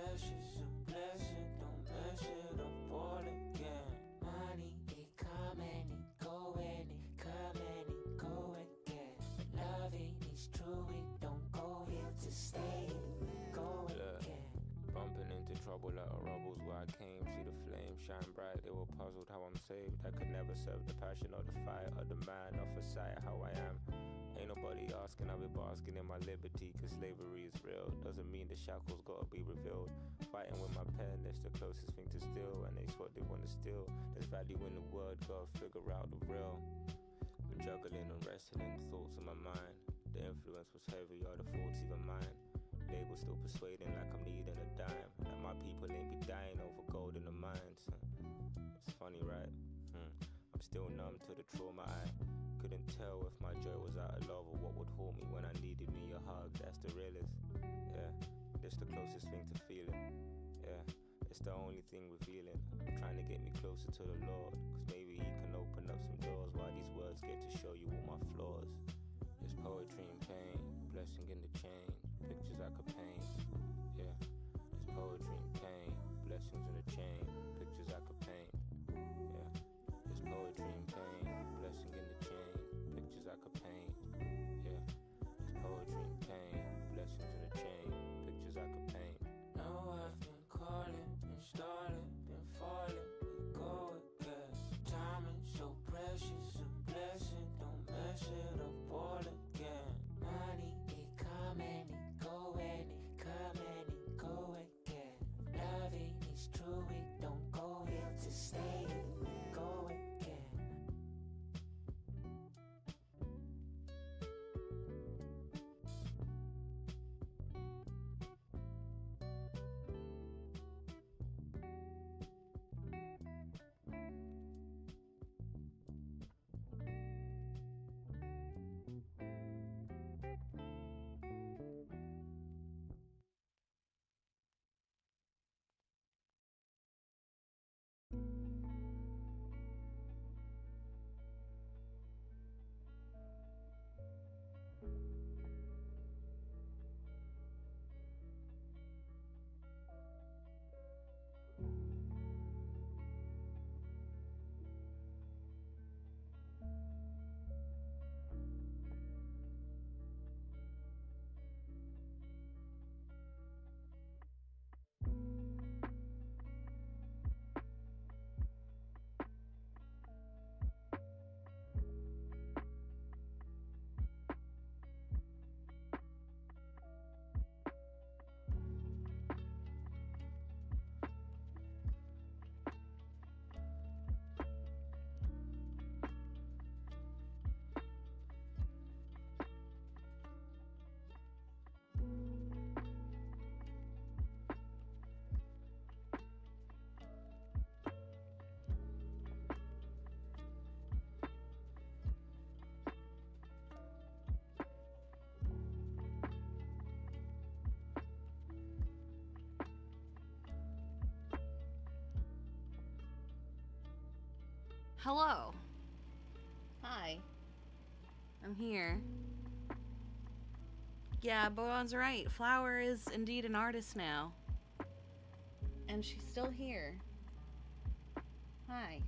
precious, a blessing, don't mess it up all again. Money, it come and it go and it come and it go again. Loving is true, it don't go here to stay, it go again. Bumping into trouble like a rubble's where I came. See the flame shine bright, they were puzzled how I'm saved. I could never serve the passion or the fire or the man or for sight how I am. Ain't nobody asking, I'll be basking in my liberty, cause slavery is real. Doesn't mean the shackles gotta be revealed. Fighting with my pen, that's the closest thing to steal, and it's what they wanna steal. There's value in the word, gotta figure out the real. I'm juggling and wrestling the thoughts in my mind. The influence was heavy, or the thoughts even mine. They were still persuading like I'm needing a dime, that my people ain't be dying over gold in the mines. It's funny, right? I'm still numb to the trauma. I couldn't tell if my joy was out of love or what would hold me when I needed me a hug. That's the realest. Yeah, that's the closest thing to feeling. Yeah, it's the only thing revealing. Trying to get me closer to the Lord, cause maybe he can open up some doors while these words get to show you all my flaws. There's poetry in pain, blessing in the change, pictures I could paint. Yeah, there's poetry in pain, blessings in the chain, pictures I could paint. Yeah, there's poetry in pain, blessing in the chain, pictures I could paint. Yeah, there's poetry in pain, blessings in the chain, pictures I could paint. No, I've been calling, been stalling, been falling, we go again. Timing so precious, a blessing, don't mess it up all again. Money, it come and it go and it come and it go again. Loving is true, it don't go here to stay, it go again. Hello. Hi. I'm here. Yeah, Boan's right. Flower is indeed an artist now. And she's still here. Hi.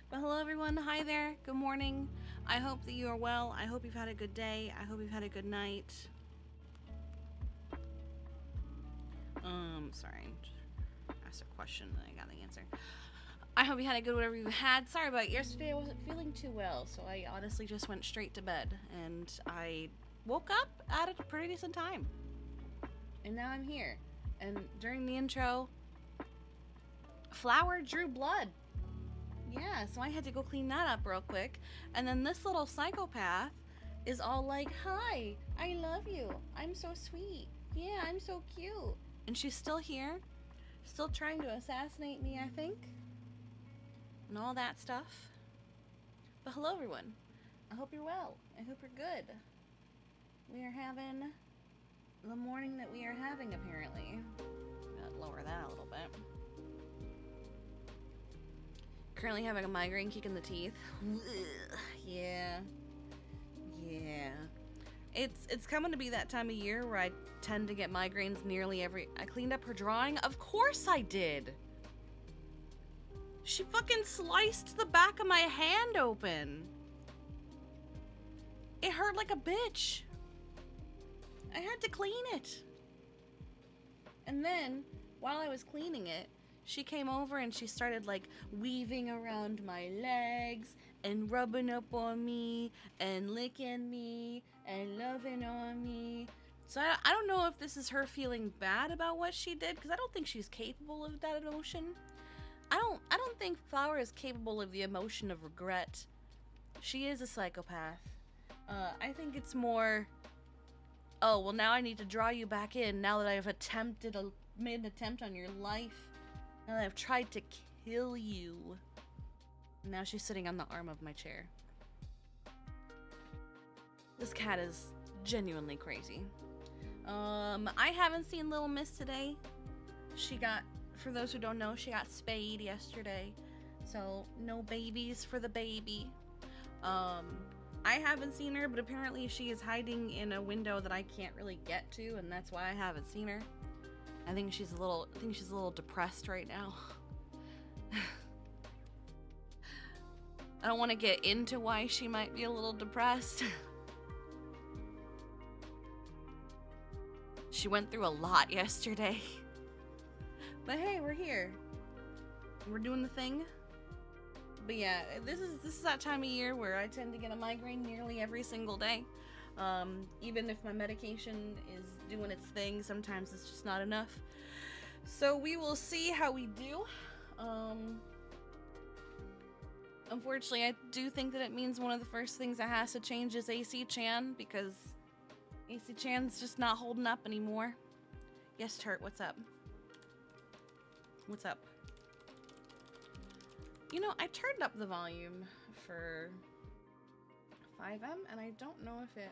But hello everyone. Hi there. Good morning. I hope that you are well. I hope you've had a good day. I hope you've had a good night. Sorry. I asked a question and I got the answer. I hope you had a good whatever you had. Sorry about yesterday. I wasn't feeling too well, so I honestly just went straight to bed. And I woke up at a pretty decent time. And now I'm here. And during the intro, Flower drew blood. Yeah, so I had to go clean that up real quick. And then this little psychopath is all like, hi, I love you. I'm so sweet. Yeah, I'm so cute. And she's still here. Still trying to assassinate me, I think. And all that stuff. But hello everyone. I hope you're well. I hope you're good. We are having the morning that we are having, apparently. Gotta lower that a little bit. Currently having a migraine, kick in the teeth. Yeah. Yeah. It's coming to be that time of year where I tend to get migraines nearly every... I cleaned up her drawing? Of course I did! She fucking sliced the back of my hand open. It hurt like a bitch. I had to clean it. And then, while I was cleaning it, she came over and she started like weaving around my legs and rubbing up on me and licking me and loving on me. So I don't know if this is her feeling bad about what she did, because I don't think she's capable of that emotion. I don't think Flower is capable of the emotion of regret. She is a psychopath. I think it's more, oh, well, now I need to draw you back in now that I've made an attempt on your life. Now that I've tried to kill you. Now she's sitting on the arm of my chair. This cat is genuinely crazy. I haven't seen Little Miss today. She got, for those who don't know, she got spayed yesterday. So, no babies for the baby. I haven't seen her, but apparently she is hiding in a window that I can't really get to, and that's why I haven't seen her. I think she's a little depressed right now. I don't want to get into why she might be a little depressed. She went through a lot yesterday. But hey, we're here. We're doing the thing. But yeah, this is that time of year where I tend to get a migraine nearly every single day. Even if my medication is doing its thing, sometimes it's just not enough. So we will see how we do. Unfortunately, I do think that it means one of the first things that has to change is AC-chan, because AC-chan's just not holding up anymore. Yes, Turt, what's up? What's up? You know, I turned up the volume for 5M, and I don't know if it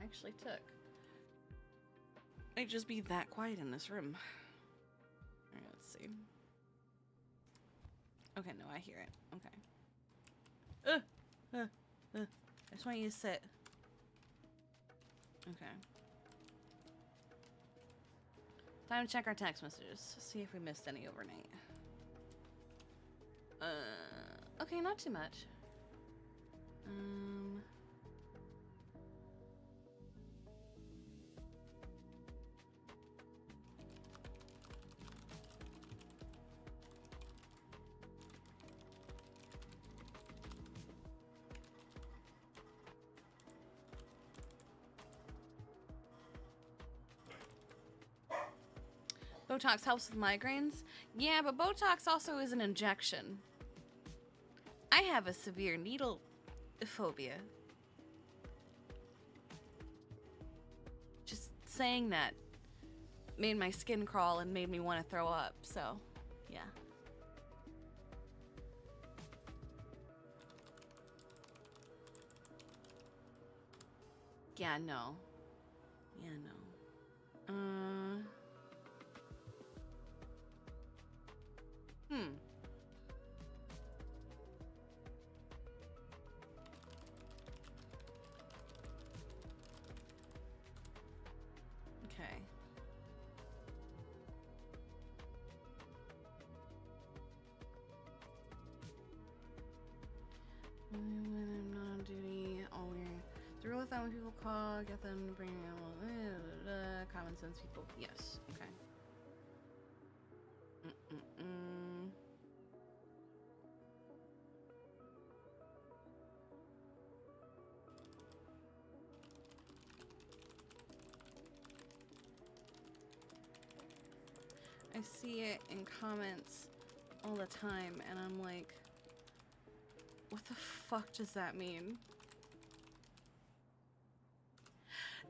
actually took. Might just be that quiet in this room. Alright, let's see. Okay, no, I hear it. Okay. I just want you to sit. Okay. Time to check our text messages. See if we missed any overnight. Okay, not too much. Botox helps with migraines? Yeah, but Botox also is an injection. I have a severe needle phobia. Just saying that made my skin crawl and made me want to throw up, so yeah. Yeah, no. Yeah, no. Okay. When I'm not on duty, all we're through with that when people call, get them to bring out common sense people. Yes. Okay. I see it in comments all the time, and I'm like, what the fuck does that mean?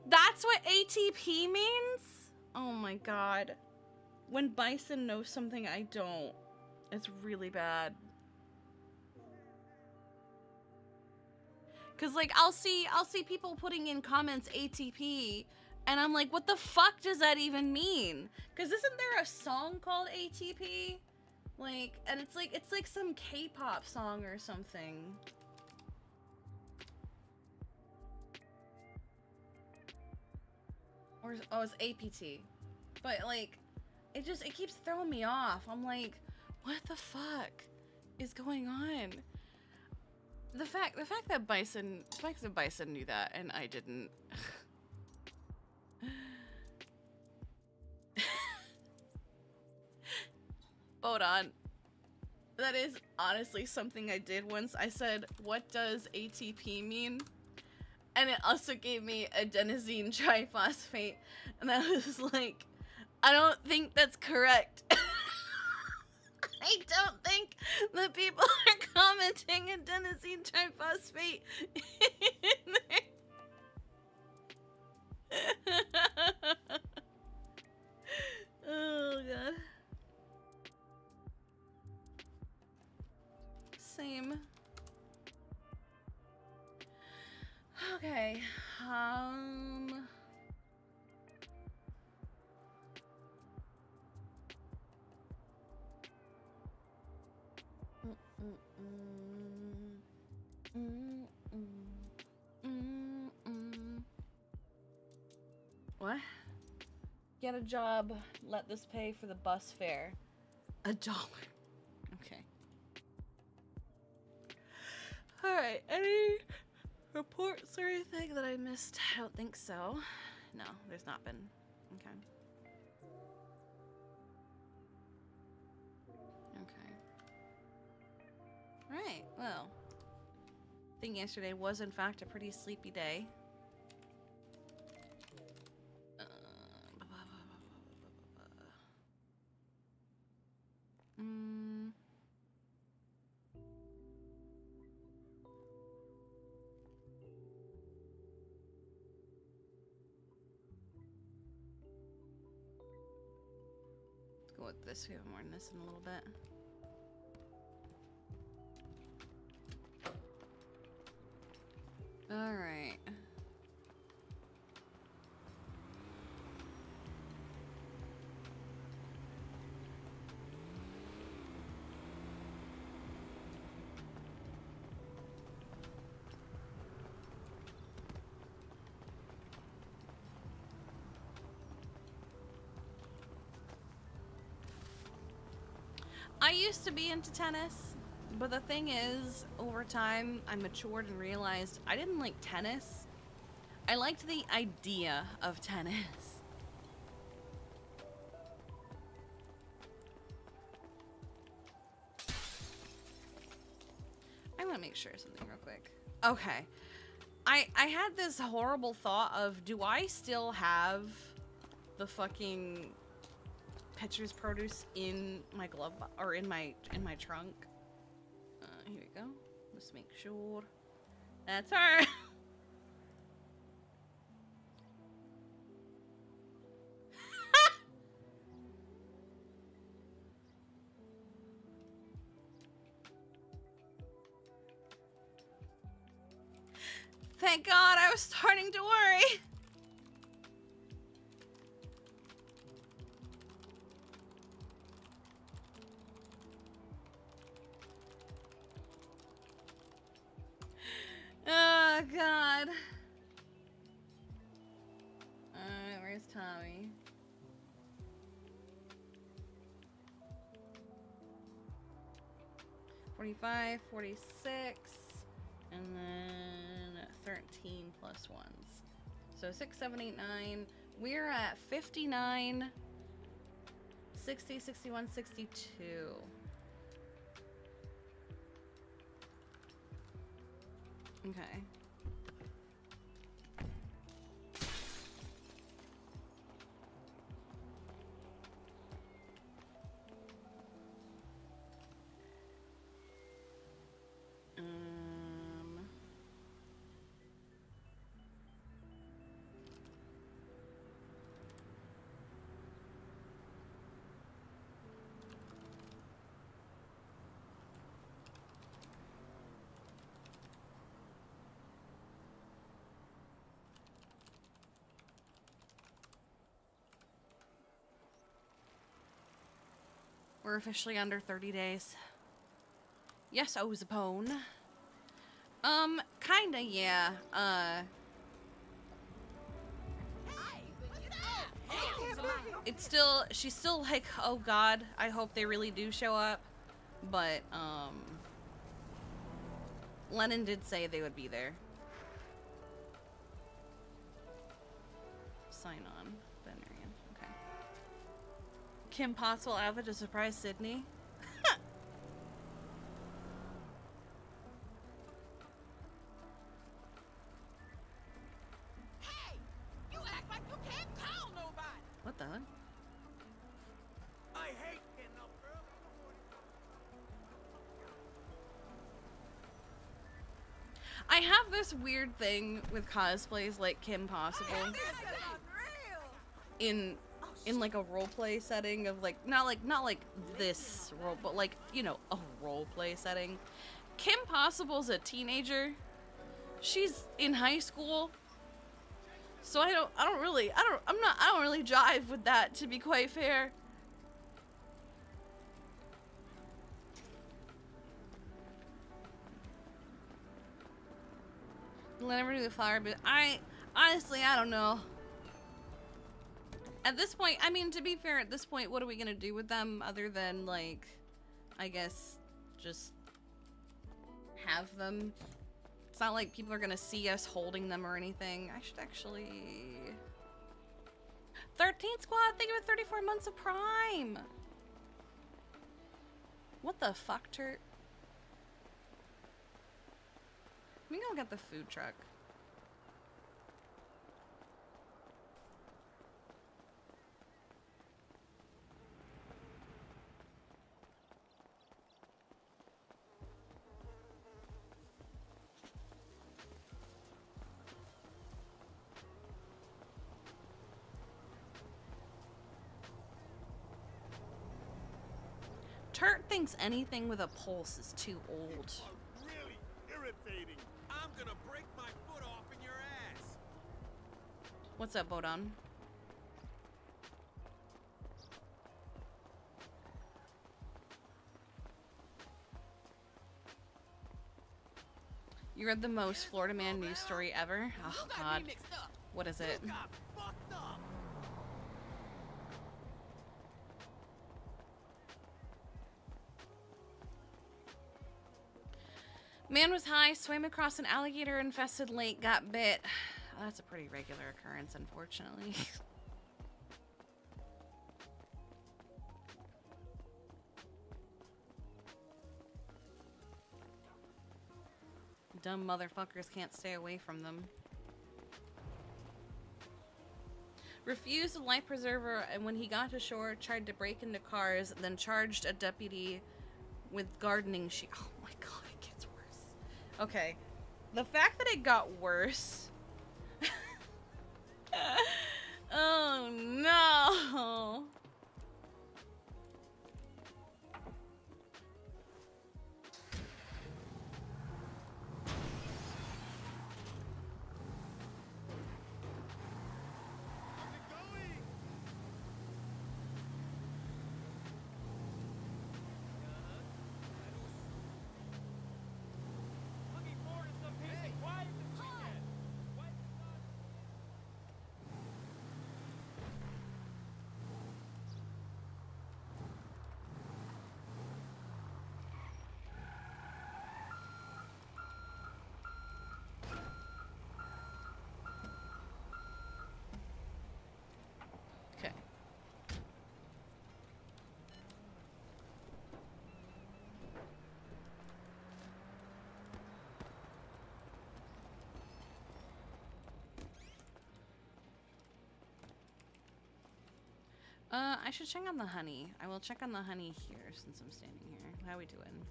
That's what ATP means? Oh my god. When Bison knows something I don't, it's really bad. Cause like I'll see people putting in comments ATP, and I'm like, what the fuck does that even mean? Cause isn't there a song called ATP? Like, and it's like some K-pop song or something. Or, oh, it's APT. But, like, it keeps throwing me off. I'm like, what the fuck is going on? The fact that Bison knew that and I didn't. Hold on. That is honestly something I did once. I said, what does ATP mean? And it also gave me adenosine triphosphate. And I was like, I don't think that's correct. I don't think that people are commenting adenosine triphosphate in there. Oh, God. Same. Okay. What? Get a job. Let this pay for the bus fare. $1. Okay. Alright, any reports or anything that I missed? I don't think so. No, there's not been. Okay. Okay. Alright, well. I think yesterday was in fact a pretty sleepy day. Let's go with this. We have more than this in a little bit. All right. I used to be into tennis, but the thing is, over time, I matured and realized I didn't like tennis. I liked the idea of tennis. I want to make sure something real quick. Okay. I had this horrible thought of, do I still have the fucking Pitcher's produce in my glove or in my trunk? Here we go. Let's make sure that's her. Thank God, I was starting to worry. Oh, God. Alright, where's Tommy? $45, $46, and then 13 plus ones. So 6, 7, 8, 9. We're at 59, 60, 61, 62. Okay. We're officially under 30 days. Yes, Ozapone. Kinda, yeah. it's still, she's still like, oh god, I hope they really do show up. But, Lennon did say they would be there. Sign on. Pendragon. Okay. Kim Possible outfit to surprise Sydney. Hey! You act like you can't call nobody! What the heck? I hate getting up early. I have this weird thing with cosplays like Kim Possible in like a roleplay setting of like not like this role, but like, you know, a roleplay setting. Kim Possible's a teenager. She's in high school. So I don't really jive with that, to be quite fair. Let him do the flower, but honestly, I don't know. At this point, I mean, to be fair, at this point, what are we gonna do with them other than, like, I guess, just have them? It's not like people are gonna see us holding them or anything. I should actually... 13 Squad, thank you for 34 months of Prime! What the fuck, Turt? We go get the food truck. Turt thinks anything with a pulse is too old. Really irritating. I'm gonna break my foot off in your ass. What's up, Bodon? You read the most Florida Man news story ever? Oh god. What is it? You got fucked up. Man was high, swam across an alligator-infested lake, got bit. Oh, that's a pretty regular occurrence, unfortunately. Dumb motherfuckers can't stay away from them. Refused a life preserver, and when he got to shore, tried to break into cars, then charged a deputy with gardening sheet. Oh my god, it gets worse. Okay. The fact that it got worse. Oh no. Okay. I should check on the honey. I will check on the honey here since I'm standing here. How we doing?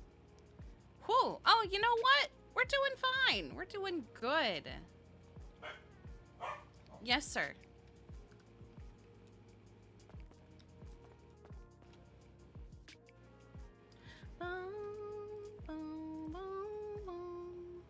Whew! Oh, you know what? We're doing fine. We're doing good. Yes, sir. Boom, boom, boom, boom.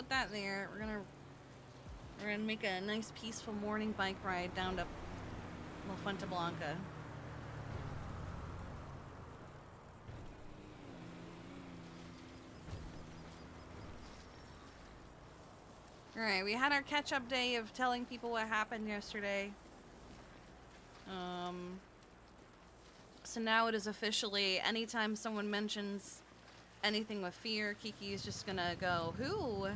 put that there. We're gonna make a nice peaceful morning bike ride down to La Fuente Blanca. Alright, we had our catch-up day of telling people what happened yesterday. So now it is officially, anytime someone mentions anything with fear, Kiki is just gonna go, who?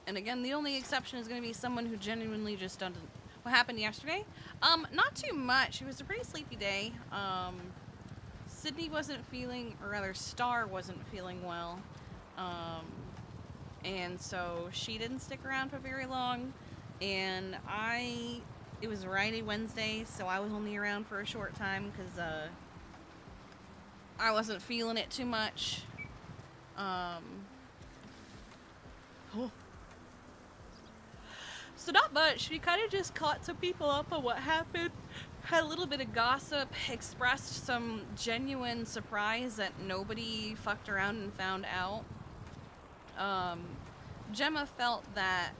And again, the only exception is gonna be someone who genuinely just doesn't. What happened yesterday? Not too much. It was a pretty sleepy day. Sydney wasn't feeling, or rather Star wasn't feeling well. And so she didn't stick around for very long, and it was Friday, Wednesday, so I was only around for a short time, because, I wasn't feeling it too much. Oh. So not much. We kind of just caught some people up on what happened, had a little bit of gossip, expressed some genuine surprise that nobody fucked around and found out. Gemma felt that,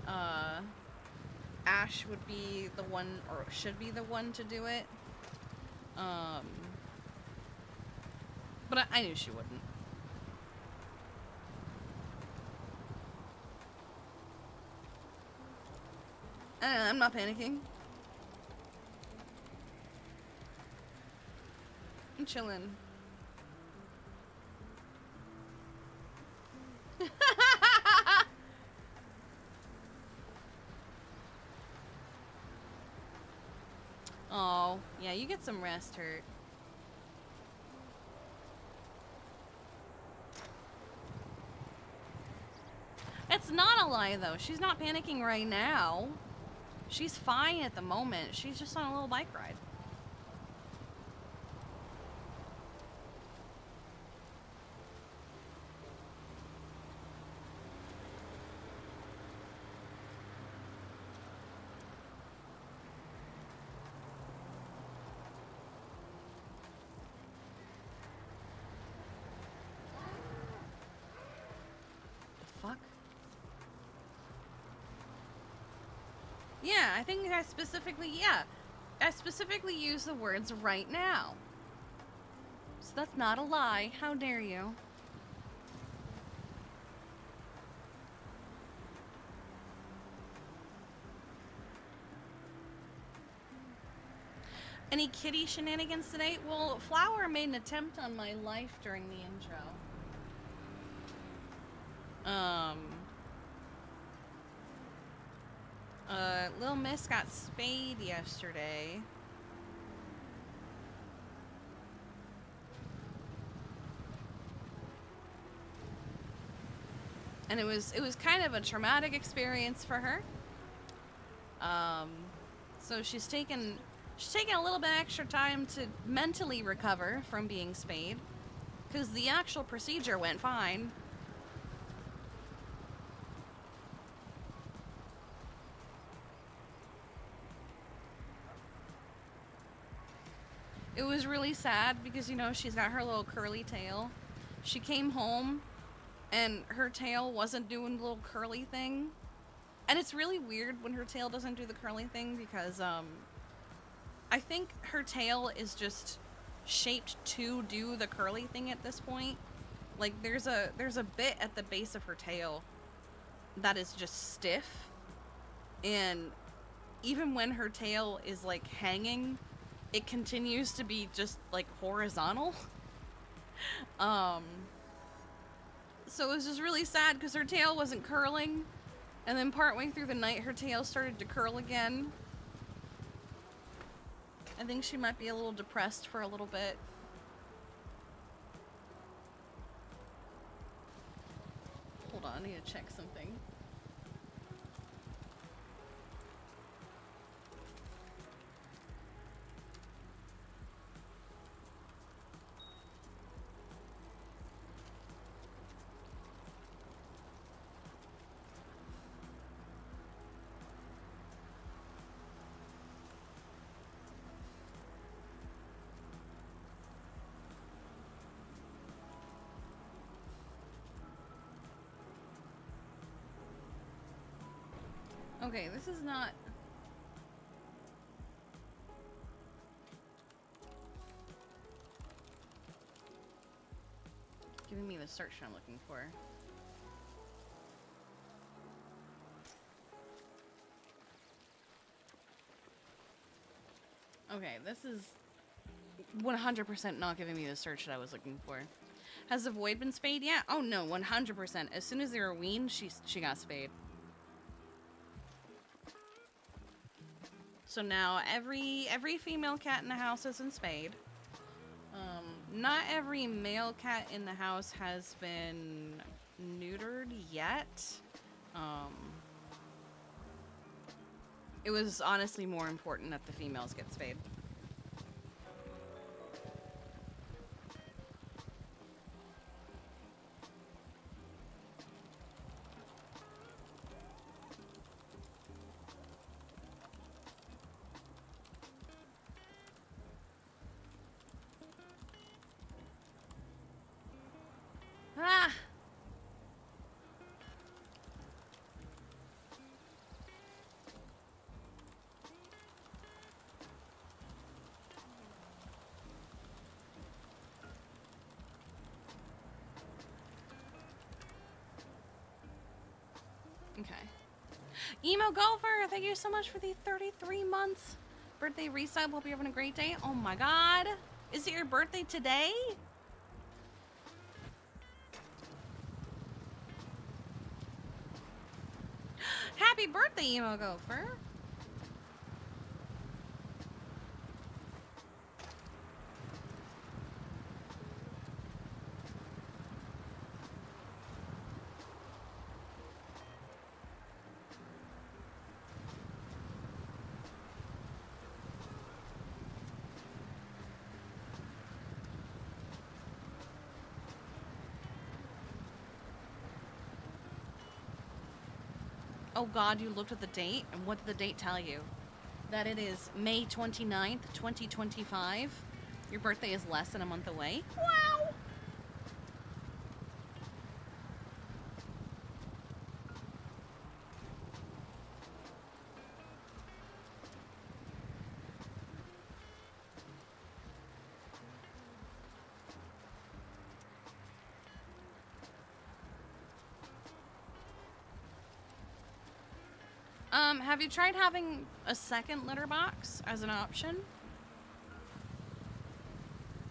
Ash would be the one, or should be the one to do it. But I knew she wouldn't. I'm not panicking. I'm chilling. Oh, yeah, you get some rest, Hurt. It's not a lie, though. She's not panicking right now. She's fine at the moment. She's just on a little bike ride. Fuck. Yeah, I think I specifically use the words right now. So that's not a lie. How dare you? Any kitty shenanigans today? Well, Flower made an attempt on my life during the intro. Lil Miss got spayed yesterday. And it was kind of a traumatic experience for her. So she's taken a little bit extra time to mentally recover from being spayed, because the actual procedure went fine. It was really sad because, you know, she's got her little curly tail. She came home and her tail wasn't doing the little curly thing. And it's really weird when her tail doesn't do the curly thing because, I think her tail is just shaped to do the curly thing at this point. Like, there's a bit at the base of her tail that is just stiff. And even when her tail is, like, hanging, it continues to be just, like, horizontal. So it was just really sad because her tail wasn't curling. And then partway through the night, her tail started to curl again. I think she might be a little depressed for a little bit. Hold on, I need to check something. Okay, this is not... giving me the search I'm looking for. Okay, this is 100% not giving me the search that I was looking for. Has the void been spayed yet? Oh no, 100%. As soon as they were weaned, she got spayed. So now every female cat in the house has been spayed. Not every male cat in the house has been neutered yet. It was honestly more important that the females get spayed. Ah! Okay. Emo Golfer, thank you so much for the 33 months. Birthday resub. Hope you're having a great day. Oh my god. Is it your birthday today? Happy birthday, Emo Gopher. Oh god, you looked at the date? And what did the date tell you? That it is May 29th, 2025. Your birthday is less than a month away. Wow! Have you tried having a second litter box as an option?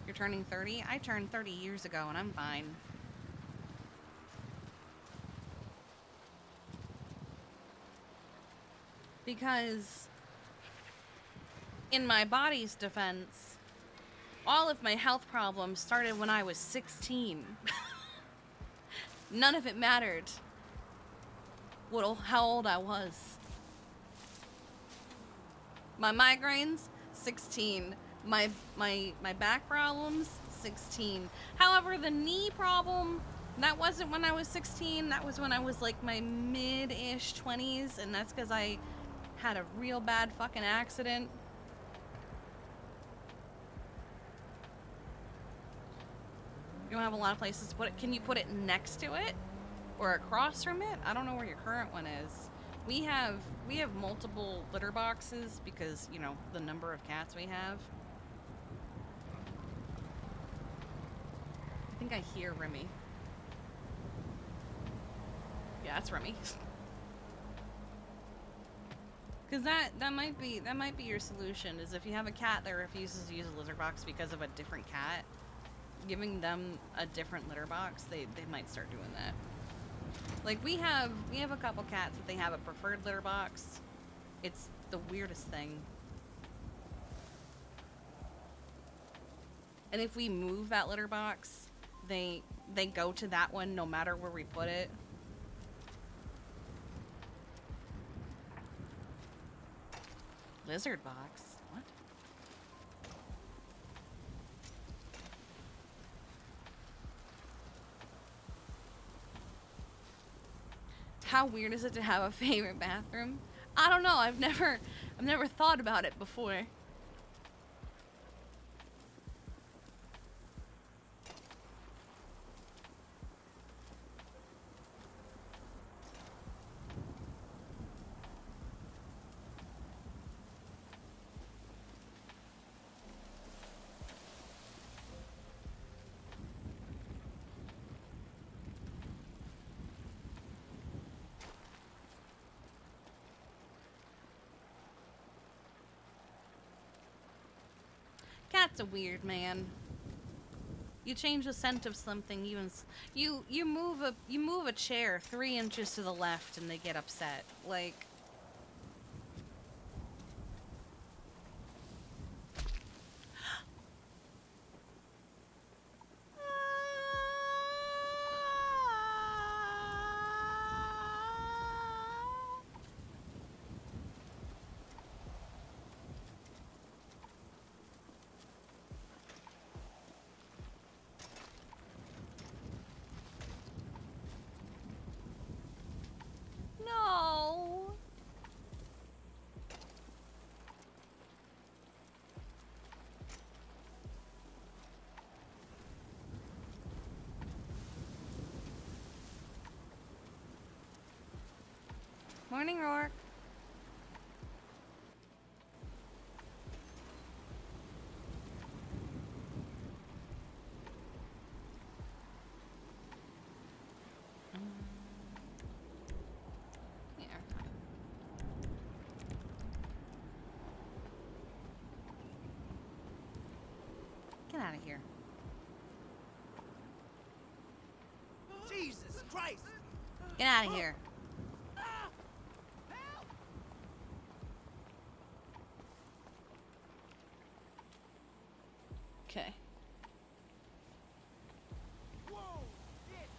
You're turning 30? I turned 30 years ago and I'm fine. Because in my body's defense, all of my health problems started when I was 16. None of it mattered how old I was. My migraines, 16. My back problems, 16. However, the knee problem, that wasn't when I was 16. That was when I was like my mid-ish 20s, and that's because I had a real bad fucking accident. You don't have a lot of places to put it. Can you put it next to it? Or across from it? I don't know where your current one is. We have multiple litter boxes because, you know, the number of cats we have. I think I hear Remy. Yeah, that's Remy. Cause that might be your solution, is if you have a cat that refuses to use a litter box because of a different cat, giving them a different litter box, they might start doing that. Like we have a couple cats that they have a preferred litter box. It's the weirdest thing. And if we move that litter box, they go to that one no matter where we put it. Lizard box? What? How weird is it to have a favorite bathroom? I don't know. I've never thought about it before. That's a weird man. You change the scent of something, you move a chair 3 inches to the left and they get upset. Like, no. Morning, Rourke. Here. Get out of here. Jesus Christ! Get out of here. Okay. Whoa! Shit!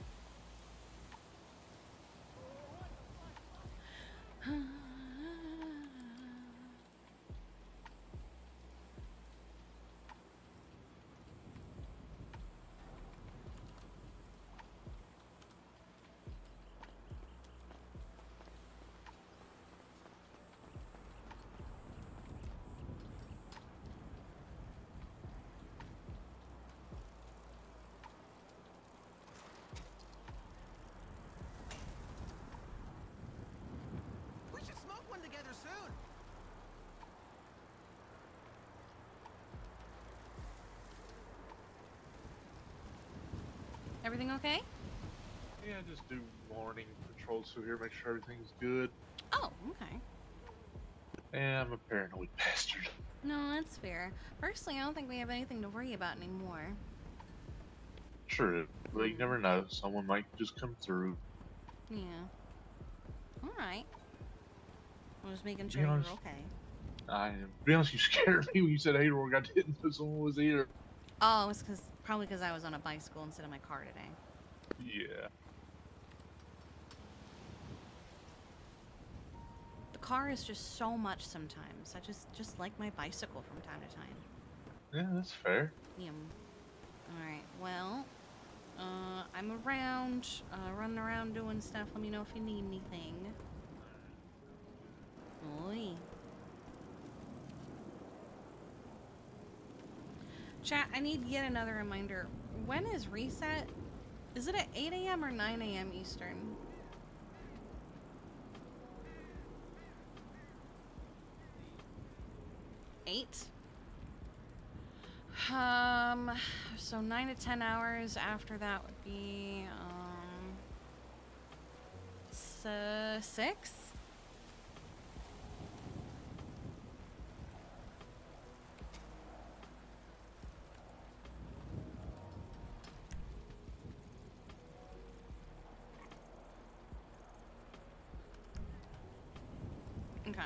We should smoke one together soon. Everything okay? Yeah, just do morning patrols through here, make sure everything's good. Oh, okay. And I'm a paranoid bastard. No, that's fair. Personally, I don't think we have anything to worry about anymore. Sure, but you never know. Someone might just come through. Yeah. Alright. I was making To sure be you were honest, okay. to be honest, you scared me when you said hey, Rourke. I didn't know someone was here. Oh, it was probably because I was on a bicycle instead of my car today. Yeah. The car is just so much sometimes. I just like my bicycle from time to time. Yeah, that's fair. Yum. Alright, well, I'm around, running around doing stuff. Let me know if you need anything. Oi. Chat, I need yet another reminder. When is reset? Is it at 8 a.m. or 9 a.m. Eastern? 8? So 9 to 10 hours after that would be, 6? Okay.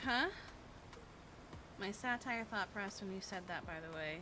Huh? My satire thought pressed when you said that, by the way.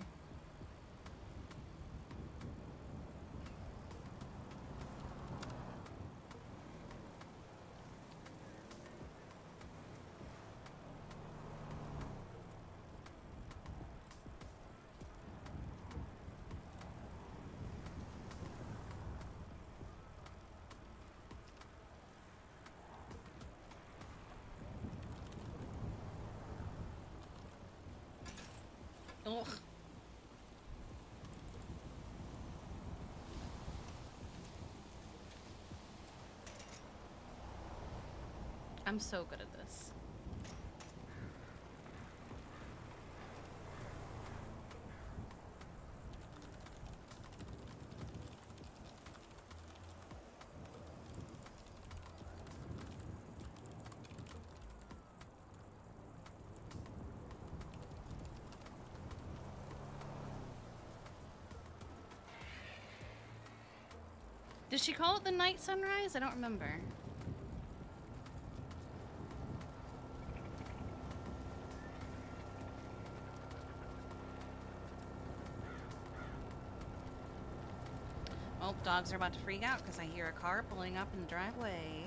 Ugh. I'm so good at this. Did she call it the night sunrise? I don't remember. Oh, dogs are about to freak out because I hear a car pulling up in the driveway.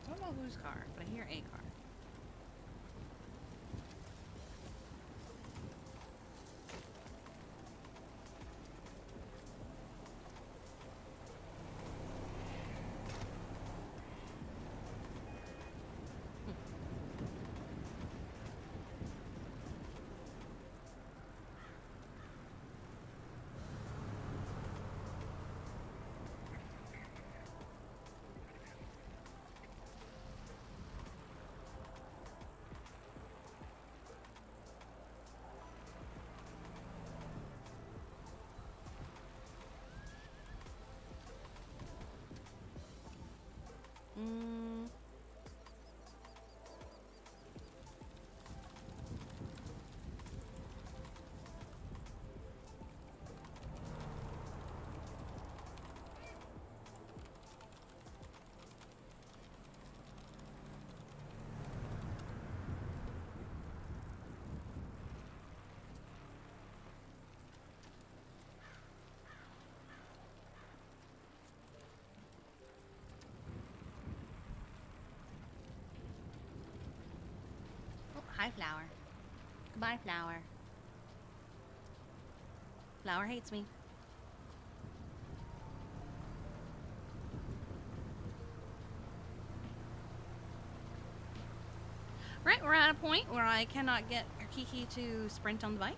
I don't know whose car, but I hear a car. Oh, hi, Flower. Goodbye, Flower. Flower hates me. Right, we're at a point where I cannot get Kiki to sprint on the bike.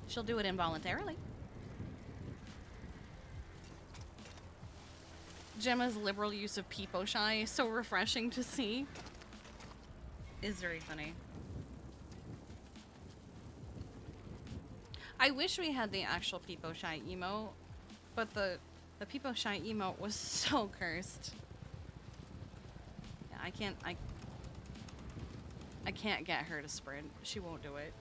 She'll do it involuntarily. Gemma's liberal use of peepo shy is so refreshing to see. Is very funny. I wish we had the actual peepo shy emote, but the peepo shy emote was so cursed. Yeah, I can't get her to sprint. She won't do it.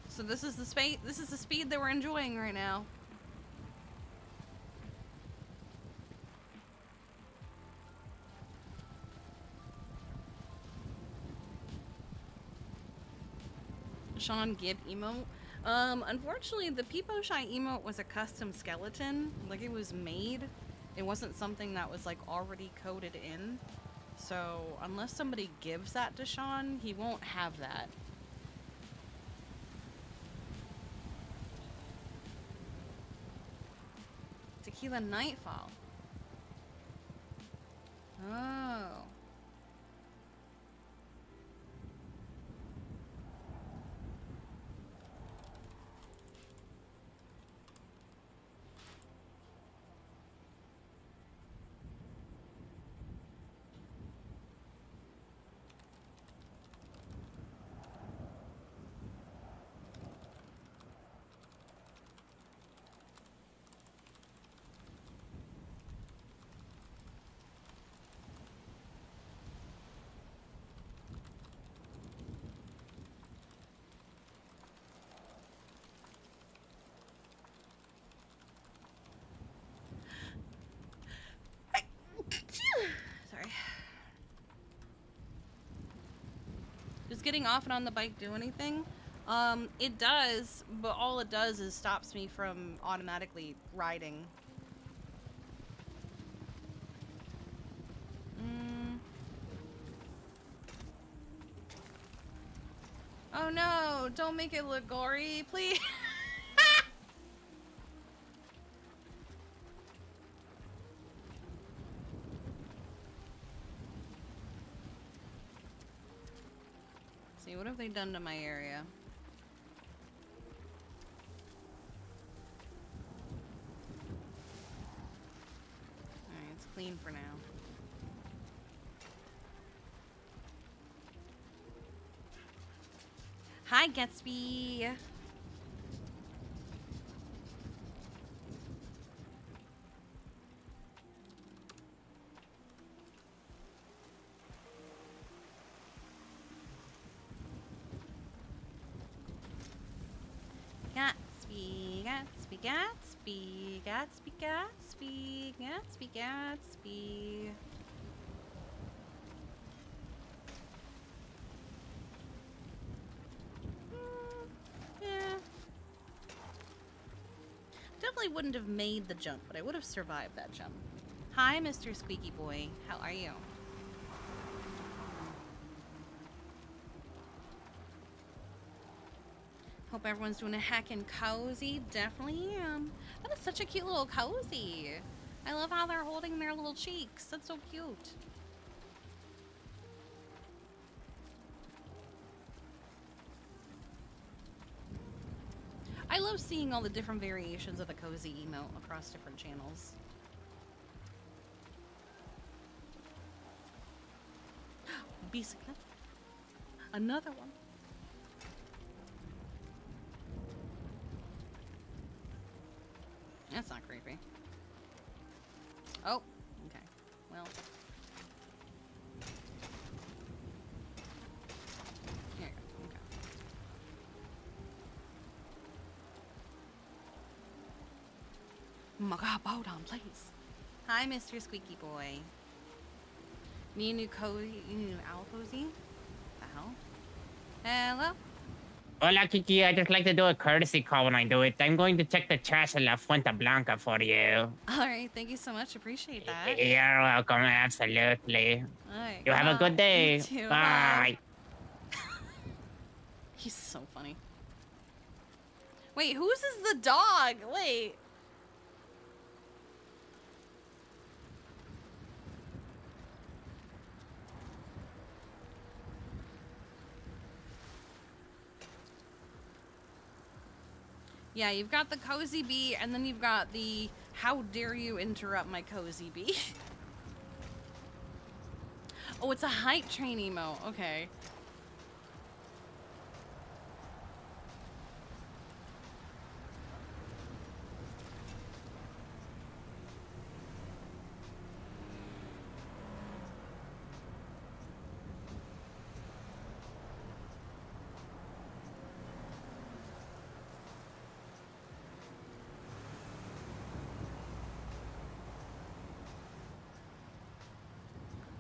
So this is the speed that we're enjoying right now. Sean Gibb emote. Unfortunately, the Peepo Shy emote was a custom skeleton. Like, it was made. It wasn't something that was, like, already coded in. So, unless somebody gives that to Sean, he won't have that. Tequila Nightfall. Oh. Does getting off and on the bike do anything? It does, but all it does is stops me from automatically riding. Oh no, don't make it look gory, please. See, what have they done to my area? Alright, it's clean for now. Hi, Gatsby! Gatsby, Gatsby, Gatsby, Gatsby, Gatsby, Gatsby, Gatsby. Yeah. Definitely wouldn't have made the jump, but I would have survived that jump. Hi, Mr. Squeaky Boy. How are you? Hope everyone's doing a heckin' cozy. Definitely am. That is such a cute little cozy. I love how they're holding their little cheeks. That's so cute. I love seeing all the different variations of the cozy emote across different channels. Bicycle. Another one. That's not creepy. Oh, okay. Well. There you go. Okay. Maga, bow down, please. Hi, Mr. Squeaky Boy. Need a new cozy? You need an owl cozy? The hell? Hello? Hola, Kiki. I just like to do a courtesy call when I do it. I'm going to check the trash in La Fuente Blanca for you. Alright, thank you so much. Appreciate that. You're welcome. Absolutely. Alright. You have a good day. You too. Bye. He's so funny. Wait, whose is the dog? Wait. Yeah, you've got the cozy bee, and then you've got the how dare you interrupt my cozy bee. Oh, it's a hype train emo. Okay.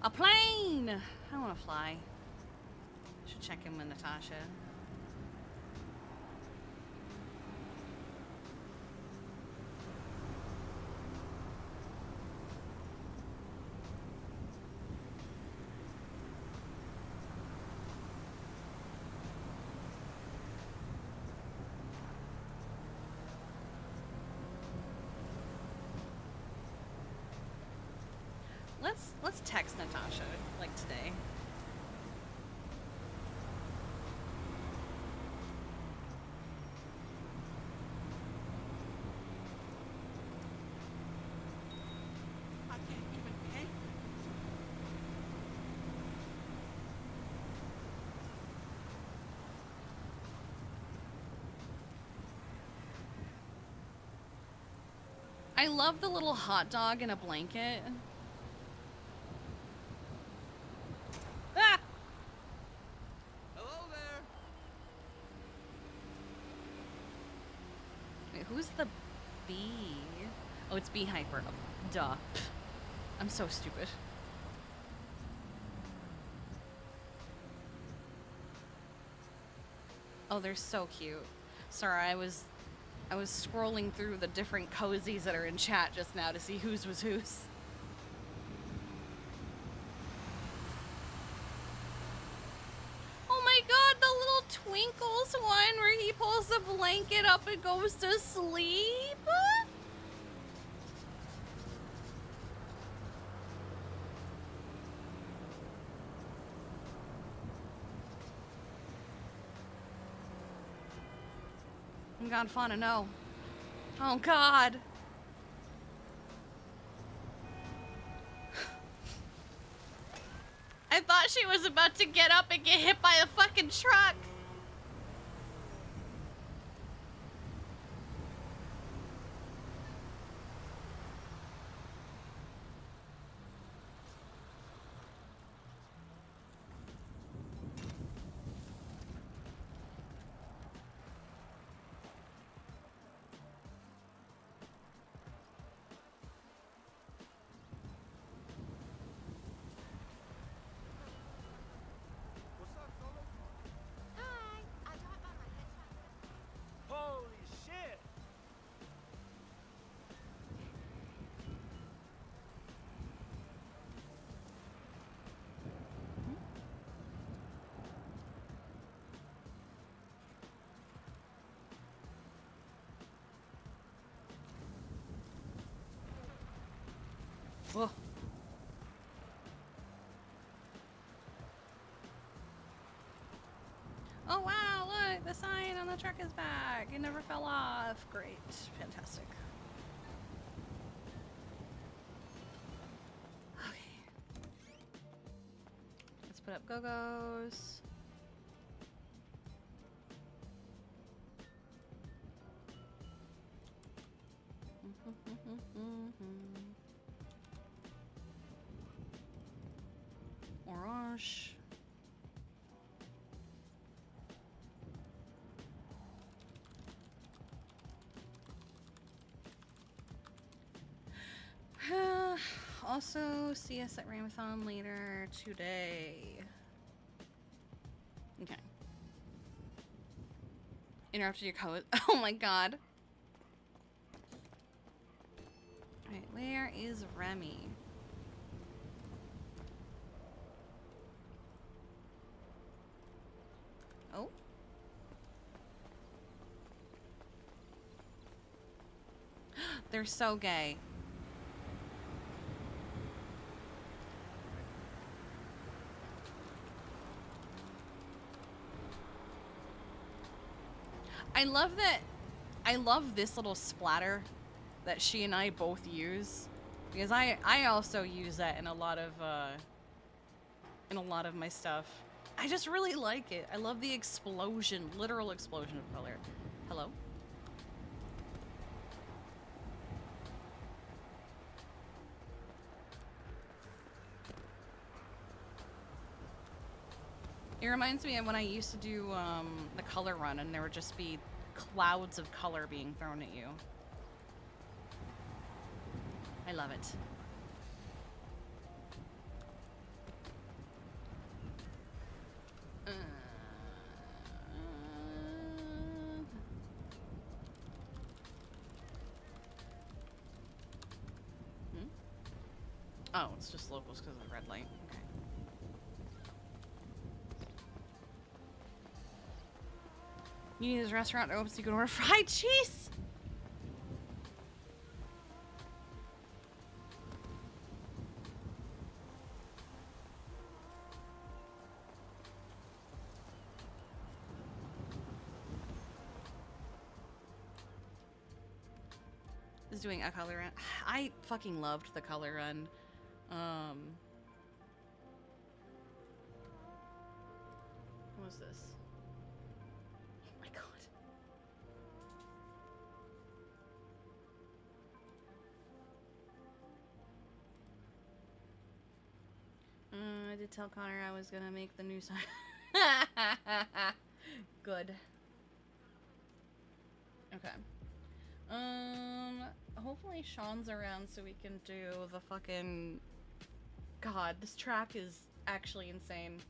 A plane! I want to fly. Should check in with Natasha. Let's text Natasha, like today. I can't even pay. I love the little hot dog in a blanket. Ah! Hello there. Wait, who's the bee? Oh, it's Bee Hyper. Oh, duh. I'm so stupid. Oh, they're so cute. Sorry, I was scrolling through the different cozies that are in chat just now to see whose was whose. Oh my god, the little Twinkles one where he pulls the blanket up and goes to sleep? God, Fauna, no. Oh god. I thought she was about to get up and get hit by a fucking truck. What's up, fella? Hi. I dropped by my headshot. Holy shit! Whoa. Oh wow, look, the sign on the truck is back. It never fell off. Great. Fantastic. Okay. Let's put up go-go's. Orange. Also, see us at Ramathon later today. Okay. Interrupted your code. Oh my god. Alright, where is Remy? Oh. They're so gay. I love this little splatter that she and I both use, because I also use that in a lot of my stuff. I just really like it. I love the explosion, literal explosion of color. Hello? It reminds me of when I used to do the color run and there would just be clouds of color being thrown at you. I love it. Oh, it's just locals because of the red light. Okay. You need this restaurant to open so you can order fried cheese. Is doing a color run. I fucking loved the color run. What was this? Oh my god. I did tell Connor I was gonna make the new sign. Good. Okay. Hopefully Sean's around so we can do the fucking... God, this track is actually insane.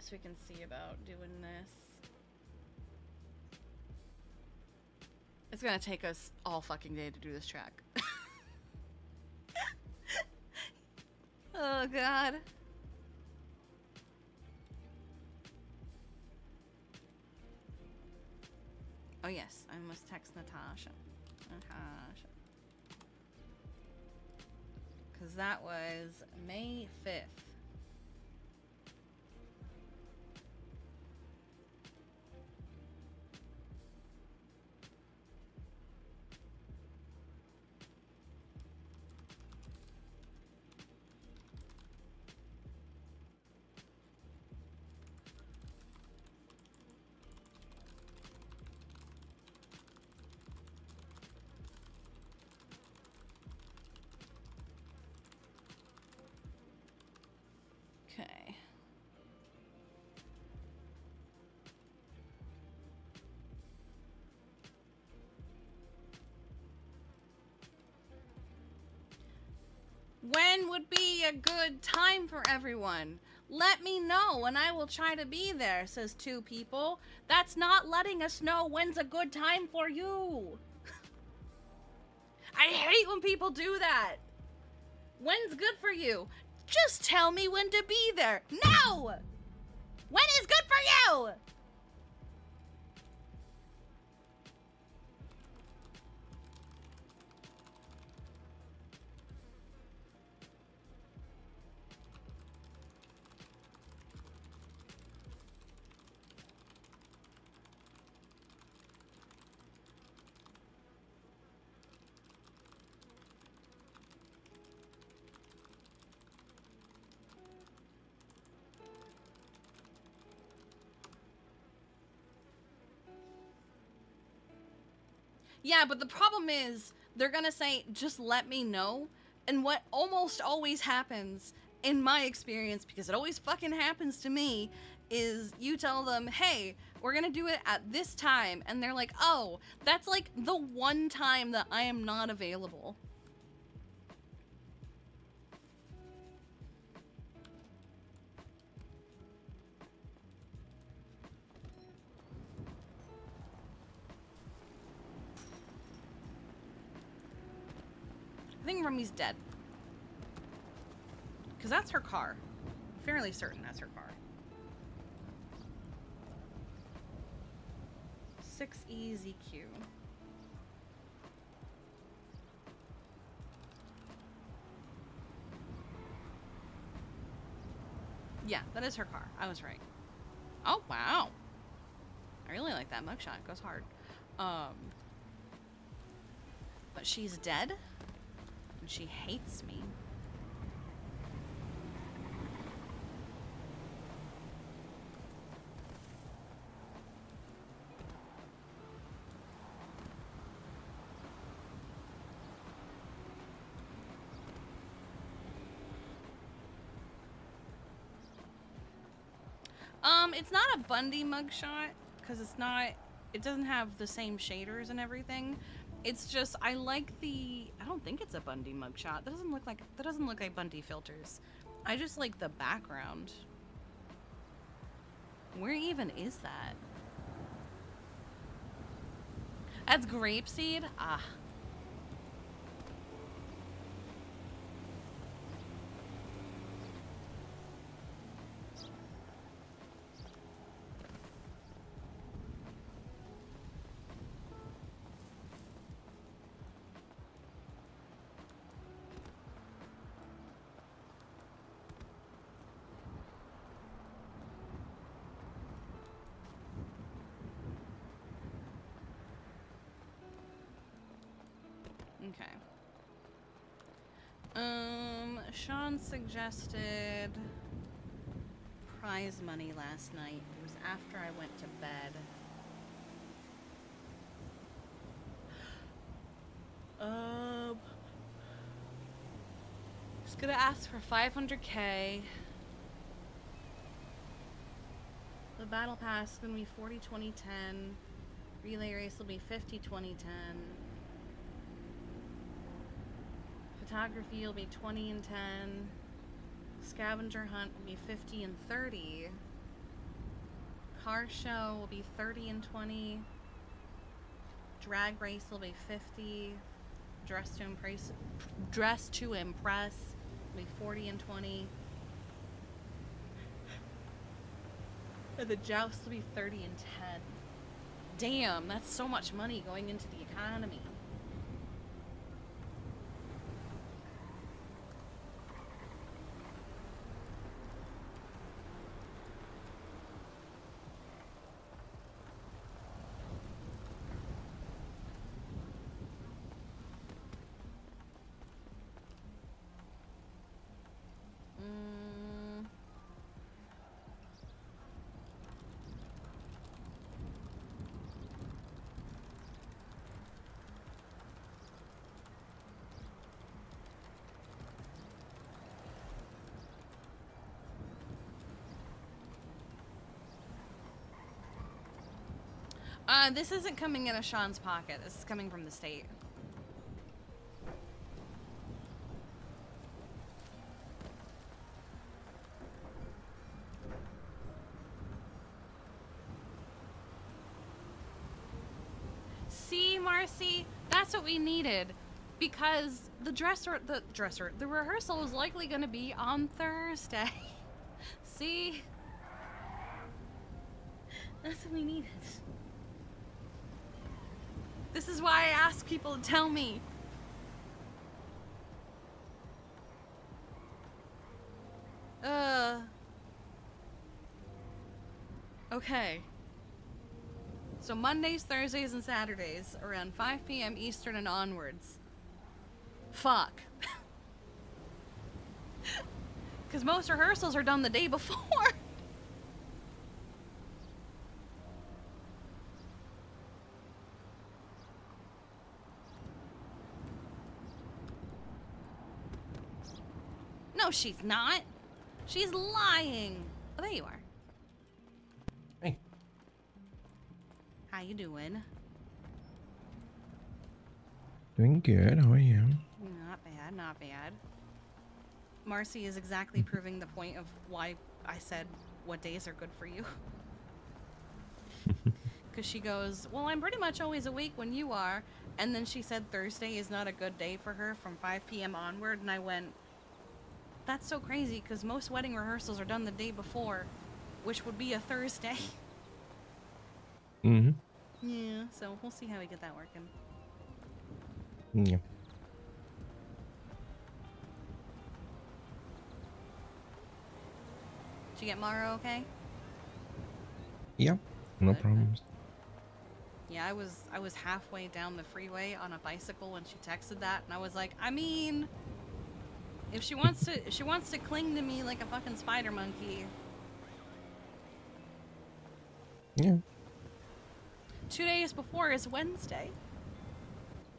so we can see about doing this. It's gonna take us all fucking day to do this track. Oh god. Oh yes, I must text Natasha. Natasha. Because that was May 5th. Okay. When would be a good time for everyone? Let me know and I will try to be there, says 2 people. That's not letting us know when's a good time for you. I hate when people do that. When's good for you? Just tell me when to be there. No! When is good for you? Yeah, but the problem is they're gonna say, just let me know. And what almost always happens, in my experience, because it always fucking happens to me, is you tell them, hey, we're gonna do it at this time. And they're like, oh, that's like the one time that I am not available. I think Rummy's dead. Because that's her car. I'm fairly certain that's her car. 6EZQ. Yeah, that is her car. I was right. Oh, wow. I really like that mugshot. It goes hard. But she's dead? And she hates me. It's not a Bundy mugshot, because it doesn't have the same shaders and everything. It's just, I don't think it's a Bundy mugshot. That doesn't look like Bundy filters. I just like the background. Where even is that? That's grapeseed? Ah. Okay. Sean suggested prize money last night. It was after I went to bed. Just gonna ask for 500K. The battle pass is gonna be 40, 20, 10. Relay race will be 50, 20, 10. Photography will be 20 and 10. Scavenger hunt will be 50 and 30. Car show will be 30 and 20. Drag race will be 50. Dress to impress will be 40 and 20. And the joust will be 30 and 10. Damn, that's so much money going into the economy. This isn't coming in a Sean's pocket. This is coming from the state. See, Marcy? That's what we needed. Because the rehearsal was likely going to be on Thursday. See? That's what we needed. This is why I ask people to tell me. Okay. So Mondays, Thursdays, and Saturdays around 5 p.m. Eastern and onwards. Fuck. Because most rehearsals are done the day before. No, she's not. She's lying. Oh, there you are. Hey. How you doing? Doing good. How are you? Not bad, not bad. Marcy is exactly proving the point of why I said what days are good for you. Because she goes, well, I'm pretty much always awake when you are. And then she said Thursday is not a good day for her from 5 p.m. onward. And I went, that's so crazy because most wedding rehearsals are done the day before, which would be a Thursday. Mm-hmm. Yeah, so we'll see how we get that working. Yeah. Did you get Mara okay? Yeah. No Good. problems. Yeah, I was halfway down the freeway on a bicycle when she texted that, and I was like, I mean, if she wants to cling to me like a fucking spider monkey. Yeah. 2 days before is Wednesday.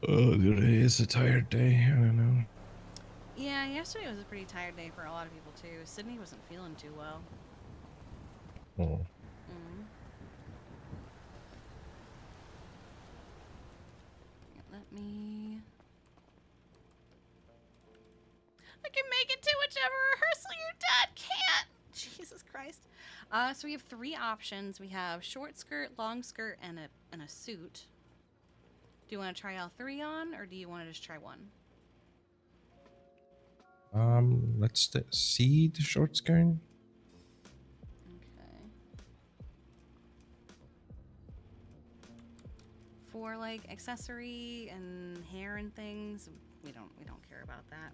Oh, today is a tired day. I don't know. Yeah, yesterday was a pretty tired day for a lot of people too. Sydney wasn't feeling too well. Oh. Let me... I can make it to whichever rehearsal your dad can't! Jesus Christ. So we have 3 options. We have short skirt, long skirt, and a suit. Do you want to try all 3 on, or do you want to just try one? Let's see the short skirt. Okay. For like accessory and hair and things, we don't care about that.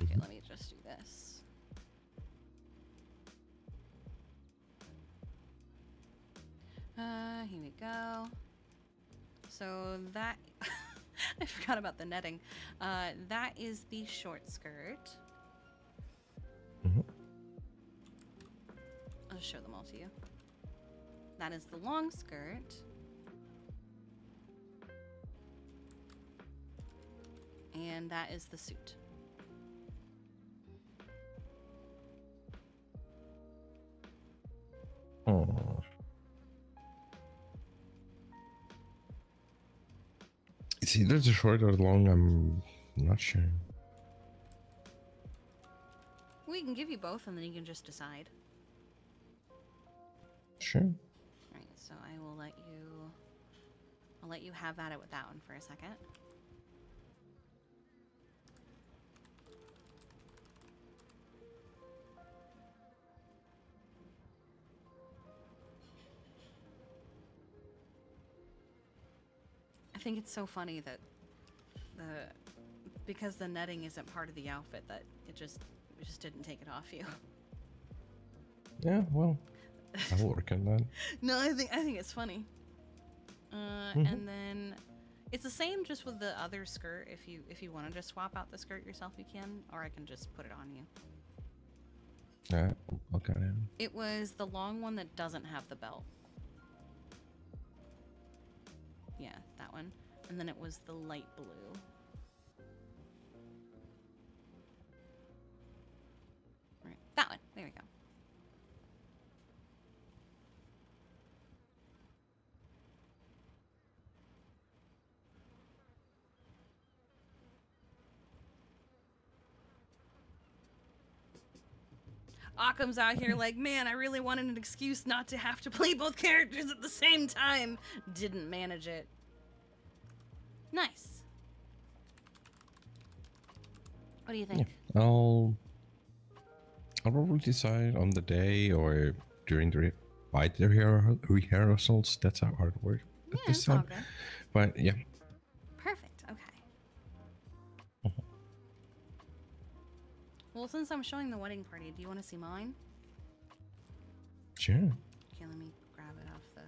Okay, let me just do this. Here we go. So that I forgot about the netting. That is the short skirt. I'll just show them all to you. That is the long skirt. And that is the suit. Oh. It's either the short or the long. I'm not sure. We can give you both and then you can just decide. Sure. Right, so I will let you. I'll let you have at it with that one for a second. I think it's so funny that because the netting isn't part of the outfit that we just didn't take it off you. Yeah, well, I'll work on that. No, I think it's funny. And then it's the same just with the other skirt. If you want to just swap out the skirt yourself, you can, or I can just put it on you. Okay. It was the long one that doesn't have the belt. Yeah, that one. And then it was the light blue. Right, that one. There we go. Occam's out here like, man, I really wanted an excuse not to have to play both characters at the same time. Didn't manage it. Nice. What do you think? Yeah, I'll probably decide on the day or during the rehearsals. That's how hard work at Yeah, this it's all time. good. But yeah. Perfect. Okay. Well, since I'm showing the wedding party, do you want to see mine? Sure. Okay, let me grab it off the...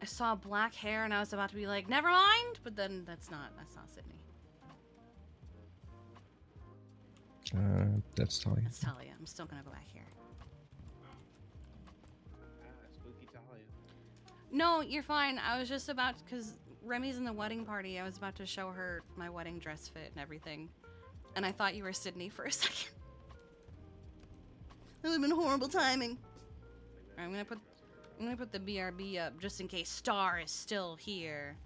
I saw black hair and I was about to be like, never mind, but then that's not Sydney. That's Talia. That's Talia. I'm still gonna go back here. Spooky Talia. No, you're fine. I was just about, because Remy's in the wedding party, I was about to show her my wedding dress fit and everything. And I thought you were Sydney for a second. That would have been horrible timing. Alright, I'm gonna put the BRB up just in case Star is still here.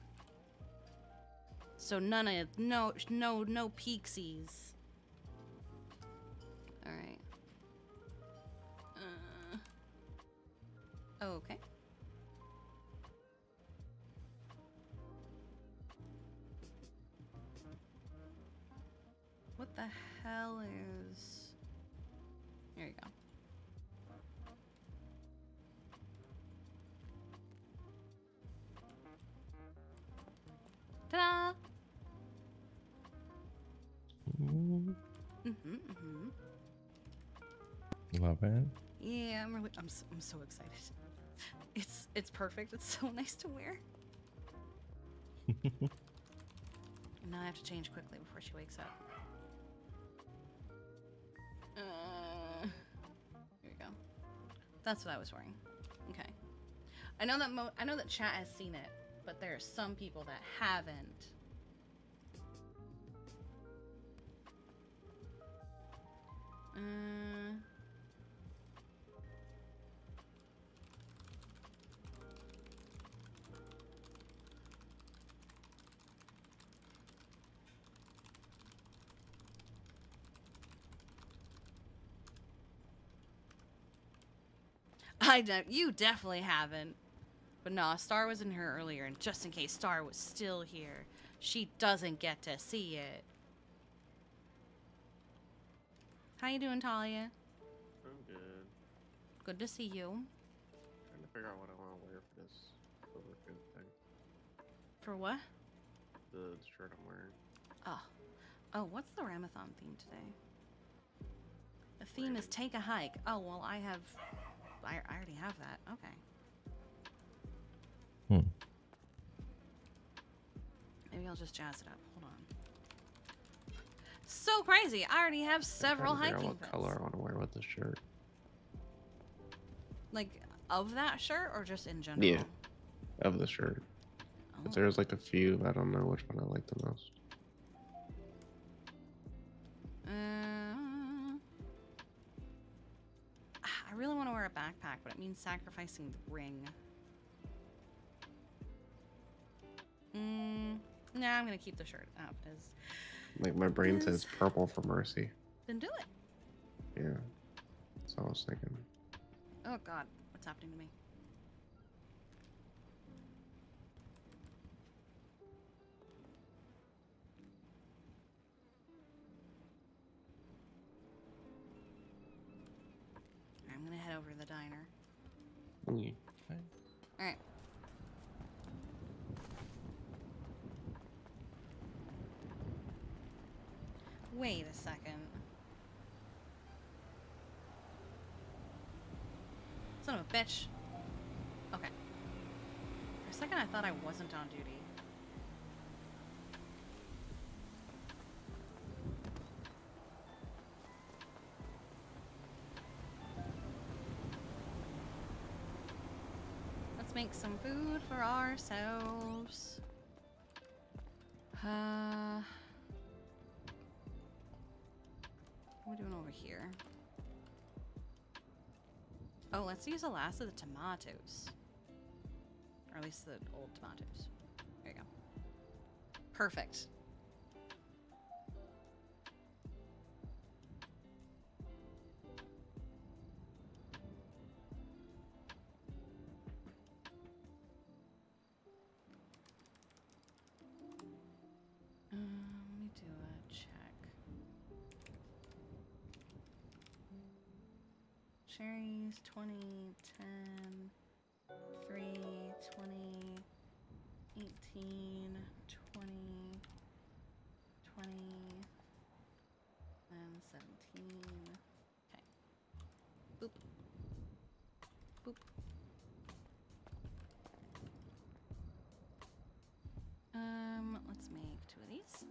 So none of no peeksies. Alright. Okay. What the hell is... There you go. Ta-da! Love it. Yeah, I'm so excited. It's perfect. It's so nice to wear. And now I have to change quickly before she wakes up. Here we go. That's what I was wearing. Okay. I know that chat has seen it, but there are some people that haven't. You definitely haven't. But no, Star was in here earlier, and just in case Star was still here, she doesn't get to see it. How you doing, Talia? I'm good. Good to see you. Trying to figure out what I want to wear for this overcoat thing. For what? The shirt I'm wearing. Oh, what's the Ramathon theme today? The theme is take a hike. Oh, well, I already have that. Okay. Maybe I'll just jazz it up. Hold on. So crazy! I already have several I'm trying to figure hiking out fits. what color I want to wear with this shirt. Like, of that shirt or just in general? Yeah, of the shirt. Oh. There's like a few, but I don't know which one I like the most. I really want to wear a backpack, but it means sacrificing the ring. Nah, I'm gonna keep the shirt up. Like my brain says purple for mercy. Then do it. Yeah. That's what I was thinking. Oh God, what's happening to me? I'm gonna head over to the diner. Yeah. All right. Wait a second. Son of a bitch. Okay. For a second, I thought I wasn't on duty. Let's make some food for ourselves. What are we doing over here? Oh, let's use the last of the tomatoes. Or at least the old tomatoes. There you go. Perfect. Let me do a check. Cherries, 20, 10, 3, 20, 18, 20, 20, and 17. Okay. Boop. Boop. Let's make 2 of these.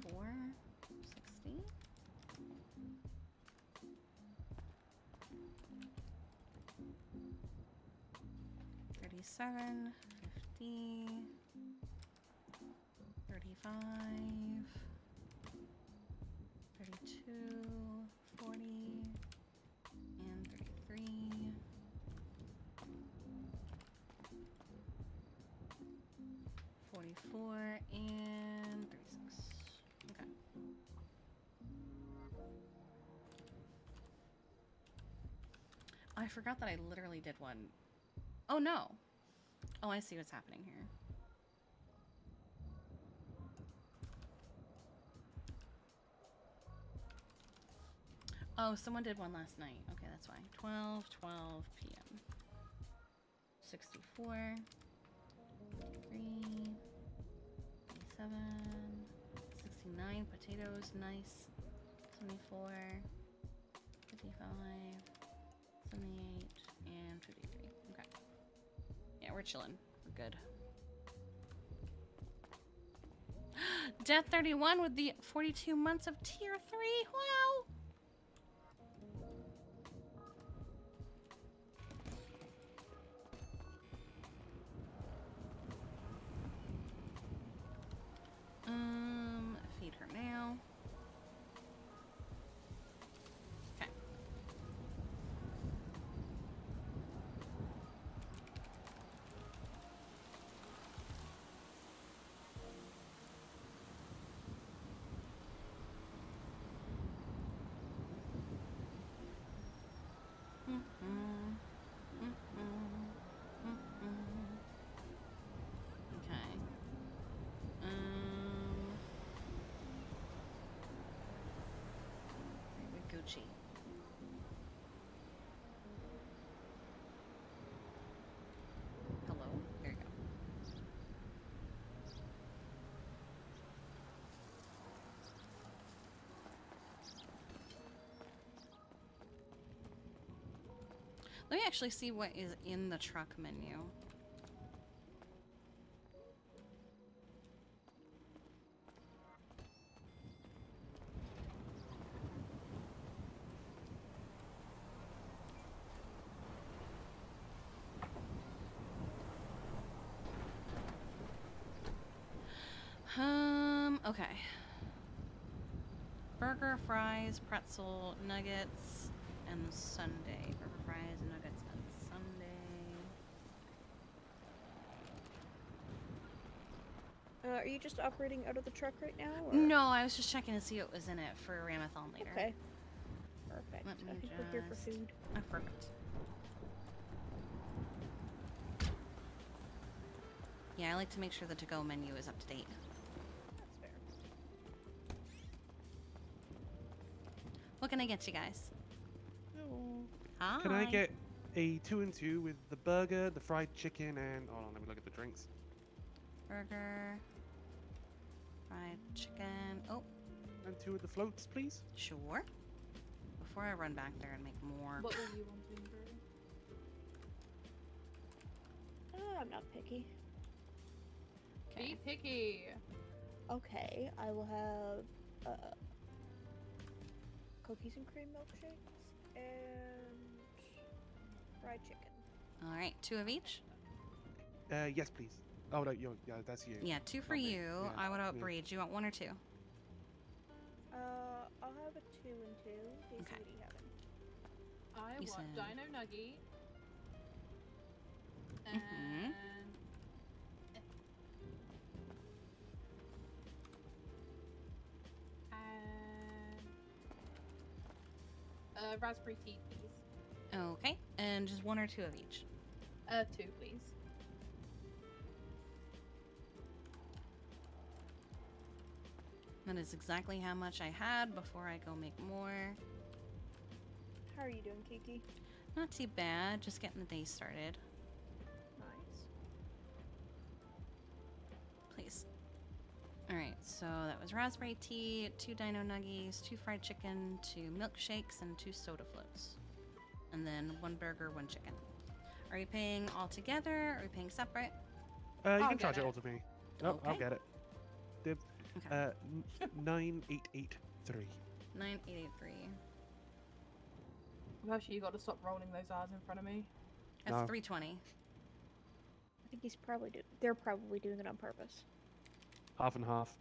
4, 60. 37, 50, 35, 32, 40, and 33. 44 and 36. Okay. I forgot that I literally did one. Oh no. Oh, I see what's happening here. Oh, someone did one last night. Okay, that's why. 12 p.m. 64. 53. 57. 69. Potatoes, nice. 74. 55. 78. And 53. Okay. Yeah, we're chilling. We're good. Death 31 with the 42 months of tier 3. Wow. Feed her now. Okay. Okay. Gucci. Hello? There you go. Let me actually see what is in the truck menu. Okay. Burger, fries, pretzel, nuggets, and sundae. Burger, fries, nuggets, and sundae. Are you just operating out of the truck right now? Or? No, I was just checking to see what was in it for Ramathon later. Okay. Perfect. Let me I think we're here for food. Oh, perfect. Yeah, I like to make sure the to-go menu is up to date. That's fair. What can I get you guys? Oh. Hi. Can I get a 2 and 2 with the burger, the fried chicken, and hold on, let me look at the drinks. Burger, fried chicken. Oh, And 2 of the floats, please. sure. Before I run back there and make more. What were you wanting, Brew? I'm not picky. Be picky. Okay, I will have cookies and cream milkshakes and fried chicken. All right, 2 of each. Yes, please. Oh no, yeah, that's you. Yeah, 2 for Not me. you. Yeah, I would yeah. Bree. Do you want 1 or 2? I'll have a 2 and 2. Casey, Okay. what are you having? I You want said- Dino Nugget. Mhm. And raspberry tea, please. Okay, and just 1 or 2 of each. 2, please. That is exactly how much I had before I go make more. How are you doing, Kiki? Not too bad, just getting the day started. Nice. Please. Alright, so that was raspberry tea, 2 dino nuggies, 2 fried chicken, 2 milkshakes, and 2 soda floats. And then 1 burger, 1 chicken. Are you paying all together? Are you paying separate? You I'll can get charge it it. all to me. Oh, I'll Okay. get it. Dib. Okay. 9883. 9883. Actually, you got to stop rolling those R's in front of me. That's No. 320. I think he's probably they're probably doing it on purpose. Half and half.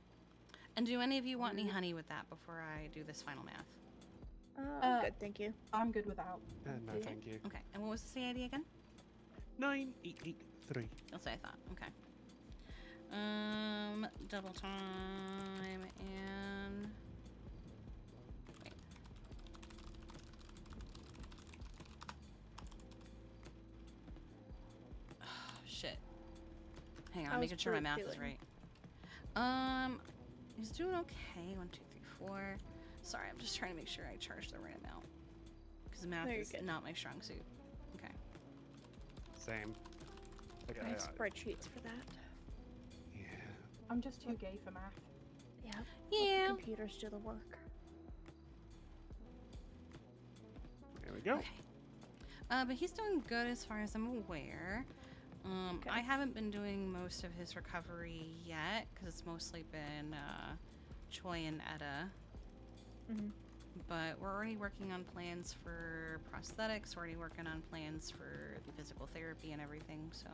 And do any of you want any honey with that before I do this final math? I'm good, thank you. I'm good without. No, thank you. Okay, and what was the CID again? 9883. That's what I thought. Okay. Double time and wait. Oh, shit. Hang on, How's making sure my Brute math is doing? right. He's doing okay. 1, 2, 3, 4. Sorry, I'm just trying to make sure I charge the right amount. Because math No, you're is good. not my strong suit. Okay. Same. Okay, I have spreadsheets for that. yeah. I'm just too gay for math. Yeah. Yeah. Let the computers do the work. There we go. Okay. But he's doing good as far as I'm aware. Okay. I haven't been doing most of his recovery yet because it's mostly been Choi and Etta. Mm-hmm. But we're already working on plans for prosthetics, already working on plans for the physical therapy and everything, so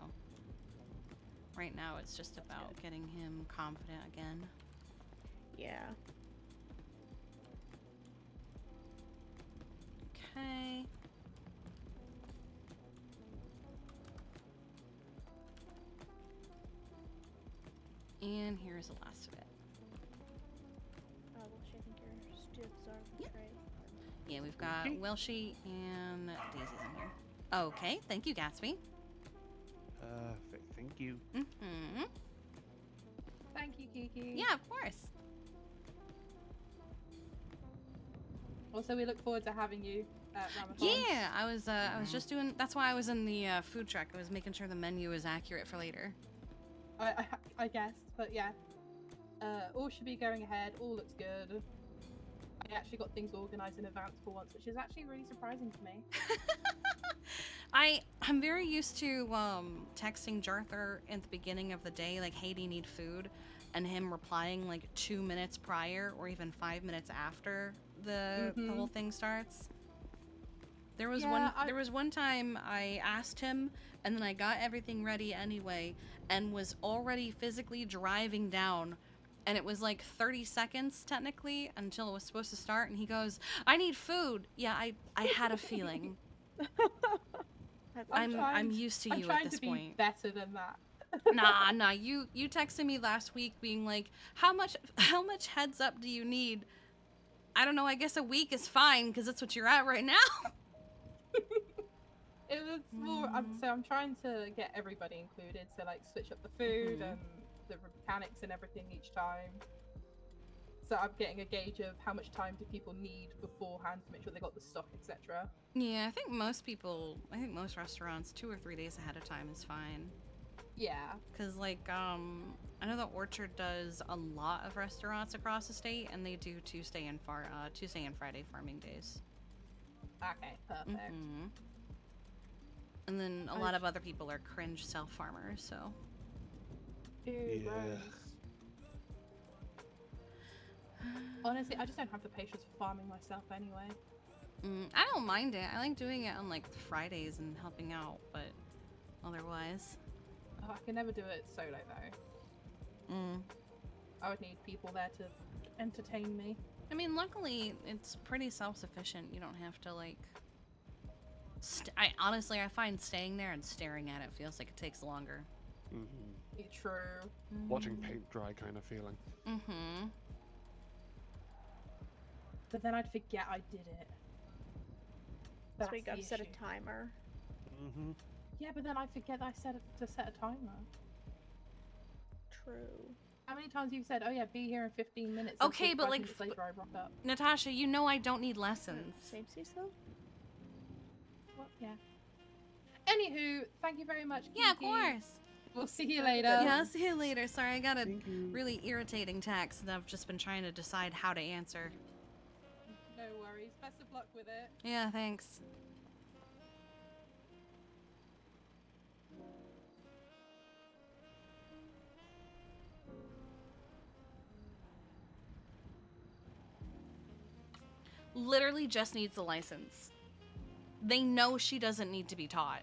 right now it's just about getting him confident again. Yeah. Okay. And here's the last of it. Well, I think your students are Yeah. right. Yeah, we've got Okay. Welshie and Daisy's in here. Okay, thank you, Gatsby. Thank you. Mm-hmm. Thank you, Kiki. Yeah, of course. Also, we look forward to having you at Ramathon. Yeah, I was just doing. That's why I was in the food truck. I was making sure the menu is accurate for later. I guess, but yeah. All should be going ahead. All looks good. I actually got things organized in advance for once, which is actually really surprising to me. I'm very used to texting Jarther at the beginning of the day, like, "Hey, do you need food?" and him replying like 2 minutes prior or even 5 minutes after the whole thing starts. There was one time I asked him, and then I got everything ready anyway, and was already physically driving down, and it was like 30 seconds technically until it was supposed to start, and he goes, "I need food." Yeah, I had a feeling. I'm used to you at this to be point. better than that. Nah. You texted me last week being like, how much heads up do you need? I don't know. I guess a week is fine because that's what you're at right now. It was more. So I'm trying to get everybody included. So like switch up the food and the mechanics and everything each time. So I'm getting a gauge of how much time do people need beforehand to make sure they got the stock, etc. Yeah, I think most restaurants 2 or 3 days ahead of time is fine. Yeah. Cause like I know the Orchard does a lot of restaurants across the state, and they do Tuesday and Friday farming days. Okay, perfect. And then a lot of other people are cringe self farmers, so. Ew, gross. Honestly, I just don't have the patience for farming myself anyway. I don't mind it. I like doing it on like Fridays and helping out, but otherwise. Oh, I can never do it solo though. I would need people there to entertain me. I mean, luckily, it's pretty self-sufficient. You don't have to like. I find staying there and staring at it feels like it takes longer. True. Watching paint dry kind of feeling. But then I'd forget I did it. So we gotta set a timer. Yeah, but then I forget I set a timer. True. How many times you've said, "Oh yeah, be here in 15 minutes"? Okay, but like, later I rock up. Natasha, you know I don't need lessons. Same though. Well, yeah. Anywho, thank you very much, Kiki. Yeah, of course. We'll see you later. Yeah, I'll see you later. Sorry, I got a really irritating text and I've just been trying to decide how to answer. No worries. Best of luck with it. Yeah, thanks. Literally just needs the license. They know she doesn't need to be taught.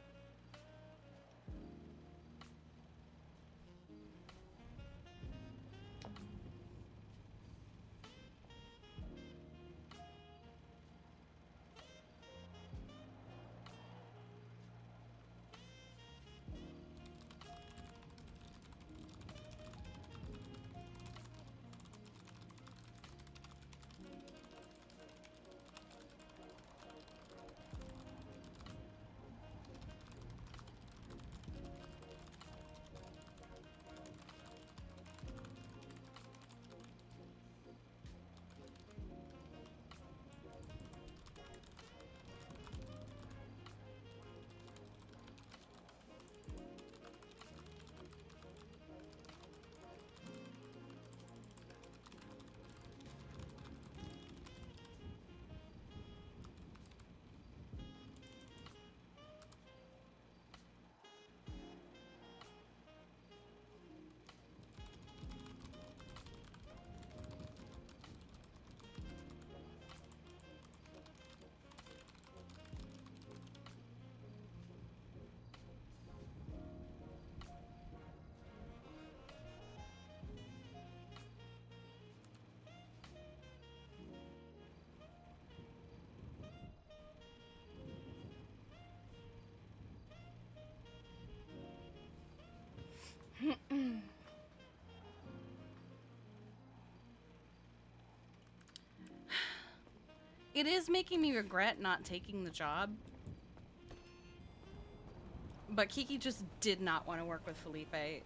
It is making me regret not taking the job. But Kiki just did not want to work with Felipe.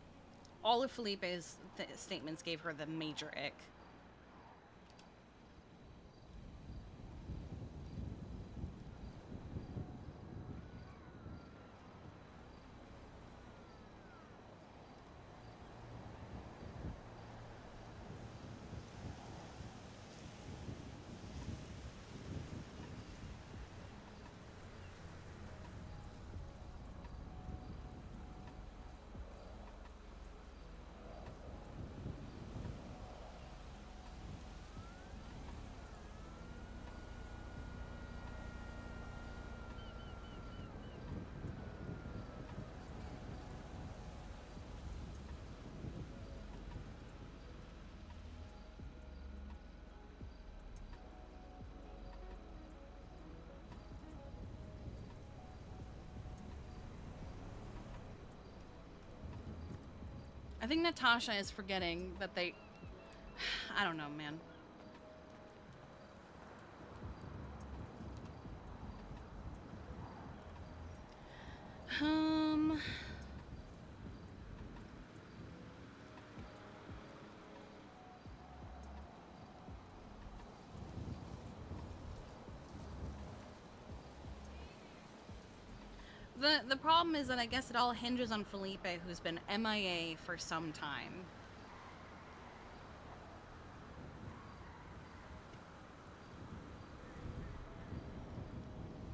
All of Felipe's statements gave her the major ick. think Natasha is forgetting that they... I don't know, man. The problem is that I guess it all hinges on Felipe, who's been MIA for some time.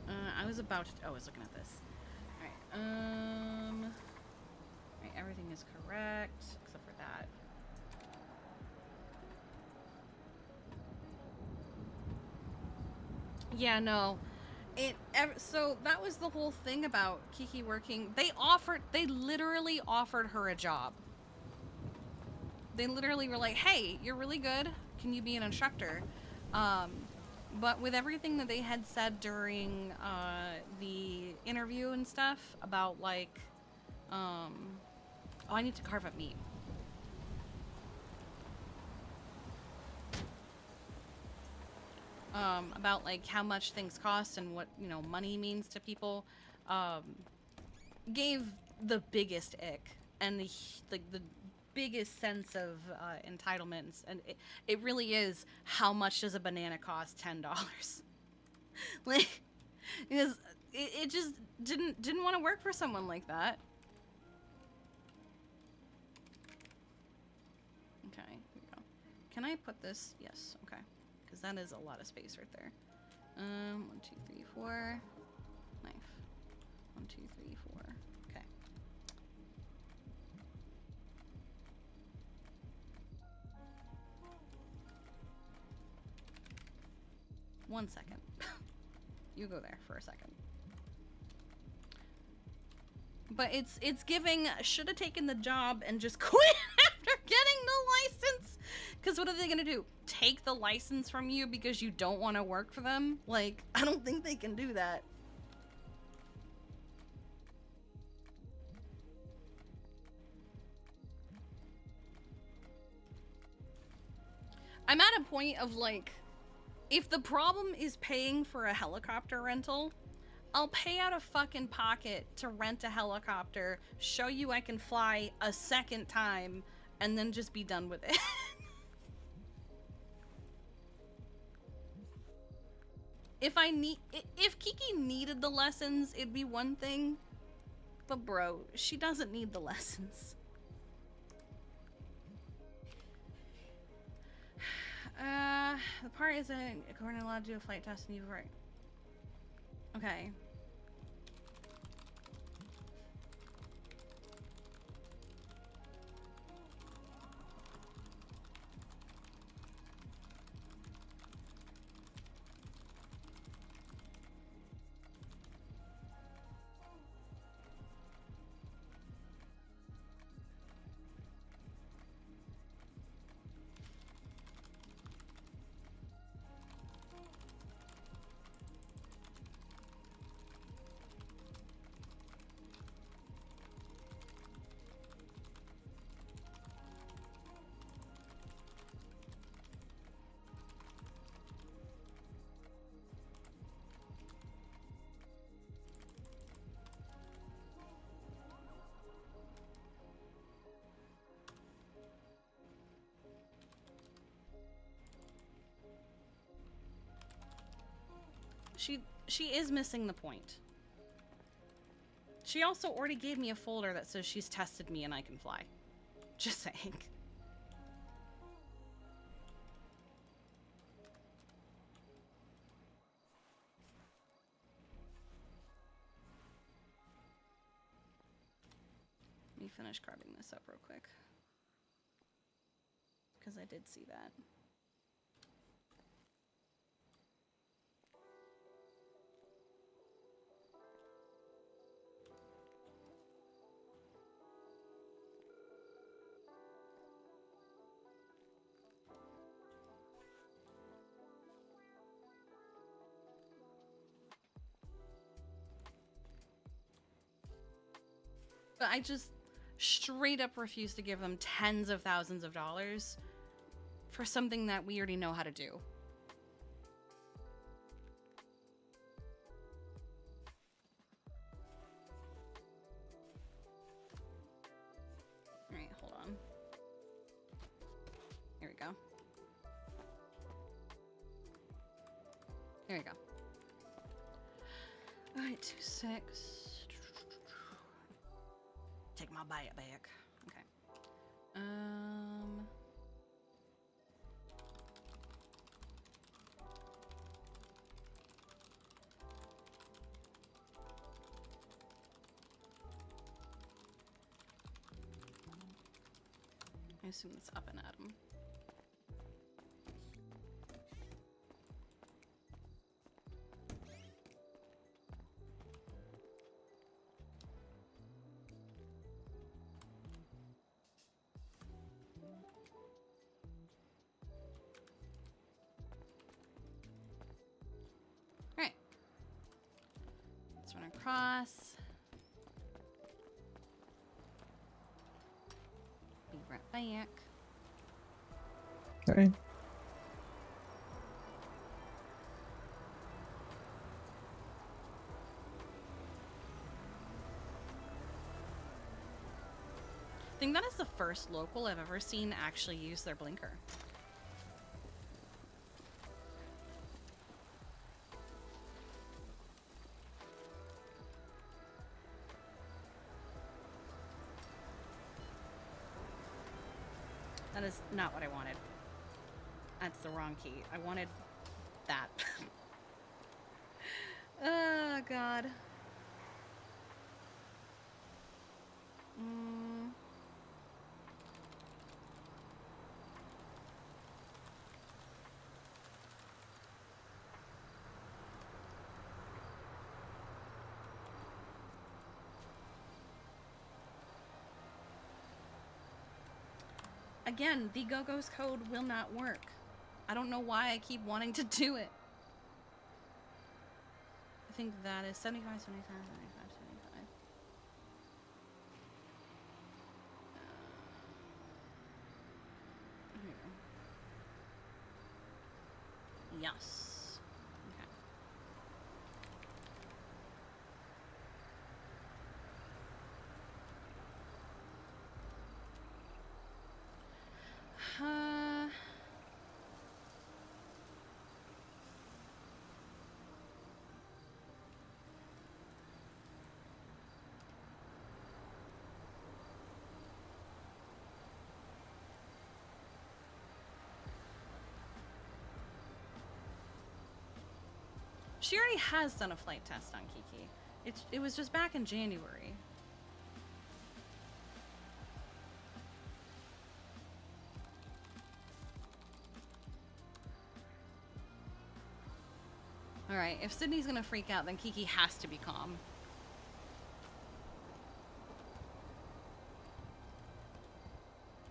I was about to... Oh, I was looking at this. Alright, right, everything is correct, except for that. Yeah, no. So that was the whole thing about Kiki working. They literally offered her a job. They literally were like, hey, you're really good. Can you be an instructor? But with everything that they had said during the interview and stuff about like, oh, I need to carve up meat. About like how much things cost and what, you know, money means to people, gave the biggest ick and the biggest sense of entitlements, and it really is, how much does a banana cost? $10. Like, because it just didn't want to work for someone like that. Okay, here we go. Can I put this? Yes, okay. Because that is a lot of space right there. 1, 2, 3, 4. Knife. 1, 2, 3, 4. Okay. One second. You go there for a second. But it's giving, should have taken the job and just quit after getting the license. Because what are they gonna do? Take the license from you because you don't want to work for them? Like, I don't think they can do that. I'm at a point of like, if the problem is paying for a helicopter rental, I'll pay out of fucking pocket to rent a helicopter, show you I can fly a second time, and then just be done with it. If Kiki needed the lessons, it'd be one thing. But bro, she doesn't need the lessons. The part isn't according to law to do a flight test and you've right. Okay. She is missing the point. She also already gave me a folder that says she's tested me and I can fly. Just saying. Let me finish carving this up real quick. Because I did see that. But I just, straight up refuse to give them tens of thousands of dollars for something that we already know how to do. All right, hold on. Here we go. There we go. All right, 2-6. Take my buy-it back. Okay. I assume it's up and at him. Right. Let's run across. Be right back. Okay. I think that is the first local I've ever seen actually use their blinker. That is not what I wanted. That's the wrong key. I wanted that. Oh, God. Again, the Go-Go's code will not work. I don't know why I keep wanting to do it. I think that is 75, 75, 75, 75. Here we go. Yes. Okay. She already has done a flight test on Kiki. It was just back in January. Alright, if Sydney's gonna freak out, then Kiki has to be calm.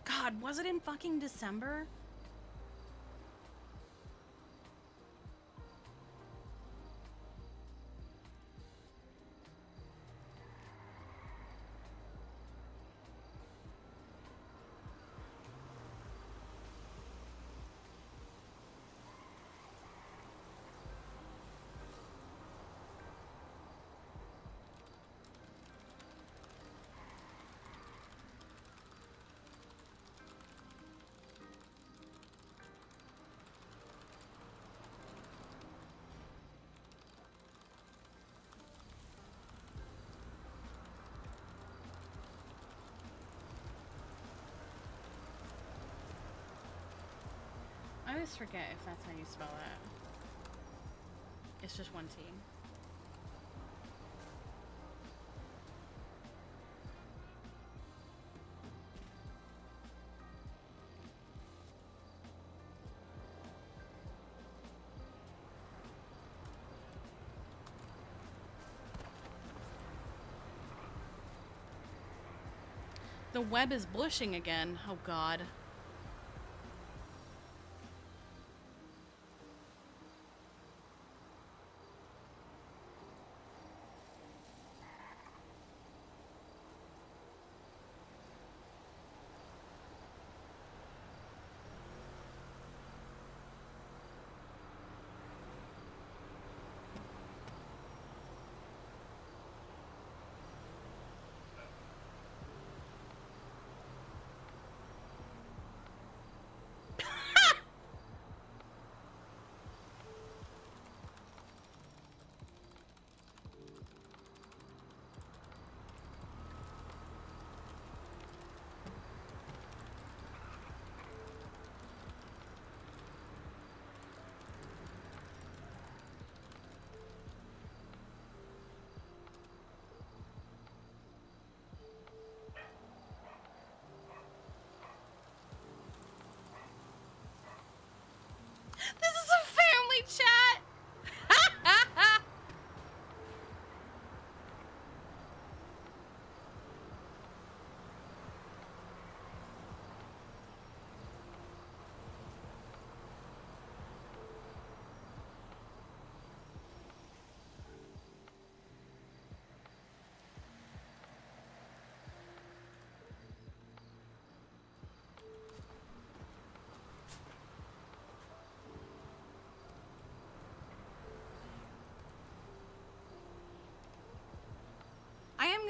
God, was it in fucking December? I always forget if that's how you spell that. It's just one T. The web is blushing again. Oh God.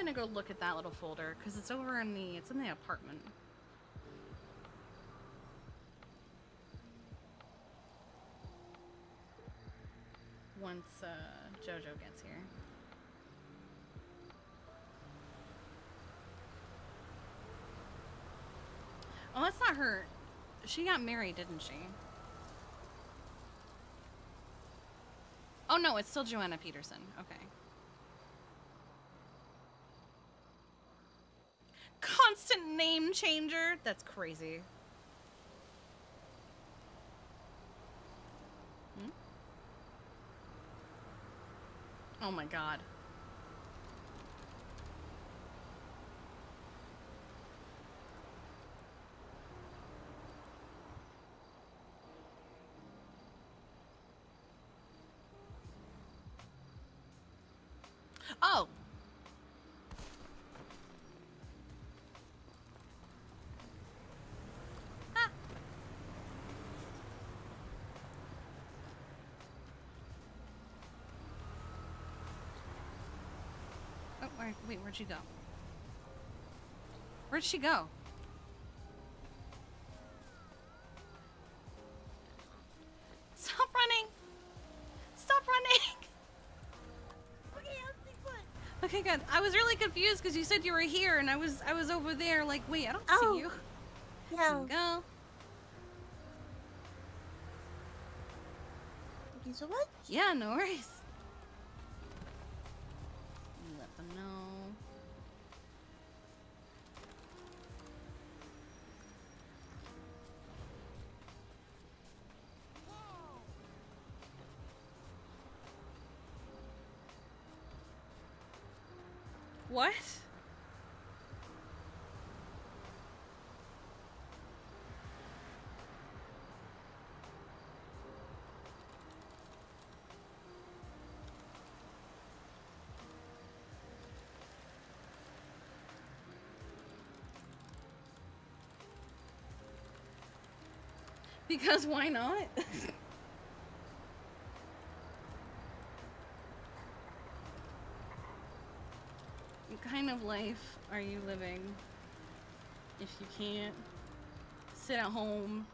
gonna go look at that little folder because it's over in the apartment. Once Jojo gets here. Oh, that's not her. She got married, didn't she? Oh no, it's still Joanna Peterson. Okay. Constant name changer? That's crazy. Hmm? Oh my god. Oh! Ah. Oh, wait, where'd she go? Where'd she go? Stop running! Stop running! Okay, good. I was really confused because you said you were here, and I was over there. Like, wait, I don't see you. Yeah. Here we go. Thank you so much. Yeah, no worries. Let them know. What? Because why not? What kind of life are you living if you can't sit at home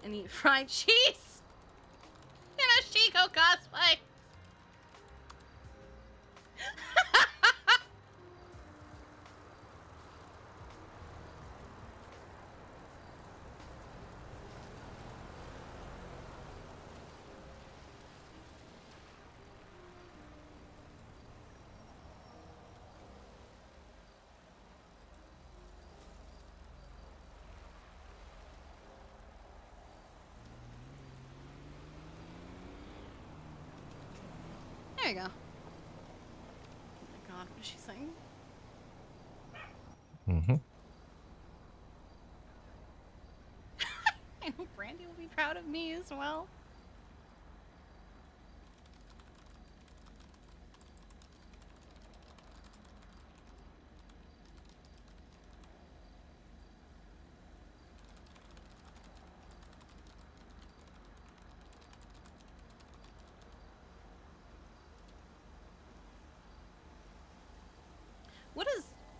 and eat fried cheese in a Chico cosplay? There you go. Oh my god, what is she saying? Mm-hmm. I know Brandy will be proud of me as well.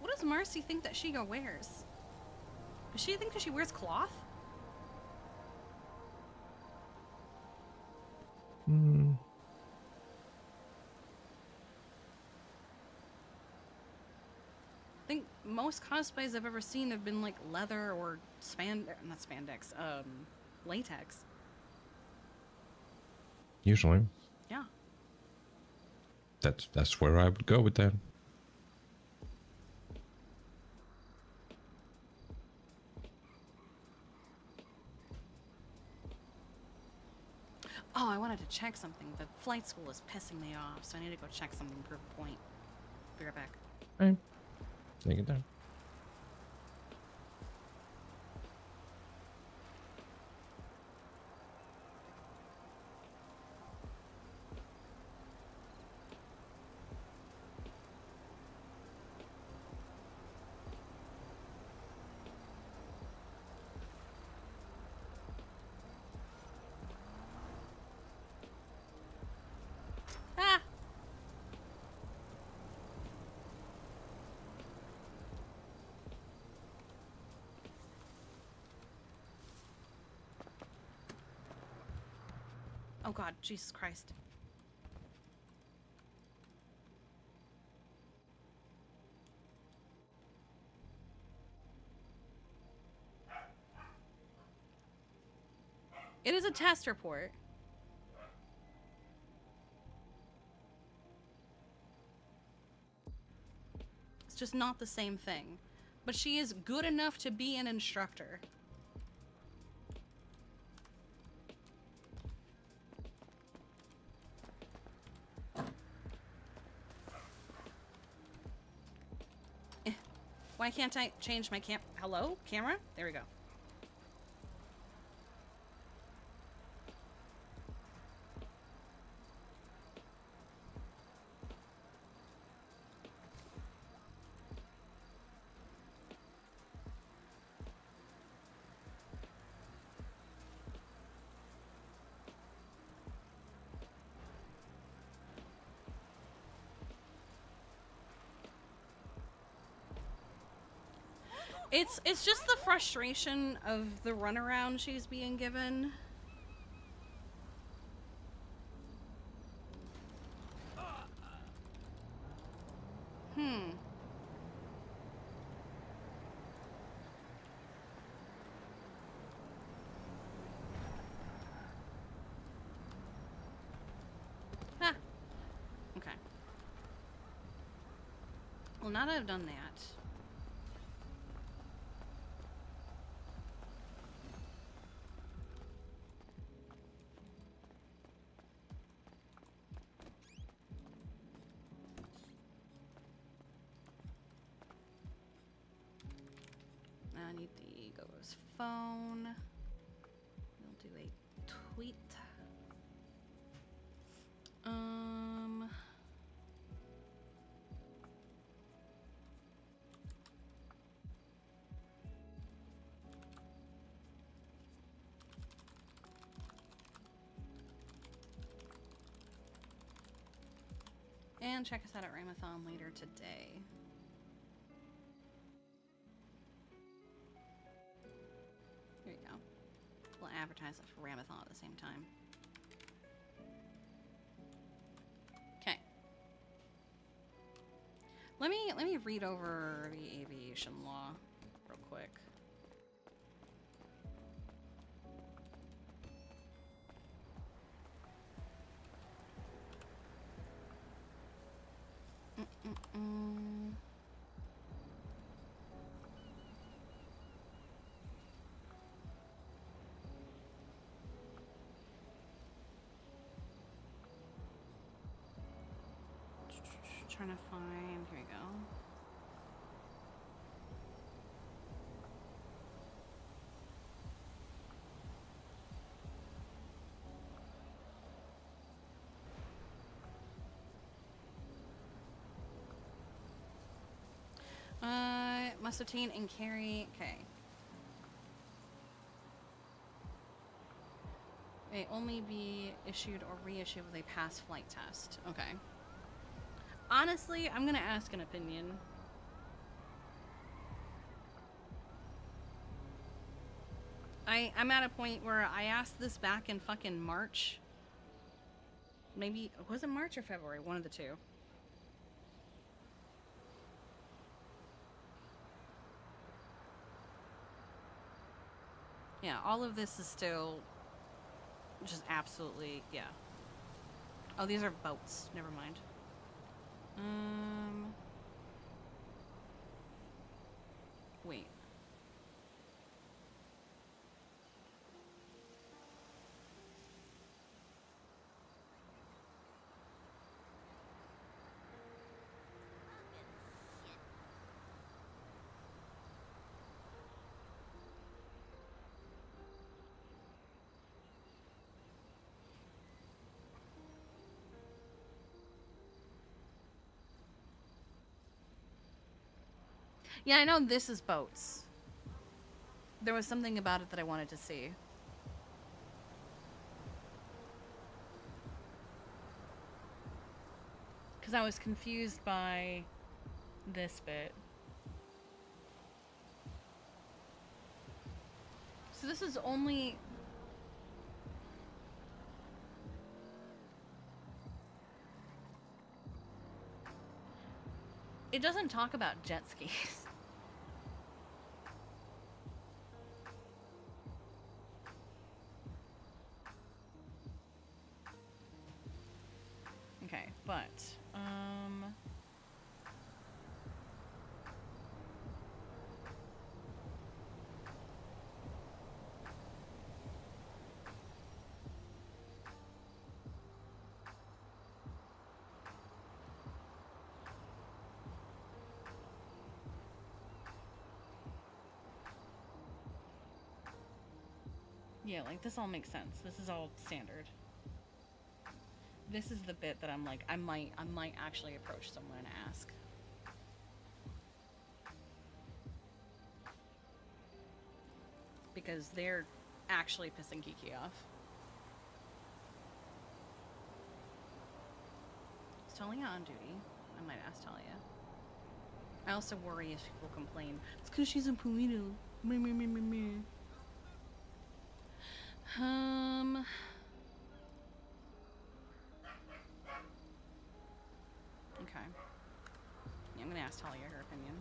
What does Marcy think that Shiga wears? Does she think that she wears cloth? Hmm. I think most cosplays I've ever seen have been like leather or not spandex, latex. Usually. Yeah. That's where I would go with that. Oh, I wanted to check something. The flight school is pissing me off, so I need to go check something, prove a point. Be right back. Right. Take it down. Oh god, Jesus Christ. It is a test report. It's just not the same thing. But she is good enough to be an instructor. Why can't I change my hello? Camera? There we go. It's just the frustration of the runaround she's being given. Ah. Okay. Well, now that I've done that. Now I need the Gogo's phone. We'll do a tweet. And check us out at Ramathon later today. Here you go. We'll advertise it for Ramathon at the same time. Okay. Let me read over the aviation law real quick. Trying to find, here we go. Must obtain and carry, okay. May only be issued or reissued with a pass flight test. Okay. Honestly, I'm gonna ask an opinion. I'm at a point where I asked this back in fucking March. Maybe, was it March or February? One of the two. Yeah, all of this is still just absolutely, yeah. Oh, these are boats. Never mind. Wait. Yeah, I know this is boats. There was something about it that I wanted to see. Because I was confused by this bit. So this is only... It doesn't talk about jet skis. Okay, but yeah, like this all makes sense. This is all standard. This is the bit that I'm like, I might actually approach someone and ask. Because they're actually pissing Kiki off. Is Talia on duty? I might ask Talia. I also worry if people complain. It's because she's in Polito. Meh, meh, meh, meh, meh. Okay. Yeah, I'm gonna ask Talia her opinion.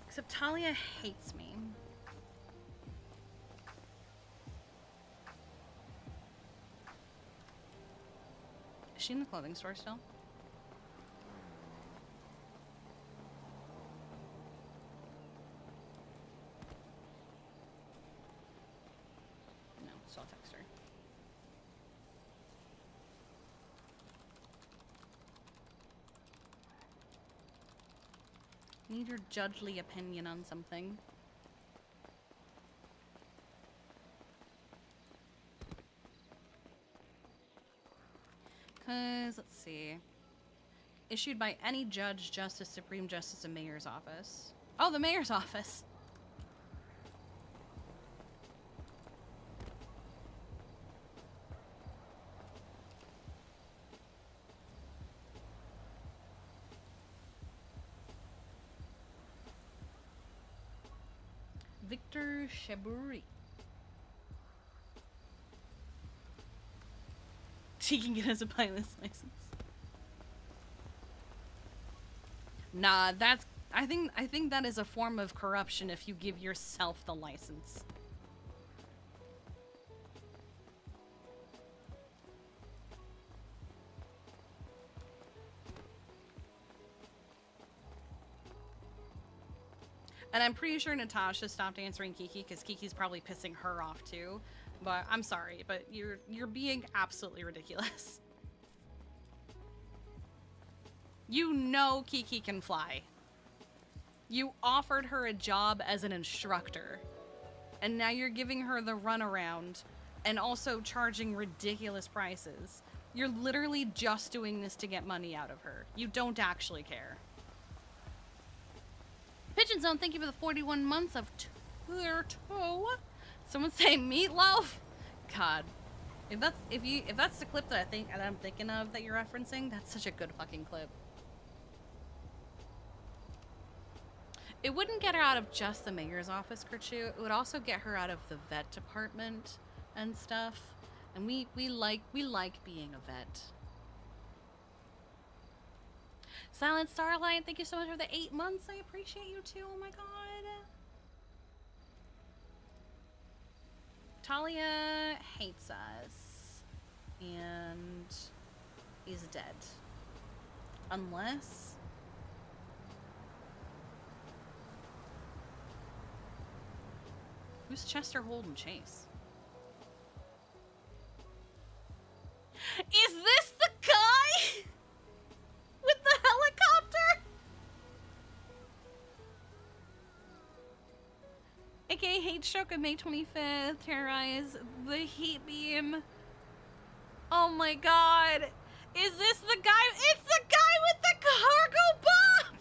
Except Talia hates me. Is she in the clothing store still? No, so I'll text her. Need your judgely opinion on something. Cause, let's see. Issued by any judge, justice, supreme justice, and mayor's office. Oh, the mayor's office! Victor Shaburi. He can get us a pilot's license. Nah, that's... I think that is a form of corruption if you give yourself the license. And I'm pretty sure Natasha stopped answering Kiki because Kiki's probably pissing her off too. But I'm sorry, but you're being absolutely ridiculous. You know Kiki can fly. You offered her a job as an instructor. And now you're giving her the runaround and also charging ridiculous prices. You're literally just doing this to get money out of her. You don't actually care. Pigeon Zone, thank you for the 41 months of Turtle. Someone say meatloaf? God. If that's the clip that I'm thinking of that you're referencing, that's such a good fucking clip. It wouldn't get her out of just the mayor's office, Kerchu. It would also get her out of the vet department and stuff. And we like being a vet. Silent Starlight, thank you so much for the 8 months. I appreciate you too. Oh my god. Talia hates us. And is dead. Unless... Who's Chester Holden Chase? Is this the guy with the helicopter? AKA Hate Stroke on May 25th. Terrorize the heat beam. Oh my god. Is this the guy? It's the guy with the cargo bomb!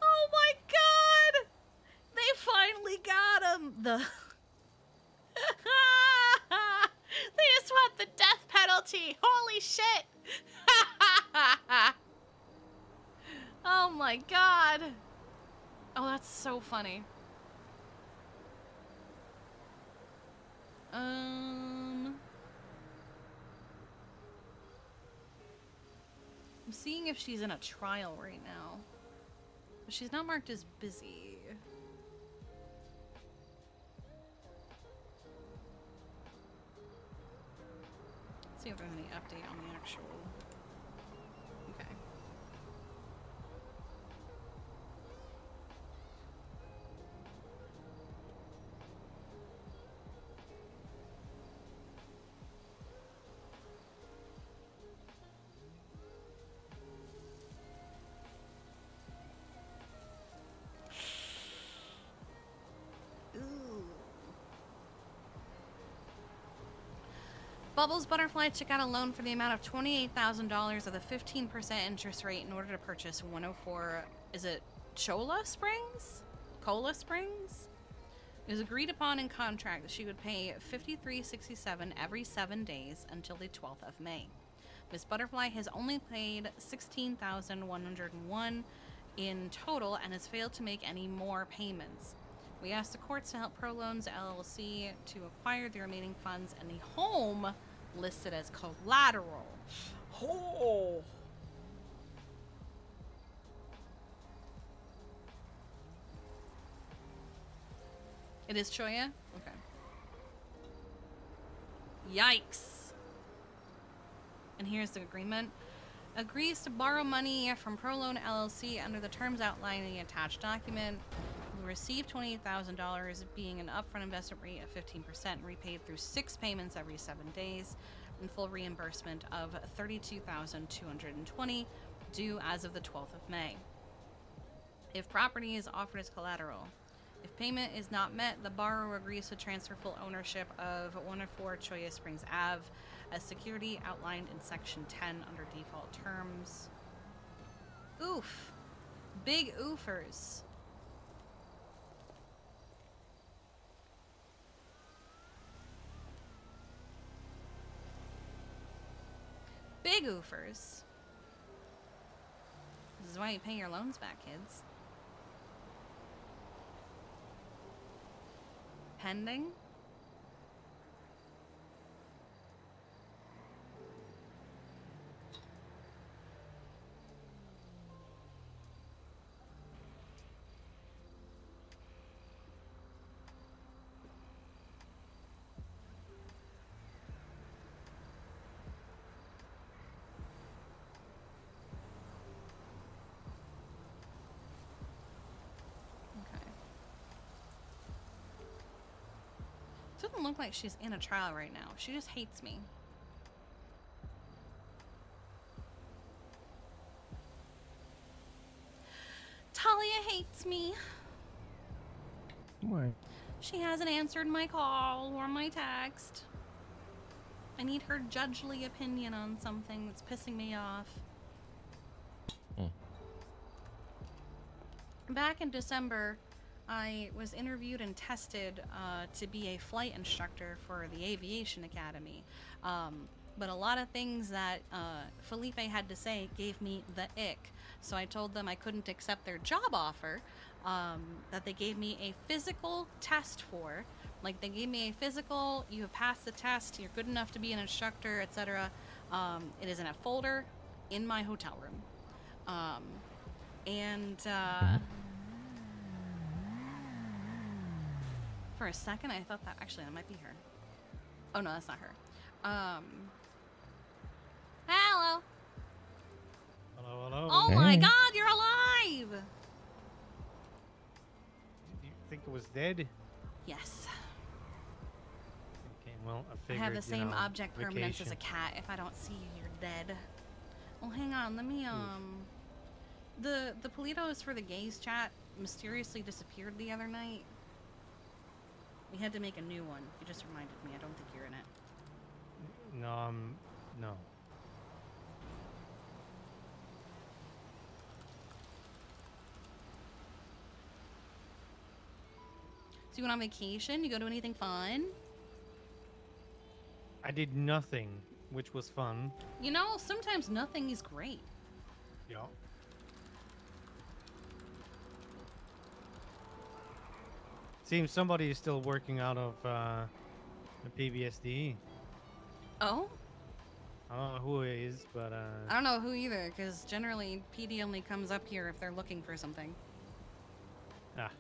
Oh my god! They finally got him! They just want the death penalty! Holy shit! Oh my god. Oh, that's so funny. I'm seeing if she's in a trial right now. But she's not marked as busy. Let's see if there's any update on the actual. Okay. Bubbles Butterfly took out a loan for the amount of $28,000 at a 15% interest rate in order to purchase 104, is it Chola Springs? Cola Springs? It was agreed upon in contract that she would pay $53.67 every 7 days until the 12th of May. Miss Butterfly has only paid $16,101 in total and has failed to make any more payments. We asked the courts to help Pro Loans LLC to acquire the remaining funds and the home listed as collateral. Oh. It is Choya? Okay. Yikes. And here's the agreement. Agrees to borrow money from Pro Loan LLC under the terms outlined in the attached document. We received $28,000, being an upfront investment rate of 15%, repaid through 6 payments every 7 days, and full reimbursement of $32,220, due as of the 12th of May. If property is offered as collateral, if payment is not met, the borrower agrees to transfer full ownership of 104 Choya Springs Ave as security outlined in Section 10 under default terms. Oof. Big oofers. Big oofers. This is why you pay your loans back, kids. Pending? Doesn't look like she's in a trial right now. She just hates me. Talia hates me. Why? She hasn't answered my call or my text. I need her judgely opinion on something that's pissing me off. Back in December, I was interviewed and tested to be a flight instructor for the Aviation Academy. But a lot of things that Felipe had to say gave me the ick. So I told them I couldn't accept their job offer, that they gave me a physical test for. Like, they gave me a physical, you have passed the test, you're good enough to be an instructor, etc. It is in a folder in my hotel room. For a second, I thought that actually that might be her. Oh no, that's not her. Hello. Hello, hello. Oh my God, you're alive! Did you think it was dead? Yes. Okay, well, I I figured, have the same object permanence as a vacation. cat. If I don't see you, you're dead. Well, hang on. Let me The Politos for the gays chat mysteriously disappeared the other night. We had to make a new one. You just reminded me. I don't think you're in it. No, no. So you went on vacation? You go to anything fun? I did nothing which was fun. You know, sometimes nothing is great. Yeah. Seems somebody is still working out of the PBSD. Oh? I don't know who it is, but I don't know who either, because generally PD only comes up here if they're looking for something. ah,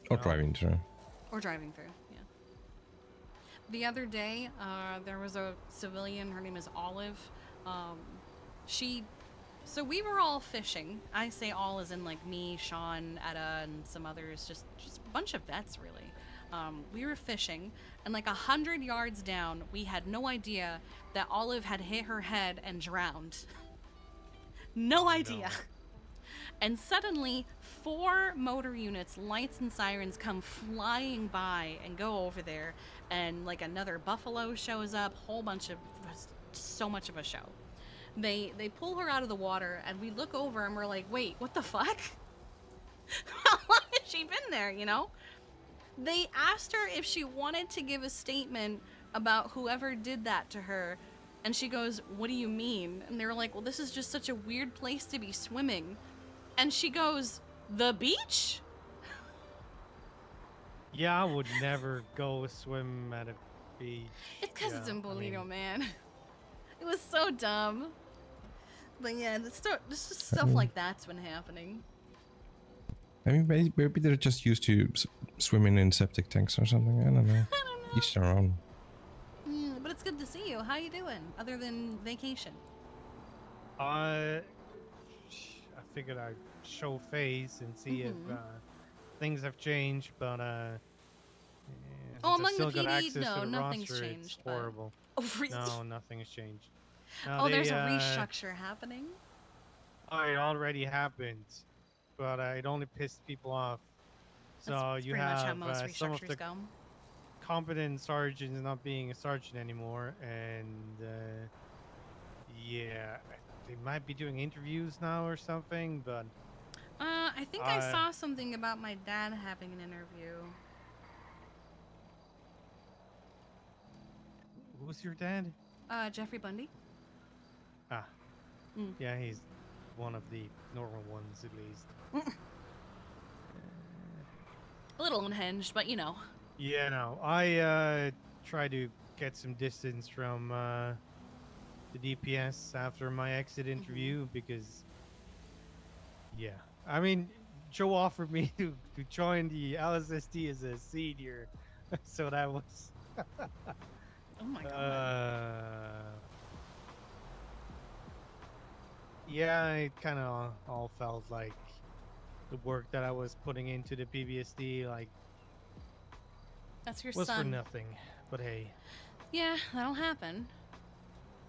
Or No. driving through. Or driving through, yeah. The other day, there was a civilian, her name is Olive. So we were all fishing. I say all as in like me, Sean, Etta, and some others, just a bunch of vets, really. We were fishing, and like 100 yards down, we had no idea that Olive had hit her head and drowned. No idea. And suddenly, 4 motor units, lights and sirens come flying by and go over there, and like another buffalo shows up, so much of a show. They pull her out of the water, and we look over and we're like, wait, what the fuck? How long has she been there, you know? They asked her if she wanted to give a statement about whoever did that to her, and she goes, what do you mean? And they were like, well, this is just such a weird place to be swimming. And she goes, the beach? yeah, I would never go swim at a beach. It's because it's in I Bolito, mean, man. It was so dumb. But yeah, this just stuff like that's been happening. I mean, maybe they're just used to swimming in septic tanks or something. I don't know. Each their own. Yeah, but it's good to see you. How you doing, other than vacation? I figured I'd show face and see if things have changed, but Oh, since among I've still the got PD, access no, to the nothing's roster, changed. it's but- horrible. Oh, really? No, nothing has changed. No, Oh, there's they, a restructure happening. Oh, it already happened, but it only pissed people off. So That's you pretty much how have most some of restructures the go. competent sergeants not being a sergeant anymore, and yeah, they might be doing interviews now or something, but I think I saw something about my dad having an interview. who's your dad? Jeffrey Bundy. Ah, Mm. yeah, he's one of the normal ones at least. A little unhinged, but you know. Yeah, no, I try to get some distance from the DPS after my exit interview because, yeah, I mean, Joe offered me to join the LSSD as a senior, so that was. Oh my god. Yeah, it kind of all felt like the work that I was putting into the PBSD, like, That's your was son. for nothing. But hey. Yeah, that'll happen.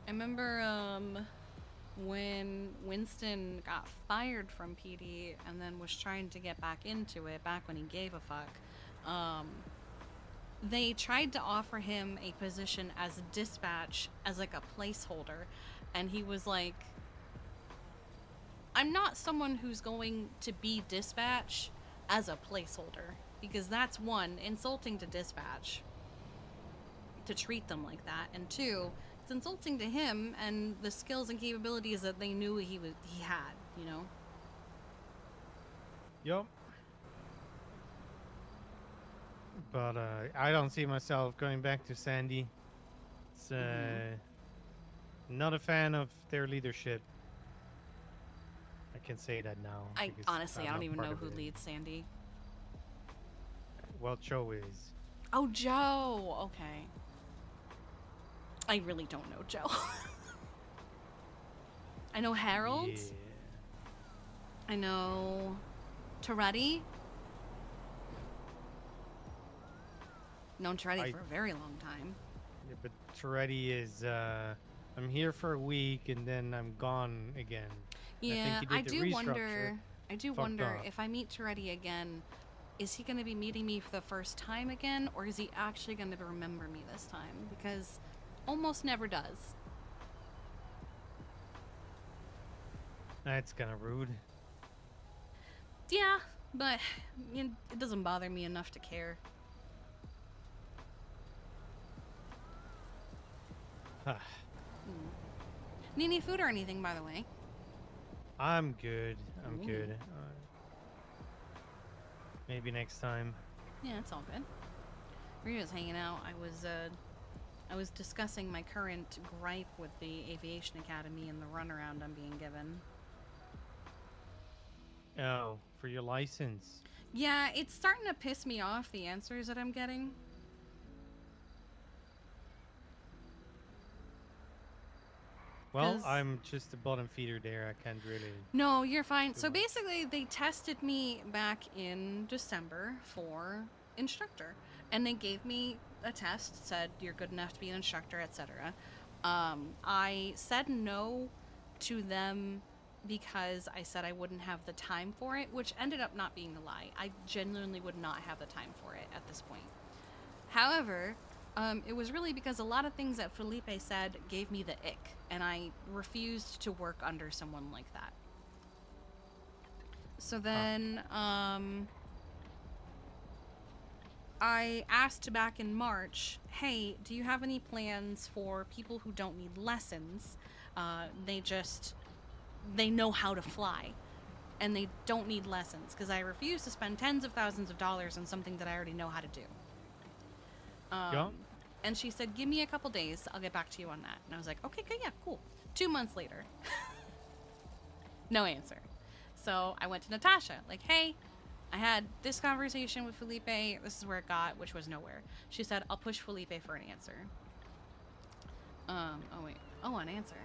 I remember when Winston got fired from PD and then was trying to get back into it, back when he gave a fuck. They tried to offer him a position as dispatch, as like a placeholder, and he was like, I'm not someone who's going to be dispatch as a placeholder, because that's one, insulting to dispatch to treat them like that, and two, it's insulting to him and the skills and capabilities that they knew he had, you know. Yup. But I don't see myself going back to Sandy. It's not a fan of their leadership. I can say that now. I because honestly, I I'm don't not even part know of who it. leads Sandy. Well, Joe is. Oh, Joe. Okay. I really don't know Joe. I know Harold. Yeah. I know Toretti. Known Toretti for a very long time. Yeah, but Toretti is. I'm here for a week and then I'm gone again. Yeah, I think he did the restructure. I do Fucked wonder off. if I meet Toretti again, is he going to be meeting me for the first time again, or is he actually going to remember me this time? Because almost never does. That's kind of rude. Yeah, but it doesn't bother me enough to care. Need any food or anything, by the way? I'm good. I'm Ooh. good. Maybe next time. Yeah, it's all good. We were just hanging out. I was discussing my current gripe with the Aviation Academy and the runaround I'm being given. Oh, for your license. Yeah, it's starting to piss me off, the answers that I'm getting. Well, 'Cause- I'm just a bottom feeder there. I can't really. No, you're fine. So much. basically, they tested me back in December for instructor, and they gave me a test, said you're good enough to be an instructor, etc. I said no to them because I said I wouldn't have the time for it, which ended up not being a lie. I genuinely would not have the time for it at this point. However, it was really because a lot of things that Felipe said gave me the ick, and I refused to work under someone like that. So then, I asked back in March, hey, do you have any plans for people who don't need lessons? They know how to fly, and they don't need lessons, because I refuse to spend tens of thousands of dollars on something that I already know how to do. Yeah. And she said, give me a couple days, I'll get back to you on that. And I was like, okay, good, yeah, cool. 2 months later. No answer. So I went to Natasha, like, hey, I had this conversation with Felipe, this is where it got, which was nowhere. She said, I'll push Felipe for an answer. Oh wait, oh, an answer.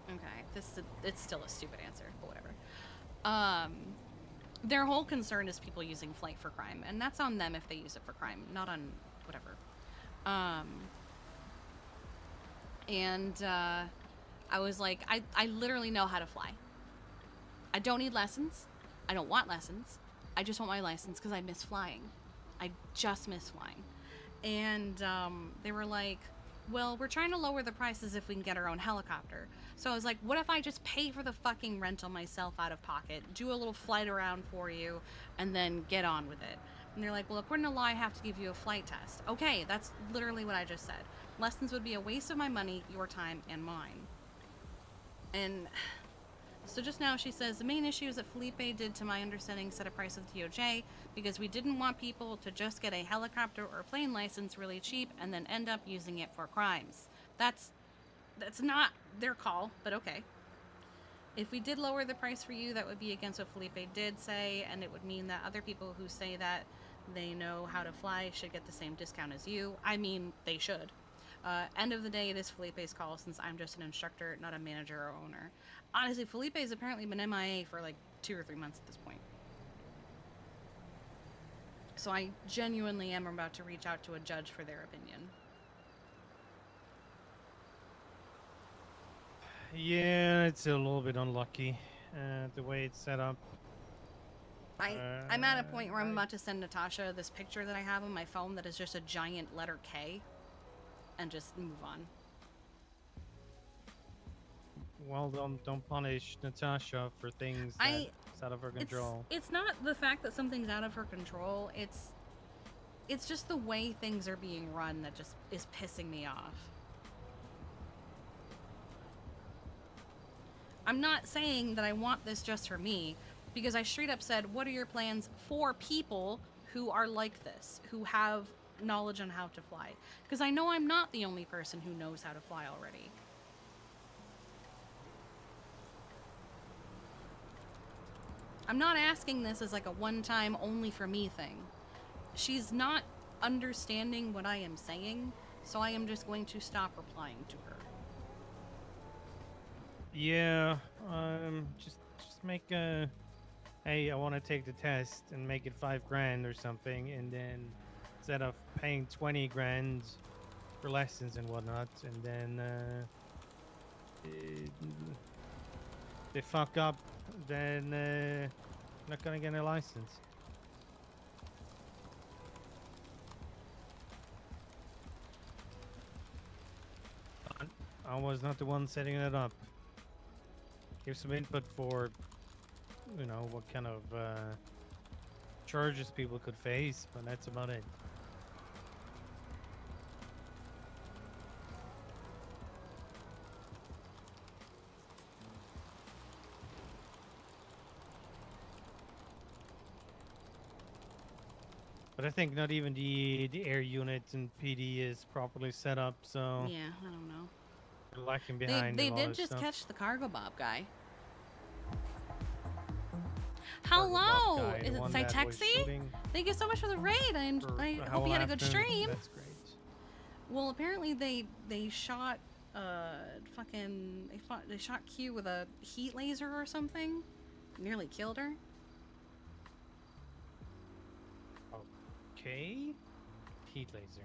Okay, it's still a stupid answer, but whatever. Their whole concern is people using flight for crime, and that's on them if they use it for crime, not on whatever. I was like, I literally know how to fly. I don't need lessons. I don't want lessons. I just want my license because I miss flying. I just miss flying. And they were like, well, we're trying to lower the prices if we can get our own helicopter. So I was like, what if I just pay for the fucking rental myself out of pocket, do a little flight around for you, and then get on with it? And they're like, well, according to law, I have to give you a flight test. Okay, that's literally what I just said. Lessons would be a waste of my money, your time, and mine. And so just now she says, the main issue is that Felipe did, to my understanding, set a price with DOJ because we didn't want people to just get a helicopter or plane license really cheap and then end up using it for crimes. That's not their call, but okay. If we did lower the price for you, that would be against what Felipe did say, and it would mean that other people who say that they know how to fly should get the same discount as you. I mean, they should. End of the day, it is Felipe's call since I'm just an instructor, not a manager or owner. Honestly, Felipe's apparently been MIA for like 2 or 3 months at this point. So I genuinely am about to reach out to a judge for their opinion. Yeah, it's a little bit unlucky, the way it's set up. I'm at a point where I'm about to send Natasha this picture that I have on my phone that is just a giant letter K, and just move on. Well, don't punish Natasha for things that's out of her control. It's not the fact that something's out of her control. It's just the way things are being run that just is pissing me off. I'm not saying that I want this just for me, because I straight up said, what are your plans for people who are like this, who have knowledge on how to fly? Because I know I'm not the only person who knows how to fly already. I'm not asking this as like a one-time only for me thing. She's not understanding what I am saying, so I am just going to stop replying to her. Yeah, just make a, hey, I want to take the test and make it $5,000 or something, and then instead of paying 20 grand for lessons and whatnot, and then they fuck up, then not gonna get a license. I was not the one setting it up. give some input for, you know, what kind of charges people could face, but that's about it. But I think not even the air unit and PD is properly set up, so Yeah, I don't know. we're lacking behind. They a lot did of just stuff. catch the cargo bob guy. Cargo Bob Hello, guy, the is it one that was Cytexi? shooting Thank you so much for the raid. for I a hope you whole had a good afternoon. stream. That's great. Well, apparently they shot they shot Q with a heat laser or something. Nearly killed her. Okay. Heat laser.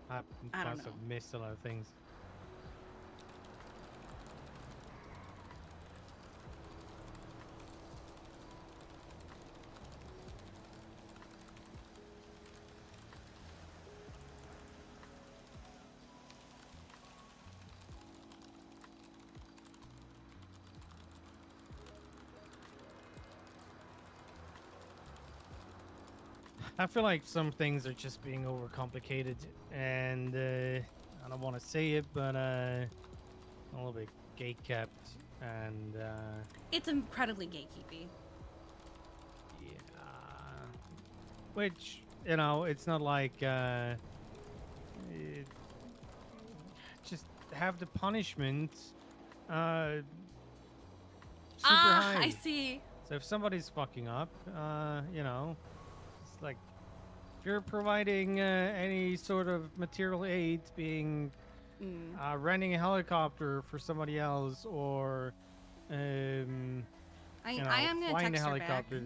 I don't must have missed a lot of things. I feel like some things are just being overcomplicated, and I don't want to say it, but a little bit gate-kept, and It's incredibly gatekeepy. yeah, which, you know, it's not like just have the punishment super high. I see. So if somebody's fucking up, you know, it's like if you're providing any sort of material aid, being renting a helicopter for somebody else, or you know, I am gonna flying a text her back. helicopter.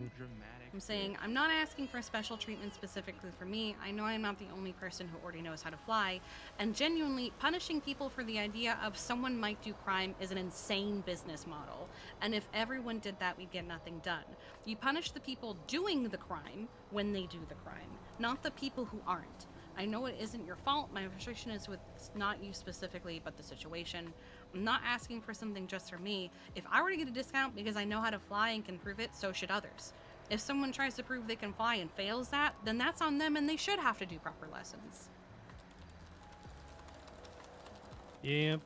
I'm saying I'm not asking for special treatment specifically for me. I know I'm not the only person who already knows how to fly, and genuinely punishing people for the idea of someone might do crime is an insane business model. And if everyone did that, we'd get nothing done. You punish the people doing the crime when they do the crime, not the people who aren't. I know it isn't your fault. My frustration is with not you specifically, but the situation. I'm not asking for something just for me. If I were to get a discount because I know how to fly and can prove it, so should others. If someone tries to prove they can fly and fails that, then that's on them and they should have to do proper lessons. Yep.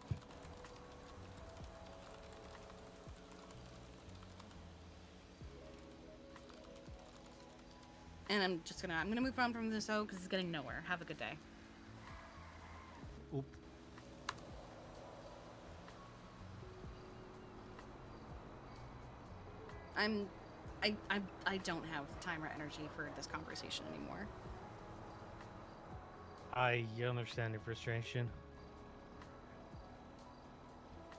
And I'm gonna move on from this because it's getting nowhere. Have a good day. Oop. I don't have time or energy for this conversation anymore. I understand your frustration.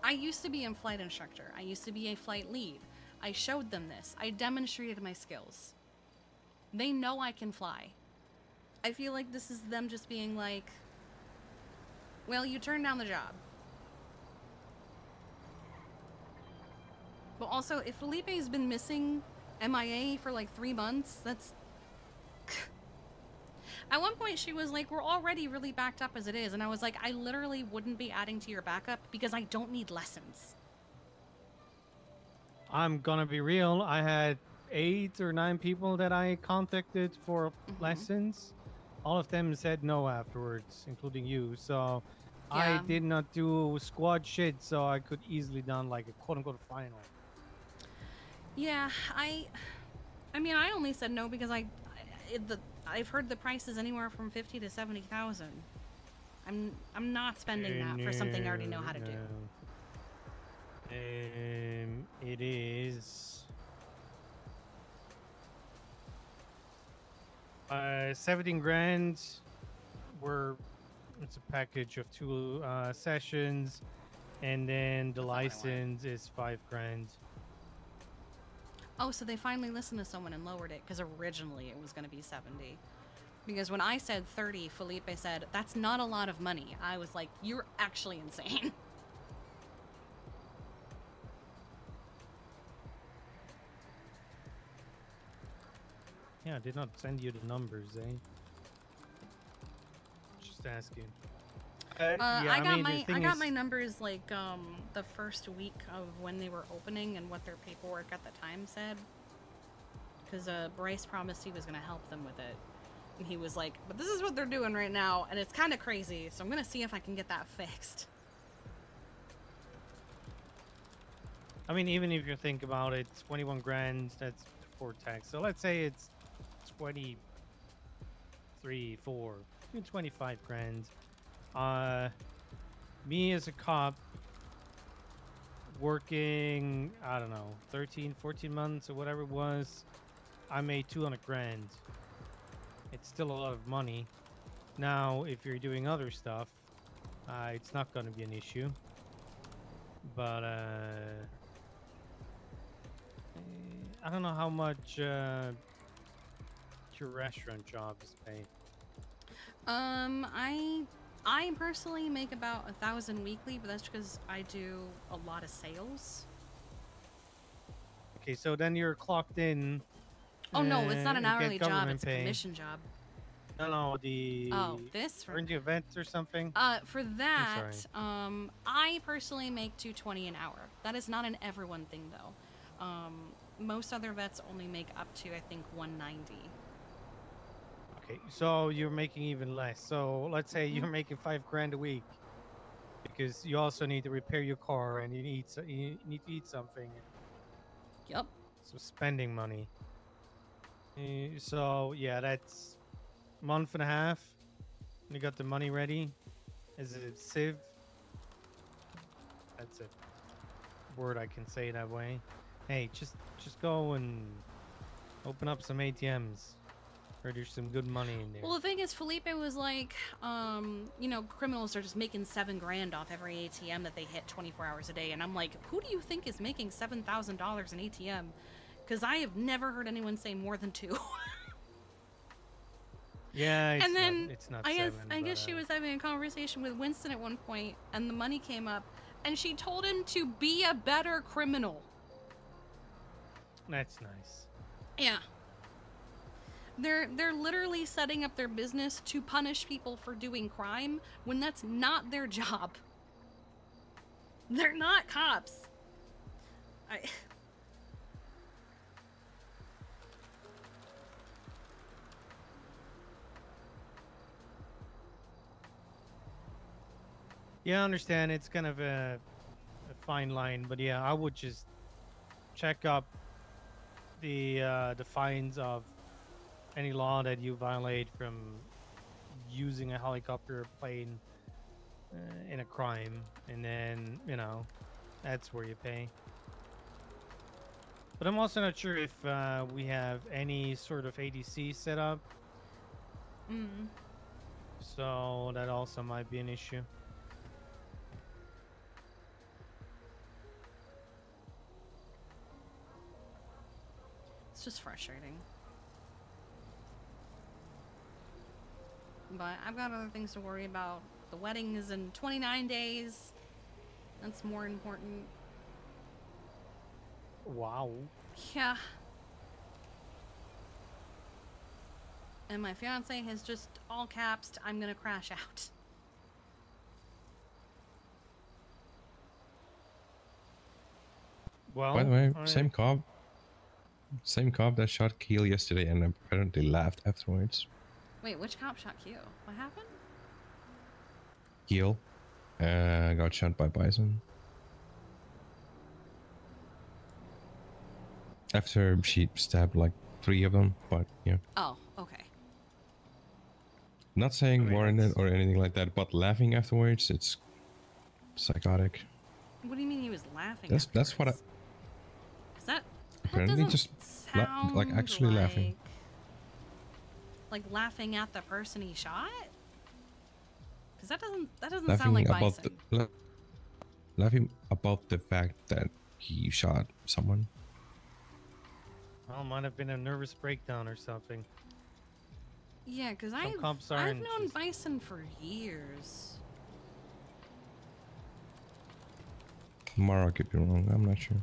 I used to be a flight instructor. I used to be a flight lead. I showed them this. I demonstrated my skills. They know I can fly. I feel like this is them just being like, well, you turned down the job. But also, if Felipe's been missing MIA for like 3 months, that's... At one point, she was like, we're already really backed up as it is. And I was like, I literally wouldn't be adding to your backup because I don't need lessons. I'm gonna be real. I had 8 or 9 people that I contacted for lessons. All of them said no afterwards, including you. So I did not do squad shit, so I could easily done like a quote-unquote final. Yeah, I mean, I only said no because I've heard the price is anywhere from 50 to 70,000. I'm not spending that for something I already know how to do. It is 17 grand. It's a package of 2 sessions, and then the license is 5 grand. Oh, so they finally listened to someone and lowered it, because originally it was going to be 70. Because when I said 30, Felipe said, that's not a lot of money. I was like, you're actually insane. Yeah, I did not send you the numbers, eh? Just asking. Yeah, I got mean, the thing I got is- my numbers like the first week of when they were opening and what their paperwork at the time said. Because Bryce promised he was gonna help them with it, and he was like, "But this is what they're doing right now, and it's kind of crazy. So I'm gonna see if I can get that fixed." I mean, even if you think about it, 21 grand, that's before tax. So let's say it's 23, 4, even 25 grand. Me as a cop working, I don't know, 13, 14 months or whatever it was, I made 200 grand. It's still a lot of money. Now, if you're doing other stuff, it's not going to be an issue. But, I don't know how much your restaurant jobs pay. I personally make about 1,000 weekly, but that's because I do a lot of sales. Okay, so then you're clocked in. Oh no, it's not an and get hourly job; government it's a pay. commission job. No, the This earned event or something. For that, I personally make $2.20 an hour. That is not an everyone thing though. Most other vets only make up to I think $190. Okay, so you're making even less. So let's say you're making $5 grand a week because you also need to repair your car and you need to eat something. Yep. So spending money. So yeah, that's month and a half. You got the money ready. Is it a sieve? That's a word I can say that way. Hey, just go and open up some ATMs. Or there's some good money in there. Well, the thing is, Felipe was like, you know, criminals are just making $7 grand off every ATM that they hit 24 hours a day, and I'm like, who do you think is making $7,000 in ATM? Because I have never heard anyone say more than 2. Yeah, it's and then it's not I seven, guess she was having a conversation with Winston at one point, and the money came up, and she told him to be a better criminal. That's nice. Yeah. They're literally setting up their business to punish people for doing crime when that's not their job. They're not cops. Yeah, I understand. It's kind of a fine line, but yeah, I would just check up the fines of any law that you violate from using a helicopter or plane in a crime, and then that's where you pay. But I'm also not sure if we have any sort of ADC set up. So that also might be an issue. It's just frustrating. But I've got other things to worry about. The wedding is in 29 days. That's more important. Wow. Yeah. And my fiance has just all caps, I'm gonna crash out. Well, by the way, same cop that shot Keel yesterday and apparently laughed afterwards. Wait, which cop shot Q? What happened? Keel got shot by Bison. After she stabbed like 3 of them, but yeah. Oh, okay. Not saying warranted or anything like that, but laughing afterwards, it's psychotic. What do you mean he was laughing? That's what I. Is that Apparently, that just sound like actually laughing. Like laughing at the person he shot? Because that doesn't Laughing sound like about Bison. laughing about the fact that he shot someone. Well, might have been a nervous breakdown or something. Yeah, because Some cops I've aren't known Bison for years. Mara could be wrong. I'm not sure.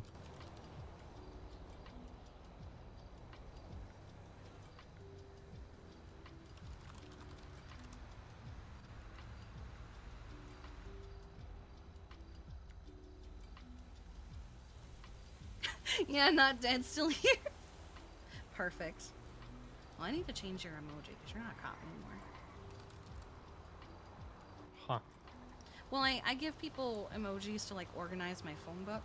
Yeah, not dead, still here. Perfect. Well, I need to change your emoji because you're not a cop anymore. Huh. Well, I give people emojis to like organize my phone book.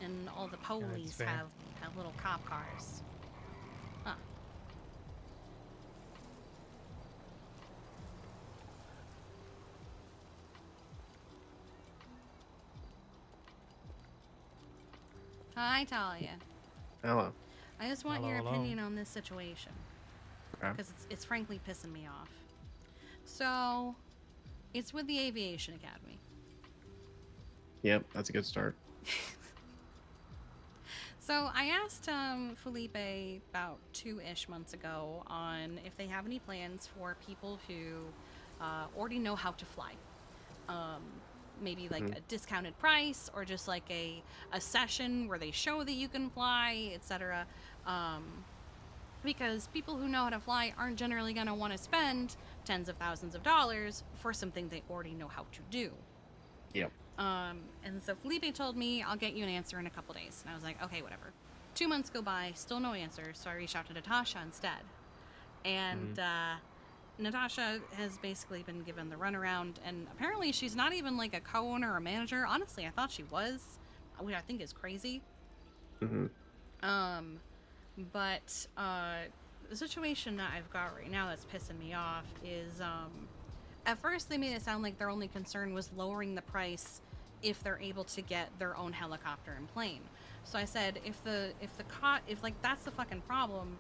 And all the police fair. have little cop cars. Huh. Hi, Talia. Hello. I just want your Hello. opinion on this situation. Okay. Because it's frankly pissing me off. So, it's with the Aviation Academy. Yep, that's a good start. So, I asked Felipe about 2-ish months ago on if they have any plans for people who already know how to fly. Maybe like a discounted price or just like a session where they show that you can fly, etc. Because people who know how to fly aren't generally going to want to spend tens of thousands of dollars for something they already know how to do. Yep. And so Felipe told me, I'll get you an answer in a couple days. And I was like, okay, whatever. 2 months go by, still no answer, so I reached out to Natasha instead. And Natasha has basically been given the runaround, and apparently she's not even like a co-owner or manager. Honestly, I thought she was, which I think is crazy. But the situation that I've got right now that's pissing me off is, at first they made it sound like their only concern was lowering the price if they're able to get their own helicopter and plane. So I said, if like that's the fucking problem,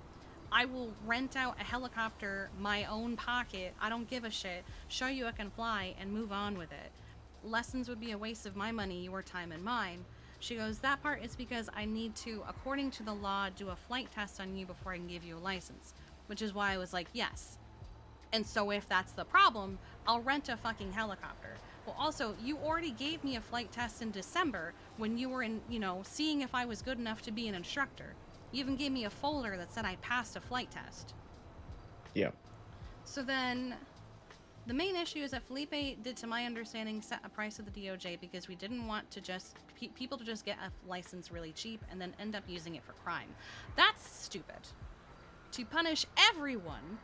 I will rent out a helicopter, my own pocket, I don't give a shit, show you I can fly, and move on with it. Lessons would be a waste of my money, your time, and mine. She goes, that part is because I need to, according to the law, do a flight test on you before I can give you a license. Which is why I was like, yes. And so if that's the problem, I'll rent a fucking helicopter. Well, also, you already gave me a flight test in December when you were in, seeing if I was good enough to be an instructor. You even gave me a folder that said I passed a flight test. Yeah. So then, the main issue is that Felipe did, to my understanding, set a price of the DOJ because we didn't want to just people to just get a license really cheap and then end up using it for crime. That's stupid. To punish everyone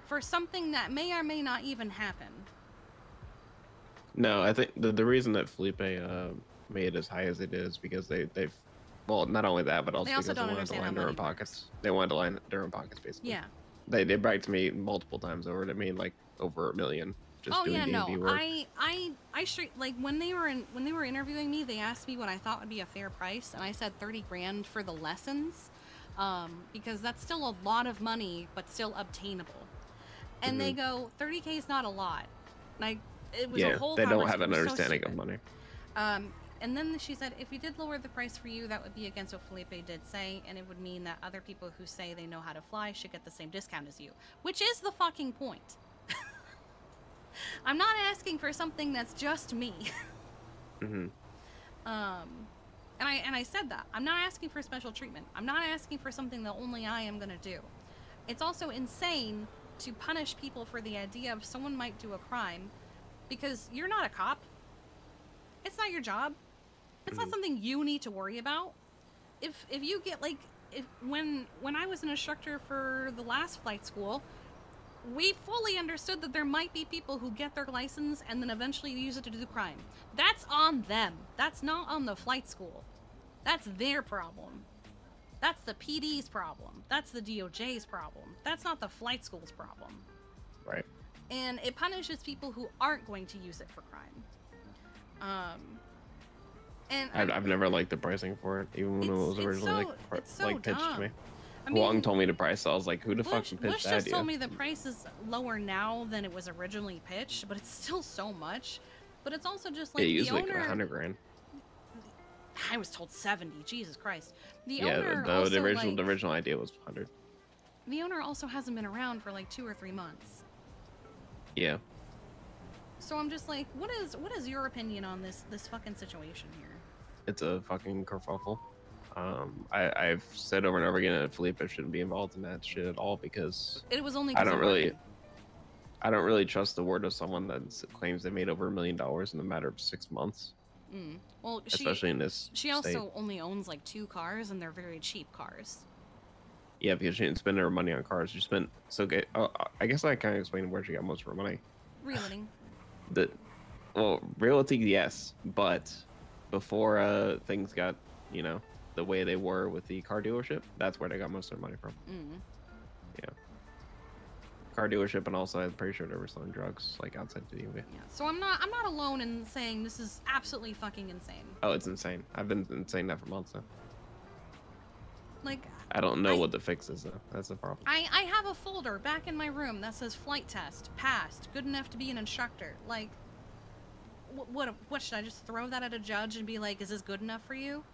for something that may or may not even happen. No, I think the reason that Felipe made it as high as it is because they've well, not only that, but also They also because they don't wanted to understand line how their own money pockets. They wanted to line their own pockets, basically. Yeah. They bragged to me multiple times over. They made like over $1 million just doing D&D work. I straight, like when they were interviewing me, they asked me what I thought would be a fair price, and I said 30 grand for the lessons, because that's still a lot of money, but still obtainable. And they go, 30K is not a lot. Like it was a whole. They don't have conversation. an It was so understanding of stupid. money. And then she said, if we did lower the price for you, that would be against what Felipe did say, and it would mean that other people who say they know how to fly should get the same discount as you, which is the fucking point. I'm not asking for something that's just me. And I said that. I'm not asking for special treatment. I'm not asking for something that only I am gonna do. It's also insane to punish people for the idea of someone might do a crime because you're not a cop. It's not your job. It's not something you need to worry about. If you get like, when I was an instructor for the last flight school, we fully understood that there might be people who get their license and then eventually use it to do crime. That's on them. That's not on the flight school. That's their problem. That's the PD's problem. That's the DOJ's problem. That's not the flight school's problem. Right. And it punishes people who aren't going to use it for crime. And I've never liked the pricing for it, even when it was originally pitched to me. I mean, Wong told me to price, so I was like, "Who the fuck pitched Bush that just idea?" told me the price is lower now than it was originally pitched, but it's still so much. But it's also just like Yeah, the usually owner. like 100 grand. I was told 70. Jesus Christ. The Yeah, owner the also, original idea was 100. The owner also hasn't been around for like 2 or 3 months. Yeah. So I'm just like, what is your opinion on this fucking situation here? It's a fucking kerfuffle. I've said over and over again that Felipe shouldn't be involved in that shit at all because It was only. I don't really trust the word of someone that claims they made over $1 million in a matter of 6 months. Well, especially in this she state. also only owns like 2 cars, and they're very cheap cars. Yeah, because she didn't spend her money on cars. She spent I guess I kind of explained where she got most of her money. Realting. Realty, yes, but before things got the way they were with the car dealership, that's where they got most of their money from. Yeah, car dealership, and also I'm pretty sure they were selling drugs like outside the DMV. Yeah. So I'm not alone in saying this is absolutely fucking insane. Oh, it's insane. I've been saying that for months now. Like, I don't know what the fix is though. That's the problem. I have a folder back in my room that says flight test passed, good enough to be an instructor. Like, what should I just throw that at a judge and be like, is this good enough for you?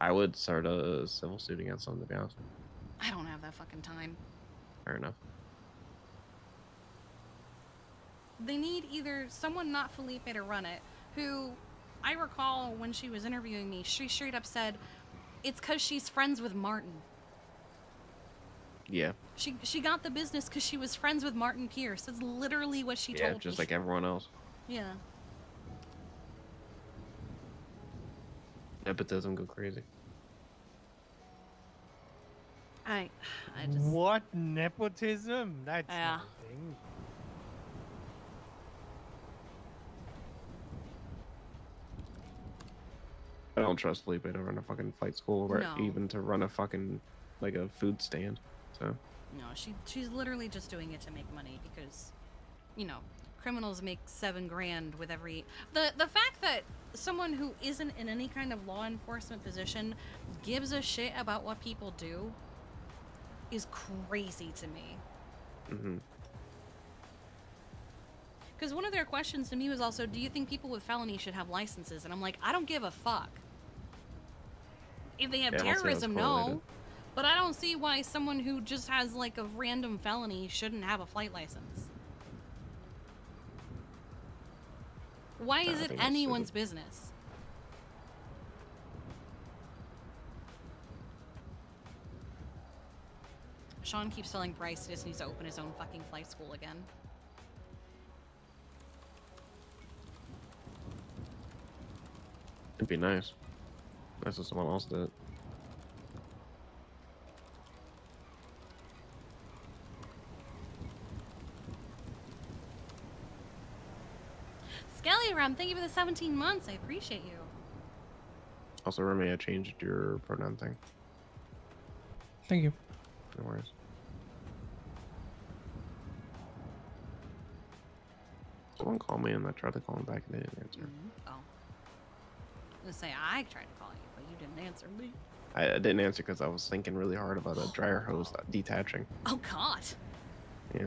I would start a civil suit against them, to be honest. I don't have that fucking time. Fair enough. They need either someone not Felipe to run it, who I recall when she was interviewing me, she straight up said, it's because she's friends with Martin. Yeah. She got the business because she was friends with Martin Pierce. That's literally what she told me. Yeah, just like everyone else. Yeah. Nepotism go crazy. I just... What? Nepotism? That's Yeah. not a thing. I don't trust Felipe to run a fucking flight school or No. even to run a fucking like a food stand. So No, she's literally just doing it to make money because, criminals make $7 grand with every... The fact that someone who isn't in any kind of law enforcement position gives a shit about what people do is crazy to me. Because one of their questions to me was also, do you think people with felonies should have licenses? And I'm like, I don't give a fuck. If they have terrorism, no. But I don't see why someone who just has like a random felony shouldn't have a flight license. Why is it anyone's business? Sean keeps telling Bryce he just needs to open his own fucking flight school again. it'd be nice. Nice if someone else did it. Skelly Rum, thank you for the 17 months. I appreciate you. Also, Remy, I changed your pronoun thing. Thank you. No worries. Someone called me and I tried to call him back and they didn't answer. Oh. I was gonna say, I tried to call you, but you didn't answer me. I didn't answer because I was thinking really hard about a dryer hose detaching. Oh, God. Yeah.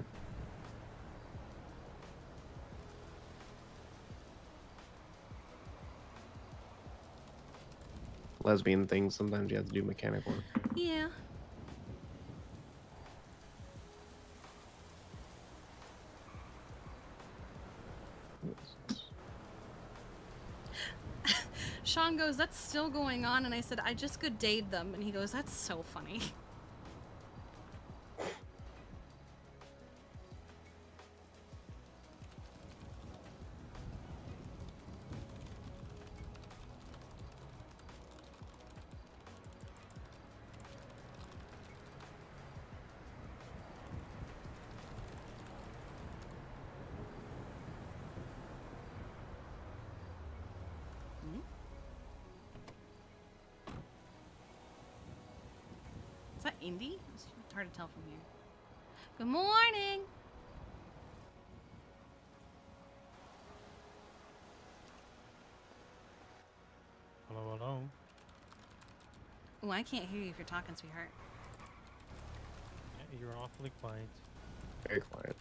Lesbian things, sometimes you have to do mechanic work. Yeah. Sean goes, that's still going on, and I said, I just good dayed them, and he goes, that's so funny. Is that Indy? It's hard to tell from here. Good morning! Hello, hello. Ooh, I can't hear you if you're talking, sweetheart. Yeah, you're awfully quiet. Very quiet.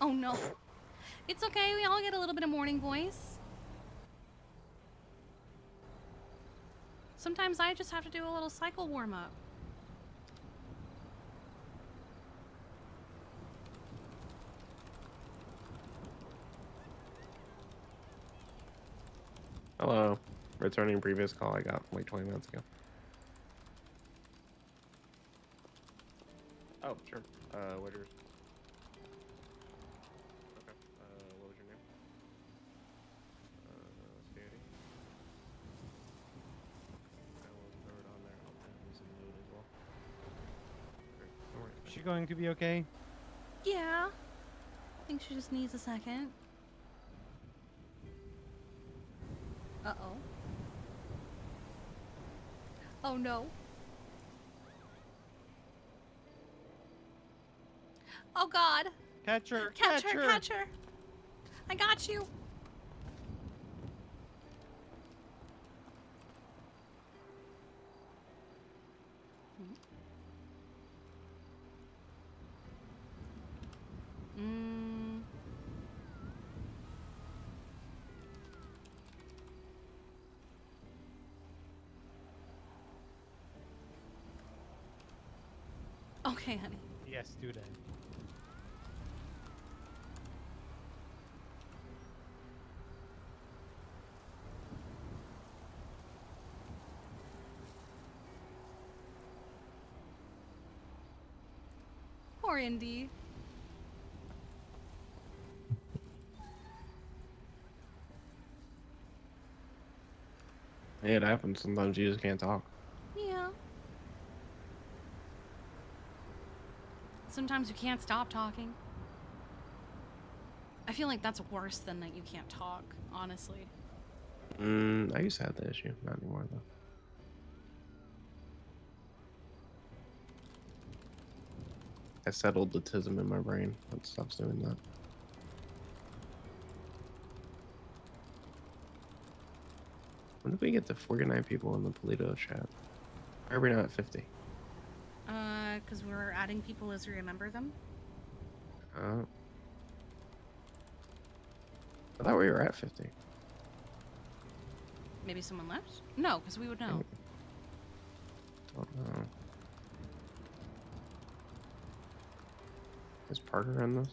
Oh no. It's okay, we all get a little bit of morning voice. Sometimes I just have to do a little cycle warm-up. Hello. Returning previous call I got like 20 minutes ago. Oh, sure. What yours? Okay. she going to be okay? Yeah. I think she just needs a second. Uh-oh. Oh no. Oh God. Catch her! Catch her! Catch her! I got you. Mm. Okay, honey. Yes, do that. Poor Indy. Hey, it happens. Sometimes you just can't talk. Yeah. Sometimes you can't stop talking. I feel like that's worse than that you can't talk, honestly. I used to have that issue. Not anymore, though. I settled the tism in my brain. It stops doing that. When did we get to 49 people in the Polito chat? Why are we not at 50? Because we're adding people as we remember them. I thought we were at 50. Maybe someone left? No, because we would know. Don't know. Is Parker on this?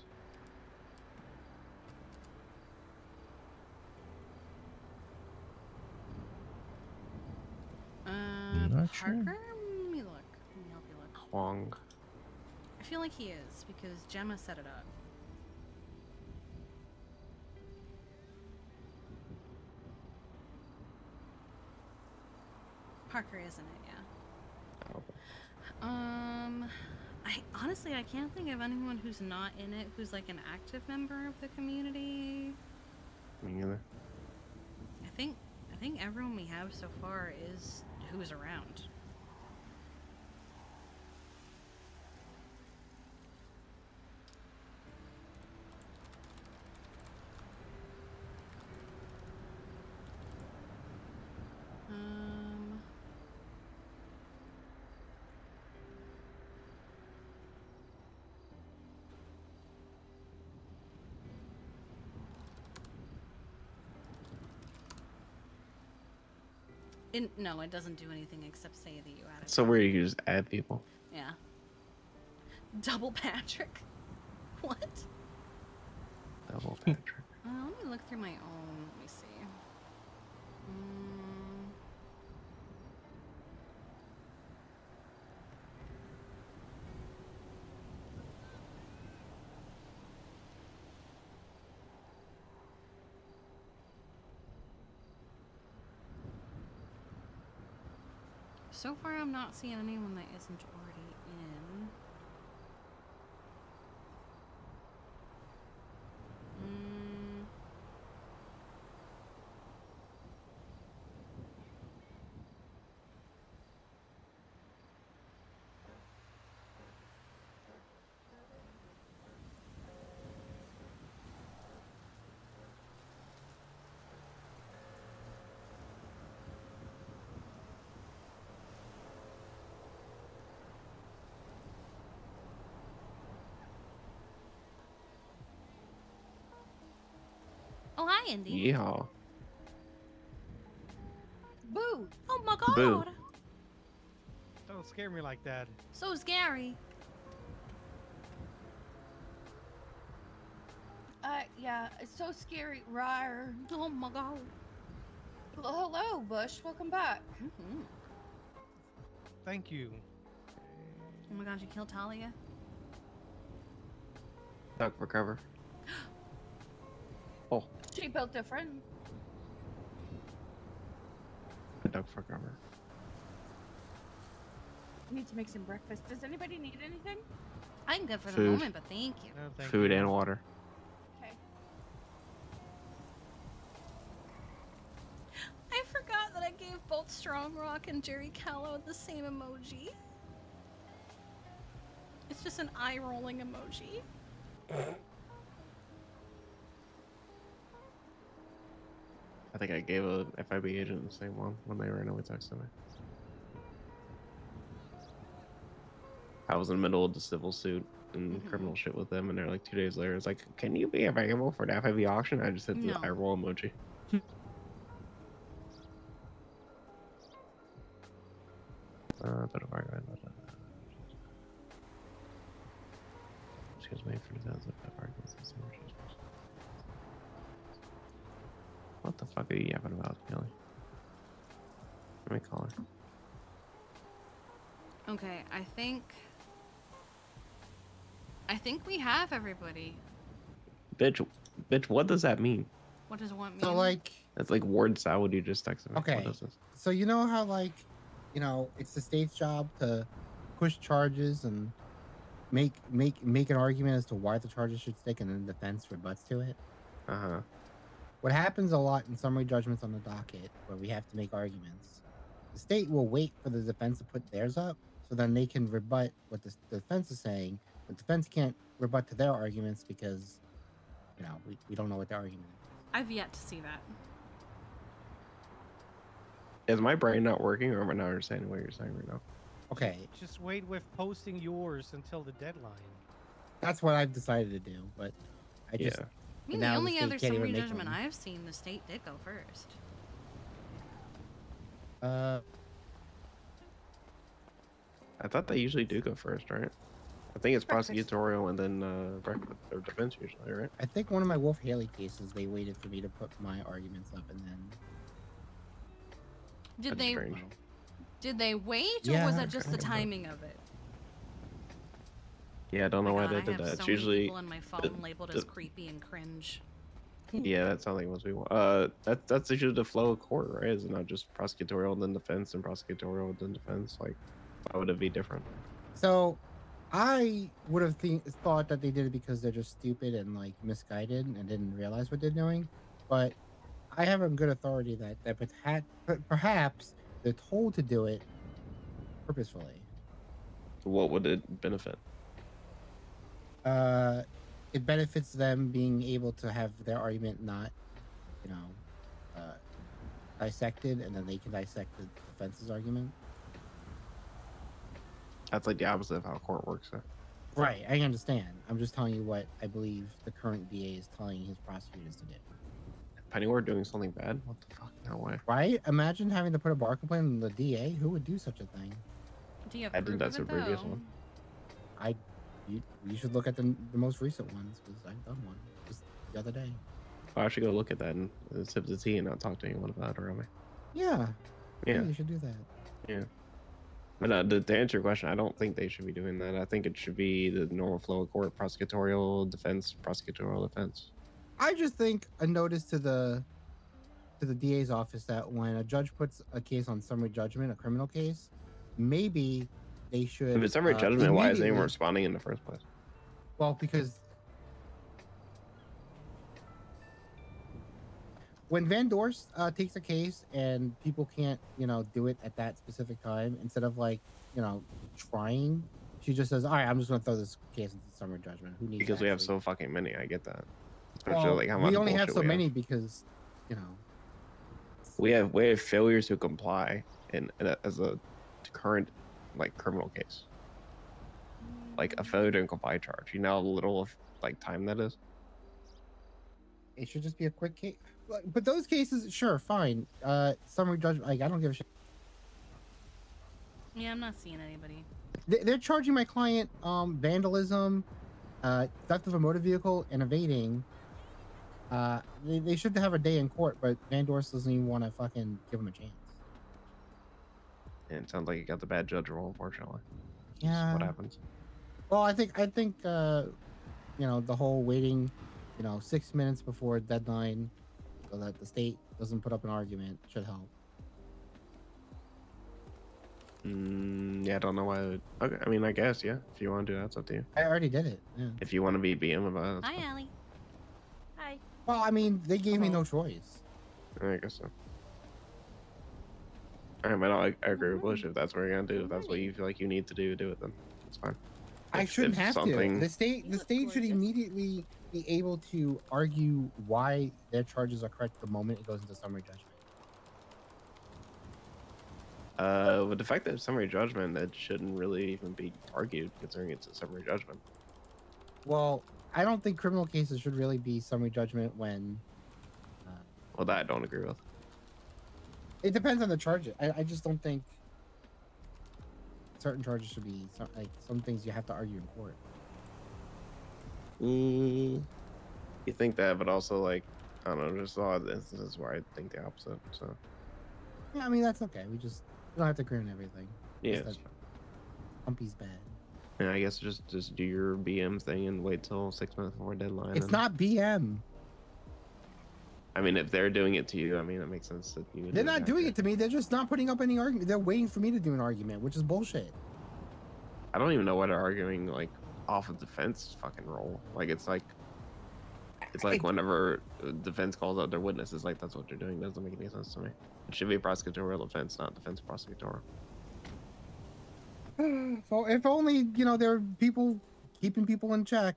Not Parker? sure. Let me look. Let me help you look. Huang. I feel like he is, because Gemma set it up. Parker, isn't it? Yeah. Okay. I can't think of anyone who's not in it who's like an active member of the community. Me neither. I think everyone we have so far is who's around. No, it doesn't do anything except say that you added. So where you can just add people. Yeah. Double Patrick. What? Double Patrick. Let me look through my own. Let me see. So far, I'm not seeing anyone that isn't already in. Oh, hi, Indy. Yeehaw. Boo! Oh my god! Boo. Don't scare me like that. So scary. Yeah, it's so scary. Rawr. Oh my god. Well, hello, Bush. Welcome back. Thank you. Oh my gosh, you killed Talia? Duck for cover. Oh, She built different. duck for cover. need to make some breakfast. Does anybody need anything? I'm good for the Food. moment, but thank you. No, thank Food you. and water. Okay. I forgot that I gave both Strong Rock and Jerry Callow the same emoji. It's just an eye-rolling emoji. I think I gave a FIB agent the same one when they randomly texted me. I was in the middle of the civil suit and criminal shit with them, and they're like 2 days later, it's like, can you be available for the FIB auction? I just hit the No. eye roll emoji. Excuse me for the What the fuck are you yapping about, Kelly? Let me call her. Okay, I think we have everybody. Bitch, what does that mean? What does what mean? So like, That's like word salad you just texted me. okay, What is this? so you know how like, it's the state's job to push charges and make an argument as to why the charges should stick, and then the defense rebuts to it. Uh-huh. What happens a lot in summary judgments on the docket, where we have to make arguments, the state will wait for the defense to put theirs up, so then they can rebut what the defense is saying. The defense can't rebut to their arguments because, we don't know what their argument is. I've yet to see that. Is my brain not working, or am I not understanding what you're saying right now? Okay, Just wait with posting yours until the deadline. that's what I've decided to do, but I just... I mean, now the the only state other can't even summary make judgment one. I've seen, the state did go first. I thought they usually do go first, right? I think it's prosecutorial and then or defense usually, right? I think one of my Wolf Haley cases, they waited for me to put my arguments up, and then... Did they wait, or Yeah, was that just the kind of. timing of it? Yeah, I don't know Oh my why they God, did I have that. so It's many usually people in my phone labeled as creepy and cringe. yeah, that sounds like what we want. That's usually the flow of court, right? Is it not just prosecutorial and then defense and prosecutorial and then defense? Like, why would it be different? So, I would have thought that they did it because they're just stupid and, like, misguided and didn't realize what they're doing. But I have a good authority that perhaps they're told to do it purposefully. What would it benefit? It benefits them being able to have their argument not, dissected, and then they can dissect the defense's argument. That's like the opposite of how court works. Huh? Right, I understand. I'm just telling you what I believe the current DA is telling his prosecutors to do. Pennyworth doing something bad? What the fuck? No way. Right? Imagine having to put a bar complaint on the DA. Who would do such a thing? Do you have I think proof that's of a it, previous though? one. You should look at the most recent ones, because I've done one just the other day. I should go look at that and sip the tea and not talk to anyone about it, really. Yeah. Yeah. You should do that. Yeah. But to answer your question, I don't think they should be doing that. I think it should be the normal flow of court: prosecutorial, defense, prosecutorial, defense. I just think a notice to the DA's office that when a judge puts a case on summary judgment, a criminal case, maybe they should. If it's summary judgment, why isn't anyone immediately- responding in the first place? Well, because when Van Dorst takes a case and people can't, do it at that specific time, instead of trying, she just says, "All right, I'm just going to throw this case into summary judgment." Who needs? Because to we have actually- so fucking many. I get that. Especially Well, like how much we only have bullshit so we many because, we have failures to comply as a current criminal case. Like a failure to comply charge. You know how little of time that is? It should just be a quick case. But those cases, sure, fine. Summary judgment, I don't give a shit. Yeah, I'm not seeing anybody. They're charging my client vandalism, theft of a motor vehicle, and evading. They should have a day in court, but Van Dorst doesn't even want to fucking give him a chance. And it sounds like you got the bad judge role, unfortunately. Yeah. What happens? Well, I think the whole waiting, 6 minutes before deadline, so that the state doesn't put up an argument should help. Yeah, I don't know why. Okay, I mean, I guess, yeah. If you want to do that, it's up to you. I already did it. Yeah. If you want to be BM about it, that's Hi, fine. Allie. Hi. Well, I mean, they gave me no choice. I guess so. I mean, I agree with Bush. If that's what you're gonna do, if that's what you feel like you need to do it then. It's fine. I shouldn't have something... to. The state should immediately be able to argue why their charges are correct the moment it goes into summary judgment. With the fact that it's summary judgment, that shouldn't really even be argued, considering it's a summary judgment. Well, I don't think criminal cases should really be summary judgment when. Well, that I don't agree with. It depends on the charges. I just don't think certain charges should be some things you have to argue in court. You think that, but also like I don't know, there's a lot of instances where I think the opposite. So Yeah, I mean that's okay. We don't have to agree on everything. yeah, Just that Humpy's bad. yeah. I guess just do your BM thing and wait till 6 months before deadline. It's not BM. I mean, if they're doing it to you, I mean, it makes sense that you. They're not doing it to me. They're just not putting up any argument. They're waiting for me to do an argument, which is bullshit. I don't even know what they're arguing like off of defense fucking role. Like it's like whenever defense calls out their witnesses, like that's what they're doing. Doesn't make any sense to me. It should be prosecutorial defense, not defense prosecutorial. So if only there are people keeping people in check.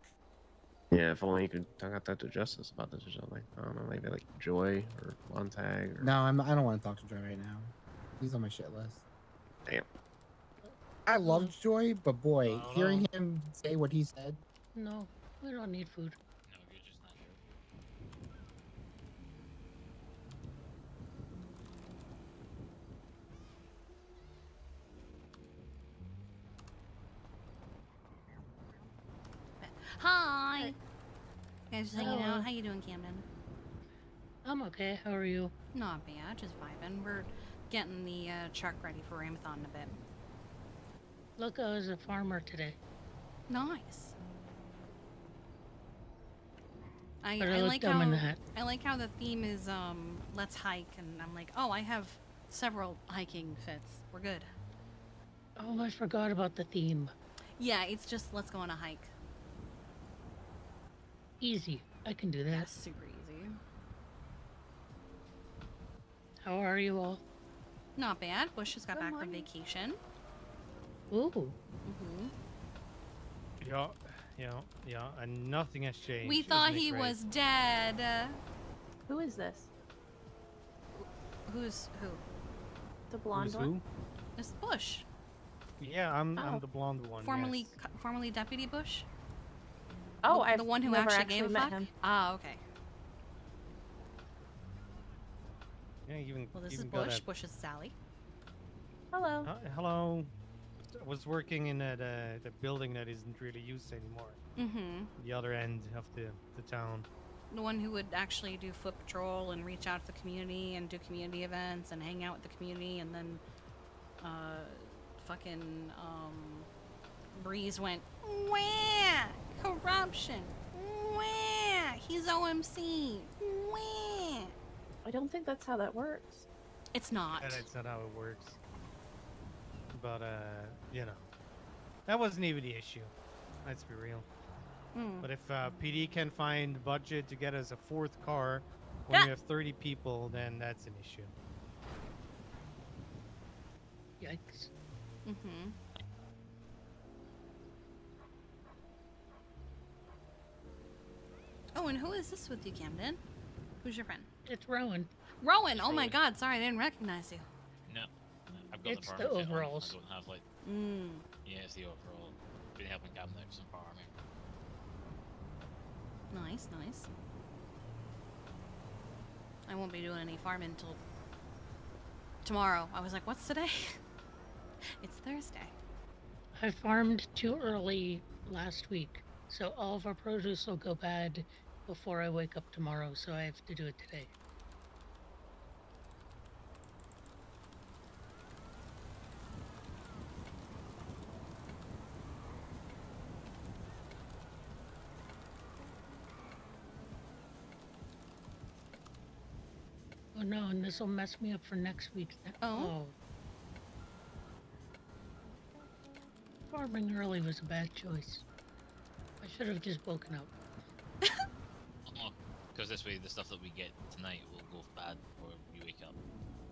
Yeah, if only you could talk about that to Justice about this or something. I don't know, maybe like Joy or Montag. Or... No, I don't want to talk to Joy right now. He's on my shit list. Damn. I love Joy, but boy, hearing him say what he said. No, we don't need food. Hi. Guys, just hanging Hello. out. How you doing, Camden? I'm okay. How are you? Not bad. Just vibing. We're getting the truck ready for Ramathon in a bit. Look, I was a farmer today. Nice. I But I look like dumb how in the hat. I like how the theme is let's hike, and I'm like, oh, I have several hiking fits. We're good. Oh, I forgot about the theme. Yeah, it's just let's go on a hike. Easy. I can do that. Yeah, super easy. How are you all? Not bad. Bush just got back from vacation. Ooh. Mm-hmm. Yeah, and nothing has changed. We thought he was dead. Who is this? Who's who? The blonde Who's one? who? It's Bush. Yeah, I'm Oh. the blonde one. Formerly, yes. formerly Deputy Bush. Oh, the I've one who never actually gave a met fuck. him. Ah, okay. Yeah, even. Well, this is even got Bush. a- Bush is Sally. Hello. Hello. I was working in a building that isn't really used anymore. Mm-hmm. The other end of the town. The one who would actually do foot patrol and reach out to the community and do community events and hang out with the community, and then Breeze went, wah, corruption, wah, he's OMC, wah. I don't think that's how that works. It's not. Yeah, that's not how it works. But that wasn't even the issue. Let's be real. Hmm. But if PD can find budget to get us a fourth car when you have 30 people, then that's an issue. Yikes. Mm-hmm. Oh, and who is this with you, Camden? Who's your friend? It's Rowan. Rowan! Oh my god, sorry, I didn't recognize you. No, I've got It's the, the farming fit on. overalls. I don't have like. Mm. Yeah, it's the overall. Been helping Gavin out with some farming. Nice, nice. I won't be doing any farming until tomorrow. I was like, what's today? It's Thursday. I farmed too early last week, so all of our produce will go bad before I wake up tomorrow, so I have to do it today. Oh no, and this will mess me up for next week. Oh. farming early was a bad choice. I should have just woken up. Because this way, the stuff that we get tonight will go bad before we wake up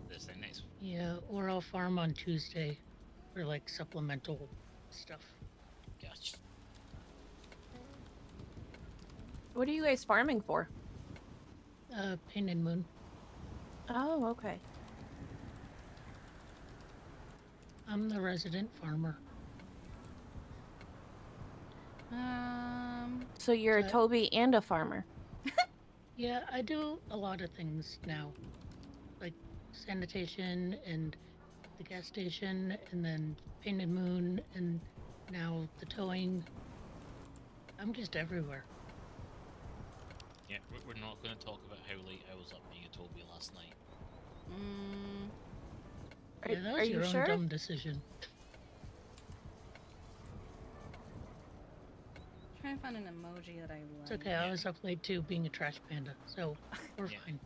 this thing next week. Yeah, or I'll farm on Tuesday for like supplemental stuff. Gotcha. What are you guys farming for? Painted Moon. Oh, okay. I'm the resident farmer. So you're a Toby and a farmer. Yeah, I do a lot of things now. Like sanitation and the gas station and then Painted Moon and now the towing. I'm just everywhere. Yeah, we're not going to talk about how late I was up being a Toby last night. Yeah, that was your own dumb decision. Trying to find an emoji that I like. It's okay, I was up late too being a trash panda, so we're fine.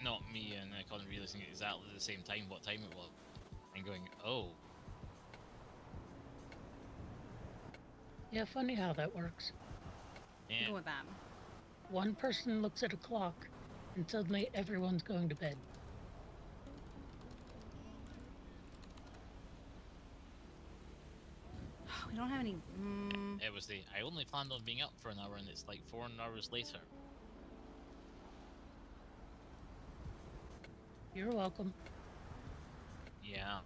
Not me and Colin realizing at exactly the same time what time it was. And going, oh. Yeah, funny how that works. Yeah. Go with that. One person looks at a clock, and suddenly everyone's going to bed. We don't have any. It was I only planned on being up for an hour and it's like 4 hours later. You're welcome. Yeah.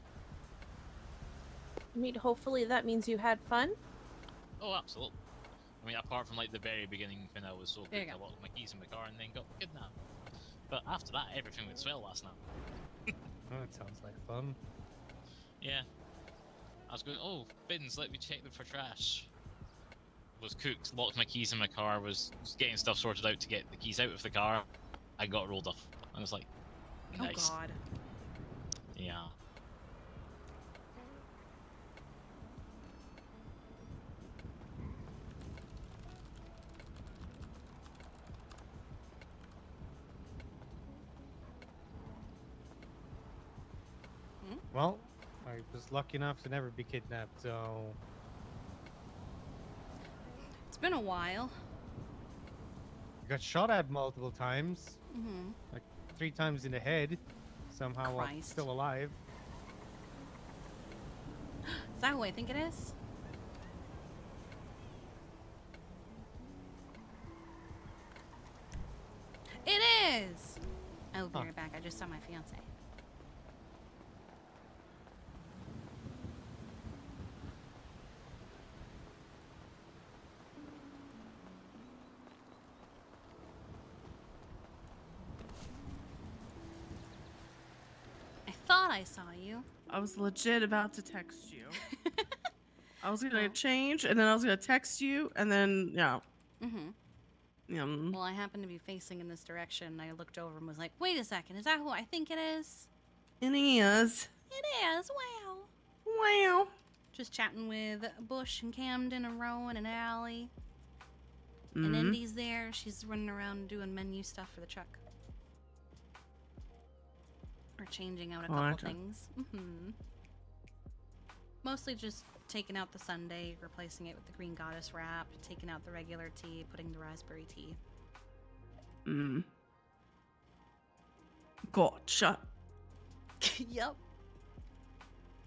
I mean, hopefully that means you had fun. Oh, absolutely. I mean, apart from like the very beginning when I was so There you quick, I go. locked my keys in my car and then got kidnapped. But after that, everything went swell last night. Oh, that sounds like fun. Yeah. I was going, oh, bins, let me check them for trash. Was cooked, locked my keys in my car, was getting stuff sorted out to get the keys out of the car. I got rolled off. I was like, nice. Oh god. Yeah. Well, I was lucky enough to never be kidnapped, so... It's been a while. I got shot at multiple times. Mm-hmm. Like 3 times in the head. Somehow I'm Christ. still alive. Is that who I think it is? It is! I will be right back. I just saw my fiance. I thought I saw you. I was legit about to text you. I was gonna change, and then I was gonna text you, and then yeah. Mm-hmm. Well, I happened to be facing in this direction, and I looked over and was like, wait a second, is that who I think it is? It is. It is, wow. Wow. Just chatting with Bush and Camden and Rowan and Allie. And Indy's there. She's running around doing menu stuff for the truck. Or changing out a couple things. Mostly just taking out the sundae, replacing it with the green goddess wrap, taking out the regular tea, putting the raspberry tea. Gotcha. Yep.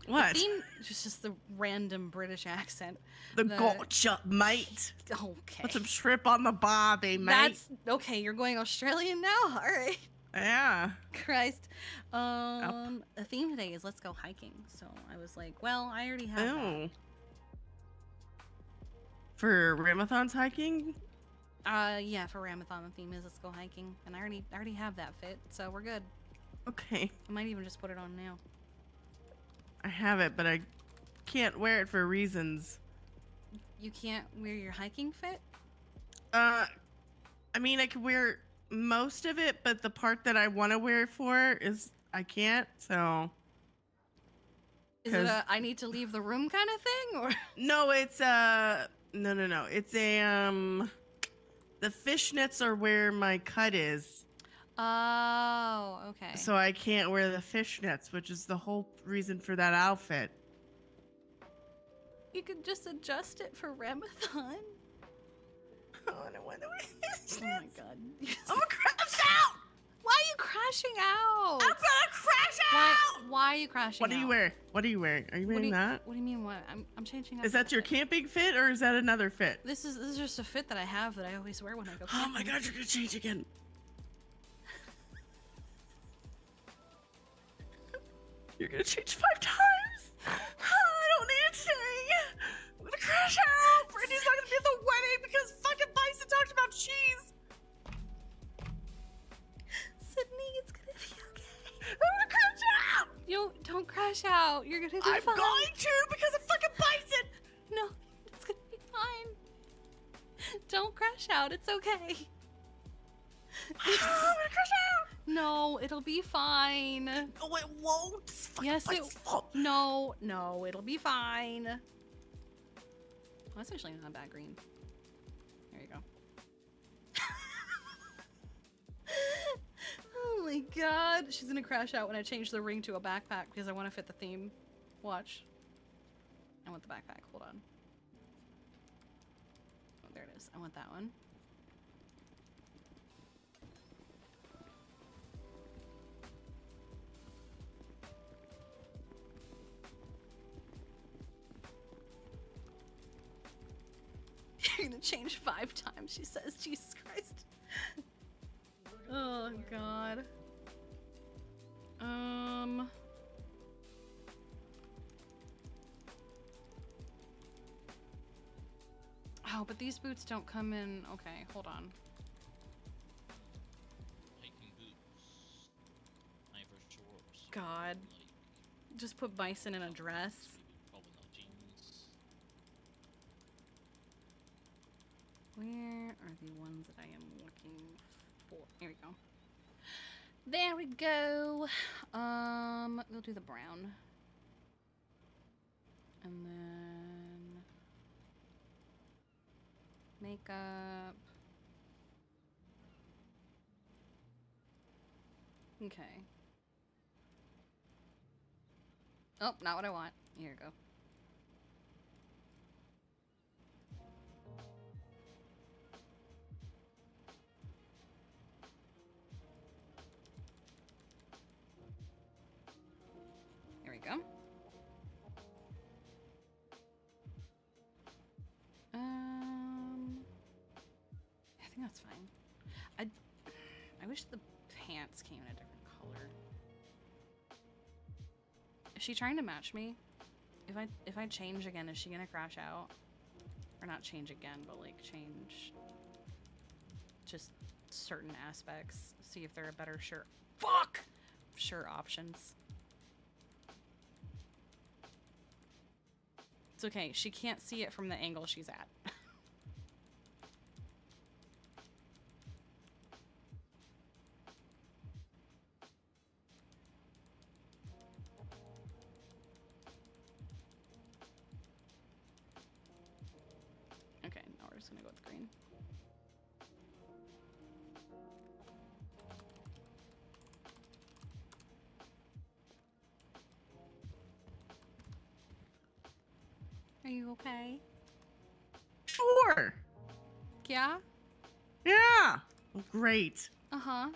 What? The theme, just the random British accent. The gotcha, mate. Okay. Let him trip on the barbie, mate. That's okay. You're going Australian now. All right. Yeah. Christ. The theme today is let's go hiking. So I was like, well, I already have that. For Ramathon's hiking? Yeah, for Ramathon the theme is let's go hiking, and I already have that fit, so we're good. Okay. I might even just put it on now. I have it, but I can't wear it for reasons. You can't wear your hiking fit? I mean, I could wear most of it, but the part that I want to wear it for is I can't, so... Is it a I need to leave the room kind of thing, or? No, it's, no. It's a, the fishnets are where my cut is. Oh, okay. So I can't wear the fishnets, which is the whole reason for that outfit. You could just adjust it for Ramathon. Oh, I wonder what this is. Oh my god. I'm gonna crash out! Why are you crashing out? I'm gonna crash out! Why are you crashing out? What do you wear? What are you wearing? Are you wearing that? What do you mean what? I'm changing up. Is that your camping fit or is that another fit? This is just a fit that I have that I always wear when I go camping. Oh my god, you're gonna change again. You're gonna change 5 times. I don't need to change. I'm gonna crash out. Brittany's not gonna be at the wedding because fucking Bison talked about cheese. Sydney, it's gonna be okay. I'm gonna crash out. Don't crash out. You're gonna be fine. I'm going to because of fucking Bison. No, it's gonna be fine. Don't crash out. It's okay. I'm gonna crash out. No, it'll be fine. No, it won't. Yes, it. No, it'll be fine. Well, that's actually not bad green. There you go. Oh my god. She's gonna crash out when I change the ring to a backpack because I want to fit the theme. Watch. I want the backpack. Hold on. Oh, there it is. I want that one. You're gonna change 5 times, she says. Jesus Christ. Oh god. Oh, but these boots don't come in. Okay, hold on. Hiking boots. Neither shorts. God. Just put Bison in a dress. Probably not jeans. Where are the ones that I am looking for? Here we go. There we go. We'll do the brown. And then makeup. Okay. Oh, not what I want. Here you go. There we go. I think that's fine. I wish the pants came in a different color. Is she trying to match me? If I change again, is she gonna crash out? Or not change again, but like change just certain aspects. See if they're a better shirt. Fuck! Shirt options. It's okay. She can't see it from the angle she's at. Okay, now we're just gonna go with green. Are you okay? Sure. Yeah? Yeah. Great. Uh-huh.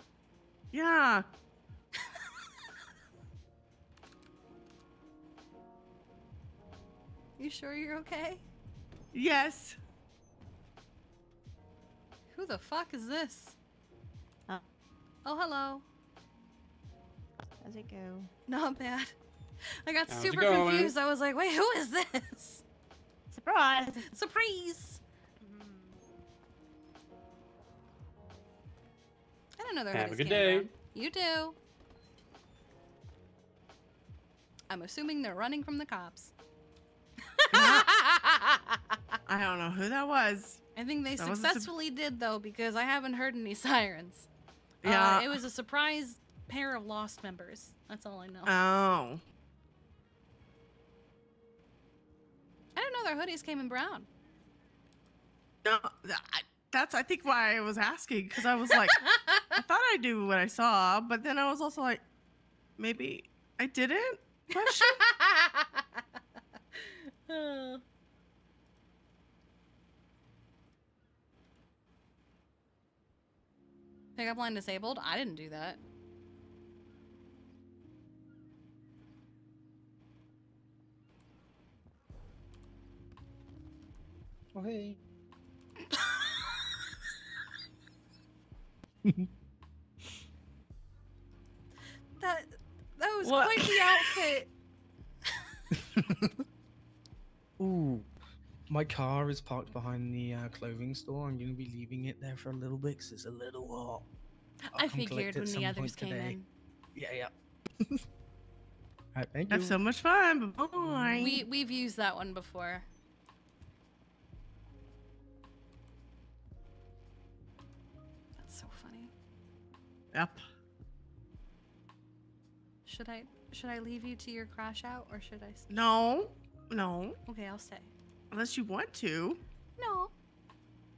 Yeah. You sure you're okay? Yes. Who the fuck is this? Oh, hello. How's it go? Not bad. I got How's it super going? confused. I was like, wait, who is this? Surprise! Surprise! I don't know they're Have a good came day. from. You do. I'm assuming they're running from the cops. I don't know who that was. I think they That wasn't successfully did, though, because I haven't heard any sirens. Yeah. It was a surprise pair of lost members. That's all I know. Oh. I didn't know their hoodies came in brown. No, that's I think why I was asking, because I was like, I thought I knew what I saw, but then I was also like, maybe I didn't? Question? Pickup line disabled? I didn't do that. Okay. That was What? quite the outfit. Ooh, my car is parked behind the clothing store. I'm gonna be leaving it there for a little bit because it's a little hot. I'll I come collect figured it when some the others point came today. in. Yeah. Alright, thank Have you. so much fun. Bye. We've used that one before. That's so funny. Yep. Should I leave you to your crash out or should I stay? No. No. Okay, I'll stay. Unless you want to. No.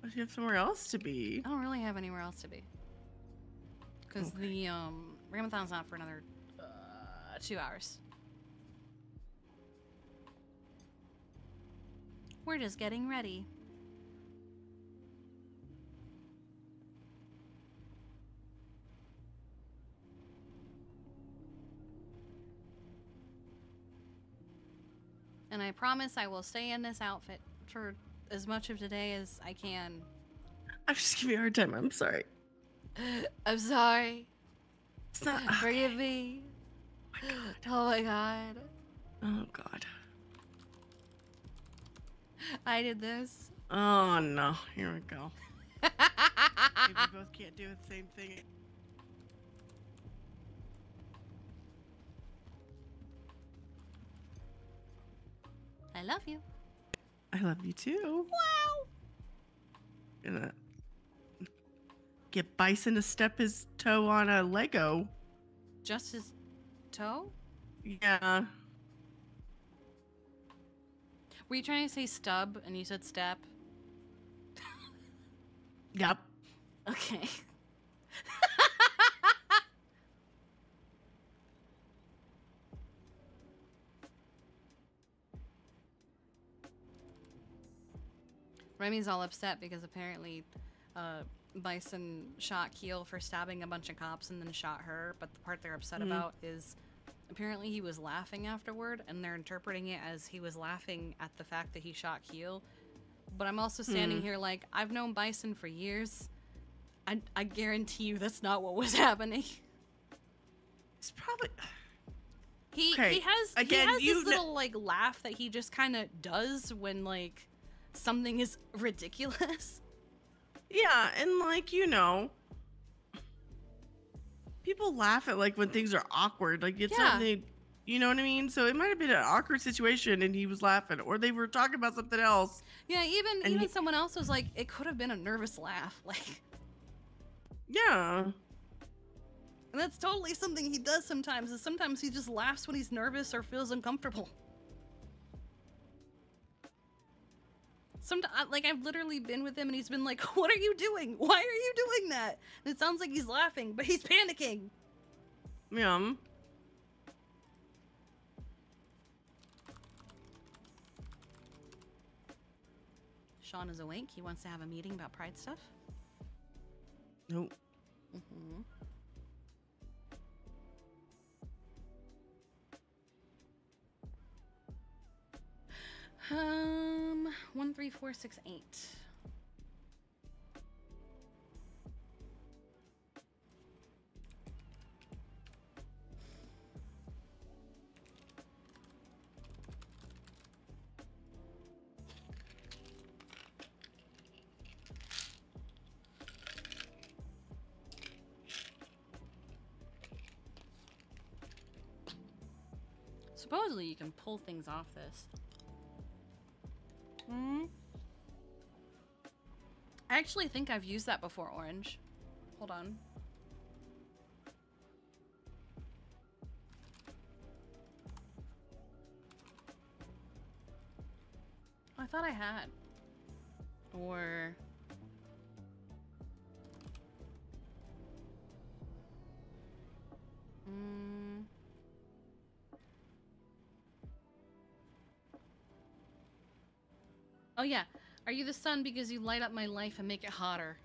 Unless you have somewhere else to be. I don't really have anywhere else to be. Because the Ramathon's not for another 2 hours. We're just getting ready. And I promise I will stay in this outfit for as much of today as I can. I'm just giving you a hard time. I'm sorry. I'm sorry. It's not. Forgive me. Oh my god. Oh god. I did this. Oh no. Here we go. Maybe we both can't do the same thing. I love you. I love you too. Wow. Gonna get Bison to step his toe on a Lego. Just his toe? Yeah. Were you trying to say stub and you said step? Yep. Okay. Remy's all upset because apparently Bison shot Keel for stabbing a bunch of cops and then shot her, but the part they're upset about is apparently he was laughing afterward and they're interpreting it as he was laughing at the fact that he shot Keel. But I'm also standing here like, I've known Bison for years. I guarantee you that's not what was happening. It's probably... He Okay, has again, he has you this kn- little like laugh that he just kind of does when like something is ridiculous. Yeah, and like, you know, people laugh at like when things are awkward. Like it's Yeah. something, you know what I mean? So it might have been an awkward situation and he was laughing, or they were talking about something else. Yeah, And even he- someone else was like, it could have been a nervous laugh. Like, Yeah. and that's totally something he does sometimes. Is sometimes he just laughs when he's nervous or feels uncomfortable. Like I've literally been with him and he's been like, "What are you doing? Why are you doing that?" And it sounds like he's laughing, but he's panicking. Yeah. Sean is awake. He wants to have a meeting about Pride stuff. Nope. Mm-hmm. Um, 13468. Supposedly you can pull things off this. I actually think I've used that before, Orange. Hold on. I thought I had. Or... Oh yeah. Are you the sun because you light up my life and make it hotter?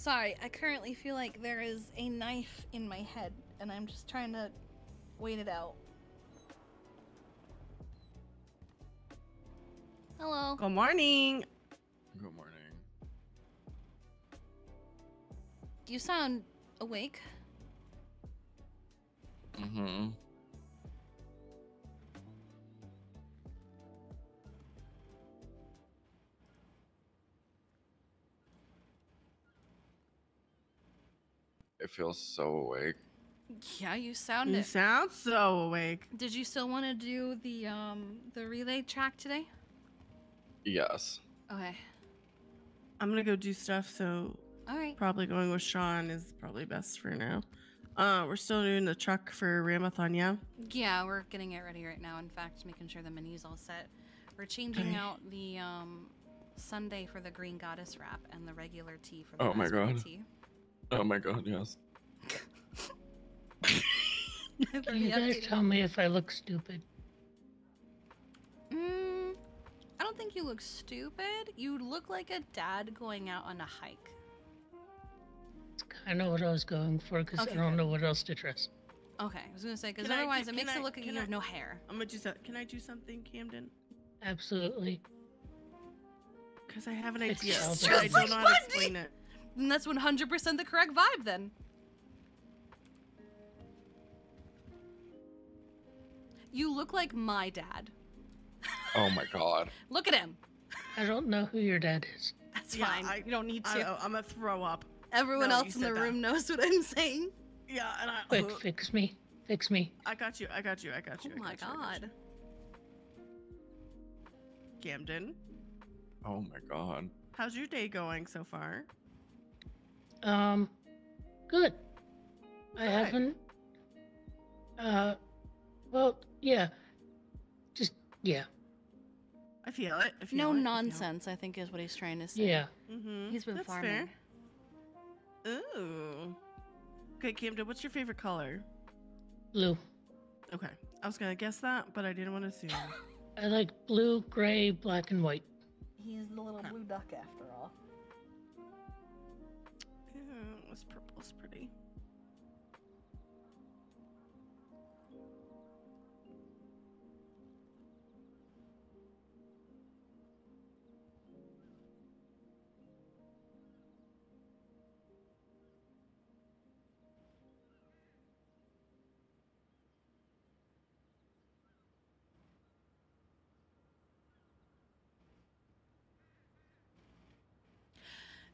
Sorry, I currently feel like there is a knife in my head, and I'm just trying to wait it out. Hello. Good morning. Good morning. You sound awake. Mm-hmm. It feels so awake. Yeah, you sound You it. sound so awake. Did you still want to do the relay track today? Yes. Okay. I'm gonna go do stuff, so All right. probably going with Sean is probably best for now. We're still doing the truck for Ramathon, yeah? Yeah, we're getting it ready right now. In fact, making sure the menu's all set. We're changing Okay. out the Sunday for the Green Goddess wrap and the regular tea for the Oh my raspberry god. tea. Oh my god, yes. Can you guys tell me if I look stupid? I don't think you look stupid. You look like a dad going out on a hike. It's kind of what I was going for because Okay, I don't good. know what else to dress. Okay, I was gonna say because Can I otherwise do- it makes can it I- look like you can have I- no hair. I'm gonna do so. Can I do something, Camden? Absolutely. Because I have an It's idea, just but I like don't know how to Bundy! explain it. And that's 100% the correct vibe then. You look like my dad. Oh my god. Look at him. I don't know who your dad is. That's Yeah, fine. You don't need to. I'm gonna throw up. Everyone No, else you in the said room knows what I'm saying. Yeah, and I. Quick, fix me. Fix me. I got you. I got you. I got you. Oh I my got you, I got god. you. Camden, Oh my god. how's your day going so far? Good. I haven't. Well, yeah. Just yeah. I feel it. I feel No it. nonsense, I think is what he's trying to say. Yeah. Mm-hmm. He's been That's farming. Fair. Ooh. Okay, Camden, what's your favorite color? Blue. Okay, I was gonna guess that, but I didn't want to assume. I like blue, gray, black, and white. He's the little blue duck after all. This purple's pretty.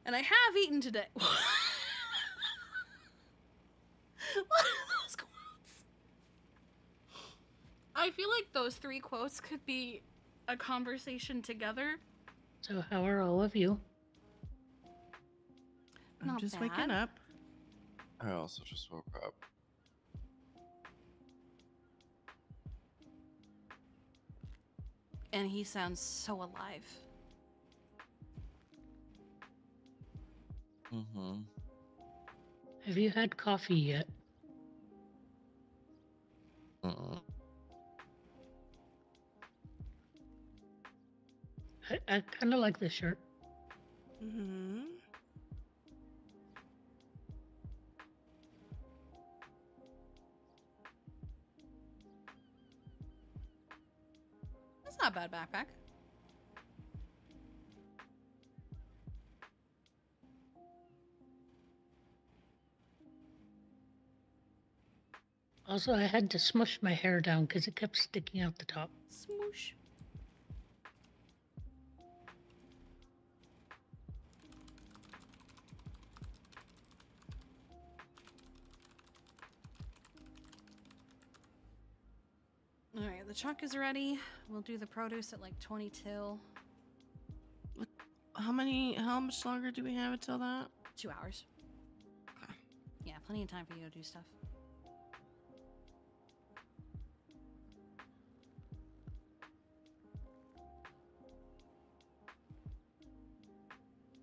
And I have eaten today. What are those quotes? I feel like those 3 quotes could be a conversation together. So how are all of you? I'm Not just bad. waking up. I also just woke up. And he sounds so alive. Mm-hmm. Have you had coffee yet? I kind of like this shirt. Mm-hmm. That's not a bad backpack. Also, I had to smush my hair down because it kept sticking out the top. Smoosh. Alright, the truck is ready. We'll do the produce at like 20 till. How much longer do we have until that? 2 hours. Yeah, plenty of time for you to do stuff.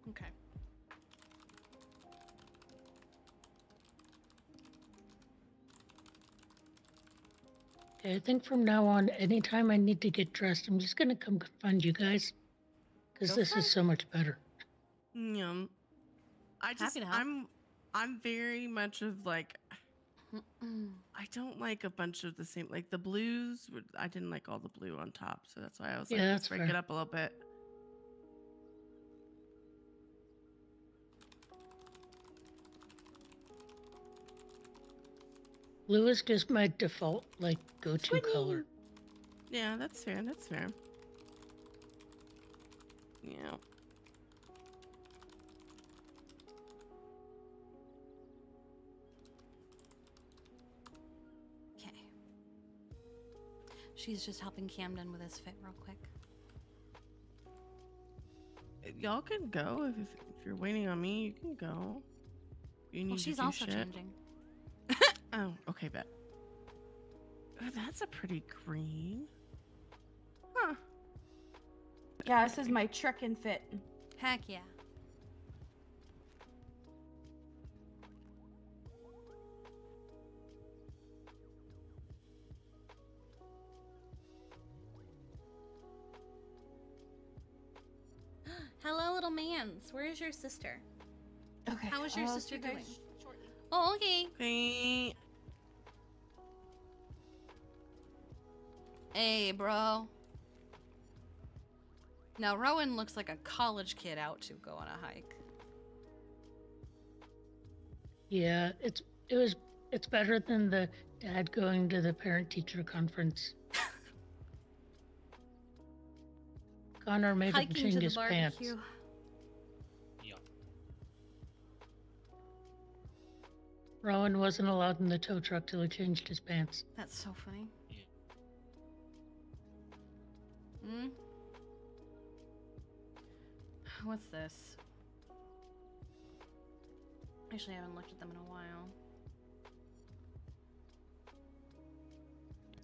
Okay. Okay, I think from now on, anytime I need to get dressed, I'm just gonna come find you guys. Because Go this for is it. so much better. Yum. I just Happy to help. I'm very much of like I don't like a bunch of the same like the blues. I didn't like all the blue on top, so that's why I was like, Yeah, let's that's break fair. it up a little bit. Blue is just my default, like, go-to color. Yeah, that's fair. That's fair. Yeah. Okay. She's just helping Camden with his fit real quick. Y'all can go if you're waiting on me. You can go. You need Well, to she's do also shit. changing. Oh, okay, bet. That's a pretty green. Huh. Yeah, this is my trekking fit. Heck yeah. Hello, little mans. Where is your sister? Okay. How is your I'll sister see you guys doing? shortly. Oh, okay. Okay. Hey, bro. Now, Rowan looks like a college kid out to go on a hike. Yeah, it's better than the dad going to the parent-teacher conference. Connor made him Hiking change to the his pants. barbecue. Rowan wasn't allowed in the tow truck till he changed his pants. That's so funny. Hmm? What's this? Actually, I haven't looked at them in a while.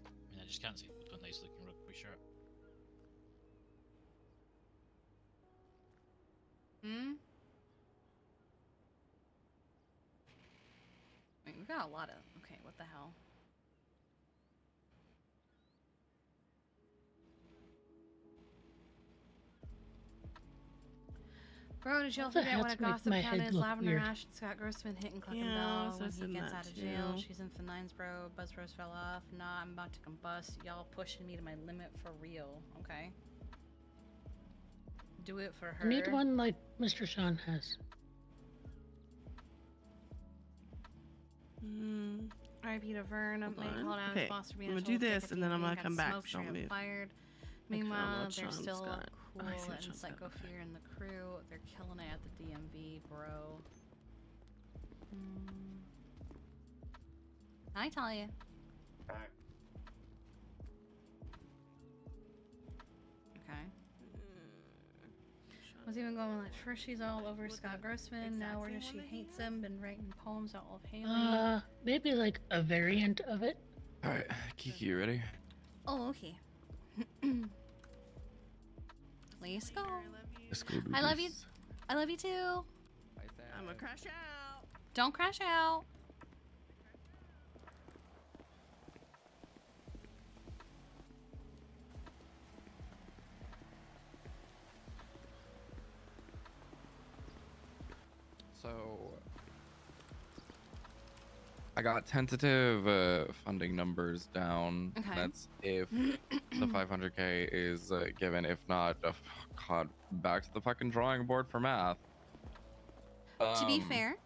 I mean, I just can't see a nice looking rugby shirt. Hmm? I mean, we've got a lot of... Okay, what the hell? Bro, did y'all All the forget what a hats make gossip my count head is? look Lavender weird. Ash and Scott Grossman hitting Cluck and Yeah, Bell so when it's he in gets that out of jail. too. She's in Finines, bro. Buzz Bros fell off. Nah, I'm about to combust. Y'all pushing me to my limit for real, okay? Do it for her. I need one like Mr. Sean has. R.I.P. to Vern. Hold Made on. called out Okay, his boss for being I'm a gonna do total dick this at and then I'm DMV, gonna got come back, smoked, so don't straight up move. fired. I don't know Meanwhile, what there's Sean's still got. cool I see what and Sean's got Psycho back Fear in the crew. They're killing it at the DMV, bro. I tell you. Okay. Was even going like first she's all over Scott Grossman, now where she hates him, been writing poems out of Haley. Maybe like a variant of it. All right, Kiki, you ready? Oh, okay. Let's go. Let's go do I love you. this. I love you too. I'm gonna crash out. Don't crash out. So, I got tentative funding numbers down. Okay. That's if the 500K is given. If not, God, back to the fucking drawing board for math. To be fair,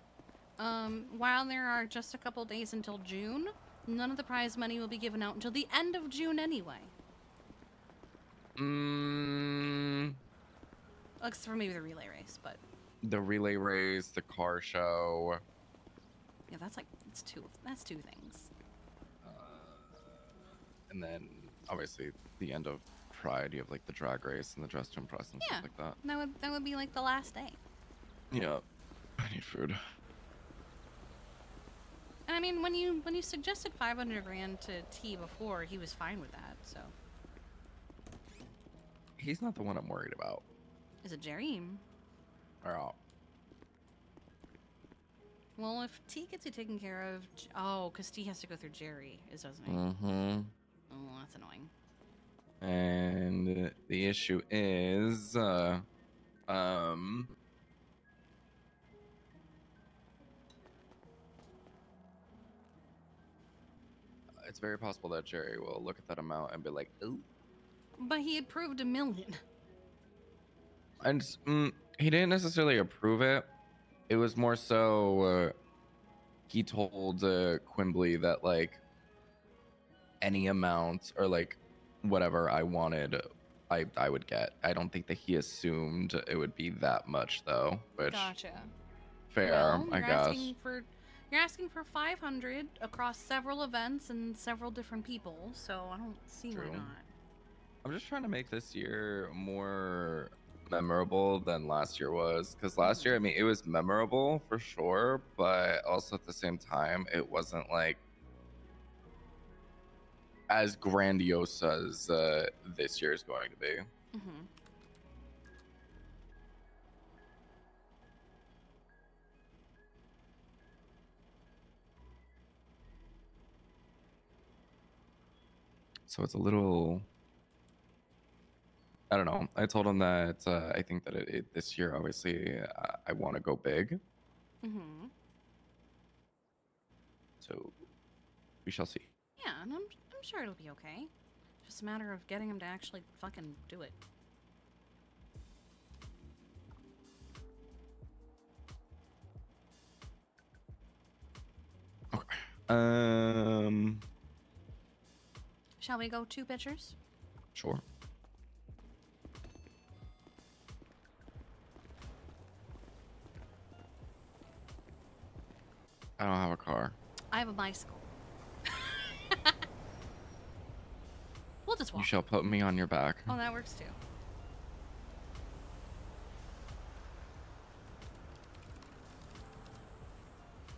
while there are just a couple days until June, none of the prize money will be given out until the end of June anyway. Except for maybe the relay race, but The relay race, the car show. yeah, that's like that's two things. And then obviously the end of Pride, you have like the drag race and the dress to impress and Yeah, stuff like that. that would be like the last day. Yeah, I need food. And I mean, when you suggested 500 grand to T before, he was fine with that. So He's not the one I'm worried about. is it Jerry? Oh, Well, if T gets it taken care of, because T has to go through Jerry, doesn't he? mm-hmm. Oh, that's annoying. And the issue is, it's very possible that Jerry will look at that amount and be like, ooh. But he approved $1 million. And he didn't necessarily approve it. It was more so he told Quimbley that like any amount or like whatever I wanted, I would get. I don't think that he assumed it would be that much though, which Gotcha. fair, Well, I guess. You're asking for 500 across several events and several different people, so I don't see why True. not. I'm just trying to make this year more memorable than last year was, because last year, I mean, it was memorable for sure, but also at the same time, it wasn't like as grandiose as this year is going to be. Mm-hmm. So it's a little, I don't know. I told him that I think that this year, obviously, I want to go big. Mm-hmm. So we shall see. Yeah, and I'm sure it'll be okay. Just a matter of getting him to actually fucking do it. Shall we go 2 pitchers? Sure. I don't have a car. I have a bicycle. We'll just walk. You shall put me on your back. Oh, that works too.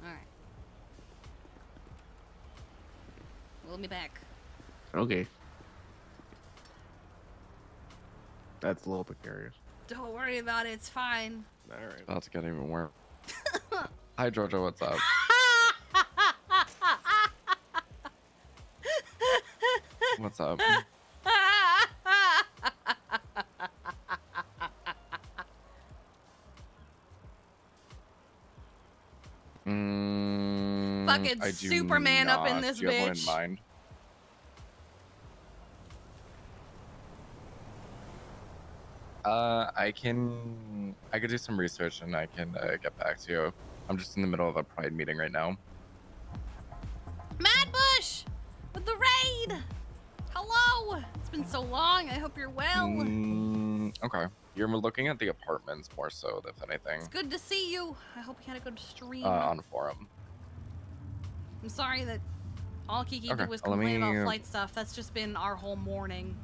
Alright. We'll be back. Okay. That's a little precarious. Don't worry about it, it's fine. All right. About to get even worse. Hi, Georgia. What's up? What's up? Fucking I do Superman up in not. this Do you have one in bitch. mind? I could do some research and I can get back to you. I'm just in the middle of a pride meeting right now. Mad Bush! With the raid! Hello! It's been so long, I hope you're well. Okay. You're looking at the apartments more so, if anything. It's good to see you. I hope you had a good stream. On forum. I'm sorry that all Kiki Okay, did was let me, complain about flight stuff. That's just been our whole morning.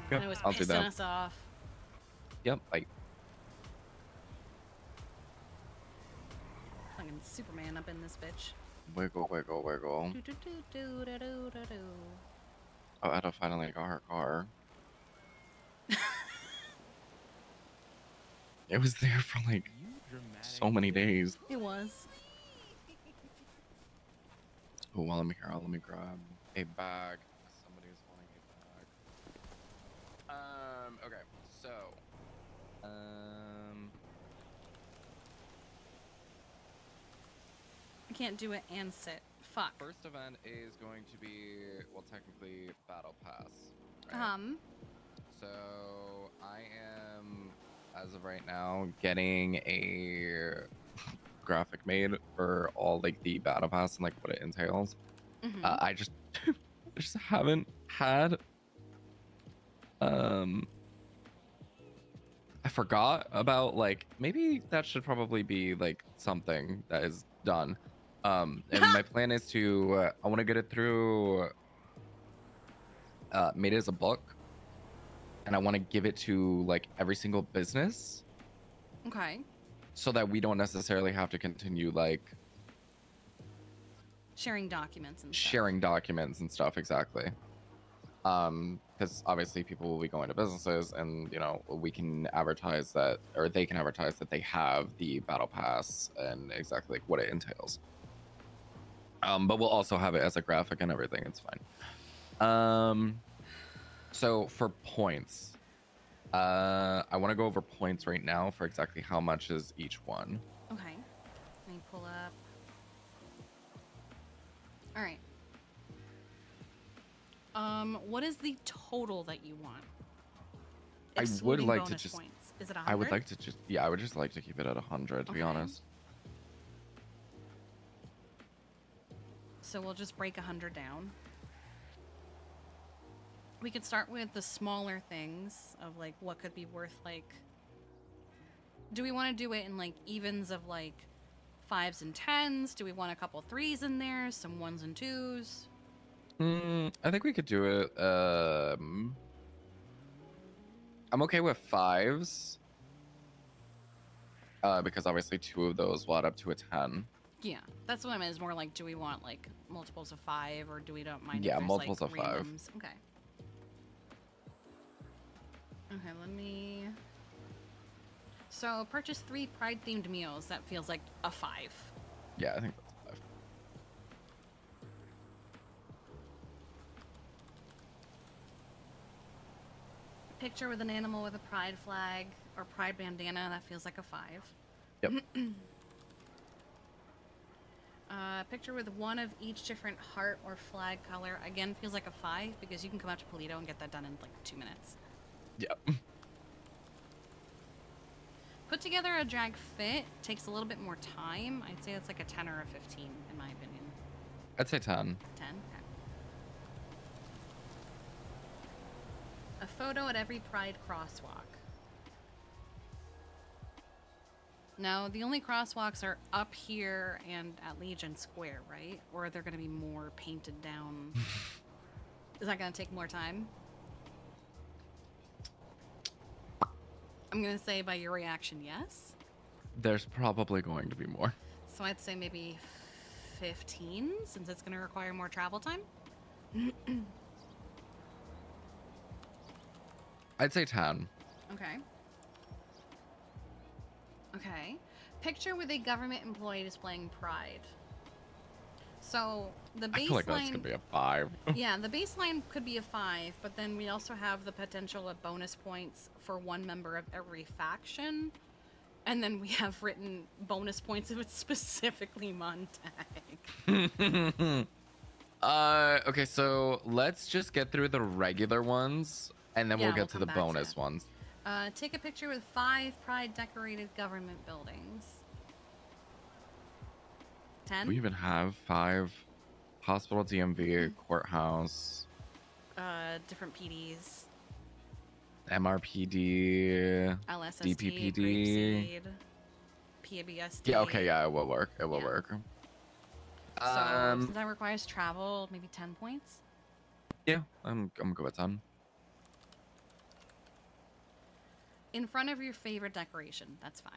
Yep, And it was I'll do pissing that. us off. Yep, bye. Fucking Superman up in this bitch. Wiggle, wiggle, wiggle. Do-do-do-do-do-do-do. Oh, Etta finally got her car. It was there for like so many days. It was. Oh, well, let me grab a bag. Somebody's wanting a bag. Okay, so, I can't do it and sit. Fuck. First event is going to be, well, technically Battle Pass. Right? So I am, as of right now, getting a graphic made for all like the Battle Pass and like what it entails. I just haven't had. I forgot about like maybe that should probably be like something that is done. And my plan is to I want to get it through made it as a book, and I want to give it to like every single business Okay. so that we don't necessarily have to continue like Sharing documents and stuff. sharing documents and stuff. Exactly. Because obviously people will be going to businesses, and you know we can advertise that, or they can advertise that they have the battle pass and exactly like what it entails. But we'll also have it as a graphic and everything. It's fine. So for points, I want to go over points right now for exactly how much is each one. Okay. Let me pull up. All right. What is the total that you want? I would Excluding like to bonus just. points. Is it 100? I would like to just. Yeah, I would just like to keep it at 100. To be Okay. honest. So we'll just break 100 down. We could start with the smaller things of like what could be worth like. Do we want to do it in like evens of like 5s and 10s? Do we want a couple 3s in there, some 1s and 2s? I think we could do it. I'm okay with 5s. Because obviously 2 of those will add up to a 10. Yeah, that's what I meant. Is more like, do we want like multiples of 5, or do we don't mind? Yeah, if there's, multiples like, of 5. randoms? Okay. Okay, let me. So purchase 3 pride-themed meals. That feels like a 5. Yeah, I think that's a 5. Picture with an animal with a pride flag or pride bandana. That feels like a 5. Yep. Picture with one of each different heart or flag color. Again, feels like a 5 because you can come out to Polito and get that done in like 2 minutes. Yep. Put together a drag fit takes a little bit more time. I'd say it's like a 10 or a 15 in my opinion. I'd say 10. 10? Okay. A photo at every Pride crosswalk. No, the only crosswalks are up here and at Legion Square, right? Or are there going to be more painted down? Is that going to take more time? I'm going to say by your reaction, yes. There's probably going to be more. So I'd say maybe 15, since it's going to require more travel time. I'd say 10. Okay. Okay. Picture with a government employee displaying pride. So the baseline. I feel like that's gonna be a 5. Yeah, the baseline could be a 5, but then we also have the potential of bonus points for one member of every faction. And then we have written bonus points if it's specifically Montag. Okay, so let's just get through the regular ones, and then Yeah, we'll we'll get to come the back to bonus it. ones. Take a picture with 5 pride decorated government buildings. 10? We even have 5 hospital, DMV, courthouse, Different PDs. MRPD, LSSD, DPPD. Grapeseed, PABSD. Yeah, okay, yeah, it will work. It will work. So, since that requires travel, maybe 10 points? Yeah, I'm good with 10. In front of your favorite decoration, that's 5.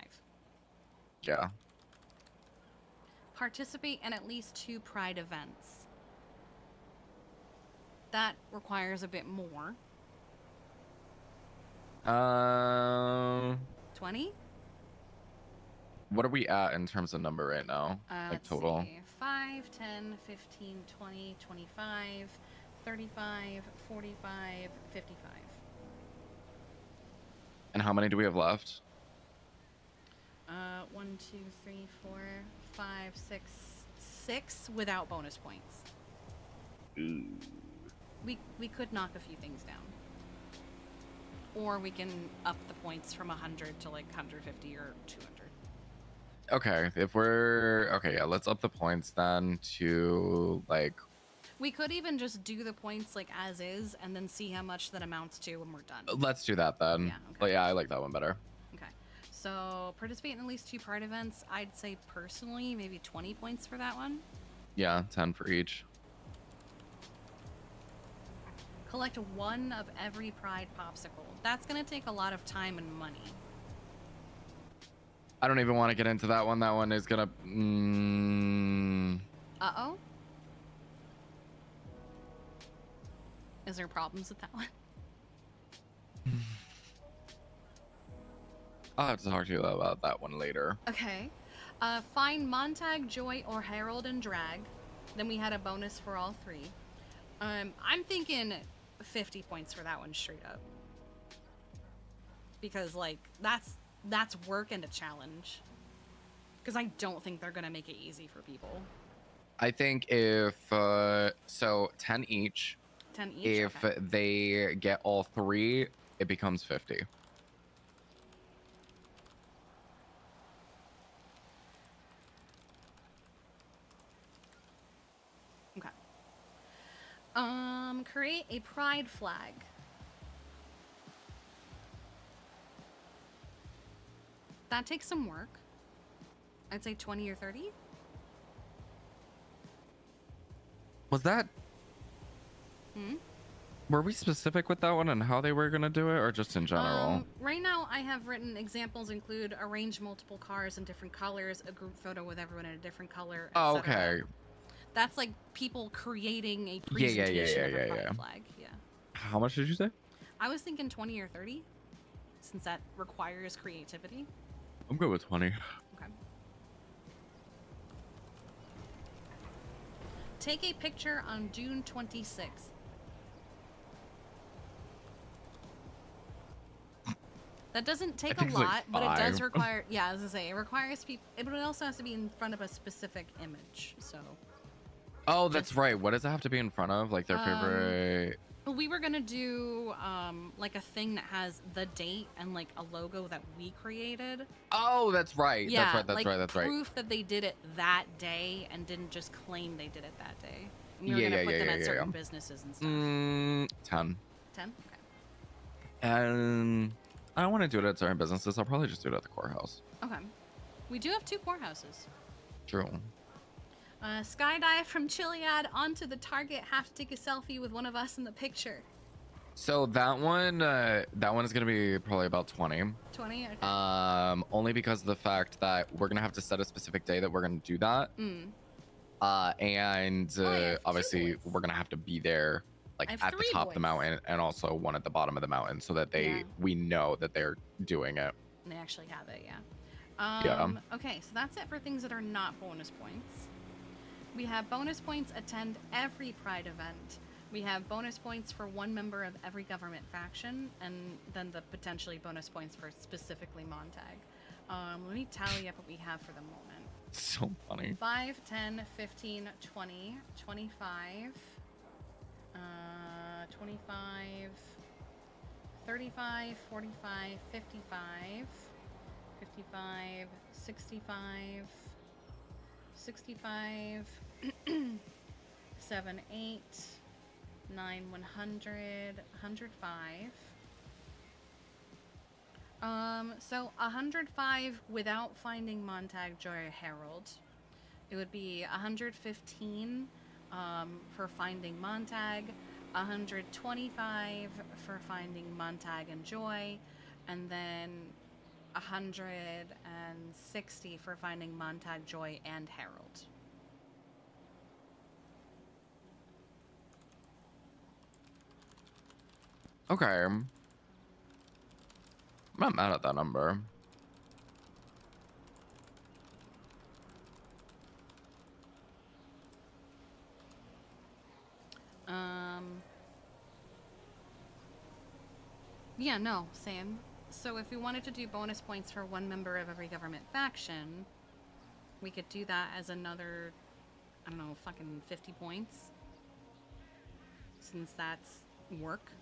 Yeah. Participate in at least 2 pride events. That requires a bit more. 20? What are we at in terms of number right now? Like Let's total? see. 5, 10, 15, 20, 25, 35, 45, 55. And how many do we have left? 1, 2, 3, 4, 5, 6, 6 without bonus points. Ooh. We could knock a few things down. Or we can up the points from 100 to like 150 or 200. Okay, if we're okay, yeah, let's up the points then to like. We could even just do the points like as is and then see how much that amounts to when we're done. Let's do that then. Yeah, But yeah, I like that one better. Okay. So participate in at least 2 pride events. I'd say personally maybe 20 points for that one. Yeah, 10 for each. Collect 1 of every pride popsicle. That's gonna take a lot of time and money. I don't even want to get into that one. That one is gonna. Uh-oh. Is there problems with that one? I'll have to talk to you about that one later. Okay. Find Montag, Joy, or Harold and Drag. Then we had a bonus for all 3. I'm thinking 50 points for that one straight up. Because, like, that's work and a challenge. Because I don't think they're going to make it easy for people. I think if so 10 each, 10 each. If Okay. they get all 3, it becomes 50. Okay. Create a pride flag. That takes some work. I'd say 20 or 30. Was that? Hmm? Were we specific with that one and how they were gonna do it, or just in general? Right now, I have written examples include arrange multiple cars in different colors, a group photo with everyone in a different color. Oh, etc. okay. That's like people creating a Yeah, presentation of a pride flag. Yeah. How much did you say? I was thinking 20 or 30, since that requires creativity. I'm good with 20. Okay. Take a picture on June 26th. That doesn't take a think it's like lot, but it does 5. require. Yeah, as I say, it requires people. But it also has to be in front of a specific image. So. Oh, that's right. What does it have to be in front of? Like their favorite? We were gonna do like a thing that has the date and like a logo that we created. Oh, that's right. Yeah, That's right. That's right. Proof that they did it that day and didn't just claim they did it that day. And you were Yeah, gonna yeah, put yeah, them yeah, at yeah, certain yeah. businesses and stuff. 10. 10. Okay. And I don't want to do it at certain businesses. I'll probably just do it at the courthouse. Okay. We do have 2 courthouses. True. Skydive from Chiliad onto the target. Have to take a selfie with one of us in the picture. So that one is gonna be probably about 20. 20. Okay. Only because of the fact that we're gonna have to set a specific day that we're gonna do that. And obviously we're gonna have to be there like I have at the 3 top of the boys. mountain and also one at the bottom of the mountain so that we know that they're doing it. They actually have it, yeah. Yeah. Okay, so that's it for things that are not bonus points. We have bonus points attend every Pride event. We have bonus points for 1 member of every government faction, and then the potentially bonus points for specifically Montag. Let me tally up what we have for the moment. So funny. 5, 10, 15, 20, 25, 25, 35, 45, 55, 55, 65, 65, 7, 8, 9, 100, 105. So 105 without finding Montag, Joy, or Herald. It would be 115 for finding Montag, 125 for finding Montag and Joy, and then 160 for finding Montag, Joy, and Herald. Okay. I'm not mad at that number. Yeah, no, same. So if we wanted to do bonus points for 1 member of every government faction, we could do that as another, I don't know, fucking 50 points. Since that's work.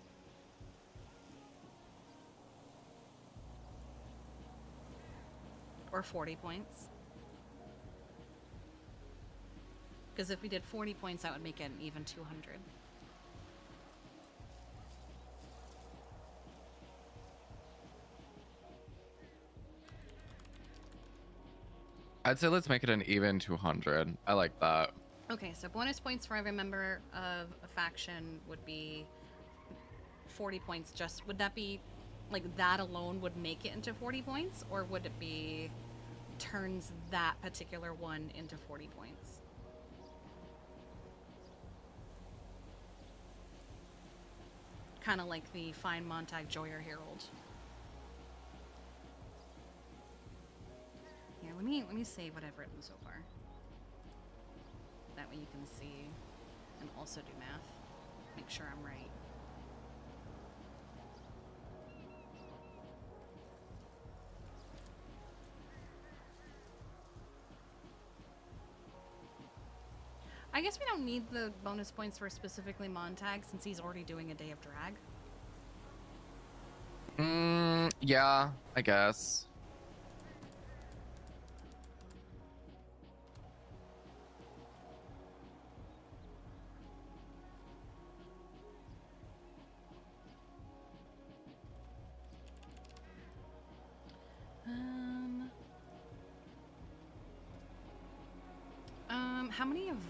Or 40 points. Because if we did 40 points, that would make it an even 200. I'd say let's make it an even 200. I like that. Okay, so bonus points for every member of a faction would be 40 points. Just would that be like that alone would make it into 40 points, or would it be turns that particular one into 40 points? Kind of like the Find Montag, Joy, or Herald. Here, let me save what I've written so far. That way you can see and also do math. Make sure I'm right. I guess we don't need the bonus points for specifically Montag since he's already doing a day of drag. Yeah, I guess. How many events?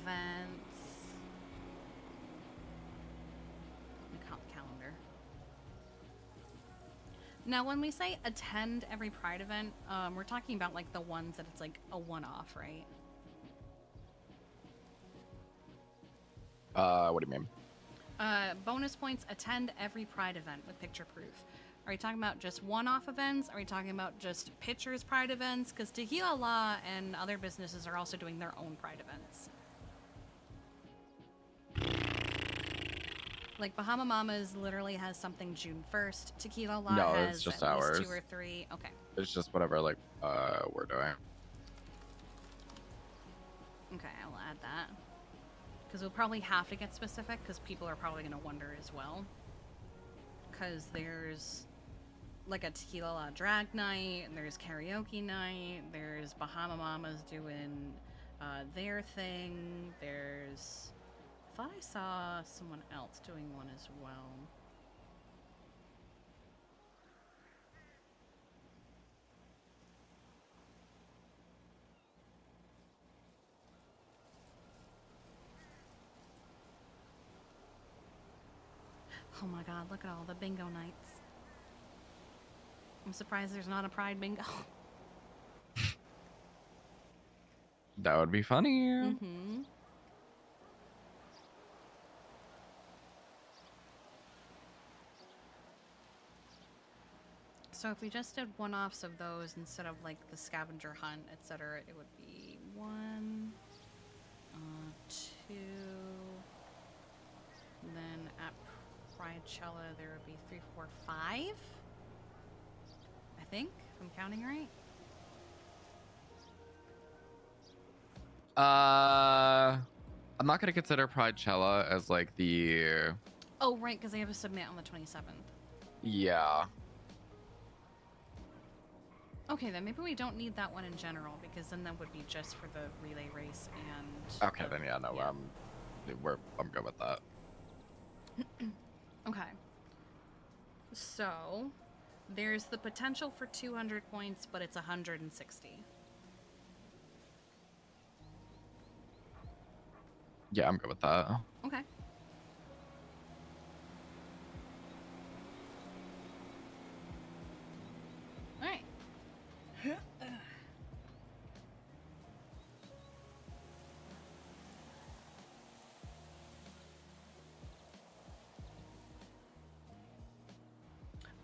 Let me count the calendar. Now, when we say attend every Pride event, we're talking about like the ones that it's like a one-off, right? What do you mean? Bonus points, attend every Pride event with picture proof. Are you talking about just one-off events? Are we talking about just pictures Pride events? Because Tequila Law and other businesses are also doing their own Pride events. Like Bahama Mamas literally has something June 1st. Tequila Law No, has it's just at least ours. 2 or 3. Okay. It's just whatever, like, we're doing. Okay, I'll add that. Because we'll probably have to get specific because people are probably going to wonder as well. Because there's like a Tequila La drag night, and there's karaoke night, there's Bahama Mamas doing their thing, there's... I thought I saw someone else doing one as well. Oh my god, look at all the bingo nights. I'm surprised there's not a Pride bingo. That would be funny. Mm-hmm. So if we just did one-offs of those instead of like the scavenger hunt, etc., it would be 1, 2, then at Pridecella there would be 3, 4, 5. I think, if I'm counting right. I'm not gonna consider Pridecella as like the. Oh right, because they have a submit on the 27th. Yeah. Okay, then maybe we don't need that one in general, because then that would be just for the relay race and... Okay, then yeah, no, I'm good with that. Okay. So, there's the potential for 200 points, but it's 160. Yeah, I'm good with that. Okay. Alright.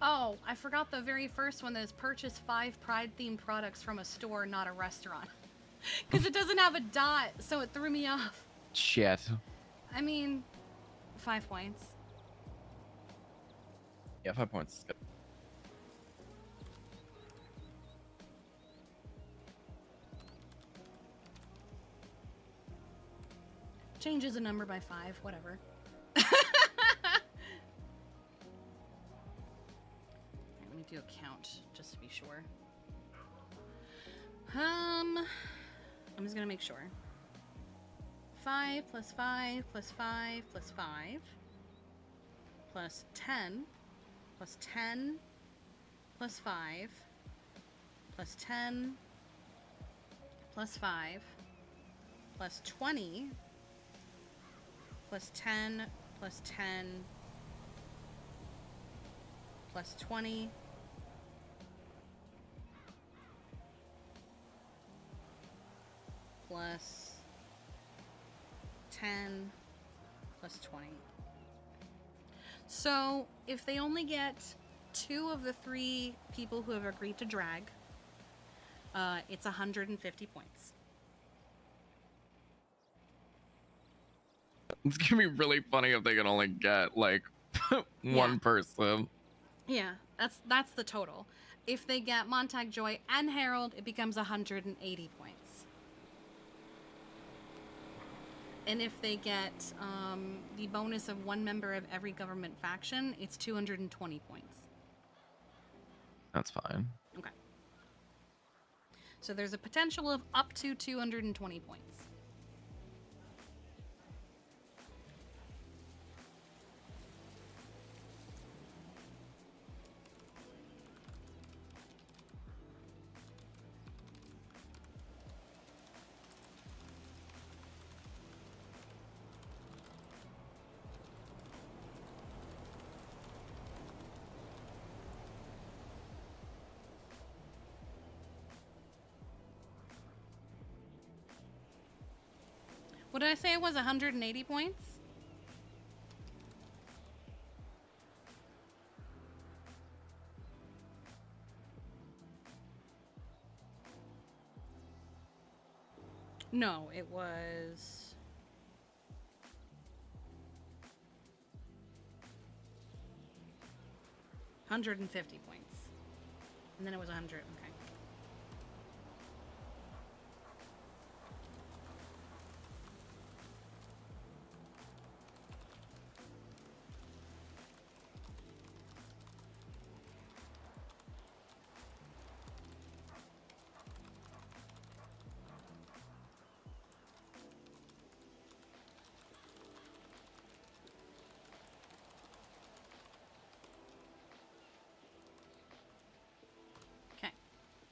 Oh, I forgot the very first one that is purchase 5 Pride-themed products from a store, not a restaurant. Because it doesn't have a dot, so it threw me off. Shit. I mean, 5 points. Yeah, 5 points is good. Changes a number by 5, whatever. Let me do a count just to be sure. I'm just gonna make sure. 5 plus 5 plus 5 plus 5 plus 10 plus 10 plus 5 plus 10 plus 5 plus 20 plus 10 plus 10 plus 20 plus 10 plus 20. So if they only get 2 of the 3 people who have agreed to drag, it's 150 points. It's gonna be really funny if they can only get like one person. Yeah, that's the total. If they get Montag, Joy, and Harold, it becomes 180 points. And if they get the bonus of one member of every government faction, it's 220 points. That's fine. Okay. So there's a potential of up to 220 points. What did I say it was? 180 points? No, it was... $150 points. And then it was 100, okay.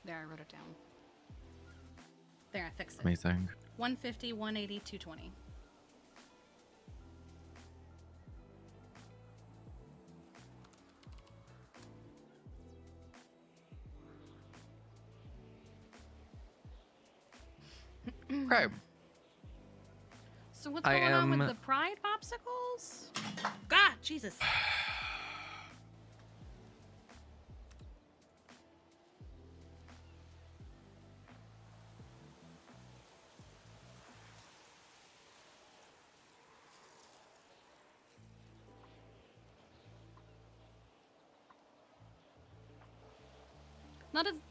There, I wrote it down. There, I fixed it. Amazing. 150, 180, 220. Okay. So what's going on with the Pride popsicles? God, Jesus.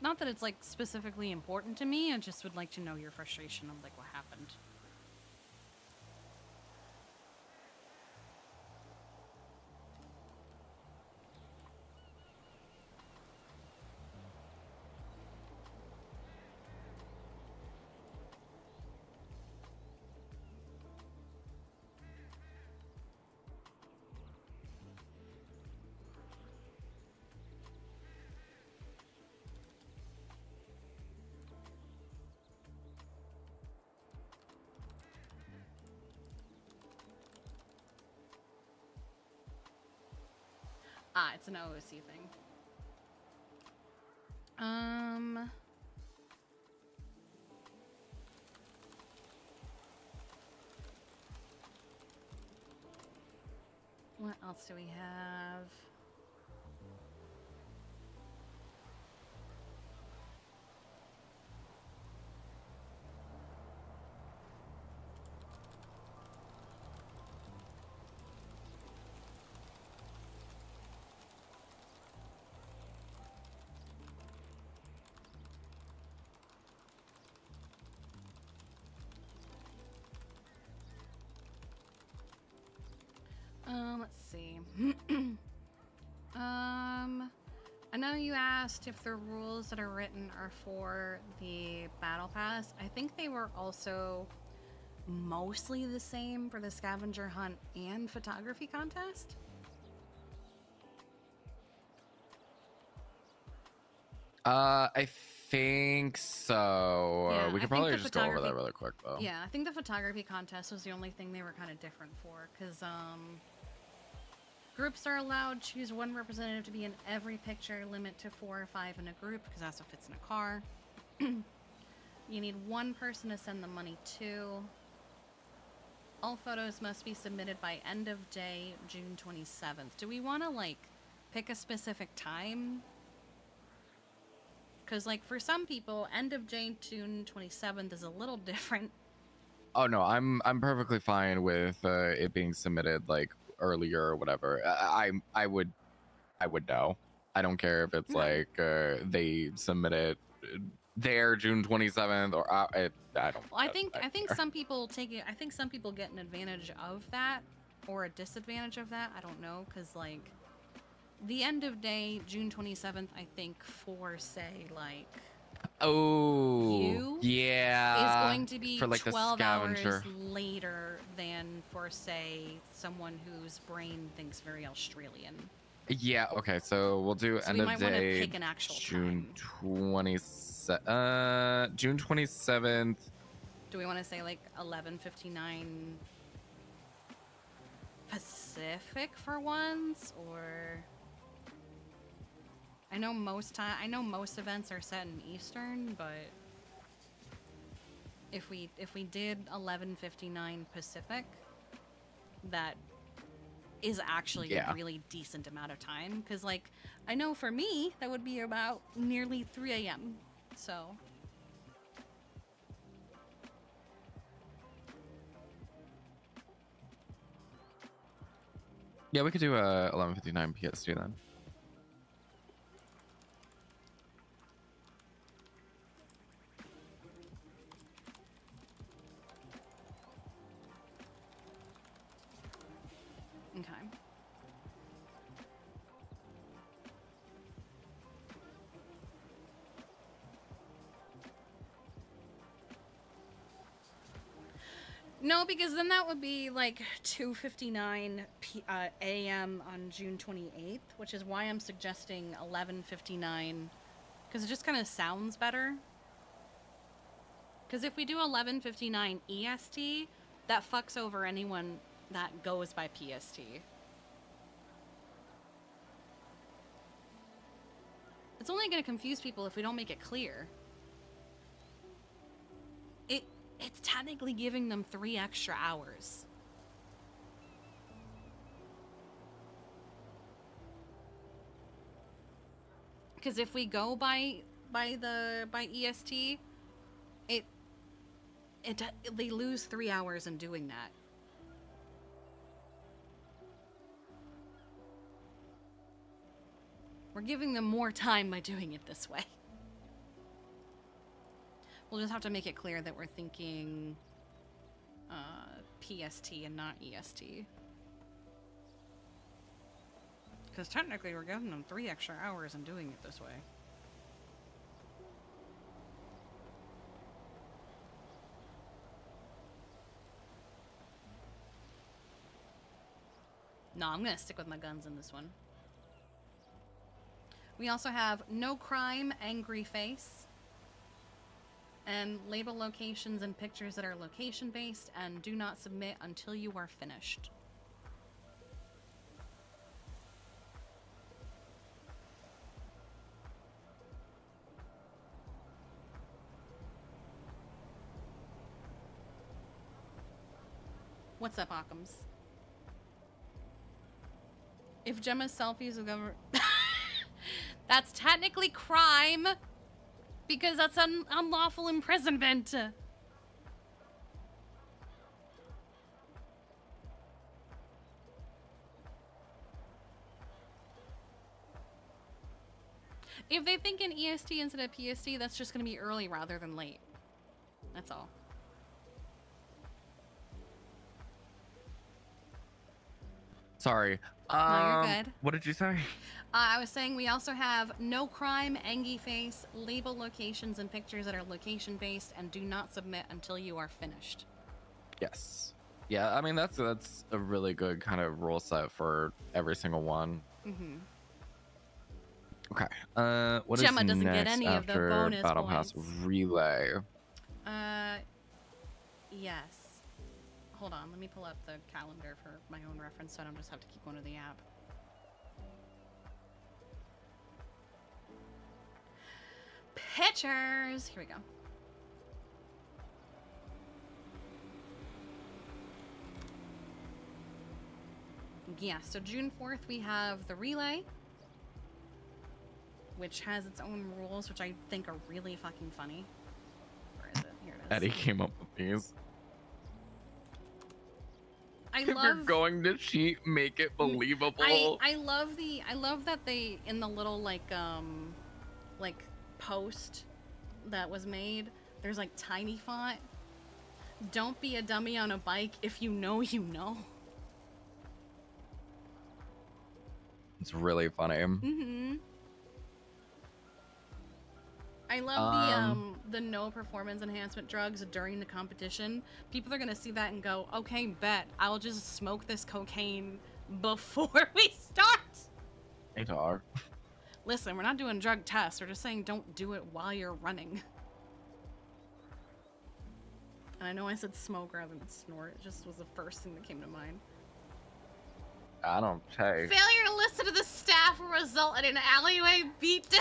Not that it's like specifically important to me. I just would like to know your frustration of like what happened. Ah, it's an OOC thing. What else do we have? Let's see. I know you asked if the rules that are written are for the battle pass. I think they were also mostly the same for the scavenger hunt and photography contest. I think so. Yeah, We could probably just go over that really quick, though. Yeah, I think the photography contest was the only thing they were kind of different for, because groups are allowed to choose one representative to be in every picture, limit to 4 or 5 in a group, because that's what fits in a car. You need one person to send the money to. All photos must be submitted by end of day, June 27th. Do we want to, like, pick a specific time? Because, like, for some people, end of day, June 27th is a little different. Oh no, I'm perfectly fine with it being submitted like earlier or whatever. I would know. I don't care if it's like they submit it there June 27th or I don't. Well, I think some people take it. I think some people get an advantage of that or a disadvantage of that. I don't know, because like the end of day, June 27th, I think for say like Oh, yeah. is going to be for like 12 the scavenger. hours later than for say someone whose brain thinks very Australian. Yeah. Okay. So we'll do So end we of might wanna day. pick an actual June 27th. June 27th. Do we want to say like 11:59 Pacific for once, or I know most events are set in Eastern, but if we did 11:59 Pacific, that is actually a really decent amount of time, because like I know for me that would be about nearly 3 a.m. So Yeah, we could do 11:59 PST then. okay. No, because then that would be like 2:59 a.m. on June 28th, which is why I'm suggesting 11:59, because it just kind of sounds better. Because if we do 11:59 EST, that fucks over anyone that goes by PST. It's only going to confuse people if we don't make it clear. It's technically giving them 3 extra hours. Because if we go by EST, they lose 3 hours in doing that. We're giving them more time by doing it this way. We'll just have to make it clear that we're thinking PST and not EST. Because technically we're giving them 3 extra hours in doing it this way. No, I'm gonna stick with my guns in this one. We also have no crime, angry face. And label locations and pictures that are location based, and do not submit until you are finished. What's up, Occams? If Gemma's selfies of government... That's technically crime! Because that's unlawful imprisonment. If they think in EST instead of PST, that's just going to be early rather than late. That's all. Sorry. No, you're good. What did you say? I was saying we also have no crime, angy face, label locations and pictures that are location based, and do not submit until you are finished. Yes. Yeah, I mean that's a really good kind of rule set for every single one. Mm-hmm. Okay. What Gemma is doesn't next get any of the after bonus Battle points. Pass relay? Yes. Hold on, let me pull up the calendar for my own reference so I don't just have to keep going to the app. Pictures! Here we go. Yeah, so June 4th we have the relay, which has its own rules, which I think are really fucking funny. Where is it? Here it is. Eddie came up with these. If you're going to cheat, make it believable. I love that they in the little like post that was made, there's like tiny font. Don't be a dummy on a bike. If you know, you know. It's really funny. Mm-hmm. I love the no performance enhancement drugs during the competition. People are gonna see that and go, okay, bet I'll just smoke this cocaine before we start. Hey, dog. Listen, we're not doing drug tests. We're just saying don't do it while you're running. And I know I said smoke rather than snort. It just was the first thing that came to mind. I don't take. Failure to listen to the staff will result in an alleyway beatdown.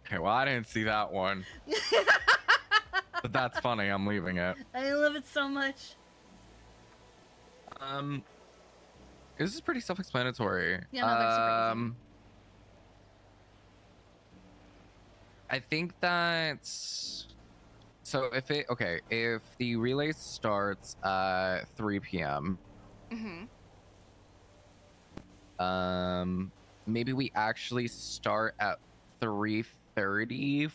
Okay, well, I didn't see that one. But that's funny. I'm leaving it. I love it so much. This is pretty self-explanatory. Yeah, no, that's super easy. I think that's so if the relay starts at 3 p.m. Maybe we actually start at 3:30,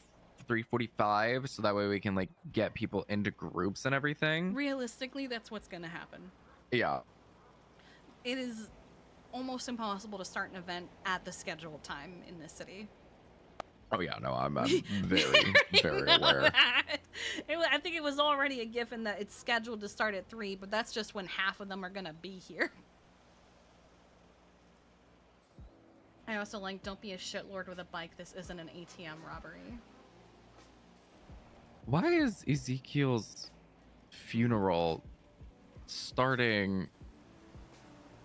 3:45, so that way we can like get people into groups and everything. Realistically, that's what's gonna happen. Yeah. It is almost impossible to start an event at the scheduled time in this city. Oh yeah, no, I'm very, very aware. I think it was already a given that it's scheduled to start at 3, but that's just when half of them are gonna be here. I also like, don't be a shitlord with a bike. This isn't an ATM robbery. Why is Ezekiel's funeral starting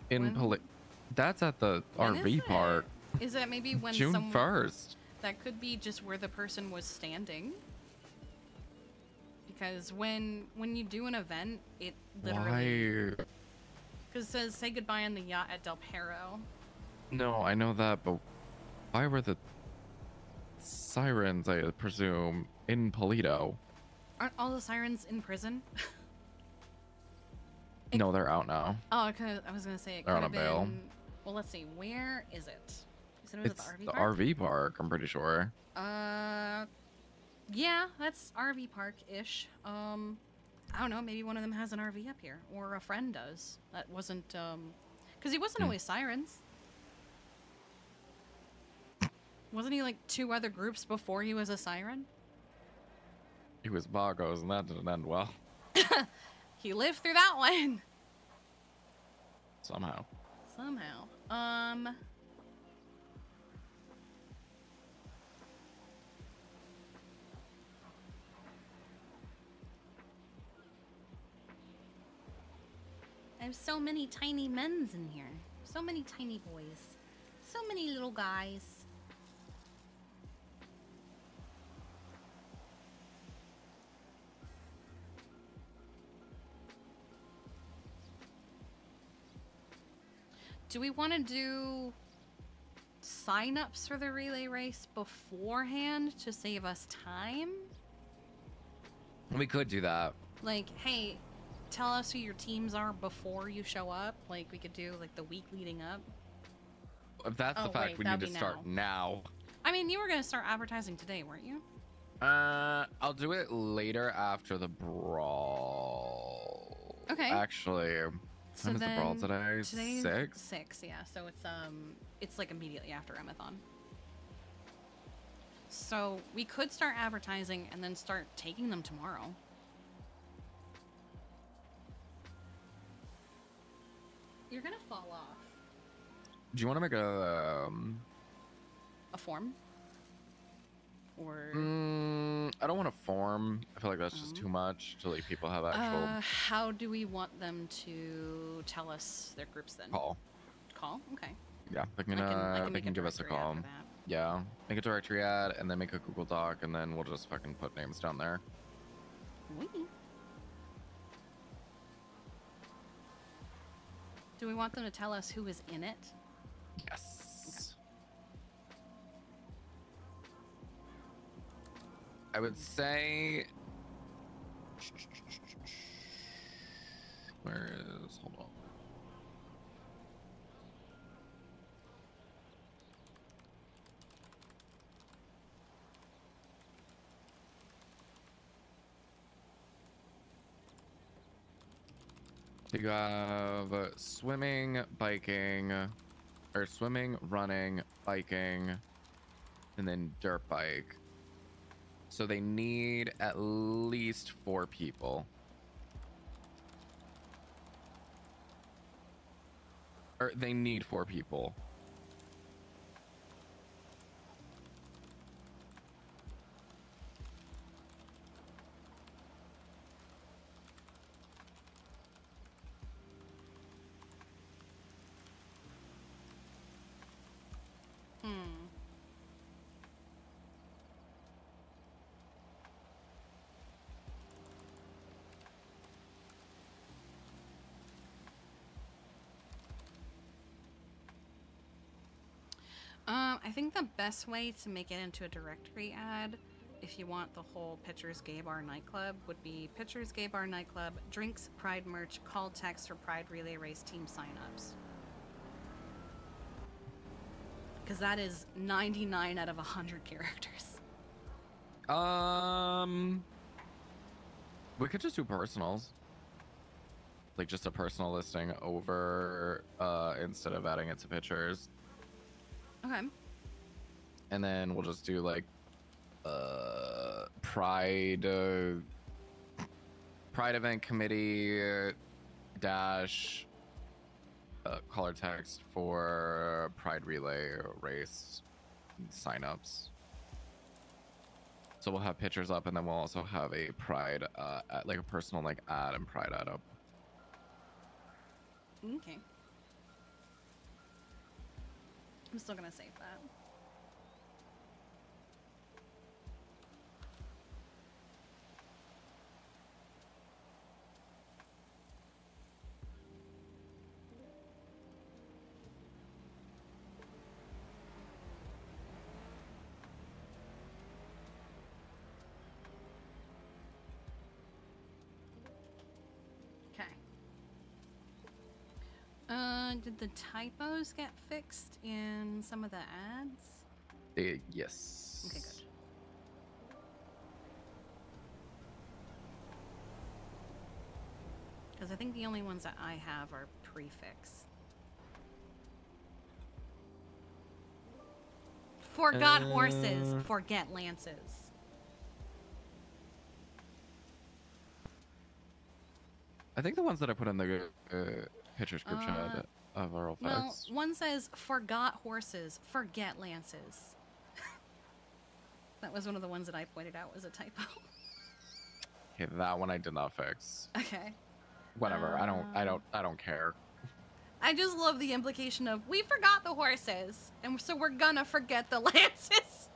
in That's at the RV park. Is that maybe when June someone... 1st? That could be just where the person was standing. Because when you do an event, it literally... Why? Because it says, say goodbye on the yacht at Del Perro. No, I know that, but why were the sirens, I presume, in Polito? Aren't all the sirens in prison? No, they're out now. Oh, okay. I was gonna say it They're could on have a bail. been. Well, let's see. Where is it? You said it was It's at the RV the park. RV park, I'm pretty sure. Yeah, that's RV park-ish. I don't know. Maybe one of them has an RV up here, or a friend does. That wasn't because he wasn't always sirens. Wasn't he like 2 other groups before he was a siren? He was Vagos, and that didn't end well. He lived through that one. Somehow. I have so many tiny men's in here. So many tiny boys. So many little guys. Do we want to do sign-ups for the relay race beforehand to save us time? We could do that. Like, hey, tell us who your teams are before you show up. Like, we could do, like, the week leading up. If that's the fact, we need to start now. I mean, you were going to start advertising today, weren't you? I'll do it later after the brawl. Okay. Actually, when is the brawl today? Today's 6? 6, yeah. So it's like immediately after Emathon. So we could start advertising and then start taking them tomorrow. You're gonna fall off. Do you want to make a form? Or I don't want a form. I feel like that's just too much to let people have actual how do we want them to tell us their groups then? call. Call? Okay. Yeah, they can give us a call. Yeah, make a directory ad and then make a Google Doc, and then we'll just fucking put names down there. Wee. Do we want them to tell us who is in it? Yes. I would say. Where is? Hold on. You have swimming, biking, or swimming, running, biking, and then dirt bike. So they need at least 4 people. Or they need 4 people. I think the best way to make it into a directory ad, if you want the whole Pitchers Gay Bar nightclub, would be Pitchers Gay Bar nightclub, drinks, Pride merch, call text for Pride Relay Race team signups. Because that is 99 out of 100 characters. We could just do personals. Like just a personal listing over instead of adding it to pictures. Okay. And then we'll just do like Pride event committee dash caller text for Pride Relay race signups. So we'll have pictures up, and then we'll also have a Pride like a personal like ad and Pride ad up. Okay. I'm still gonna save that. Did the typos get fixed in some of the ads? Yes. Okay, good. Because I think the only ones that I have are prefix. Forgot horses, forget lances. I think the ones that I put in the pictures group chat of our No, facts. one says forgot horses, forget lances. That was one of the ones that I pointed out was a typo. Okay, that one I did not fix. Okay. Whatever. I don't care. I just love the implication of we forgot the horses, and so we're gonna forget the lances.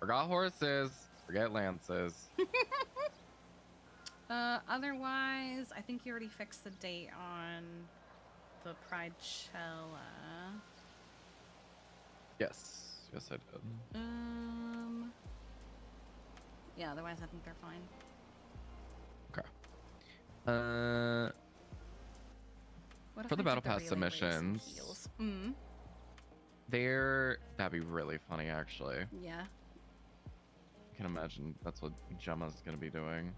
Forgot horses, forget lances. Otherwise, I think you already fixed the date on the Pridecella. Yes. Yes, I did. Yeah, otherwise I think they're fine. Okay. What if For the I battle did pass relay race submissions, heels? that'd be really funny actually. Yeah. I can imagine that's what Gemma's gonna be doing.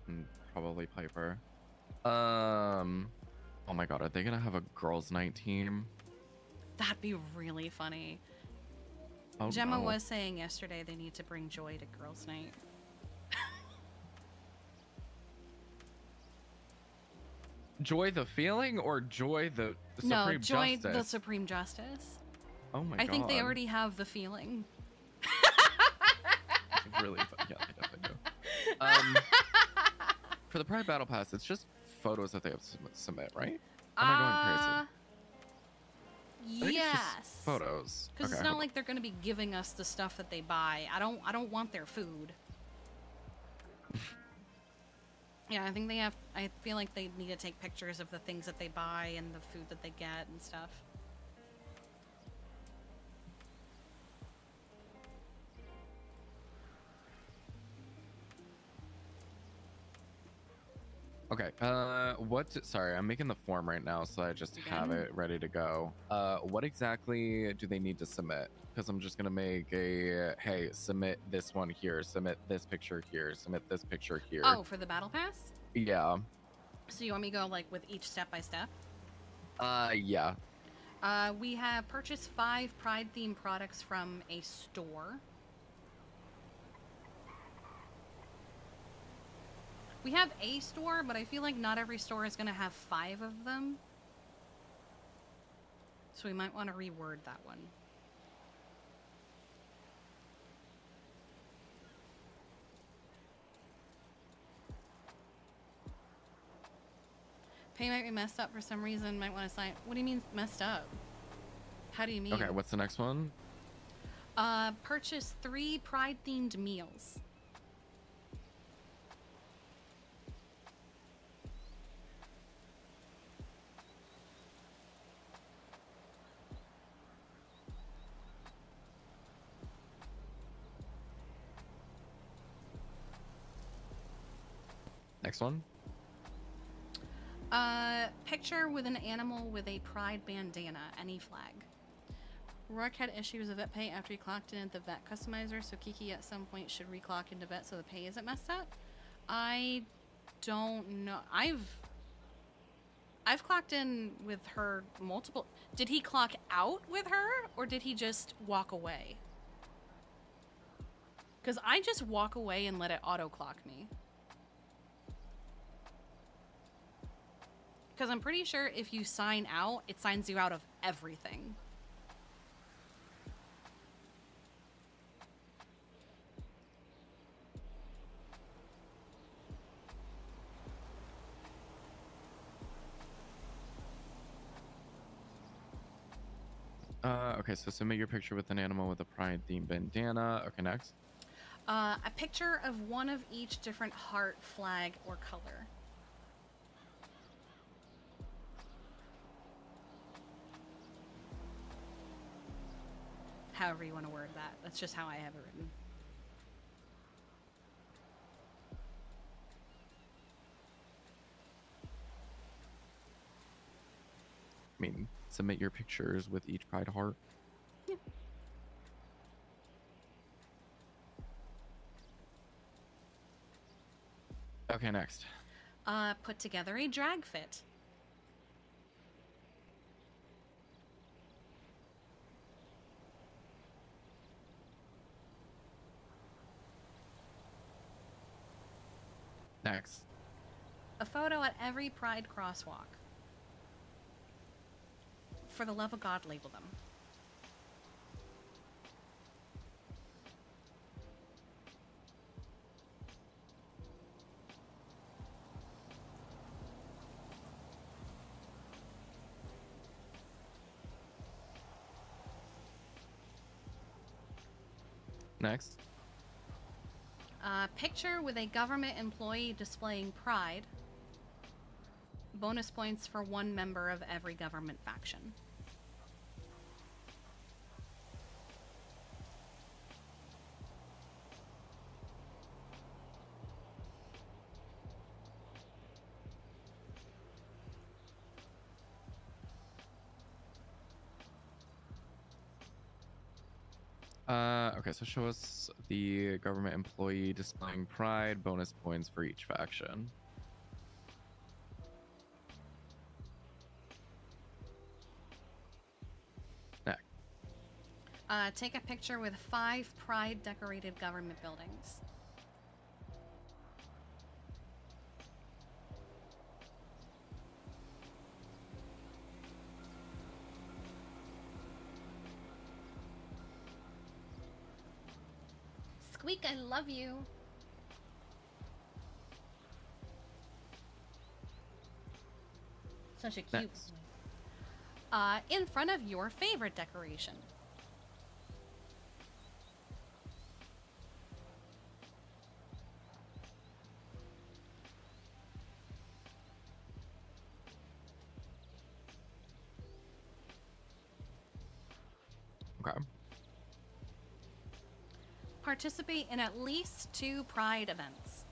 And probably Piper. Oh my god, are they gonna have a girls' night team? That'd be really funny. Oh, Gemma no. was saying yesterday they need to bring Joy to girls' night. Joy the feeling or Joy the No, Supreme Joy Justice? the Supreme Justice. Oh my god. I think they already have the feeling. It's really fun. Yeah, they definitely do. For the Pride Battle Pass, it's just photos that they have to submit, right? Am I going crazy? I think it's just Yes. photos. Because Okay, it's not hold like they're going to be giving us the stuff that they buy. I don't want their food. Yeah, I think they have. I feel like they need to take pictures of the things that they buy and the food that they get and stuff. Okay. Sorry, I'm making the form right now, so I just have it ready to go. What exactly do they need to submit? Because I'm just gonna make a hey, submit this one here, submit this picture here, submit this picture here. Oh, for the battle pass? Yeah. So you want me to go like with each step by step? Yeah. We have purchased 5 Pride themed products from a store. We have a store, but I feel like not every store is going to have 5 of them. So we might want to reword that one. Pay might be messed up for some reason. Might want to sign. What do you mean messed up? How do you mean? Okay, what's the next one? Purchase 3 Pride themed meals. Next one. Picture with an animal with a Pride bandana, any flag. Rourke had issues with vet pay after he clocked in at the vet customizer, so Kiki at some point should reclock into vet so the pay isn't messed up. I don't know. I've clocked in with her multiple. Did he clock out with her, or did he just walk away? Because I just walk away and let it auto clock me. Because I'm pretty sure if you sign out, it signs you out of everything. Okay, so submit your picture with an animal with a Pride themed bandana. Okay, next. A picture of one of each different heart, flag, or color. However you want to word that. That's just how I have it written. I mean, submit your pictures with each Pride heart. Yeah. Okay, next. Put together a drag fit. Next. A photo at every Pride crosswalk. For the love of God, label them. Next. Picture with a government employee displaying pride. Bonus points for 1 member of every government faction. Okay, so show us the government employee displaying pride, bonus points for each faction. Next. Take a picture with 5 Pride decorated government buildings. Squeak, I love you. Such a cute Next. in front of your favorite decoration. Okay. Participate in at least 2 Pride events.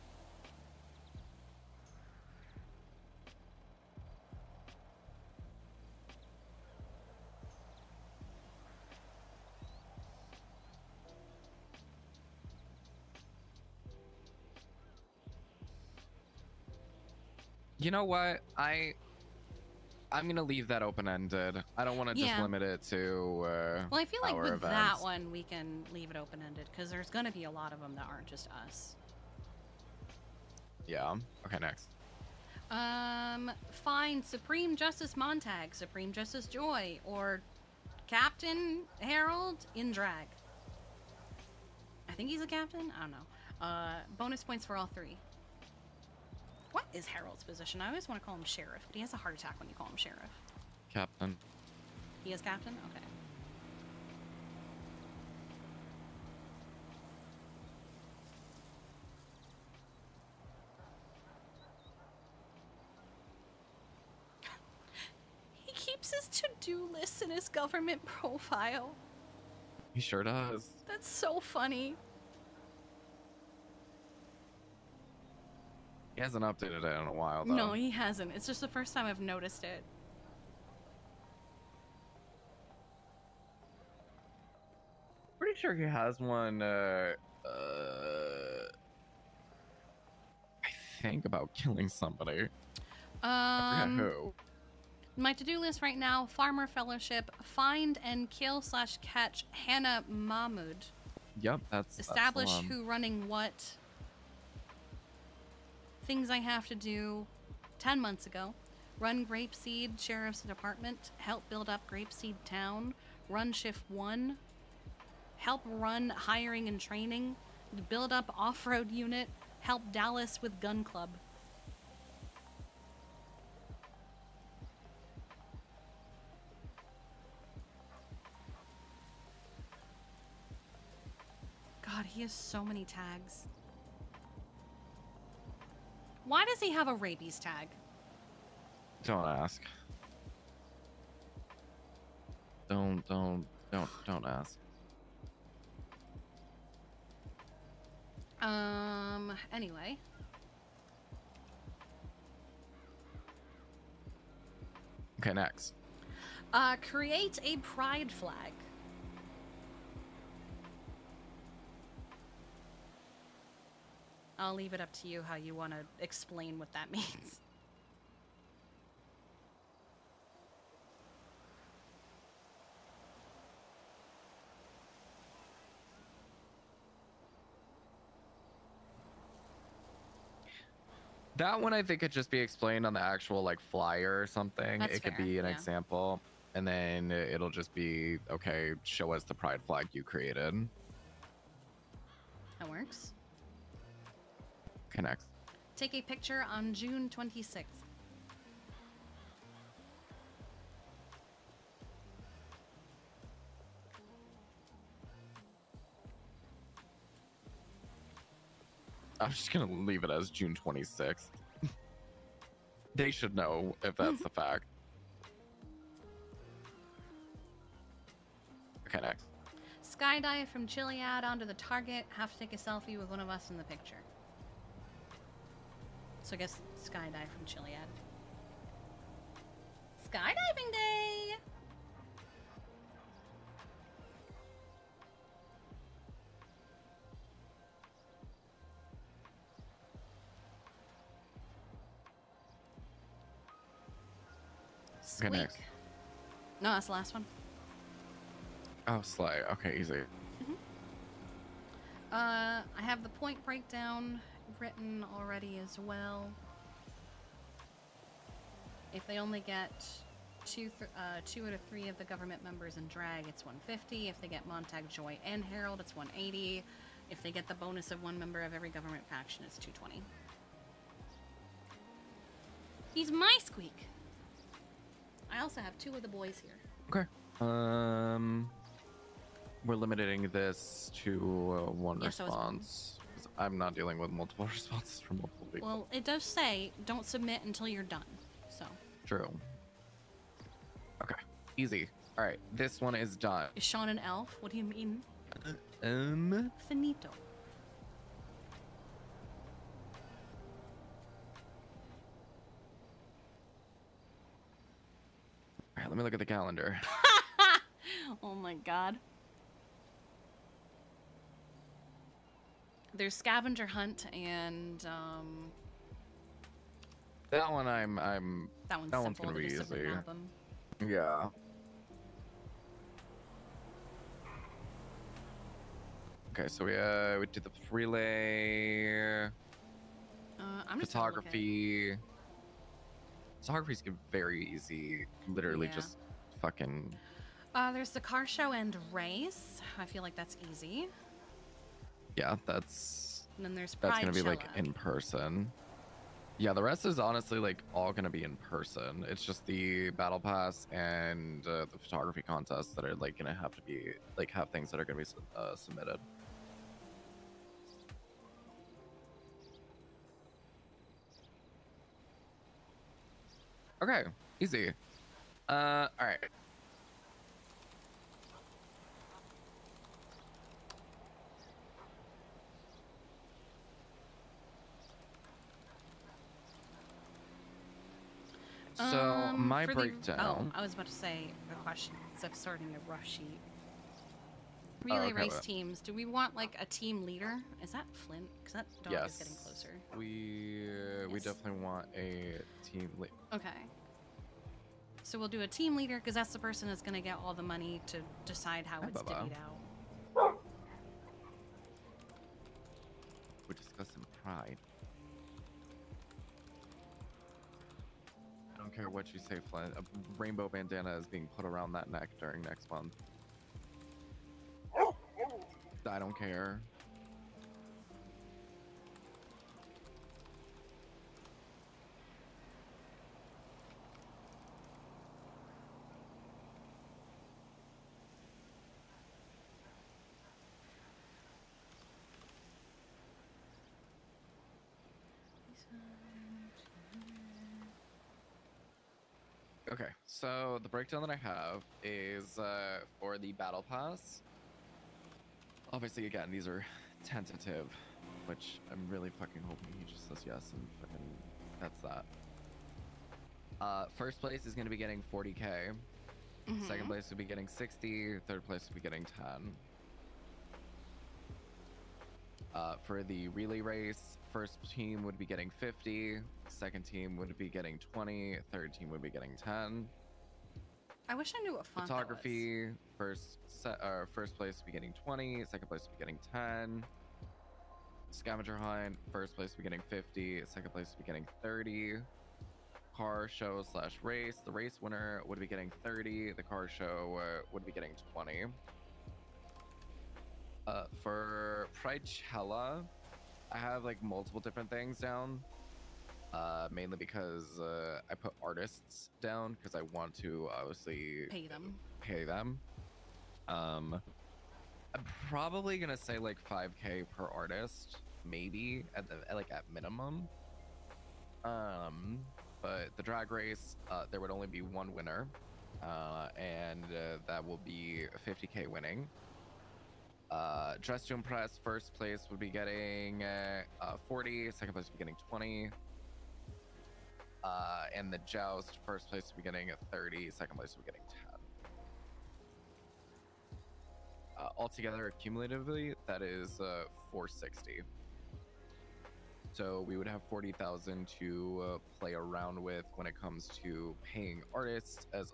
You know what? I'm gonna leave that open ended. I don't want to just Yeah. limit it to. Well, I feel like our with events. that one, we can leave it open ended because there's gonna be a lot of them that aren't just us. Yeah. Okay. Next. Find Supreme Justice Montag, Supreme Justice Joy, or Captain Harold in drag. I think he's a captain. I don't know. Bonus points for all three. What is Harold's position? I always want to call him sheriff, but he has a heart attack when you call him sheriff. Captain. He is captain? Okay. He keeps his to-do lists in his government profile. He sure does. That's so funny. He hasn't updated it in a while, though. No, he hasn't. It's just the first time I've noticed it. Pretty sure he has one. I think about killing somebody. I forget who. My to-do list right now: Farmer Fellowship, find and kill/catch Hannah Mahmood. Yep, that's Establish that's the one. who running what. Things I have to do 10 months ago. Run Grapeseed Sheriff's Department. Help build up Grapeseed Town. Run Shift 1. Help run hiring and training. Build up off-road unit. Help Dallas with Gun Club. God, he has so many tags. Why does he have a rabies tag? Don't ask. Don't ask. Anyway. Okay, next. Create a pride flag. I'll leave it up to you how you want to explain what that means. That one I think could just be explained on the actual like flyer or something. That's It could fair, be an yeah. example, and then it'll just be okay. Show us the pride flag you created. That works. Okay, next. Take a picture on June 26th. I'm just gonna leave it as June 26th. They should know if that's the fact. Okay, next. Skydive from Chiliad onto the target. Have to take a selfie with one of us in the picture. So I guess skydive from Chiliad. Skydiving day! Okay, Squeak. next. No, that's the last one. Oh, Slay. Okay, easy. I have the point breakdown written already as well. If they only get two out of 3 of the government members in drag, it's 150. If they get Montag, Joy, and Harold, it's 180. If they get the bonus of 1 member of every government faction, it's 220. He's my Squeak. I also have 2 of the boys here. Okay. We're limiting this to one Yes, that was one. response. 'Cause I'm not dealing with multiple responses from multiple people. Well, it does say don't submit until you're done. So True. Okay. Easy. All right. This one is done. is Sean an elf? What do you mean? Finito. All right. Let me look at the calendar. Oh my god. There's scavenger hunt and That one That one's that one's simple. gonna They be just simply easy. map 'em. Yeah. Okay, so we did the relay. I'm just gonna look at- photography. Photography's very easy. Literally Yeah. just fucking. There's the car show and race. I feel like that's easy. Yeah, that's. And then there's That's gonna be like Pridechella. in person. Yeah, the rest is honestly like all gonna be in person. It's just the battle pass and the photography contests that are like gonna have to be like have things that are gonna be submitted. Okay, easy. All right. So my for breakdown. I was about to say a question. It's like starting a rough sheet. Oh, Relay okay, race wait. teams. Do we want like a team leader? Is that Flint? Because that dog Yes. is getting closer. We definitely want a team lead. Okay. So we'll do a team leader because that's the person that's going to get all the money to decide how Hi, it's Bubba. divvied out. We're discussing pride. I don't care what you say, Flint. A rainbow bandana is being put around that neck during next month. I don't care. Okay, so the breakdown that I have is for the battle pass. Obviously, again, these are tentative, which I'm really fucking hoping he just says yes and fucking that's that. First place is going to be getting 40K. Second place will be getting 60. Third place will be getting 10. For the relay race, first team would be getting 50. Second team would be getting 20. Third team would be getting 10. I wish I knew what font that was. Photography, first place would be getting 20. Second place would be getting 10. Scavenger hunt, first place would be getting 50. Second place would be getting 30. Car show / race, the race winner would be getting 30. The car show would be getting 20. For Pridechella, I have like multiple different things down. Mainly because I put artists down because I want to obviously pay them. I'm probably gonna say like 5K per artist, maybe at minimum. But the drag race, there would only be one winner, and that will be 50K winning. Dress to impress, first place would be getting 40, second place would be getting 20. And the joust, first place would be getting 30, second place would be getting 10. Altogether, cumulatively, that is 460. So we would have 40,000 to play around with when it comes to paying artists, and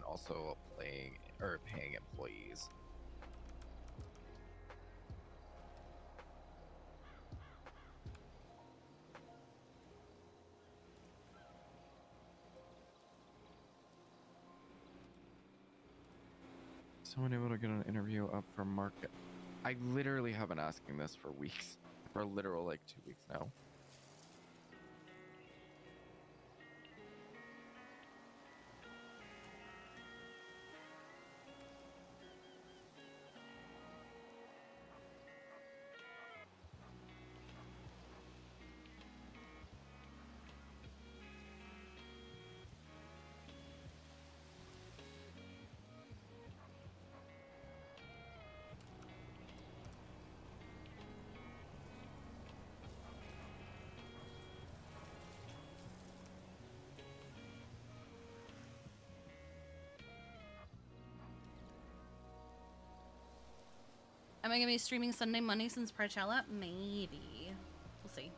also paying employees. Someone able to get an interview up for market. I literally have been asking this for weeks, for a literal like 2 weeks now. Am I gonna be streaming Sunday, Monday since Pridechella? Maybe. We'll see.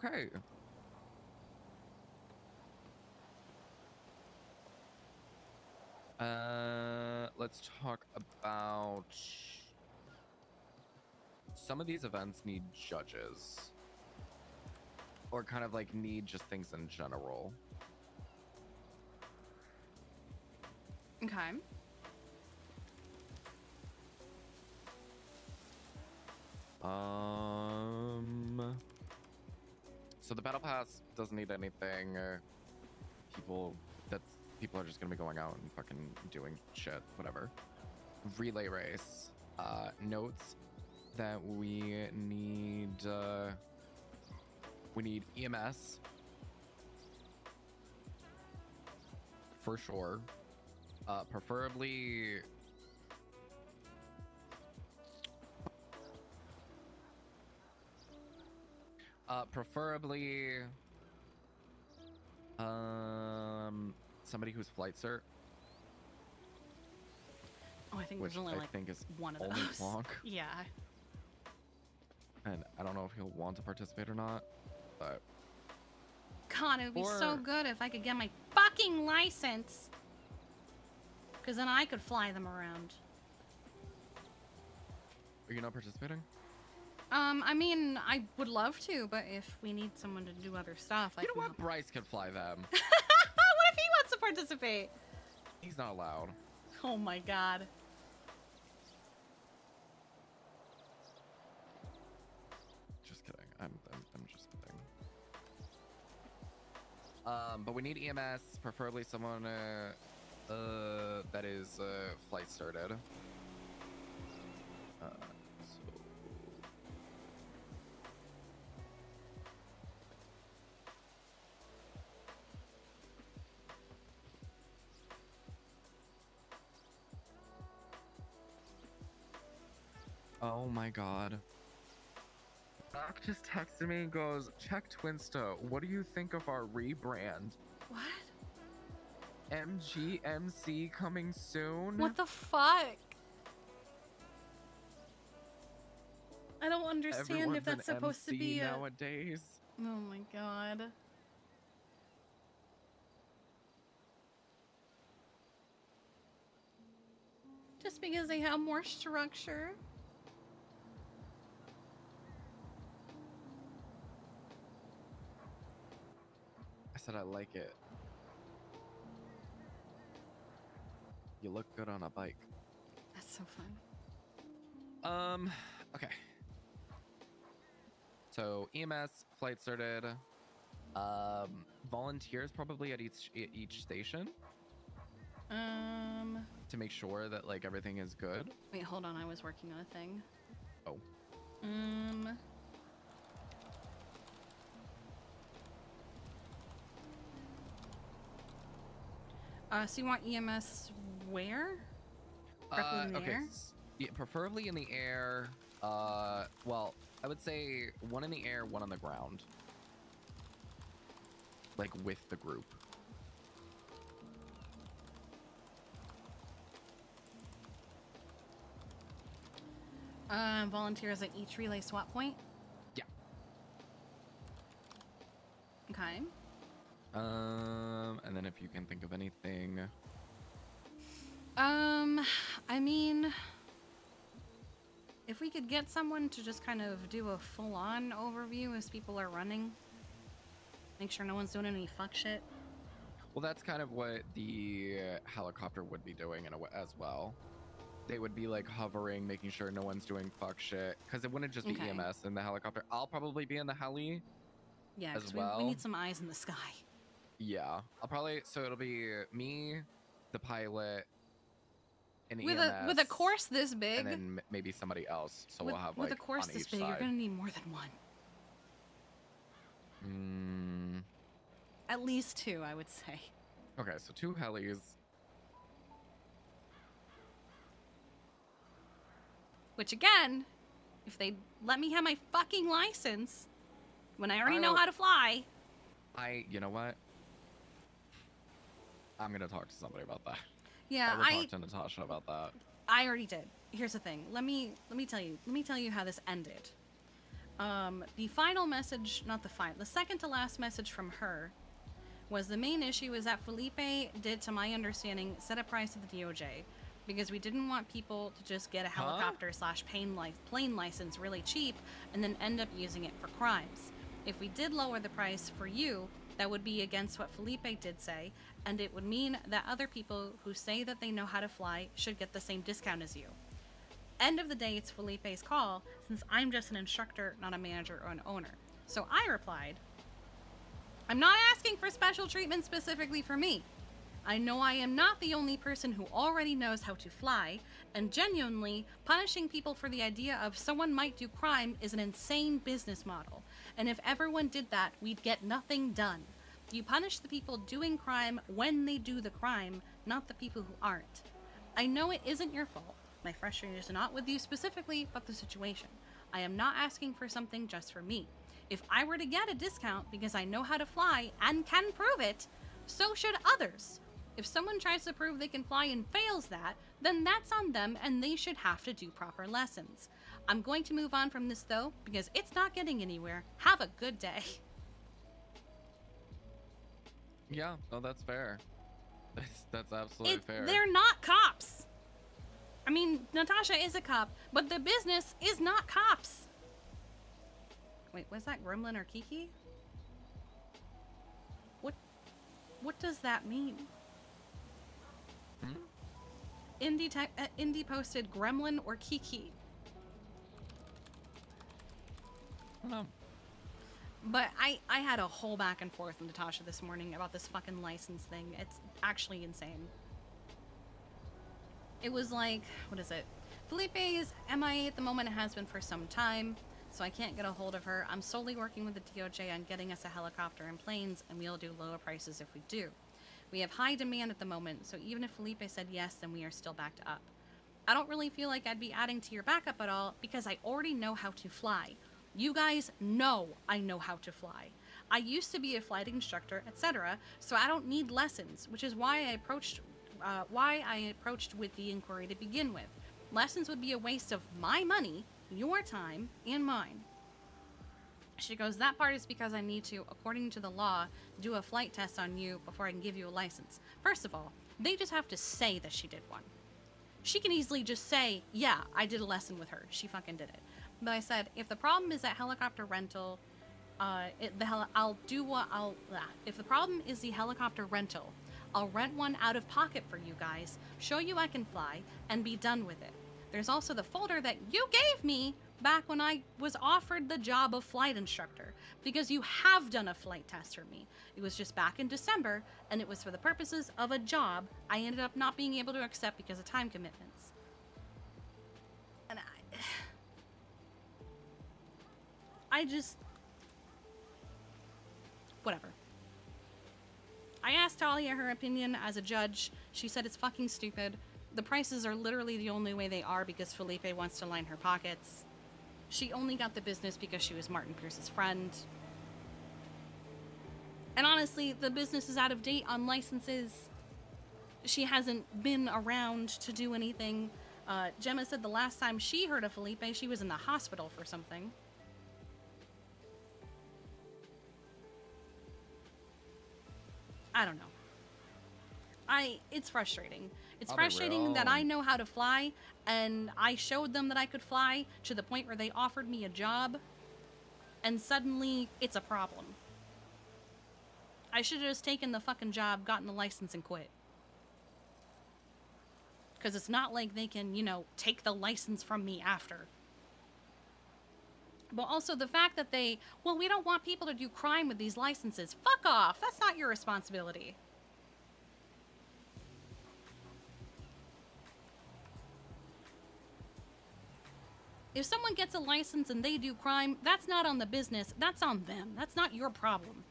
Okay. Let's talk about some of these events need judges, or kind of like need just things in general. Okay. So the battle pass doesn't need anything. People are just gonna be going out and fucking doing shit, whatever. Relay race. Notes that we need EMS for sure. Preferably somebody who's flight cert. Oh, I think Which there's only I like think is one of only those. Plonk. Yeah. And I don't know if he'll want to participate or not, but God, it would be so Or- good if I could get my fucking license. Because then I could fly them around. are you not participating? I mean, I would love to, but if we need someone to do other stuff, I You know can what? Bryce can fly them. What if he wants to participate? He's not allowed. Oh my god. Just kidding. I'm just kidding. But we need EMS, preferably someone that is flight started. Oh my god. Doc just texted me and goes, check Twinsta. What do you think of our rebrand? What? MGMC coming soon? What the fuck? I don't understand Everyone's if that's an supposed to MC be a... nowadays. Oh my god. Just because they have more structure. I said I like it. You look good on a bike. That's so fun. Okay. So EMS, flight started. Volunteers probably at each station to make sure that like everything is good. Wait, hold on. I was working on a thing. Oh. So you want EMS where? Preferably in the air? Yeah, preferably in the air. Well, I would say one in the air, one on the ground. Like with the group. Volunteers at each relay swap point? Yeah. Okay. And then if you can think of anything. I mean, if we could get someone to just kind of do a full-on overview as people are running, make sure no one's doing any fuck shit. Well, that's kind of what the helicopter would be doing as well. They would be like hovering, making sure no one's doing fuck shit. Because it wouldn't just be Okay. EMS in the helicopter. I'll probably be in the heli Yeah, as 'cause well. we need some eyes in the sky. Yeah, I'll probably, so it'll be me, the pilot, and With EMS. a course this big, And then maybe somebody else. So with, we'll have with like a course on this each big, you're side. gonna need more than one. Mm, At least two, I would say. okay, so 2 helis. Which again, if they let me have my fucking license, when I already know I'll- how to fly. You know what? I'm gonna talk to somebody about that. Yeah, I will talk to Natasha about that. I already did. Here's the thing. Let me tell you how this ended. The final message, not the final, the second to last message from her was the main issue is that Felipe did, to my understanding, set a price of the DOJ because we didn't want people to just get a helicopter slash plane license really cheap and then end up using it for crimes. If we did lower the price for you, that would be against what Felipe did say, and it would mean that other people who say that they know how to fly should get the same discount as you. End of the day, it's Felipe's call, since I'm just an instructor, not a manager or an owner. So I replied, I'm not asking for special treatment specifically for me. I know I am not the only person who already knows how to fly, and genuinely, punishing people for the idea of someone might do crime is an insane business model, and if everyone did that, we'd get nothing done. You punish the people doing crime when they do the crime, not the people who aren't. I know it isn't your fault. My frustration is not with you specifically, but the situation. I am not asking for something just for me. If I were to get a discount because I know how to fly and can prove it, so should others. If someone tries to prove they can fly and fails that, then that's on them and they should have to do proper lessons. I'm going to move on from this though, because it's not getting anywhere. Have a good day. Yeah, no, that's fair. That's absolutely fair. They're not cops. I mean, Natasha is a cop, but the business is not cops. Wait, was that Gremlin or Kiki? What does that mean? Indy posted Gremlin or Kiki. But I had a whole back and forth with Natasha this morning about this fucking license thing. It's actually insane. It was like, what is it? Felipe is MIA at the moment, it has been for some time, so I can't get a hold of her. I'm solely working with the DOJ on getting us a helicopter and planes, and we'll do lower prices if we do. We have high demand at the moment, so even if Felipe said yes, then we are still backed up. I don't really feel like I'd be adding to your backup at all, because I already know how to fly. You guys know I know how to fly. I used to be a flight instructor, etc., so I don't need lessons, which is why I approached with the inquiry to begin with. Lessons would be a waste of my money, your time, and mine. She goes, that part is because I need to, according to the law, do a flight test on you before I can give you a license. First of all, they just have to say that she did one. She can easily just say, yeah, I did a lesson with her. She fucking did it. But I said, if the problem is that helicopter rental, if the problem is the helicopter rental, I'll rent one out of pocket for you guys, show you I can fly, and be done with it. There's also the folder that you gave me back when I was offered the job of flight instructor, because you have done a flight test for me. It was just back in December, and it was for the purposes of a job I ended up not being able to accept because of time commitments. And I just... whatever. I asked Talia her opinion as a judge. She said it's fucking stupid. The prices are literally the only way they are because Felipe wants to line her pockets. She only got the business because she was Martin Pierce's friend. And honestly, the business is out of date on licenses. She hasn't been around to do anything. Gemma said the last time she heard of Felipe, she was in the hospital for something. I don't know. It's frustrating. It's frustrating that I know how to fly, and I showed them that I could fly to the point where they offered me a job, and suddenly it's a problem. I should have just taken the fucking job, gotten the license, and quit. Because it's not like they can, you know, take the license from me after. But also the fact that well, we don't want people to do crime with these licenses. Fuck off! That's not your responsibility. If someone gets a license and they do crime, that's not on the business, that's on them. That's not your problem.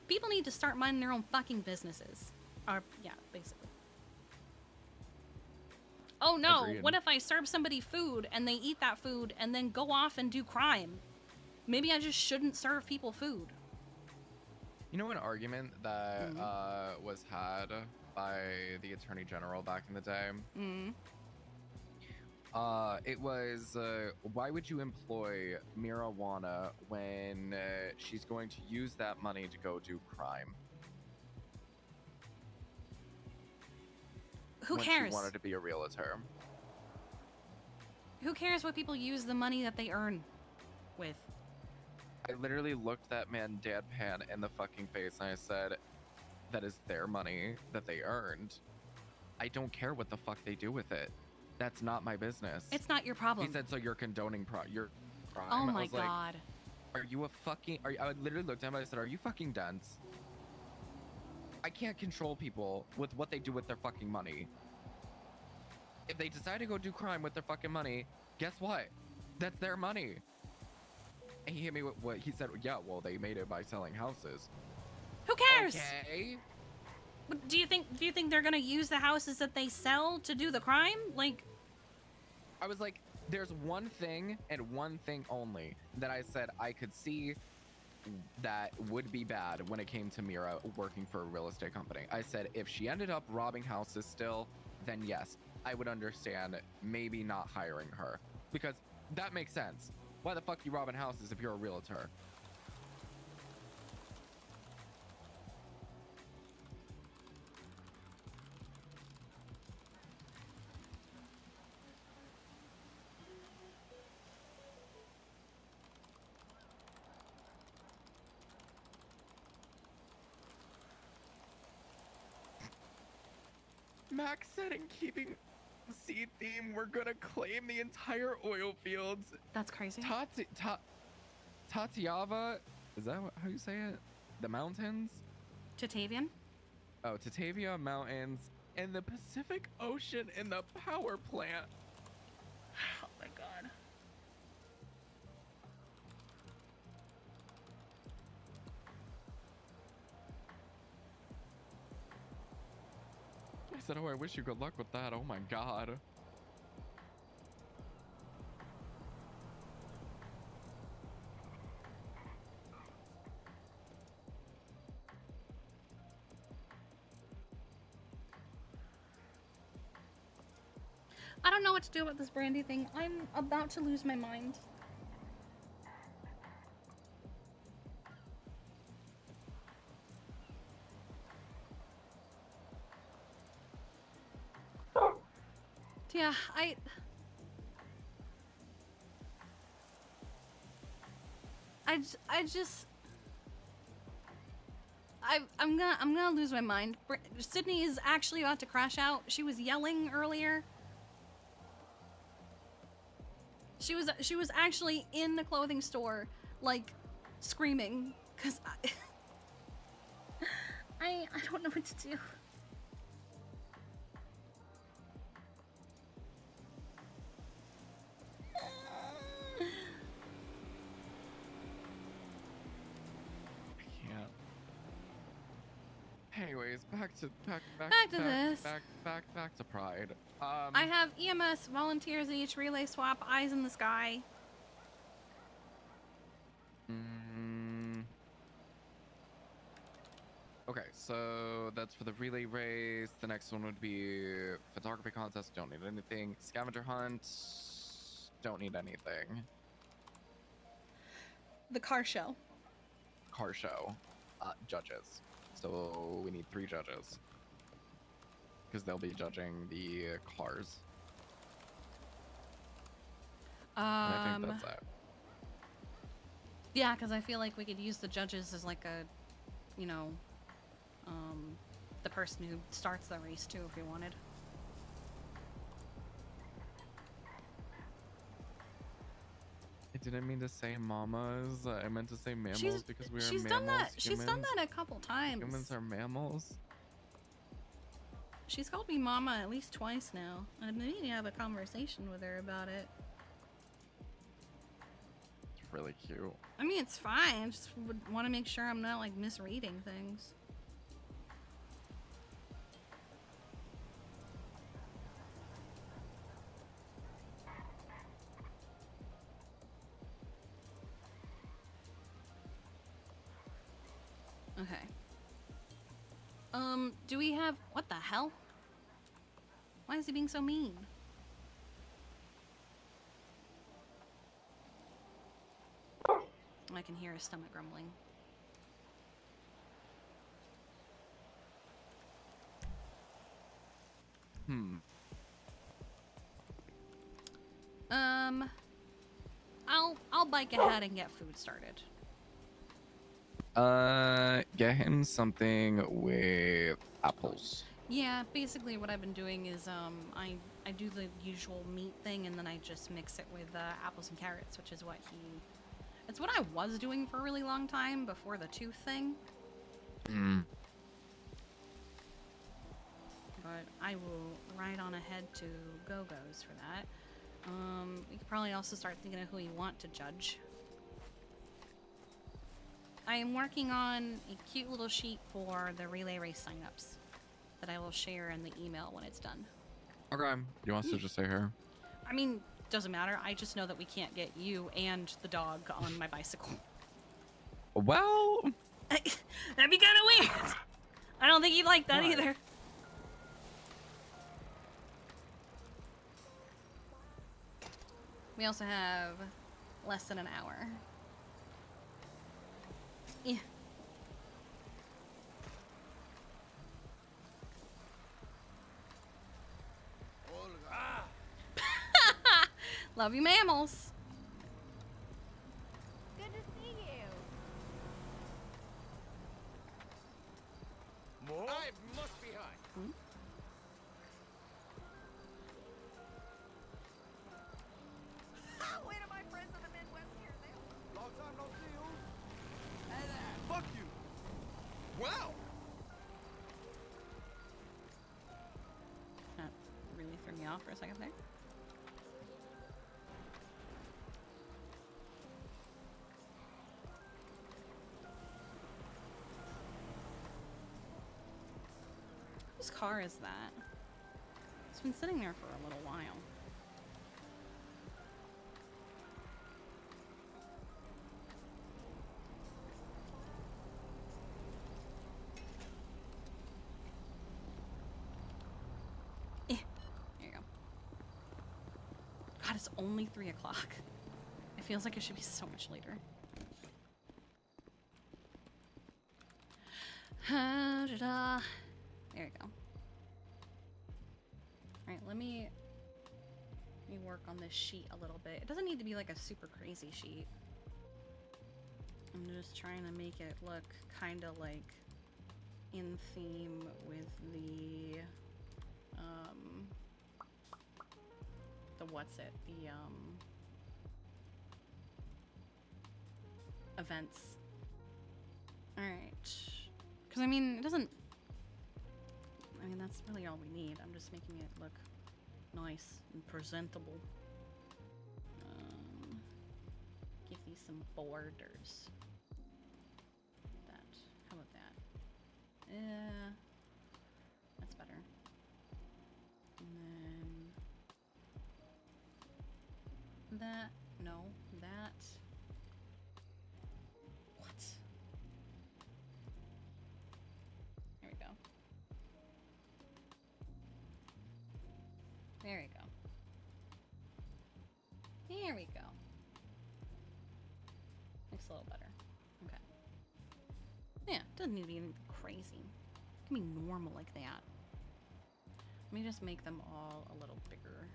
People need to start minding their own fucking businesses. Or, yeah, basically. Oh no, Agreed. What if I serve somebody food and they eat that food and then go off and do crime? Maybe I just shouldn't serve people food. You know, an argument that was had by the Attorney General back in the day It was, why would you employ marijuana when she's going to use that money to go do crime? Who when cares? She wanted to be a realtor. Who cares what people use the money that they earn with? I literally looked that man deadpan in the fucking face and I said, that is their money that they earned. I don't care what the fuck they do with it. That's not my business. It's not your problem. He said, so you're condoning your crime. Oh I my was like, god. are you a fucking... I literally looked at him and I said, are you fucking dense? I can't control people with what they do with their fucking money. If they decide to go do crime with their fucking money, guess what? That's their money. And he hit me with what he said. Yeah, well, they made it by selling houses. Who cares? Okay. But do you think they're gonna use the houses that they sell to do the crime? Like, I was like, there's one thing and one thing only that I said I could see that would be bad when it came to Mira working for a real estate company. I said, if she ended up robbing houses still, then yes, I would understand maybe not hiring her. Because that makes sense. Why the fuck you robbing houses if you're a realtor? Max said in keeping seed theme, we're gonna claim the entire oil fields. That's crazy. Tatiava, is that how you say it? The mountains? Tatavian? Oh, Tatavia Mountains and the Pacific Ocean and the power plant. Oh my god. I said, oh, I wish you good luck with that. Oh my god. I don't know what to do about this brandy thing. I'm about to lose my mind. Yeah, I'm gonna lose my mind. Sydney is actually about to crash out. She was yelling earlier. She was actually in the clothing store, like, screaming, cause I don't know what to do. Anyways, back to this. Back to Pride. I have EMS volunteers each relay swap eyes in the sky. Okay, so that's for the relay race. The next one would be photography contest. Don't need anything. Scavenger hunt. Don't need anything. The car show. Car show. Judges. So we need 3 judges. Because they'll be judging the cars. And I think that's it. Yeah, because I feel like we could use the judges as like a, you know, the person who starts the race too, if we wanted. I didn't mean to say mamas. I meant to say mammals because we are she's mammals. done that. She's Humans, done that a couple times. humans are mammals. She's called me mama at least twice now. I need to have a conversation with her about it. It's really cute. I mean, it's fine. I just would want to make sure I'm not like misreading things. Okay. Do we have... What the hell? Why is he being so mean? I can hear his stomach grumbling. I'll bike ahead and get food started. Get him something with apples. Yeah, basically what I've been doing is I do the usual meat thing and then I just mix it with apples and carrots, which is what it's what I was doing for a really long time before the tooth thing. But I will ride on ahead to Go-Go's for that. We could probably also start thinking of who you want to judge. I am working on a cute little sheet for the relay race signups that I will share in the email when it's done. Okay. You want us to just say her? I mean, doesn't matter. I just know that we can't get you and the dog on my bicycle. Well, that'd be kind of weird. I don't think you'd like that either. We also have less than an hour. Yeah. Love you, mammals. Good to see you. More? I must be high. Wait, are my friends in the Midwest here now? Long time no see you. Hey there. Fuck you. Wow. That really threw me off for a second there. Whose car is that? It's been sitting there for a little while. There you go. God, it's only 3 o'clock. It feels like it should be so much later. There you go. Alright, let me work on this sheet a little bit. It doesn't need to be like a super crazy sheet. I'm just trying to make it look kind of like in theme with the events. Alright. Because, I mean, it doesn't... I mean, that's really all we need. I'm just making it look nice and presentable. Give these some borders. That. How about that? Yeah. That's better. And then... that. No. That. What? There we go. There we go. There we go. Looks a little better. Okay. Yeah, it doesn't need to be anything crazy. It can be normal like that. Let me just make them all a little bigger.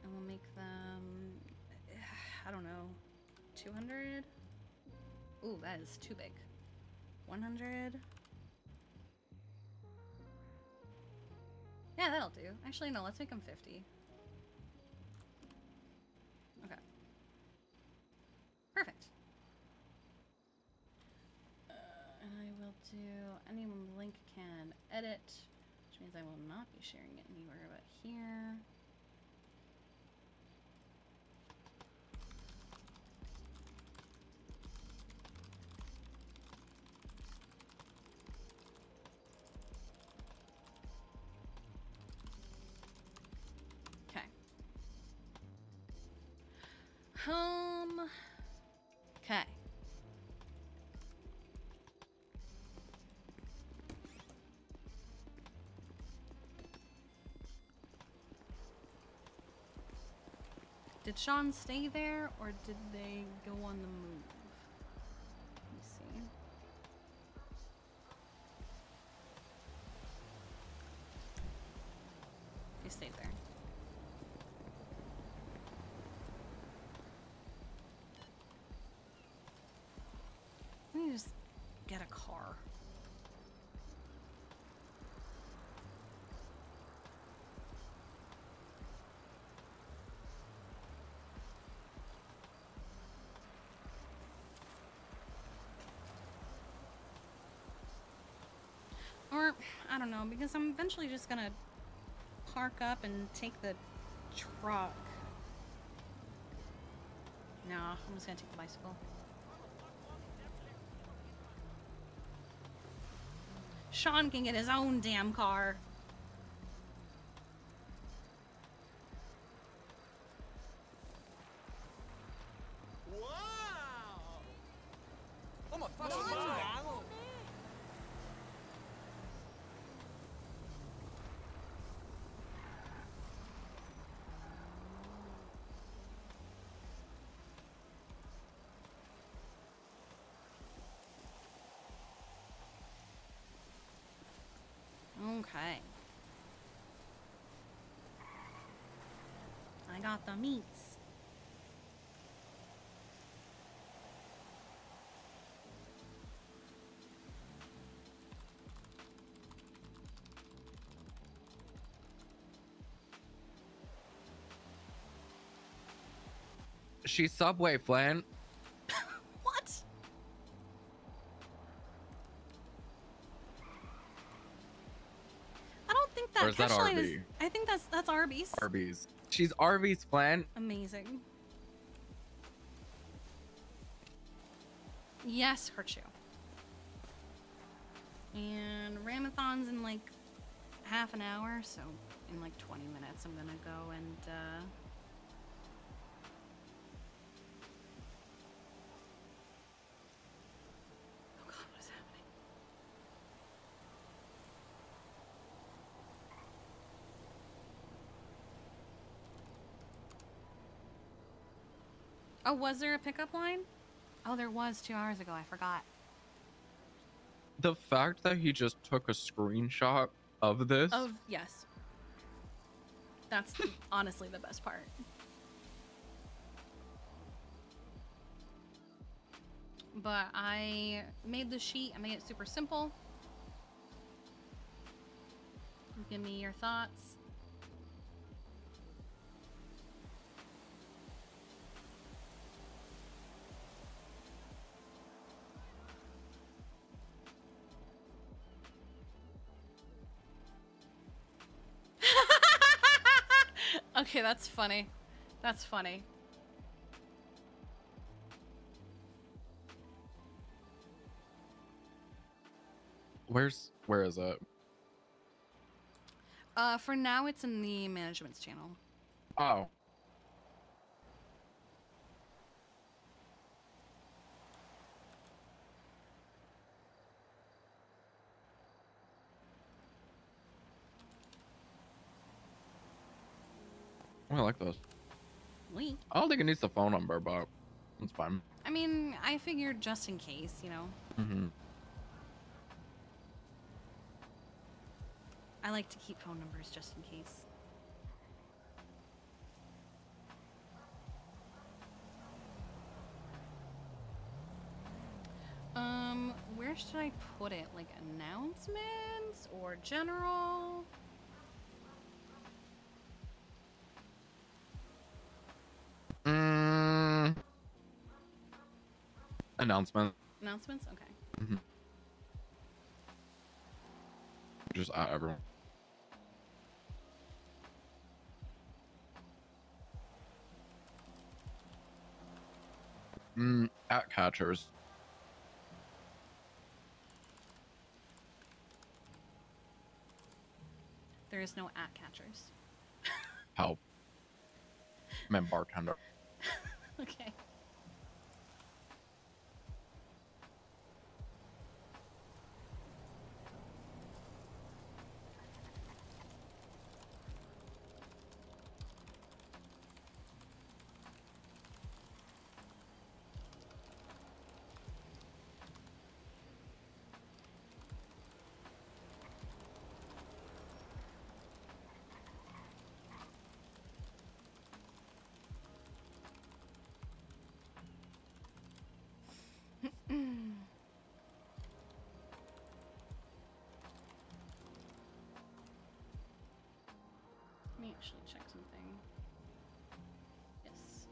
And we'll make them, I don't know, 200? Ooh, that is too big. 100? Yeah, that'll do. Actually, no, let's make them 50. Okay. Perfect. And I will do, anyone link can edit, which means I will not be sharing it anywhere but here. Okay. Did Sean stay there, or did they go on the move? Let me see. They stayed there. Let me just get a car. Or, I don't know, because I'm eventually just gonna park up and take the truck. No, I'm just gonna take the bicycle. Sean can get his own damn car. Wow! Oh my fucking god! Okay. I got the meats. She's Subway, Flynn. What? I don't think that Or is that catch line is. Arby? I think that's Arby's. Arby's. She's Arby's, Flynn. Amazing. Yes, Herchu. And Ramathon's in like half an hour, so in like 20 minutes I'm gonna go and oh god, what is happening? Oh, was there a pickup line? Oh, there was 2 hours ago. I forgot. The fact that he just took a screenshot of this. Oh, yes. That's honestly the best part. But I made the sheet. I made it super simple. Give me your thoughts. Okay, that's funny. That's funny. Where is it? For now, it's in the management's channel. Oh. I like this. We. I don't think it needs the phone number, but it's fine. I mean, I figured just in case, you know. Mm-hmm. I like to keep phone numbers just in case. Where should I put it? Like announcements or general? Announcement. Announcements? Okay. Mm-hmm. Just at everyone. At catchers. There is no at catchers. Help. Man, bartender. Okay. actually check something. Yes.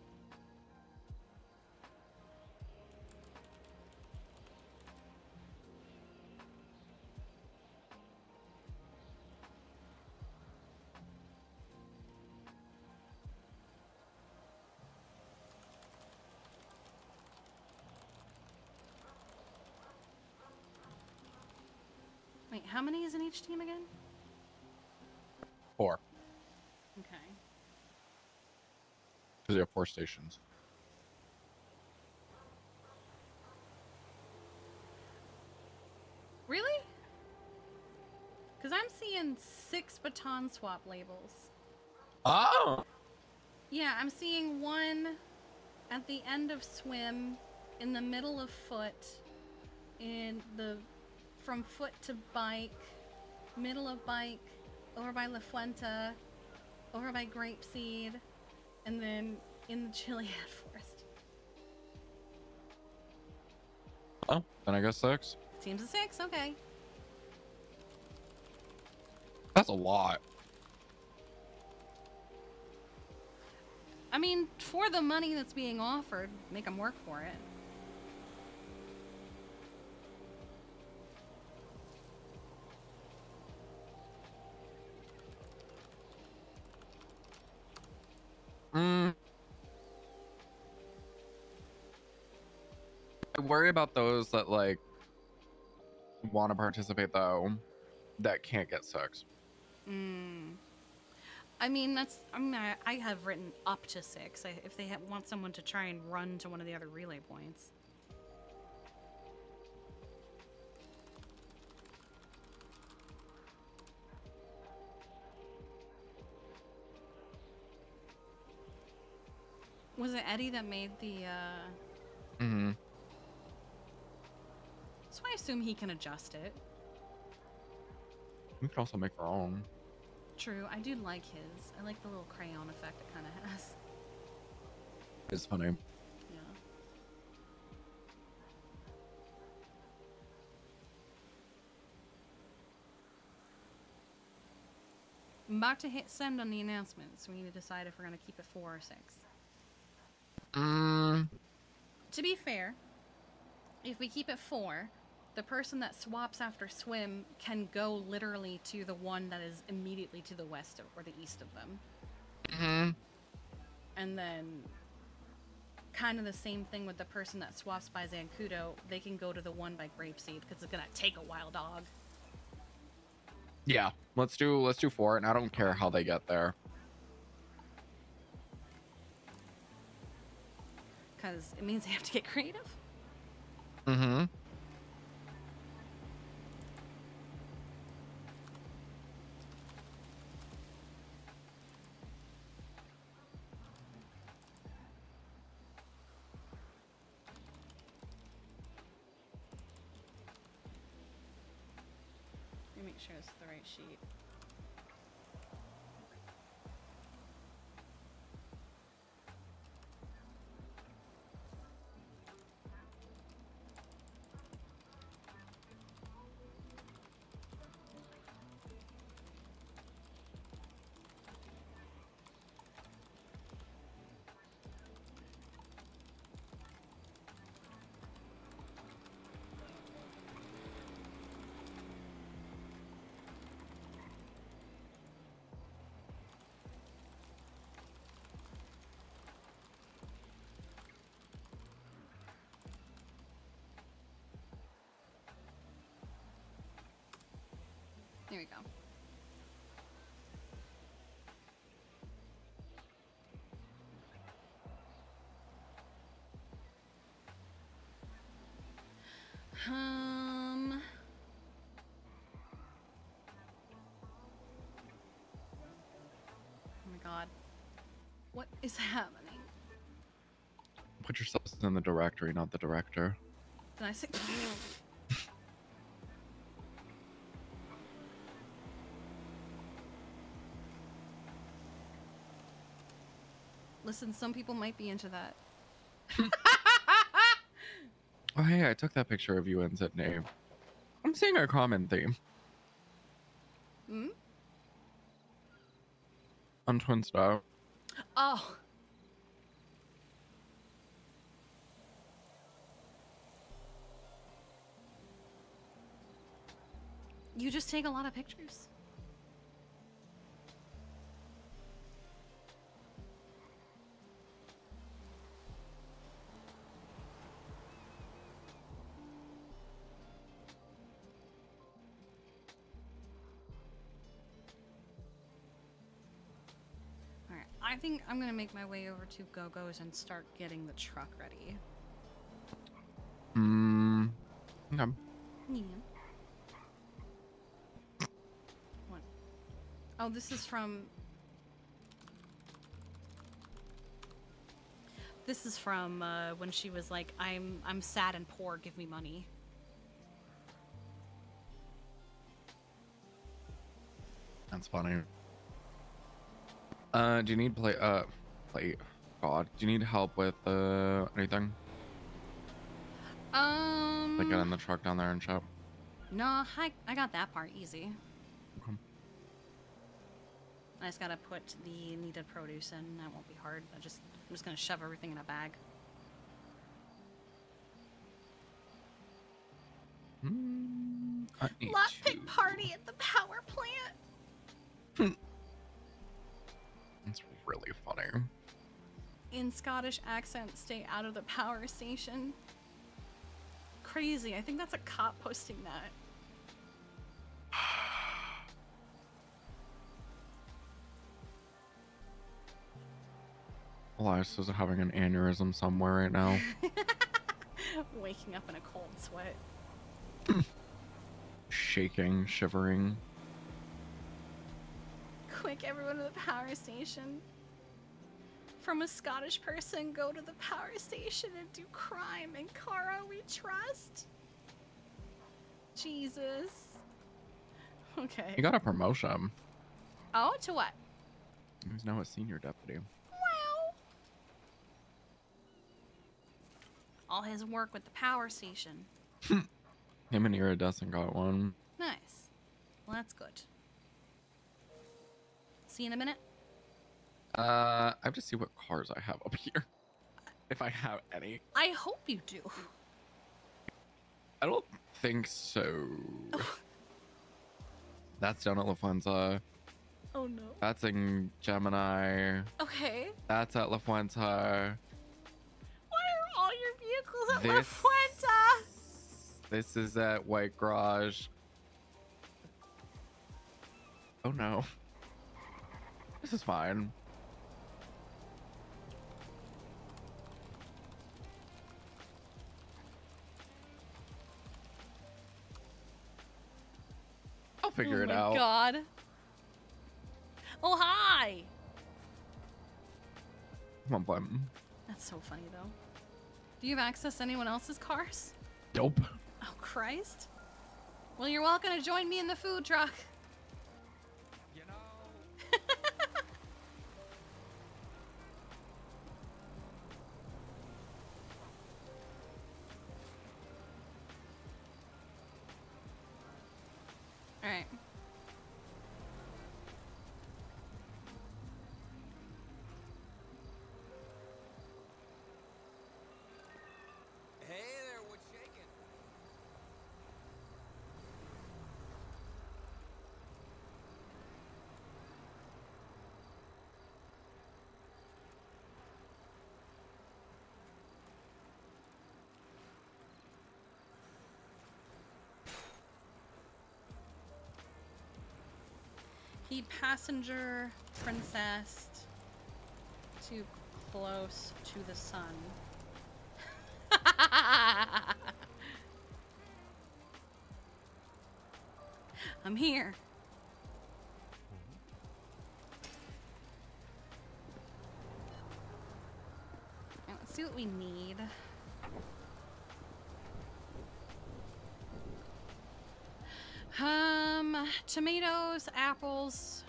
Wait, how many is in each team again? 4. Okay. Because you have 4 stations. Really? Because I'm seeing 6 baton swap labels. Oh! Yeah, I'm seeing 1 at the end of swim, in the middle of foot, from foot to bike, middle of bike, over by La Fuente, over by Grapeseed, and then in the Chiliad Forest. Oh, then I guess 6. Teams of 6, okay. That's a lot. I mean, for the money that's being offered, make them work for it. I worry about those that like want to participate though, that can't get 6. I mean, I have written up to 6 if they want someone to try and run to one of the other relay points. Was it Eddie that made the, So I assume he can adjust it. We could also make our own. True, I do like his. I like the little crayon effect it kind of has. It's funny. Yeah. I'm about to hit send on the announcement, so we need to decide if we're going to keep it 4 or 6. To be fair, if we keep it 4, the person that swaps after swim can go literally to the one that is immediately to the west or the east of them. And then kind of the same thing with the person that swaps by Zancudo. They can go to the one by Grapeseed because it's going to take a wild dog. Yeah, let's do 4, and I don't care how they get there. Because it means they have to get creative. Let me make sure it's the right sheet. Here we go. Oh my god. What is happening? Put yourselves in the directory, not the director. Did I say? Listen, some people might be into that. Oh, hey, I took that picture of you in Sydney. I'm seeing a common theme. On Twin Star. Oh. You just take a lot of pictures. Alright, I think I'm gonna make my way over to Go-Go's and start getting the truck ready. Okay. Yeah. What? Oh, this is from... This is from when she was like, I'm sad and poor, give me money. That's funny. Do you need God, do you need help with anything? Like getting the truck down there and shop? No, I got that part easy. Okay. I just gotta put the needed produce in. That won't be hard. I'm just gonna shove everything in a bag. I need Lockpick party at the power plant. It's really funny. In Scottish accent, stay out of the power station. Crazy. I think that's a cop posting that. Elias is having an aneurysm somewhere right now. Waking up in a cold sweat. Shaking, shivering. Quick, everyone to the power station. From a Scottish person, go to the power station and do crime. And Kara, we trust. Jesus. Okay. He got a promotion. Oh, to what? He's now a senior deputy. Wow. All his work with the power station. Him and Iridescent got one. Nice. Well, that's good. See you in a minute. I have to see what cars I have up here. If I have any. I hope you do. I don't think so. That's down at La Fuente. Oh no. That's in Gemini. Okay. That's at La Fuente. Why are all your vehicles at La This- Fuente? This is at White Garage. Oh no. This is fine. I'll figure it out. Oh my god. Oh, hi! Come on, button. That's so funny, though. Do you have access to anyone else's cars? Nope. Oh, Christ. Well, you're welcome to join me in the food truck. You know. Alright. Hey there, what's shaking? He passenger princess too close to the sun. I'm here. Alright, let's see what we need. Tomatoes, apples,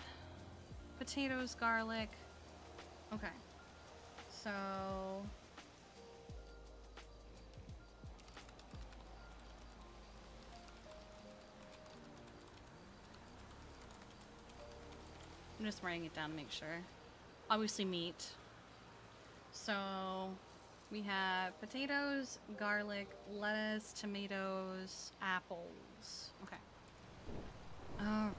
potatoes, garlic. Okay. So I'm just writing it down to make sure. Obviously meat. So we have potatoes, garlic, lettuce, tomatoes, apples. Okay. All right.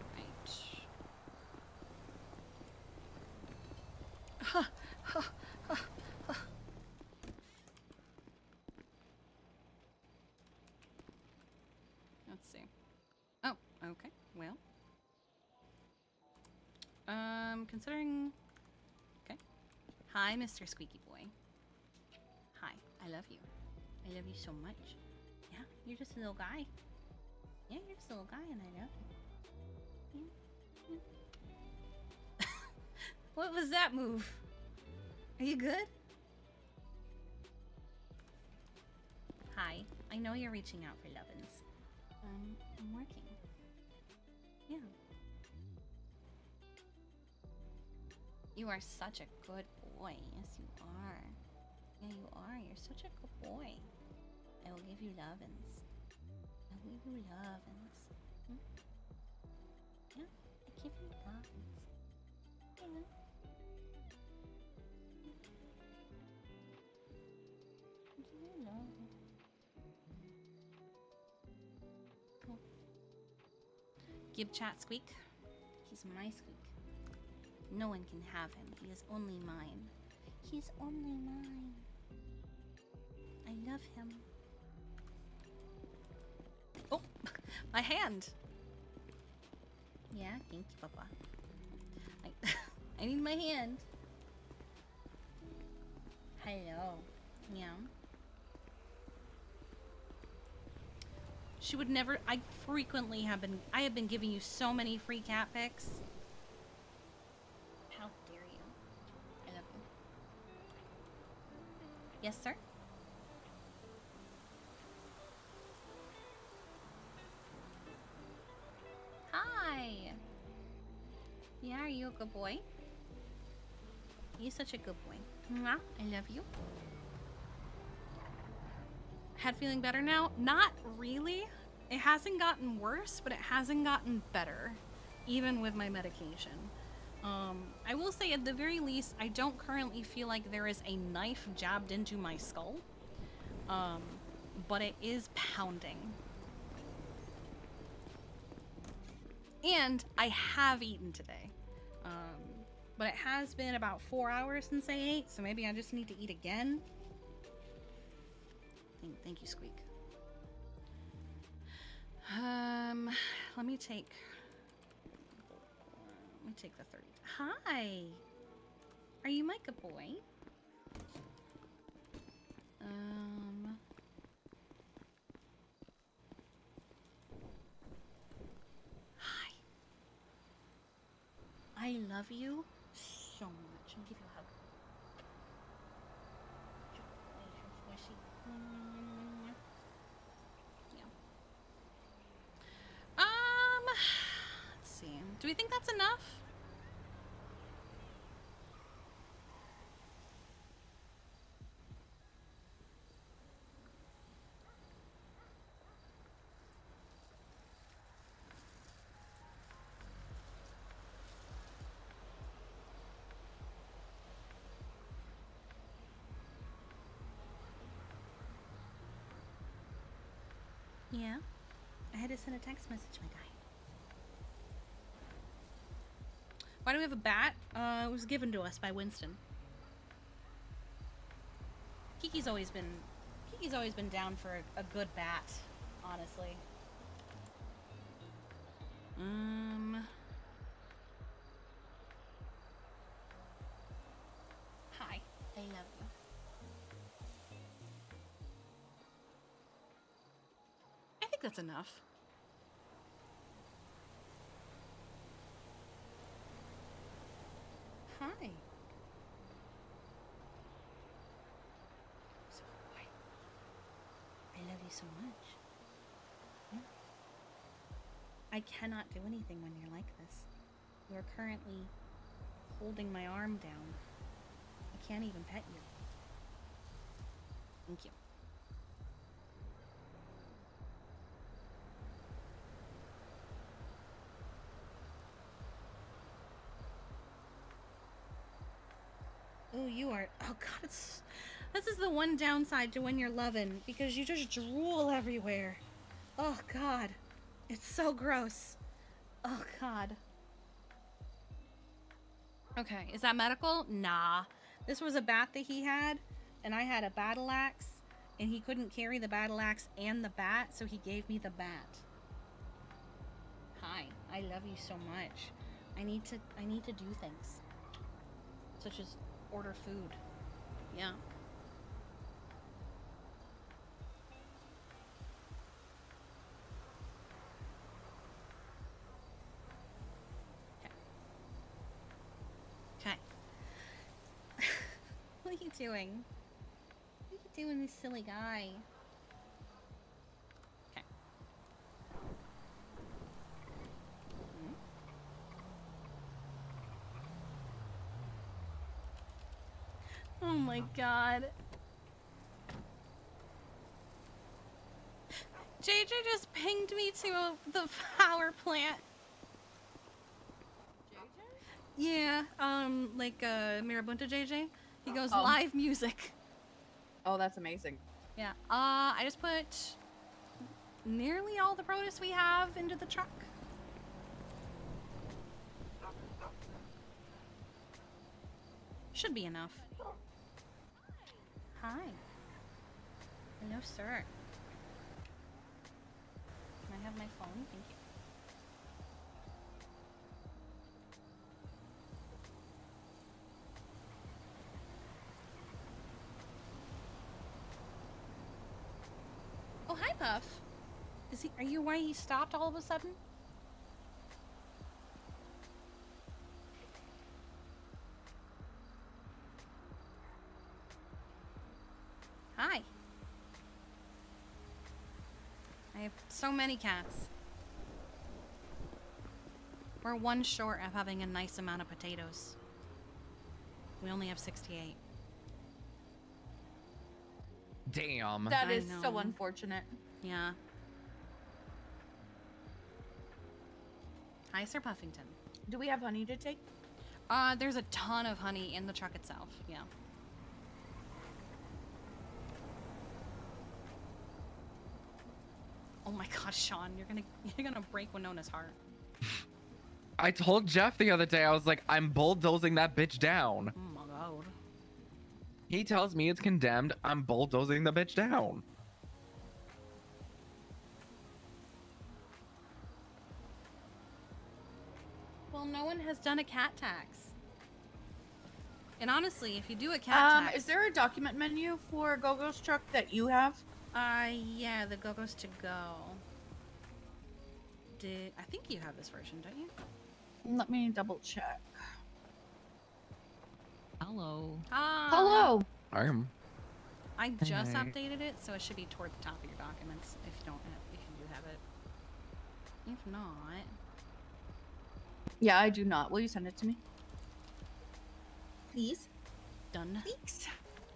Let's see. Oh, okay. Well. Considering... Okay. Hi, Mr. Squeaky Boy. Hi. I love you. I love you so much. Yeah, you're just a little guy. Yeah, you're just a little guy and I love you. Yeah. What was that move? Are you good? Hi. I know you're reaching out for lovin's. I'm working. Yeah. You are such a good boy. Yes, you are. Yeah, you are. You're such a good boy. I will give you lovin's. I will give you lovin's. Hmm? Yeah, I give you lovin's. Yeah. I give you lovin's. Cool. Give chat Squeak. He's my Squeak. No one can have him. He is only mine. He's only mine. I love him. Oh, my hand. Yeah, thank you, Papa. I need my hand. Hello. Yeah. She would never. I have been giving you so many free cat pics. How dare you? I love you. Yes, sir? Hi! Yeah, are you a good boy? You're such a good boy. Mwah, I love you. Head feeling better now? Not really. It hasn't gotten worse, but it hasn't gotten better, even with my medication. I will say at the very least, I don't currently feel like there is a knife jabbed into my skull. But it is pounding. And I have eaten today. But it has been about 4 hours since I ate, so maybe I just need to eat again. Thank you, Squeak. Let me take the 30. Hi! Are you my good boy? Hi. I love you so much. I'll give you a hug. Yeah. Let's see. Do we think that's enough? Yeah. I had to send a text message, my guy. Why do we have a bat? It was given to us by Winston. Kiki's always been down for a good bat, honestly. Hi. I love you. I think that's enough. Hi. So quiet. I love you so much. Yeah. I cannot do anything when you're like this. You are currently holding my arm down. I can't even pet you. Thank you. you are. Oh god, this is the one downside to when you're loving, because you just drool everywhere. Oh god, it's so gross. Oh god. Okay, is that medical? Nah. This was a bat that he had, and I had a battle axe, and he couldn't carry the battle axe and the bat, so he gave me the bat. Hi, I love you so much. I need to do things. Such as order food. Yeah. Okay. What are you doing? What are you doing, this silly guy? Okay. Oh my god. JJ just pinged me to the power plant. Yeah, like Marabunta JJ. He goes live music. Oh, that's amazing. Yeah. I just put nearly all the produce we have into the truck. Should be enough. Hi. Hello, sir. Can I have my phone? Thank you. Oh, hi, Puff. Is he? Are you why he stopped all of a sudden? Hi. I have so many cats. We're one short of having a nice amount of potatoes. We only have 68. Damn. That I is so know. unfortunate. Yeah. Hi, Sir Puffington. Do we have honey to take? There's a ton of honey in the truck itself. Yeah. Oh my God, Sean, you're gonna break Winona's heart. I told Jeff the other day, I was like, I'm bulldozing that bitch down. Oh my God. He tells me it's condemned. I'm bulldozing the bitch down. Well, no one has done a cat tax. And honestly, if you do a cat tax... Is there a document menu for Gogo's truck that you have? Yeah, the Go-Go's to go. I think you have this version, don't you? Let me double check. Hello. Hi. Hello. I just Hey. updated it, so it should be toward the top of your documents if you do have it. If not... Yeah, I do not. Will you send it to me? Please. Done. Thanks.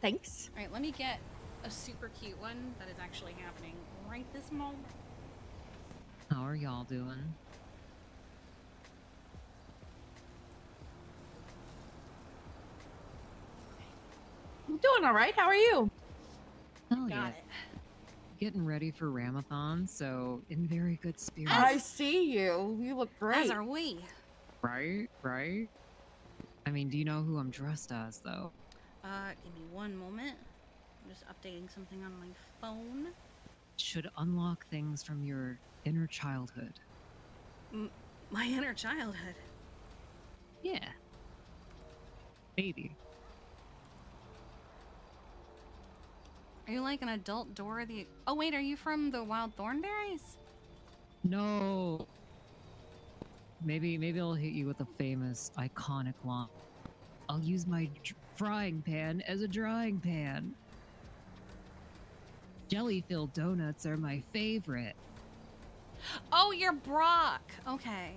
Thanks. Alright, let me get a super cute one that is actually happening right this moment. How are y'all doing? I'm doing all right. How are you? Hell yeah. Getting ready for Ramathon, so in very good spirits. I see you. You look great. As are we. Right? Right? I mean, do you know who I'm dressed as, though? Give me one moment. I'm just updating something on my phone. Should unlock things from your inner childhood. My inner childhood. Yeah. Maybe. Are you like an adult Dora the... Oh wait, are you from the Wild Thornberries? No. Maybe I'll hit you with a famous, iconic line. I'll use my frying pan as a drying pan. Jelly-filled donuts are my favorite. Oh, you're Brock. Okay.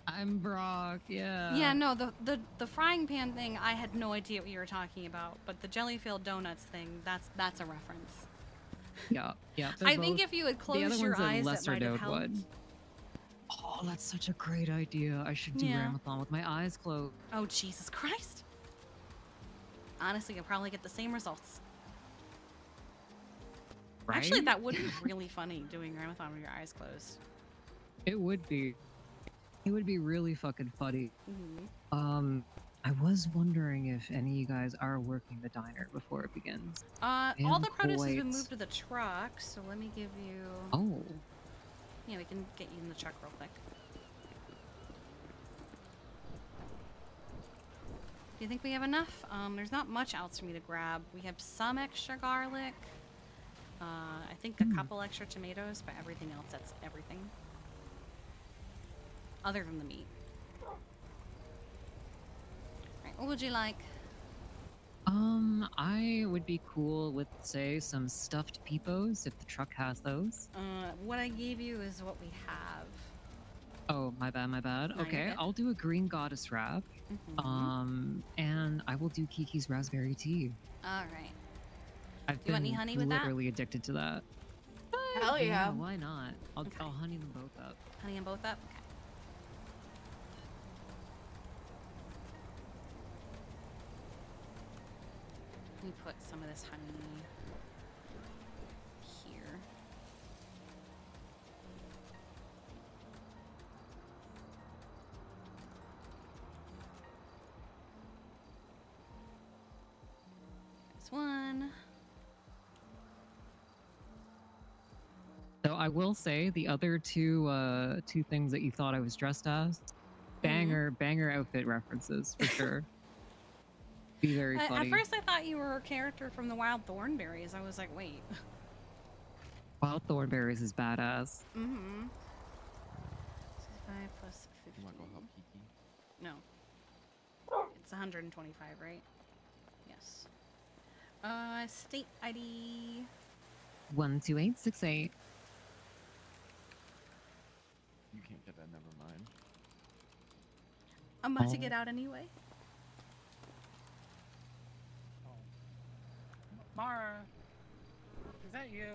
I'm Brock, yeah. Yeah, no, the frying pan thing, I had no idea what you were talking about, but the jelly-filled donuts thing, that's a reference. Yeah. I think if you had closed your eyes, it might have helped. One. Oh, that's such a great idea. I should do Yeah. Ramathon with my eyes closed. Oh, Jesus Christ. Honestly, you'll probably get the same results. Actually, Right? that would be really funny doing Ramathon with your eyes closed. It would be. It would be really fucking funny. Mm-hmm. I was wondering if any of you guys are working the diner before it begins. All And the produce has been quite- moved to the truck, so let me give you... Oh. Yeah, we can get you in the truck real quick. Do you think we have enough? There's not much else for me to grab. We have some extra garlic. I think a couple extra tomatoes, but everything else, that's everything. Other than the meat. Right, what would you like? I would be cool with, say, some stuffed peepos, if the truck has those. What I gave you is what we have. Oh, my bad, my bad. No, you're Okay, good. I'll do a green goddess wrap. And I will do Kiki's raspberry tea. Alright. I've Do you want been any honey with that? literally addicted to that. Hell yeah. Why not? I'll honey them both up. Honey them both up? Okay. Let me put some of this honey here. There's one. So I will say the other two things that you thought I was dressed as, banger outfit references for sure. Be very At funny. first I thought you were a character from the Wild Thornberries. I was like, wait. Wild Thornberries is badass. Mm-hmm. 65 plus 50. You want to go help Kiki? No. It's 125, right? Yes. State ID. 12868. You can't get that, never mind. I'm about to get out anyway. Mara, is that you?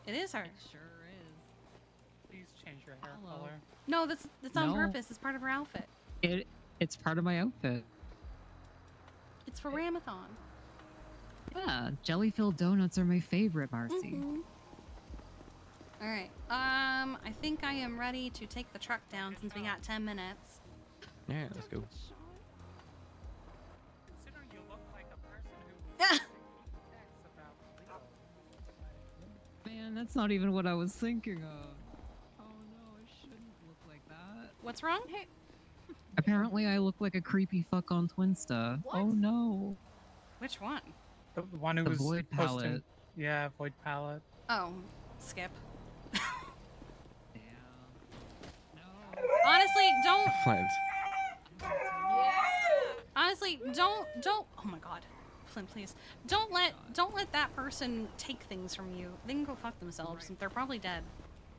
It is her. It sure is. Please change your hair color. No, that's on No. purpose. It's part of her outfit. It's part of my outfit. It's for Ramathon. Yeah, jelly-filled donuts are my favorite, Marcy. Mhm. All right. I think I am ready to take the truck down since we got 10 minutes. Yeah, let's go. Considering you look like a person who Man, that's not even what I was thinking of. Oh no, I shouldn't look like that. What's wrong? Apparently, I look like a creepy fuck on Twinsta. Oh no. Which one? the one who The was Void posting. Palette. Yeah, Void Palette. Oh, skip. Honestly, don't. Flint. Honestly, don't. Oh my God, Flint, please. Don't let that person take things from you. They can go fuck themselves. They're probably dead.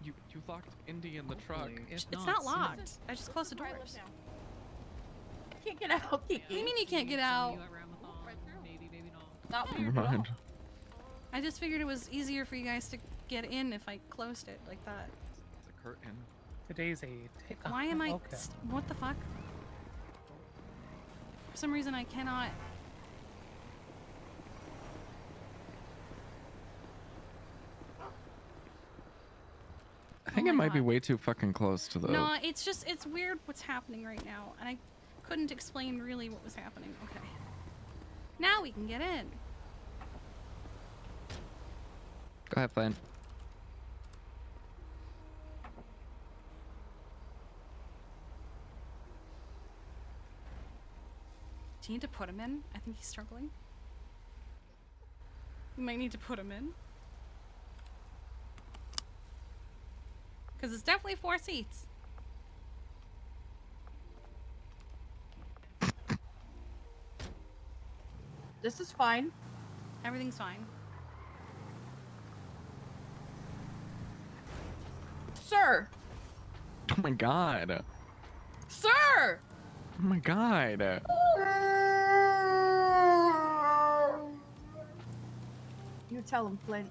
You locked Indy in the truck. It's not locked. I just closed the doors. I can't get out. What do you mean you can't get out? Not Never mind. I just figured it was easier for you guys to get in if I closed it like that. It's a curtain. Today's a takeoff. Why am I? Okay. What the fuck? For some reason I cannot. I think it might be way too fucking close to the. No, it's weird what's happening right now, and I couldn't explain really what was happening. Okay. Now we can get in. Go ahead, Flint. Do you need to put him in? I think he's struggling. You might need to put him in. Because it's definitely 4 seats. This is fine. Everything's fine. Sir! Oh my god. Sir! Oh my god. You tell him, Flint.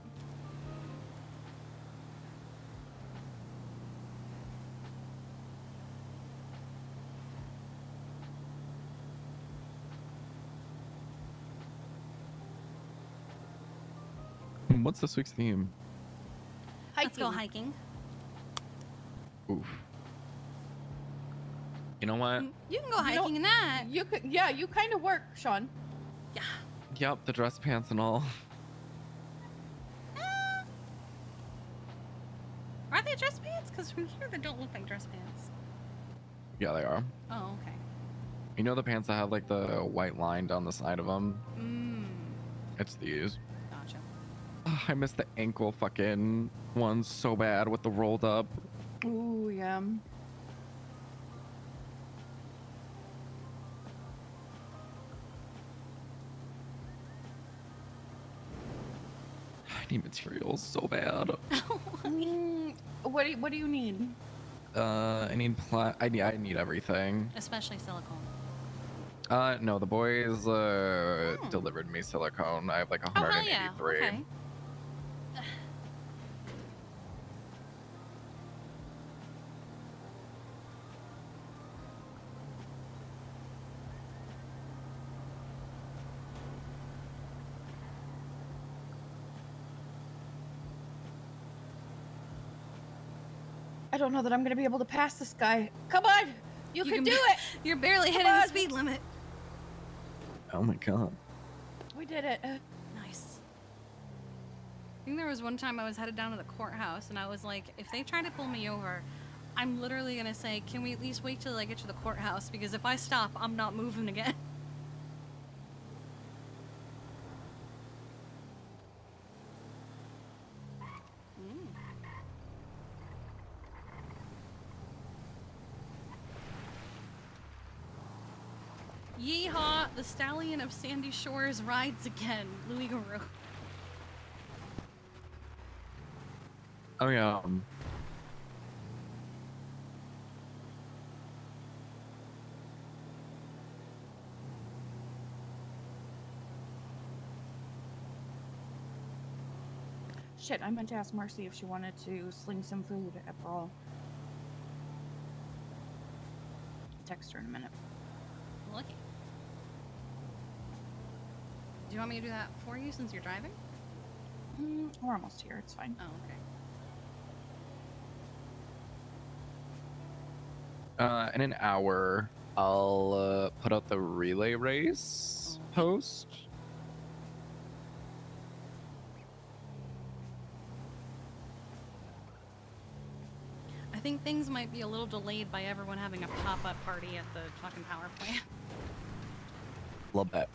What's this week's theme? Let's go hiking. Oof. You know what? You can go hiking in that. You could, yeah, you kind of work, Sean. Yeah. Yep, the dress pants and all. Are they dress pants? Because from here they don't look like dress pants. Yeah, they are. Oh, okay. You know the pants that have like the white line down the side of them? It's these. Gotcha. Ugh, I miss the ankle fucking ones so bad with the rolled up. Ooh, yeah. I need materials so bad. What do you need? I need I need everything. Especially silicone. No, the boys delivered me silicone. I have like Oh, hell yeah. 183. Okay. I don't know that I'm gonna be able to pass this guy. Come on, you can do it. You're barely Come hitting the on. speed limit. Oh my god. We did it. Nice. I think there was one time I was headed down to the courthouse and I was like, if they try to pull me over, I'm literally gonna say, can we at least wait till I get to the courthouse? Because if I stop, I'm not moving again. Yeehaw! The stallion of Sandy Shores rides again. Louis Garou. Oh yeah. Shit, I meant to ask Marcy if she wanted to sling some food at Brawl. Text her in a minute. Lucky. Do you want me to do that for you since you're driving? We're almost here. It's fine. Oh, okay. In an hour, I'll put out the relay race post. I think things might be a little delayed by everyone having a pop-up party at the fucking power plant. Love that.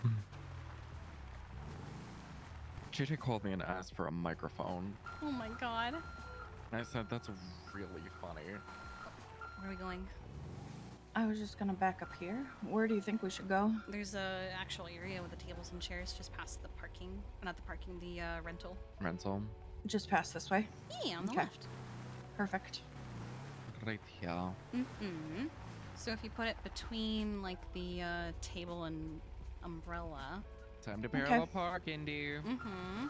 JJ called me and asked for a microphone. Oh my god. And I said, that's really funny. Where are we going? I was just gonna back up here. Where do you think we should go? There's a actual area with the tables and chairs just past the parking. Not the parking, the rental. Rental. Just past this way. Yeah, on the Okay. left. Perfect. Right here. Mm-hmm. So if you put it between like the table and umbrella. Time to parallel park, Indy. Mm-hmm.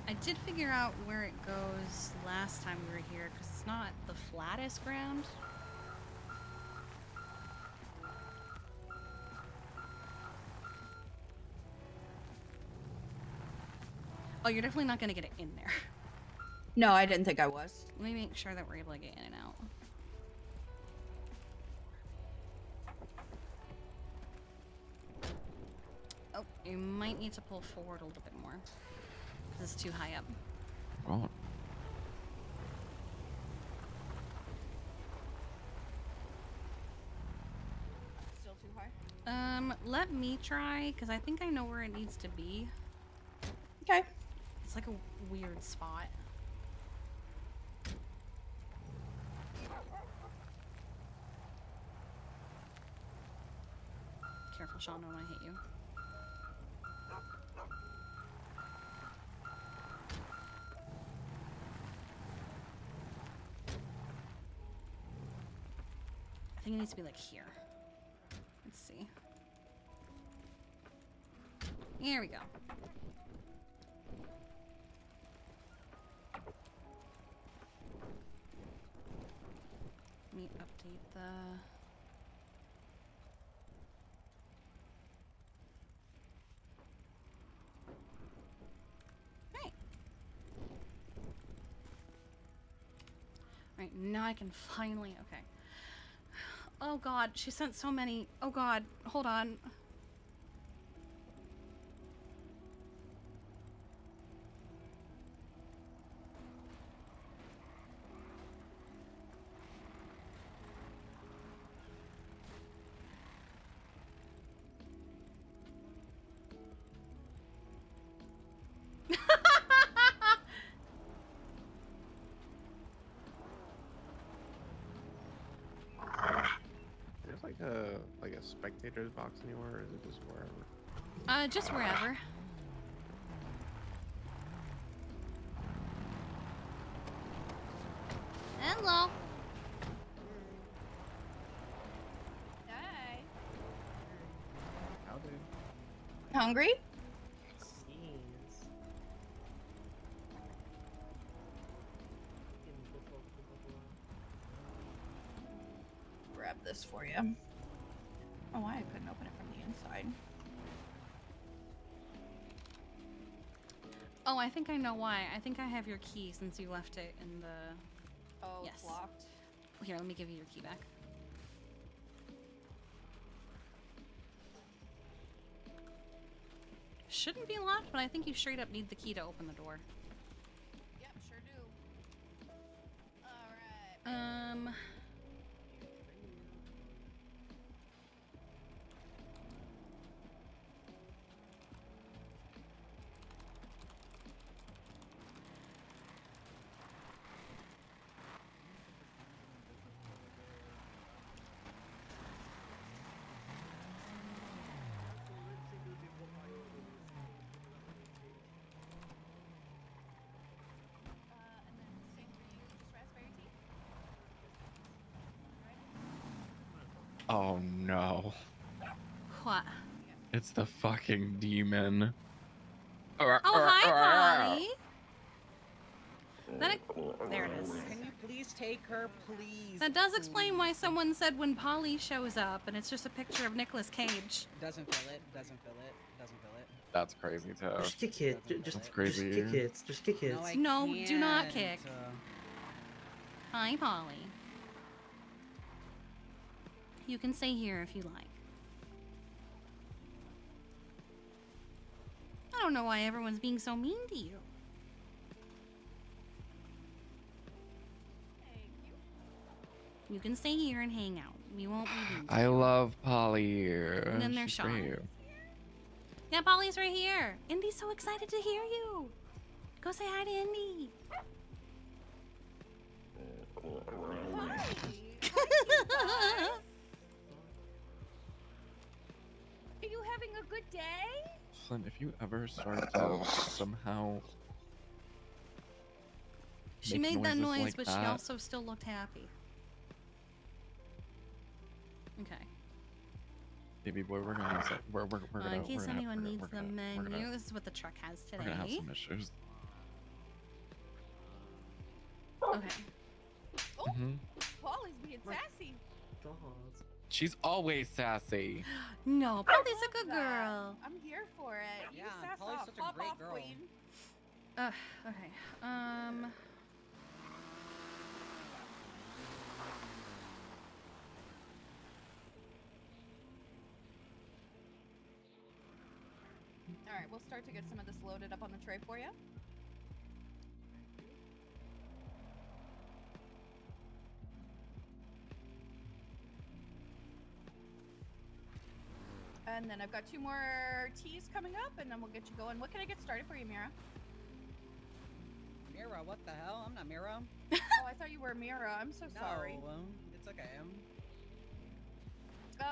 I did figure out where it goes last time we were here because it's not the flattest ground. Oh, you're definitely not gonna get it in there. No, I didn't think I was. Let me make sure that we're able to get in and out. Oh, you might need to pull forward a little bit more. Because it's too high up. Oh. Still too high? Let me try, because I think I know where it needs to be. Okay. It's like a weird spot. Careful, Sean, I don't want to hit you. I think it needs to be like here. Let's see. Here we go. Let me update the... now I can finally. Okay. Oh God, she sent so many. Oh God, hold on. There's like a spectator's box anywhere, or is it just wherever? Just wherever. Hello. Hi. Howdy. Hungry? Grab this for you. Oh, why I couldn't open it from the inside. Oh, I think I know why. I think I have your key since you left it in the. Oh, yes. it's locked. Here, let me give you your key back. Shouldn't be locked, but I think you straight up need the key to open the door. Yep, sure do. Alright. And then same for you, just raspberry tea. Oh no. What? It's the fucking demon. Oh, hi, Polly. There it is. Can you please take her, please? That does explain why someone said when Polly shows up and it's just a picture of Nicolas Cage. Doesn't feel it. Doesn't feel it. Doesn't feel it. That's crazy too. Just kick it. That's crazy. Just kick it. Just kick it. No, do not kick. Hi, Polly. You can stay here if you like. I don't know why everyone's being so mean to you. You can stay here and hang out. We won't be mean. I love Polly. And then there's She's Sean. great. Yeah, Polly's right here. Indy's so excited to hear you. Go say hi to Indy. Are you having a good day? Flynn, if you ever start to somehow She make made that noises noise, like but she that, also still looked happy. Okay. baby boy, we're gonna have some, we're gonna, In case we're gonna anyone have, needs we're the gonna, menu, we're gonna, this is what the truck has today. we're gonna have some issues. Okay. Polly's being sassy. She's always sassy. No, Polly's a good girl. I'm here for it. Yeah, you sass Polly's off. such a Pop great off, girl. queen. Okay. All right, we'll start to get some of this loaded up on the tray for you. And then I've got 2 more teas coming up, and then we'll get you going. What can I get started for you, Mira? Mira, what the hell? I'm not Mira. Oh, I thought you were Mira. I'm so sorry. No, it's okay.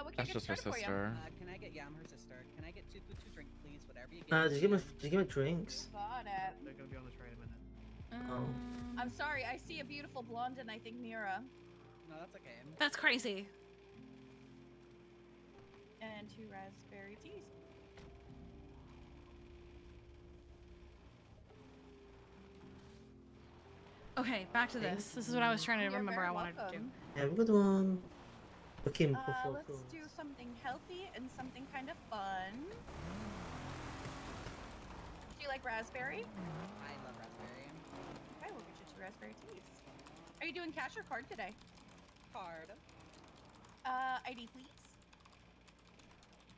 What can I That's get just her started for you? sister. Can I get? Yeah, I'm her sister. Can I get 2 food, 2 drink, please? Whatever you get. Just give me drinks. Got it. They're gonna be on the tray in a minute. Oh. I'm sorry. I see a beautiful blonde, and I think Mira. No, that's okay. That's crazy. And 2 raspberry teas. Okay, back to this. This is what I was trying to remember I wanted to do. Have a good one. Okay, Let's do something healthy and something kind of fun. Do you like raspberry? I love raspberry. Okay, we'll get you 2 raspberry teas. Are you doing cash or card today? Card. ID please.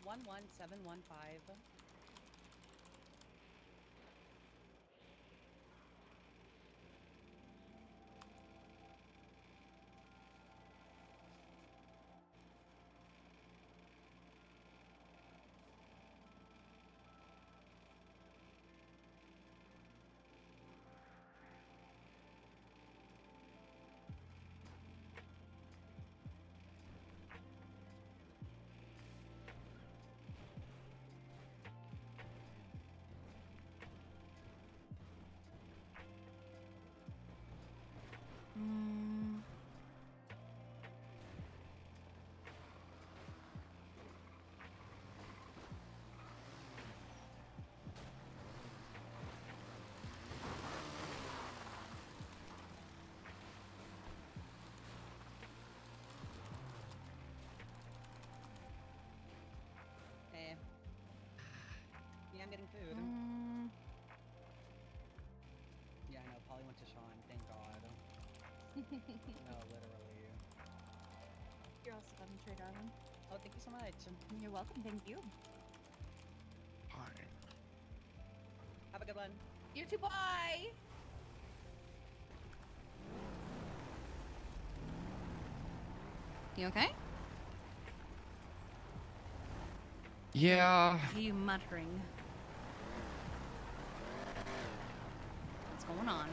11715. Hey. Yeah, I'm getting food. Yeah, I know. Polly went to Sean. Thank God. No, literally. You're also welcome, Trey Darwin. Oh, thank you so much. You're welcome. Thank you. Hi. Have a good one. You too. Bye. You okay? Yeah. What are you muttering? What's going on?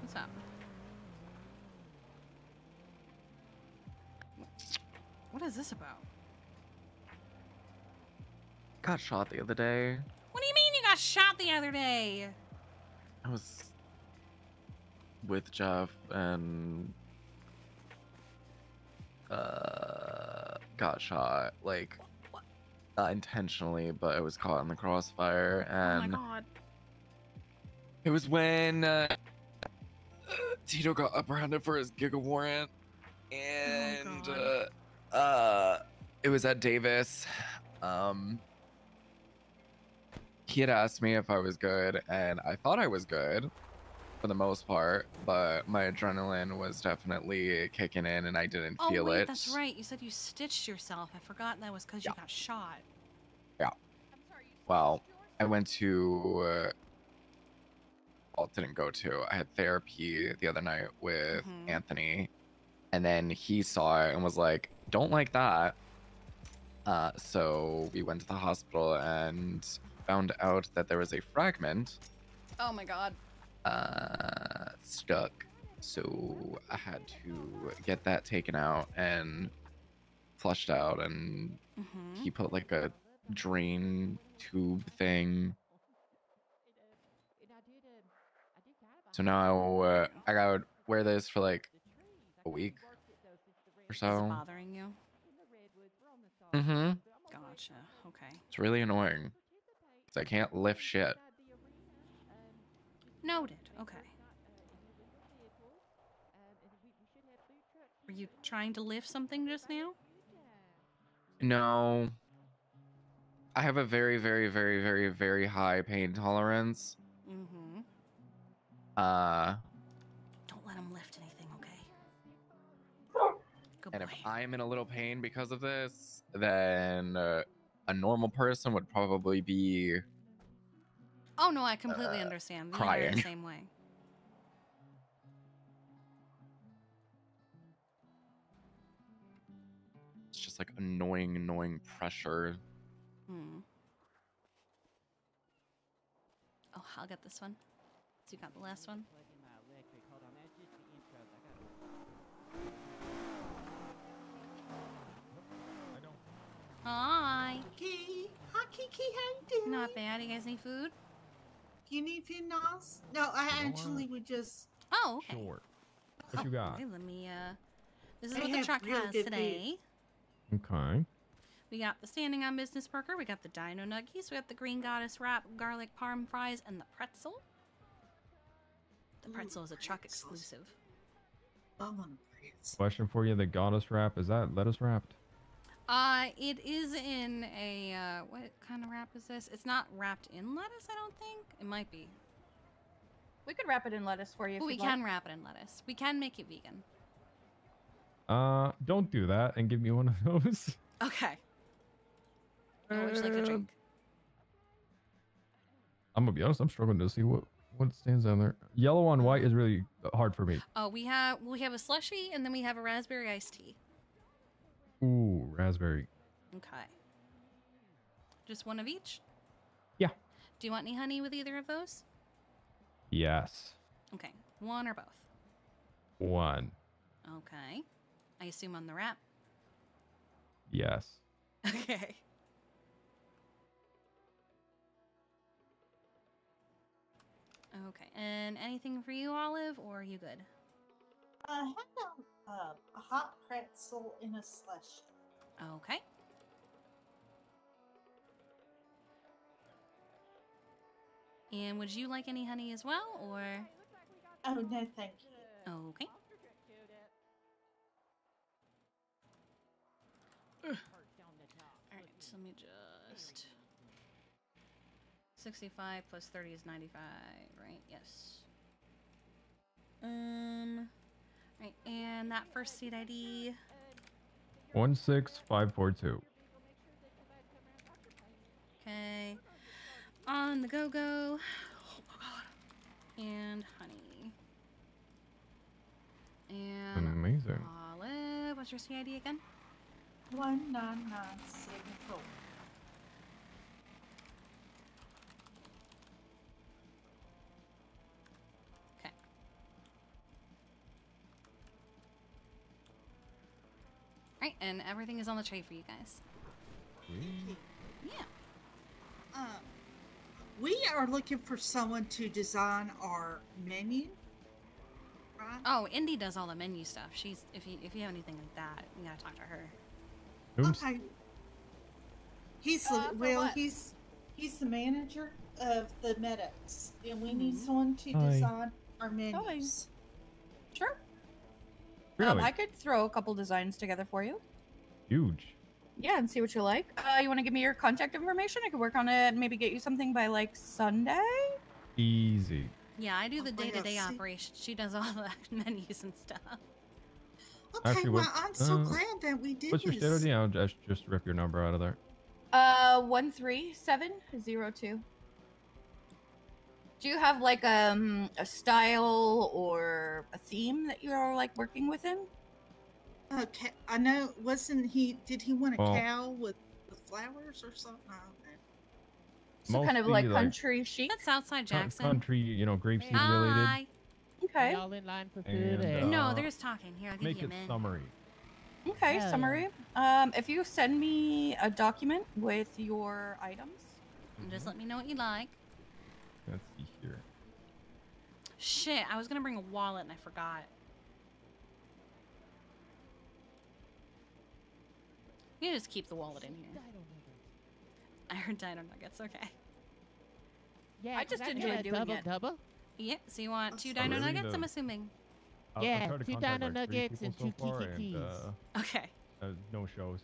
What's up? What is this about? Got shot the other day. What do you mean you got shot the other day? I was with Jeff and got shot, like not intentionally, but I was caught in the crossfire. And oh my god. it was when Tito got apprehended for his Giga warrant, and it was at Davis. He had asked me if I was good, and I thought I was good for the most part, but my adrenaline was definitely kicking in, and I didn't Oh feel wait, it. that's right. You said you stitched yourself. I forgot that was because you got shot. Yeah. Well, I went to. Well, didn't go to. I had therapy the other night with Anthony, and then he saw it and was like, "Don't like that." So we went to the hospital and found out that there was a fragment Oh my god. stuck. So I had to get that taken out and flushed out, and he put like a drain tube thing. So now I gotta wear this for like a week or Is it so. bothering you? Mm-hmm. Gotcha. Okay. It's really annoying. 'Cause I can't lift shit. Noted. Okay. Were you trying to lift something just now? No. I have a very, very, very, very, very high pain tolerance. Mm-hmm. Don't let him lift anything, okay? Good And boy. if I'm in a little pain because of this, then a normal person would probably be Oh no, I completely understand. Me and I are the crying. same way. It's just like annoying pressure. Hmm. Oh, I'll get this one. So you got the last one? Hi. Kiki. Hi, Kiki. How you doing? Not bad. You guys need food? You need food, Nos? No, I actually would just. Oh, okay. Sure. What you got? Okay, let me, this is I what the have truck really has good today. Okay. We got the Standing on Business burger, we got the Dino Nuggies, we got the Green Goddess wrap, garlic parm fries, and the pretzel. The pretzel is a truck exclusive. I want a Question for you: the goddess wrap, is that lettuce wrapped? It is in a, what kind of wrap is this? It's not wrapped in lettuce, I don't think. It might be. We could wrap it in lettuce for you. But if we you'd can like. wrap it in lettuce. We can make it vegan. Don't do that and give me one of those. Okay. What would you like to drink? I'm gonna be honest. I'm struggling to see what stands on there. Yellow on white is really hard for me. Oh, we have a slushie and then we have a raspberry iced tea. Ooh, raspberry. Okay. Just one of each? Yeah. Do you want any honey with either of those? Yes. Okay. One or both? One. Okay. I assume on the wrap. Yes. Okay. Okay. And anything for you, Olive, or are you good? I had a hot pretzel in a slush. Okay. And would you like any honey as well, or? Oh, no, thank you. Okay. Alright, let me just... 65 plus 30 is 95, right? Yes. Right, and that first seat ID... 16542. Okay. On the go-go. Oh my god. And honey. And Amazing. Olive. What's your CID again? 19974. Okay. Right, and everything is on the tray for you guys. Yeah. We are looking for someone to design our menu. Right? Oh, Indy does all the menu stuff. She's if you have anything like that, you gotta talk to her. Oops. Okay. He's the manager of the medics, and we need someone to Hi. design our menus. Sure. Really? I could throw a couple designs together for you. Huge. Yeah, and see what you like. You want to give me your contact information? I could work on it and maybe get you something by like Sunday. Easy. Yeah, I do the Oh, day-to-day see. operation. She does all the menus and stuff. Okay, Actually, well, what- I'm so glad that we did What's your this. state ID? I'll just rip your number out of there. 13702. Do you have like a style or a theme that you are like working within? Okay, I know. Did he want a Well- cow with flowers or something? I don't know. So kind of like Mostly, country chic. That's Southside Jackson. Country, grapeseed related. Hi. Okay. Y'all in line for food? And, No, there's talking. Here, I'll give Make you a it minute. summary. Okay, Hell summary. If you send me a document with your items. And just let me know what you like. Let's see here. Shit, I was gonna bring a wallet and I forgot. You just keep the wallet in here. I heard dino nuggets, okay. Yeah, I just can enjoy get a doing double it. double. Yeah, so you want two Oh, dino really? nuggets, I'm The- assuming? Yeah, I've tried to 2 contact, dino like, 3 nuggets and people 2 so far, Kiki and, keys. Okay. no shows.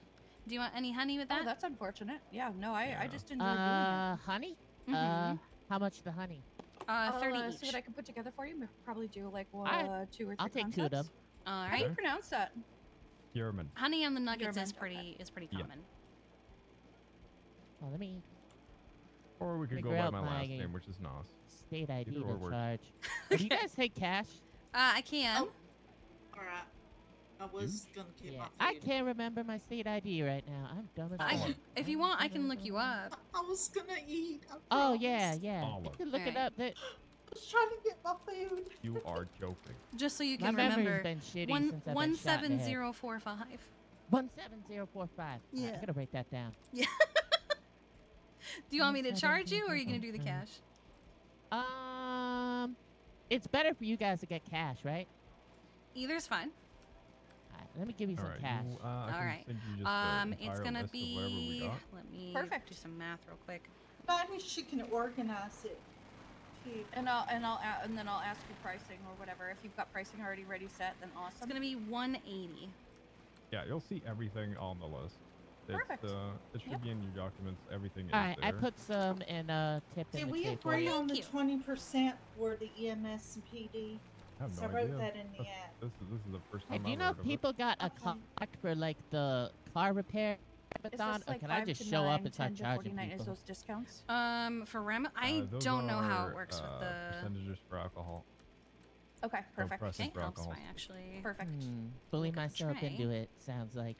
Do you want any honey with that? Oh, that's unfortunate. Yeah, no, I Yeah. just enjoy doing it. Honey? Mhm. How much the honey? 30 See each. what I can put together for you. We'll probably do like Alright. 2 or 3 I'll take 2 of them. concepts. All How do you right. pronounce that? German. Honey on the nuggets German, is pretty Yeah. common. Oh, let me Or we could go figure by out my last my name, which is Nas. state ID Either or to works. charge. Do you guys take cash? I can. All right. I was gonna get Yeah, my I food. can't remember my state ID right now. I'm dumb as I fuck. can, if you want, I can look you up. I was gonna eat. I Oh yeah, promise. yeah. You Olive. can look it Alright. up. That I was trying to get my food. You are joking. Just so you my can memory's remember. been shitty One since I've been shot in the head. 17045. 17045. Yeah. I'm gonna write that down. Yeah. Do you want me to charge you, or are you gonna do the cash? It's better for you guys to get cash, right? Either's fine. Alright, let me give you some Alright, cash. I All can right. send you just the It's entire gonna list of whatever we be. got. Let me Perfect. do some math real quick. Maybe she can organize it you. And then I'll ask you pricing or whatever. If you've got pricing already ready set, then awesome. It's gonna be 180. Yeah, you'll see everything on the list. Perfect. It should be in your documents. Everything is Alright, there. I put some in tip in Did the we tray for agree you. on the 20% for the EMS and PD? I have So no I wrote idea. that in the That's- ad. This is the first Hey, time do you I've know heard of it. people got a contract for like the car repair marathon, or can I just show up and start charging people? Is those discounts? For Rem, I Those don't know how it are, works with the. percentages for alcohol. Okay, perfect. pricing Okay, for helps alcohol. by actually. Perfect. Bully Look at the myself tray. into it, sounds like.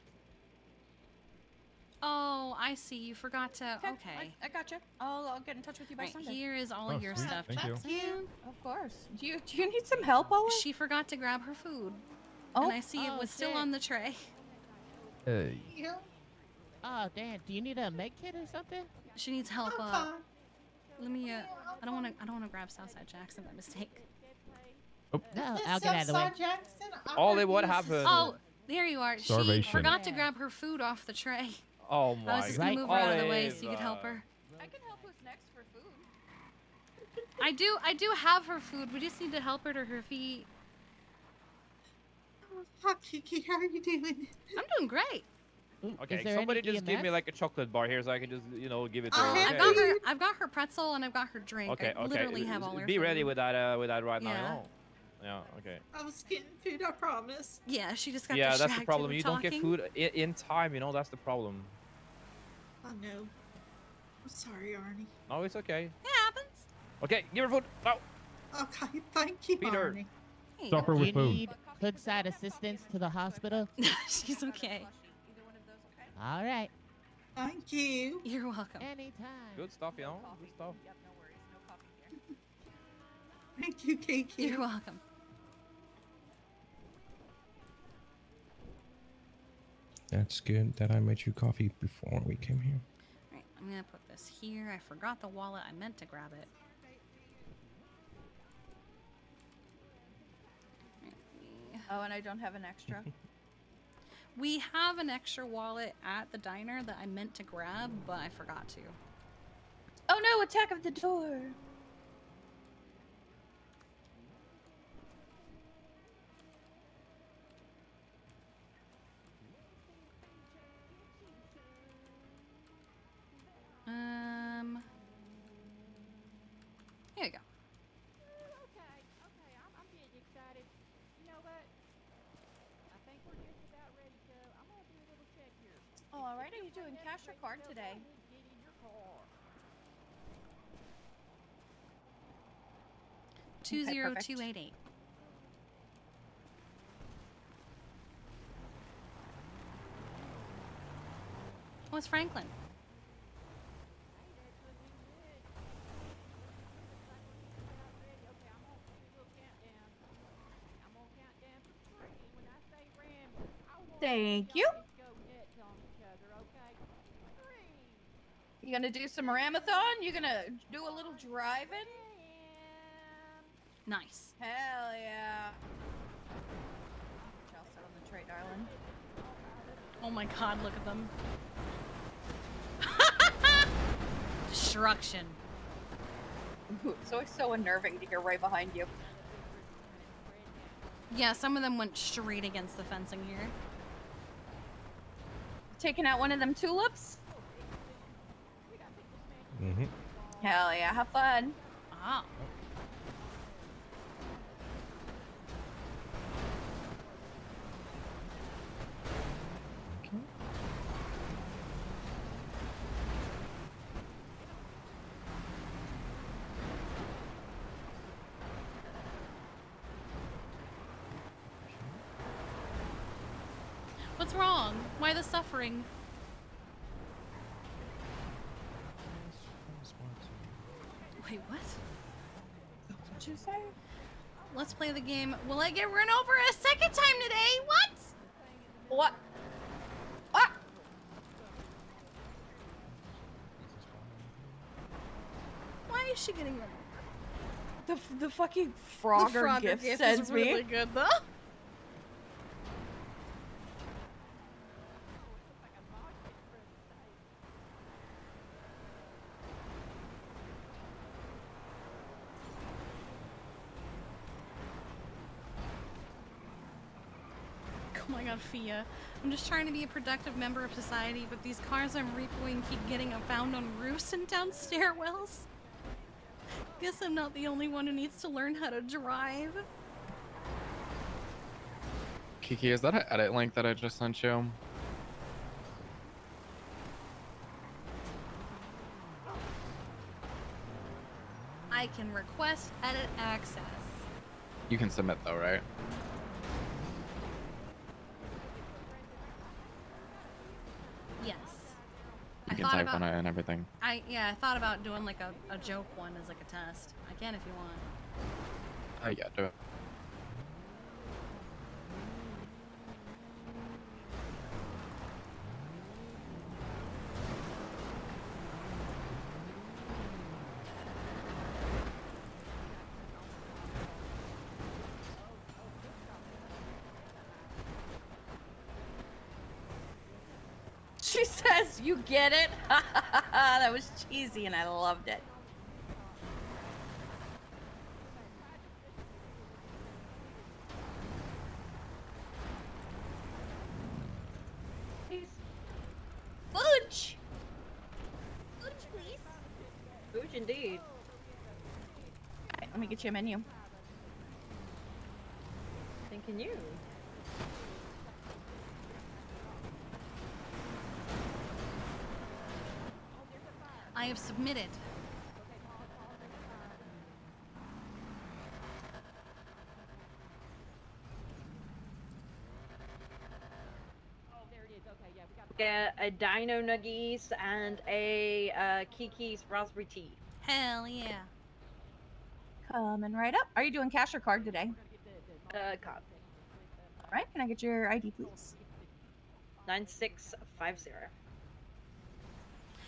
Oh, I see. You forgot to. Okay. I gotcha. I'll get in touch with you by Right, Sunday. here is all Oh, of your sweet. stuff, Thank you. Jackson. Of course. Do you need some help, Ola? She forgot to grab her food. Oh. And I see it Oh, was still shit. on the tray. Hey. Yeah. Oh, damn. Do you need a med kit or something? She needs help. I'm fine. Let me. I don't want to grab Southside Jackson by mistake. No, I'll get out of the way. Southside Jackson? I Ollie, heard what you was- happened? Oh, there you are. She Starvation. forgot to grab her food off the tray. Oh my I was just gonna move her out of the way so you Olive, could help her. I can help who's next for food. I do have her food. We just need to help her to her feet. Hi, Kiki. How are you doing? I'm doing great. Okay, there somebody any just give me EMS? like a chocolate bar here so I can just, give it to her. I've got her pretzel and I've got her drink. Okay, I literally have all her Be food. ready with that right Yeah. now. Yeah, okay. I was getting food, I promise. Yeah, she just got Yeah, that's the distracted problem. with You don't get talking. food in time, that's the problem. I know. I'm sorry, Arnie. No, it's okay. It happens. Okay, give her food. No. Okay, thank you, Feed her. Arnie. Stop her Do with you food. need hoodside assistance to the hospital? She's okay. All right. Thank you. You're welcome. Anytime. Good stuff, Good stuff. Yep, no worries. No coffee here. Thank you, Kiki. You're welcome. That's good that I made you coffee before we came here. Alright, I'm gonna put this here. I forgot the wallet. I meant to grab it. Oh, and I don't have an extra. We have an extra wallet at the diner that I meant to grab, but I forgot to. Oh no! Attack of the door. Here you go. Okay, I'm getting excited. You know what? I think we're just about ready to. I'm gonna do a little check here. Oh, all right. Are you doing cash or card today? Get in your car. 20288. Oh, it's Franklin. Thank you. You gonna do some ramathon? You gonna do a little driving? Nice. Hell yeah. I'll sit on the tray, darling. Oh my god, look at them. Destruction. Ooh, it's always so unnerving to hear right behind you. Yeah, some of them went straight against the fencing here. Taking out one of them tulips? Mm-hmm. Hell yeah, have fun. Ah. What's wrong? Why the suffering? Wait, what? What did you say? Let's play the game. Will I get run over a second time today? What? What? Ah! Why is she getting run over? The fucking Frogger gift sends is really me. good though. Oh my god, Fia. I'm just trying to be a productive member of society, but these cars I'm repoing keep getting found on roofs and down stairwells. Guess I'm not the only one who needs to learn how to drive. Kiki, is that an edit link that I just sent you? I can request edit access. You can submit though, right? Yes. You can type on it and everything. I thought about doing like a joke one as like a test. I can if you want. Oh yeah, do it. She says, "You get it?" That was cheesy, and I loved it. Fudge! Fudge, please. Fudge, indeed. Alright, let me get you a menu. Thinking you. I have submitted. Get a Dino Nuggies and a Kiki's Raspberry Tea. Hell yeah. Coming right up. Are you doing cash or card today? Card. Alright, can I get your ID, please? 9650.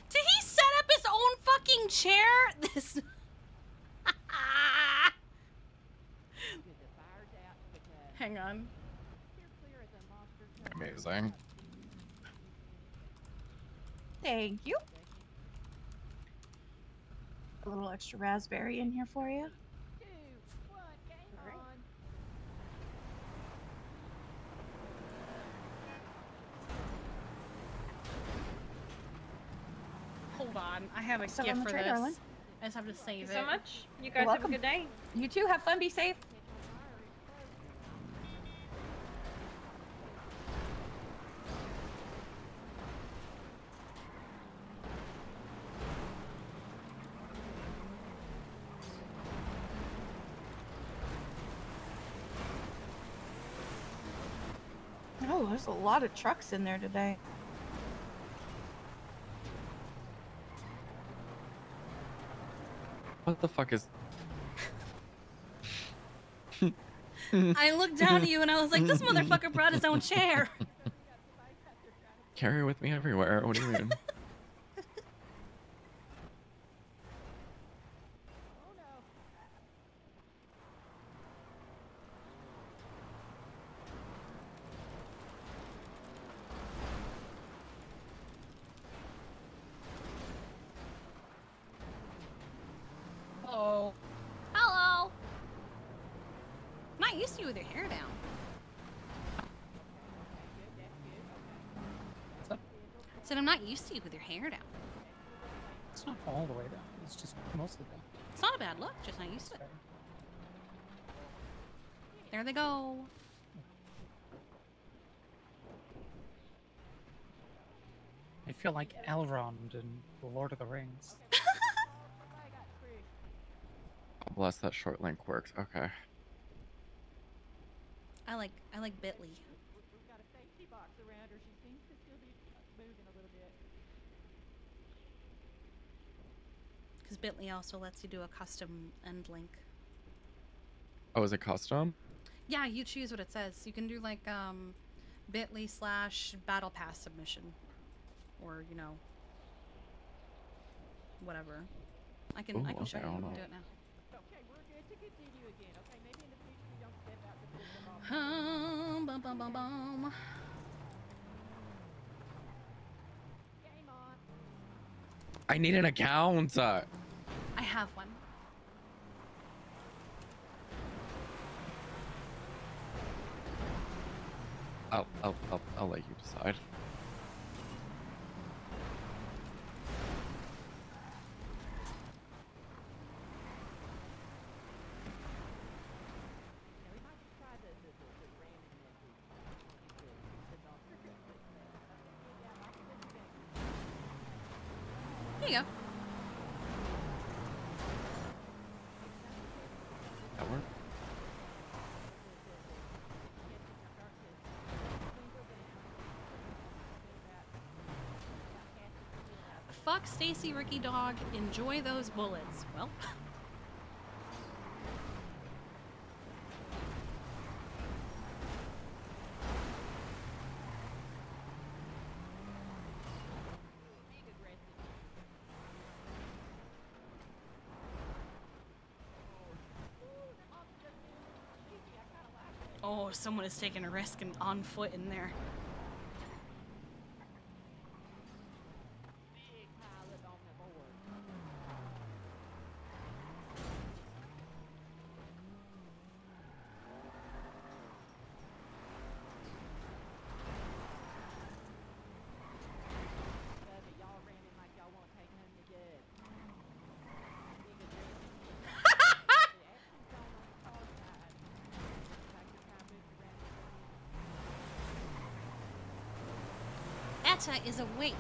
Did he set up his own fucking chair? This. Hang on. Amazing. Thank you. A little extra raspberry in here for you. Hold on, I have a Stuff gift on the for tray, this. darling. I just have to save it. Thank you so much. You You're guys have a welcome. good day. You too. Have fun. Be safe. Oh, there's a lot of trucks in there today. What the fuck is... I looked down at you and I was like, this motherfucker brought his own chair. Carry with me everywhere. What do you mean? Oh. Hello. I'm not used to you with your hair down. Said I'm not used to you with your hair down. It's not all the way down. It's just mostly down. It's not a bad look, just not used to it. There they go. I feel like Elrond in The Lord of the Rings. Bless, that short link works. Okay. I like Bitly. We've got a safety box around her. She seems to still be moving a little bit. Because Bitly also lets you do a custom end link. Oh, is it custom? Yeah, you choose what it says. You can do like Bitly/Battle Pass submission, or you know, whatever. I can Ooh, show okay, you. hold Do on. it now. Okay, we're good to continue again. Okay, maybe in the future we don't step out to piss them off. Bum, bum, bum, bum. Game on. I need an account. I have one. I'll let you decide. There you go. That work? Fuck Stacy, Ricky Dog. Enjoy those bullets. Well. Oh, someone is taking a risk and on foot in there. Etta is awake.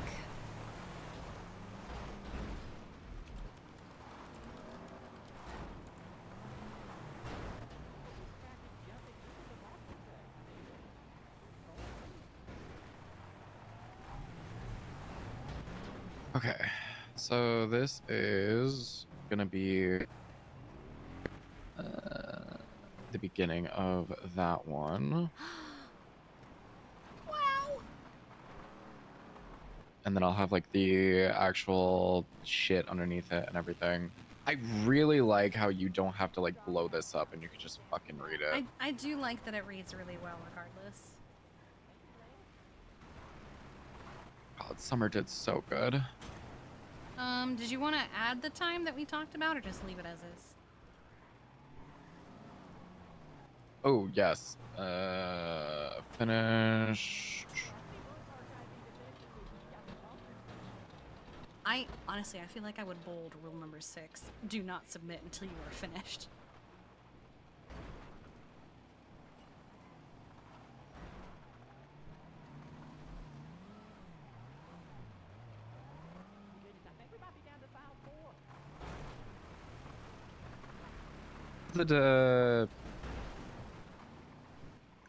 Okay, so this is gonna be the beginning of that one. Wow. And then I'll have like the actual shit underneath it and everything. I really like how you don't have to like blow this up and you can just fucking read it. I do like that it reads really well regardless. God, Summer did so good. Did you want to add the time that we talked about or just leave it as is? Oh, yes. Finish. Honestly, I feel like I would bold rule number 6. Do not submit until you are finished.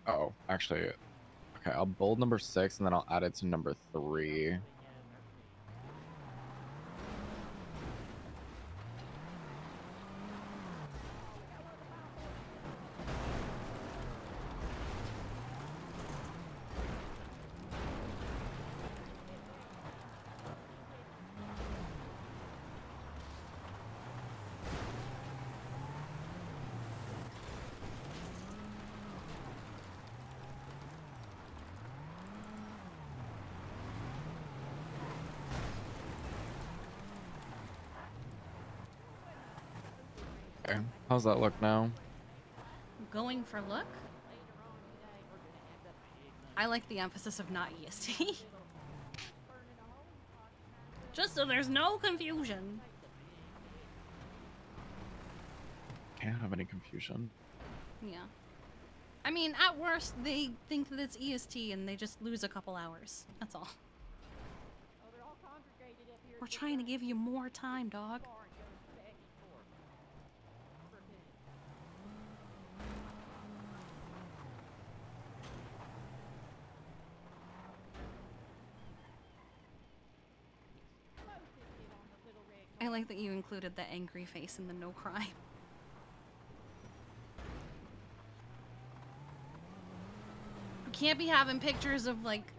Oh, actually, okay, I'll bold number 6 and then I'll add it to number 3. Okay, how's that look now? Going for look? I like the emphasis of not EST. Just so there's no confusion. Can't have any confusion. Yeah. I mean, at worst, they think that it's EST and they just lose a couple hours. That's all. We're trying to give you more time, dog. I like that you included the angry face in the no crime. We can't be having pictures of like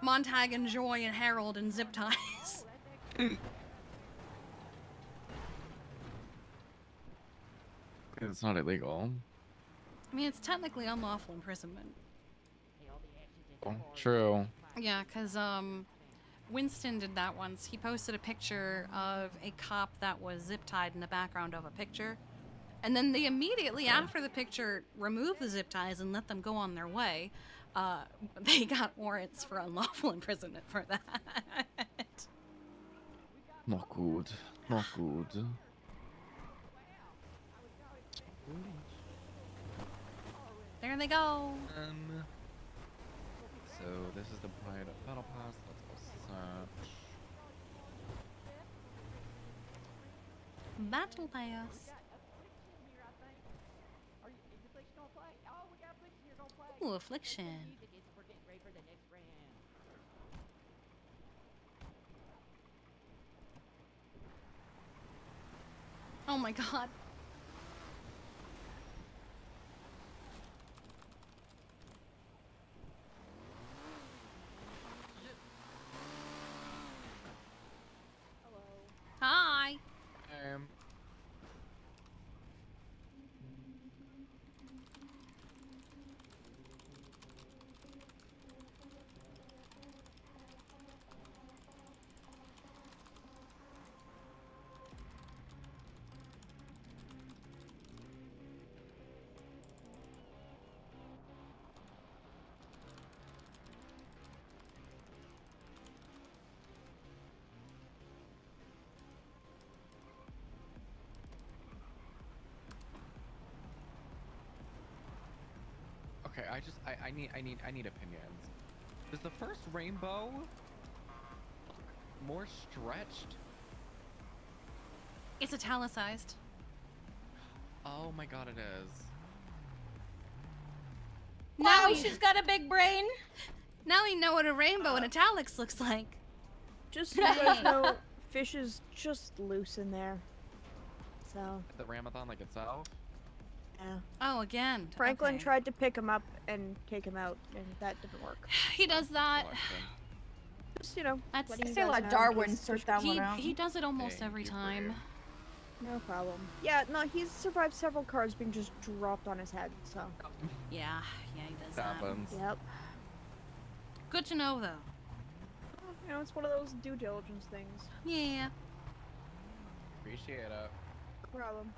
Montag and Joy and Harold and zip ties. It's not illegal. I mean, it's technically unlawful imprisonment. Oh, true. Yeah, because Winston did that once. He posted a picture of a cop that was zip-tied in the background of a picture. And then they immediately after the picture removed the zip ties and let them go on their way. They got warrants for unlawful imprisonment for that. Not good. Not good. There they go. So this is the Pride Battle Pass. Let's go search. Battle Pass. Ooh, Affliction. Oh my god. Hi. Okay, I need opinions. Is the first rainbow more stretched? It's italicized. Oh my god, it is. Now Wow, she's got a big brain. Now we know what a rainbow in italics looks like. Just so you guys know, fish is just loose in there. So. The Ramathon like itself? Yeah. Oh, again. Franklin okay. tried to pick him up and take him out, and that didn't work. He does that. Just, you know, That's letting you say guys let know Darwin in case search fish- that one out. He does it almost every time. No problem. Yeah, no, he's survived several cars being just dropped on his head, so. Yeah, he does that. Happens. Yep. Good to know, though. You know, it's one of those due diligence things. Yeah. Appreciate it. No problem.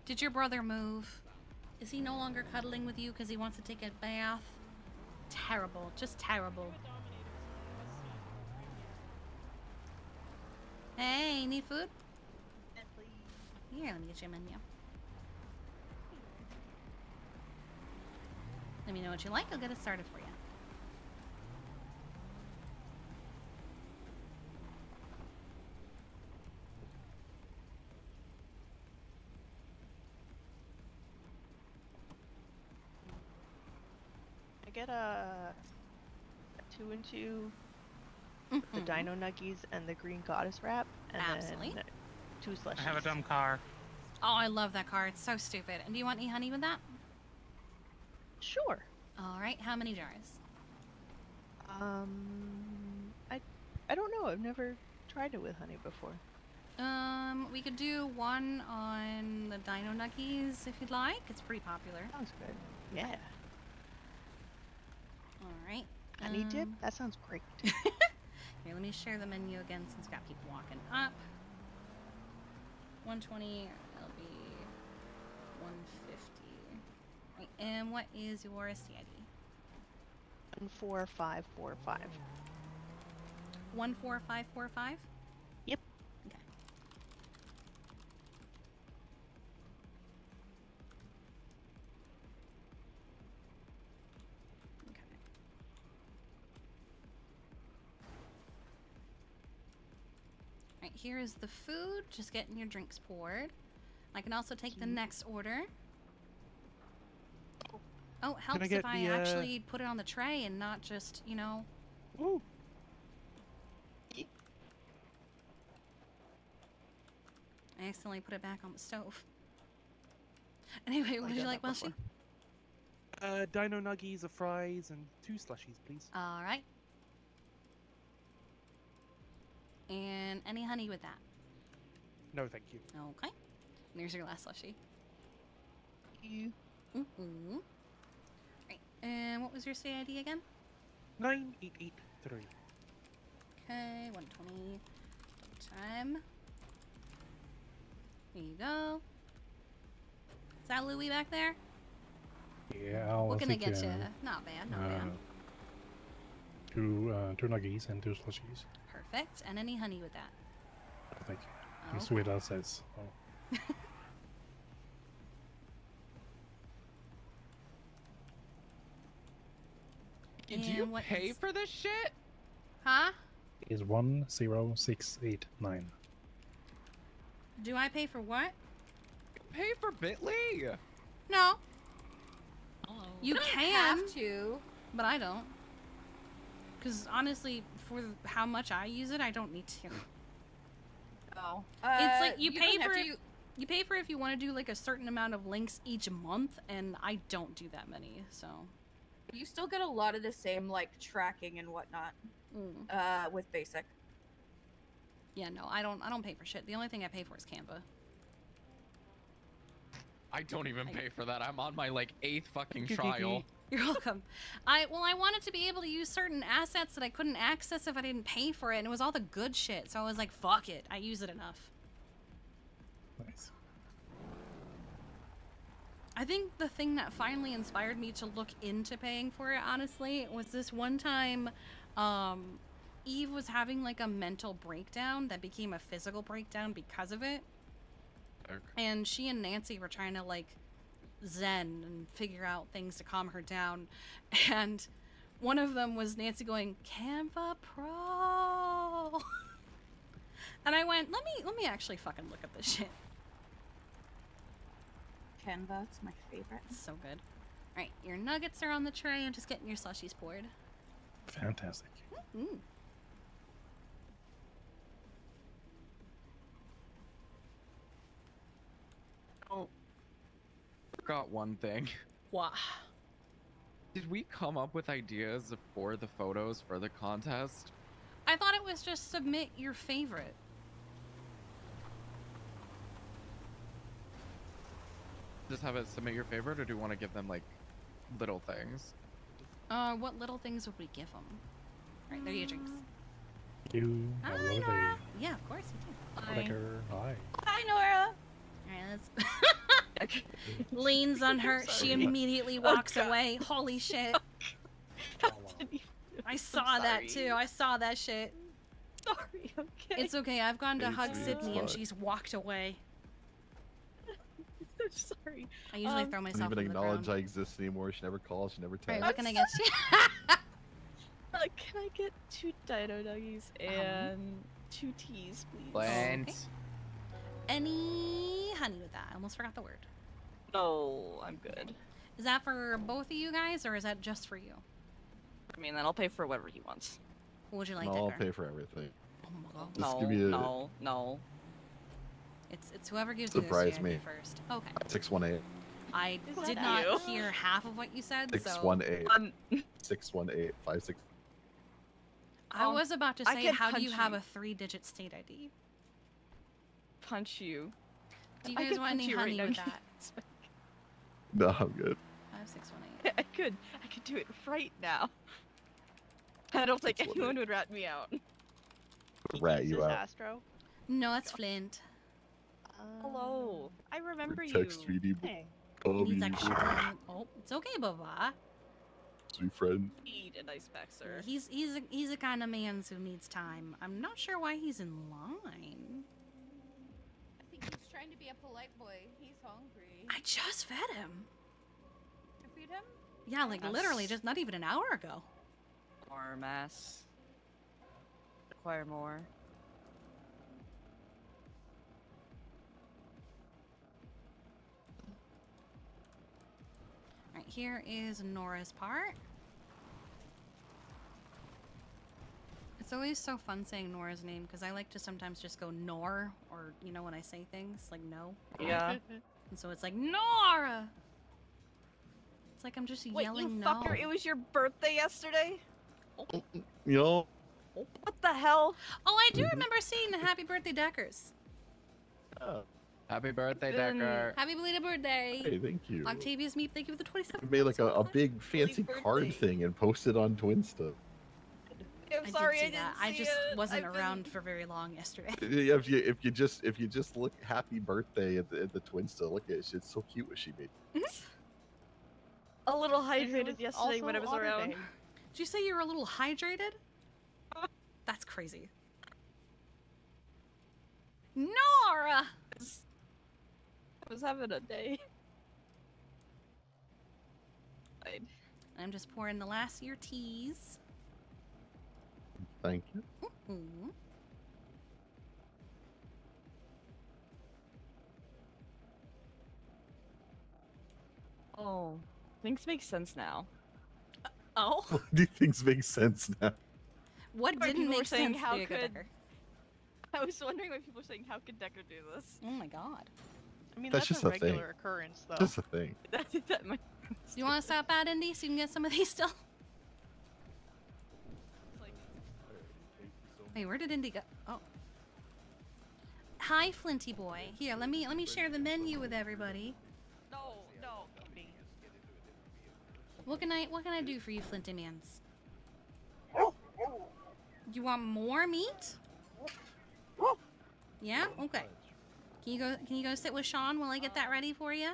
Did your brother move? Is he no longer cuddling with you because he wants to take a bath? Terrible. Just terrible. Hey, need food? Here, let me get you a menu. Let me know what you like. I'll get it started for you. I get a 2 and 2 with the Dino Nuggies and the Green Goddess wrap, and Absolutely. then 2 slushies. I have a dumb car. Oh, I love that car. It's so stupid. And do you want any honey with that? Sure. All right. How many jars? I don't know. I've never tried it with honey before. We could do one on the Dino Nuggies if you'd like. It's pretty popular. Sounds good. Yeah. All right. Honey dip? That sounds great. Here, let me share the menu again since we've got people walking up. 120, that'll be 150. Right, and what is your CID? 14545. 14545? Yep. Okay. Right, here is the food. Just getting your drinks poured. I can also take the next order. Oh, it helps get if I the, actually put it on the tray and not just, you know. Ooh. I accidentally put it back on the stove. Anyway, what would you like, Welshie? Dino Nuggies, a fries, and 2 slushies, please. All right. And any honey with that? No, thank you. Okay. And there's your last slushie. You. Mm-hmm. Right. And what was your state ID again? 9883. Okay, 120 time. There you go. Is that Louie back there? Yeah, What can I get you? Not bad, not bad. Two nuggies and 2 slushies. Perfect. And any honey with that? Oh, thank you. Oh. And sweet as says. Oh. Did you pay for this shit? Huh? Is 10689. Do I pay for what? Pay for Bitly? No. You don't can, have to. but I don't. Because honestly, for how much I use it, I don't need to. Oh. It's like you pay don't have for to- you pay for if you want to do like a certain amount of links each month, and I don't do that many, so. You still get a lot of the same like tracking and whatnot. With basic. Yeah, no, I don't pay for shit. The only thing I pay for is Canva. I don't even pay for that. I'm on my like 8th fucking trial. You're welcome. I wanted to be able to use certain assets that I couldn't access if I didn't pay for it, and it was all the good shit. So I was like, fuck it. I use it enough. Nice. I think the thing that finally inspired me to look into paying for it, honestly, was this one time, Eve was having like a mental breakdown that became a physical breakdown because of it. Okay. And she and Nancy were trying to like zen and figure out things to calm her down. And one of them was Nancy going, Canva Pro. And I went, let me actually fucking look at this shit. Canva, it's my favorite. It's so good. Alright, your nuggets are on the tray. I'm just getting your slushies poured. Fantastic. Mm. Oh, forgot one thing. What? Did we come up with ideas for the photos for the contest? I thought it was just submit your favorite. Just have it submit your favorite, or do you want to give them like little things? What little things would we give them? Alright, there are your drinks. You have a lovely day. Yeah, of course you do. Liquor. Hi. Hi, Nora. Alright, let's... Leans on her. She immediately walks away. Holy shit. I saw that too. I saw that shit. Sorry, okay. It's okay. I've gone to hug It's Sydney and fine. she's walked away. I'm so sorry. I usually throw myself Don't on even the acknowledge ground. I exist anymore. She never calls. She never Right, texts. what can I get you? Can I get 2 dino nuggies and 2 teas, please? Plant. Okay. Any honey with that? I almost forgot the word. No, I'm good. Is that for both of you guys, or is that just for you? I mean, then I'll pay for whatever he wants. What would you like, No, I'll Decker? pay for everything. Oh my god. Just No, give me a no. It's whoever gives you surprise the me. first. Okay. 618. I Is did that not you? hear half of what you said, so 618. 618 56. I was about to I say, can how do you punch have you. a 3-digit state ID? Punch you. Do you I guys could want punch any you right honey now. with that? No, I'm good. 5618. I could do it right now. I don't think That's what anyone would rat me out. Rat you out. Astro. No, that's Flint. Hello. I remember you. Text me, Hey. call He needs me, extra. Oh, it's okay, Baba. sweet friend. Need a nice back, sir. He's a kind of man who needs time. I'm not sure why he's in line. I think he's trying to be a polite boy. He's hungry. I just fed him. To feed him? Yeah, like Yes. literally just not even an hour ago. More mass. Require more. Alright, here is Nora's part. It's always so fun saying Nora's name because I like to sometimes just go Nor, or you know when I say things like no. Yeah. And so it's like Nora. It's like I'm just Wait, yelling you no. fucker! It was your birthday yesterday. Yo. What the hell? Oh, I do remember seeing the Happy Birthday Deckers. Oh. Happy birthday, Then- Decker. Happy belated birthday. Hey, thank you. Octavius Meep, thank you for the 27. We made like a big fancy card thing and posted on Twinsta. I'm sorry, I didn't see that. I just wasn't around for very long yesterday. Yeah, if you just look happy birthday at the Twinsta, look at it. It's so cute what she made. A little hydrated yesterday when I was also around. Day. Did you say you were a little hydrated? That's crazy. Nora! I was having a day. I'm just pouring the last of your teas. Thank you. Mhm. Oh, things make sense now. Oh? Do things make sense now? What Why didn't people were make saying sense how to you, could- Decker? I was wondering why people were saying, how could Decker do this? Oh my god. I mean, That's that's, just a a thing. regular occurrence, though. Just a thing. that might... You want to stop at Indy so you can get some of these still? Wait, where did Indy go? Oh. Hi, Flinty boy. Here, let me share the menu with everybody. No, me. What can I do for you, Flinty mans? You want more meat? Yeah? Okay. Can you go sit with Sean while I get that ready for you?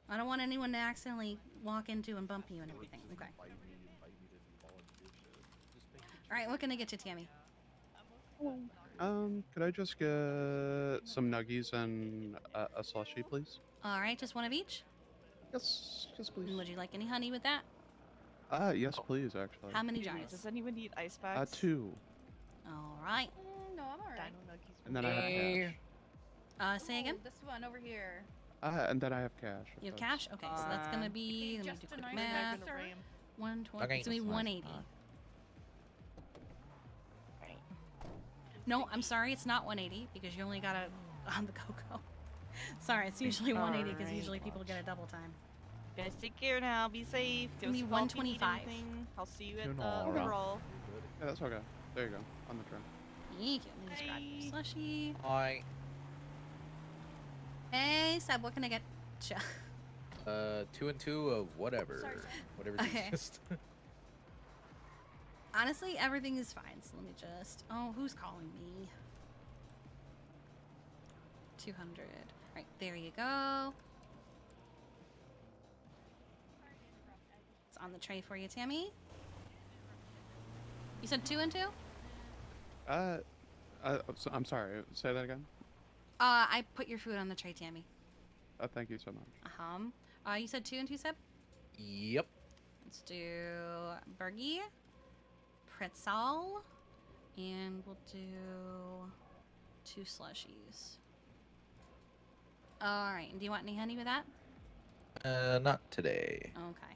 I don't want anyone to accidentally walk into and bump you and everything. Okay. Alright, what can I get you, Tammy? Could I just get some nuggies and a slushie, please? Alright, just one of each? Yes, please. Would you like any honey with that? Yes, please, actually. How many jars? Does anyone need ice bags? 2. Alright. No, I'm alright. And then I have cash. Say again? This one over here. And then I have cash. You have cash? Okay, so that's gonna be, let me do quick math. 120, Okay, it's gonna be that's fine. 180. No, I'm sorry, it's not 180 because you only got it on the cocoa. Sorry, it's usually 180 because usually people get a double time. Guys, take care now. Be safe. Give me 125. I'll see you at Nora. the roll. Yeah, that's okay. There you go. On the tray. Thank you. Let me just grab your slushie. Hi. Hey, Seb, what can I get you? 2 and 2 of whatever. Sorry. Whatever's Okay. easiest. Honestly, everything is fine. So let me just. Oh, who's calling me? 200. Right, there you go. It's on the tray for you, Tammy. You said 2 and 2? So, I'm sorry. Say that again. I put your food on the tray, Tammy. Thank you so much. You said 2 and 2, Seb? Yep. Let's do Bergie, Pretzel, and we'll do 2 slushies. Alright, do you want any honey with that? Not today. Okay.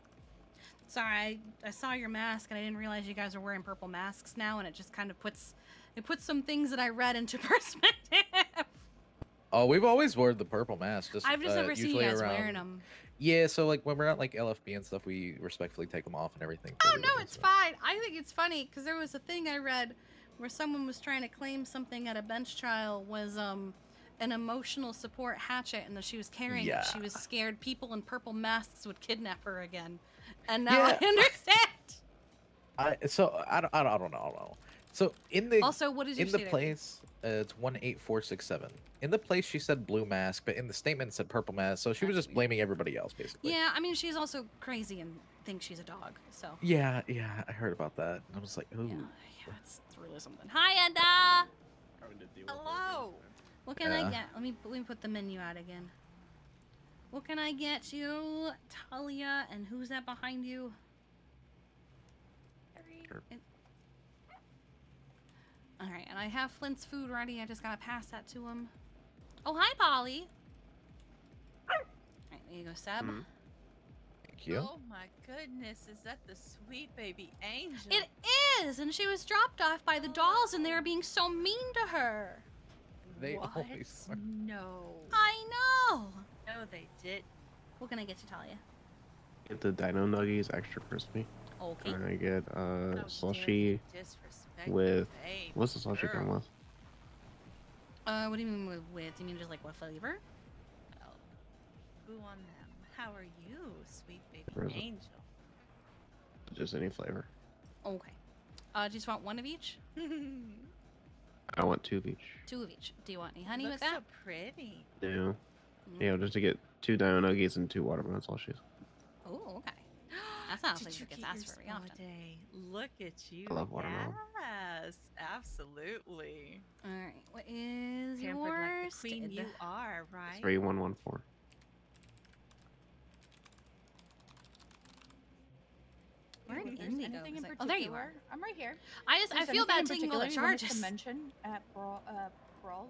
Sorry, I saw your mask and I didn't realize you guys are wearing purple masks now, and it just kind of puts some things that I read into perspective. Oh, we've always worn the purple mask. Just, I've just never seen you usually guys around... wearing them. Yeah, so like when we're at like LFB and stuff, we respectfully take them off and everything. Oh no, it's fine. I think it's funny because there was a thing I read where someone was trying to claim something at a bench trial was an emotional support hatchet, and that she was carrying it. She was scared people in purple masks would kidnap her again, and now I understand. I don't know. So in the Also, what did you in the say there? place? It's 18467. In the place, she said blue mask, but in the statement it said purple mask. So she was just blaming everybody else, basically. Yeah, I mean she's also crazy and thinks she's a dog. So Yeah, I heard about that. I was like, ooh. yeah, it's really something. Hi, Enda. Hello. What can I Yeah. get? Let me put the menu out again. What can I get you, Talia? And who's that behind you? All right, and I have Flint's food ready. I just gotta pass that to him. Oh, hi, Polly. All right, there you go, Seb. Thank you. Oh my goodness, is that the sweet baby angel? It is, and she was dropped off by the dolls, and they were being so mean to her. They What? always are. No. I know. No, they did. What can I get you, Talia? Get the dino nuggies extra crispy. Okay. And I get How dare slushy you disrespect with the baby what's the slushy come girl. with? What do you mean with? Do you mean just like what flavor? Well, who on them? How are you, sweet Where baby is it? angel? Just any flavor. Okay. Do you just want one of each? I want 2 of each. 2 of each. Do you want any honey Looks with that? so pretty. No. Yeah, just to get 2 dino nuggies and 2 watermelons. All she's. Oh, okay. That's not Did something you that gets get asked your for very spa often. day? Look at you. I love watermelon. Yes, absolutely. All right. What is Pampered like the yours? queen you are, right? 3114. Where did If there's Indy go? anything in 'Cause particular, oh, there you are. I'm right here. I If there's feel bad anything in taking all the particular you want us charges. to mention at Brawl,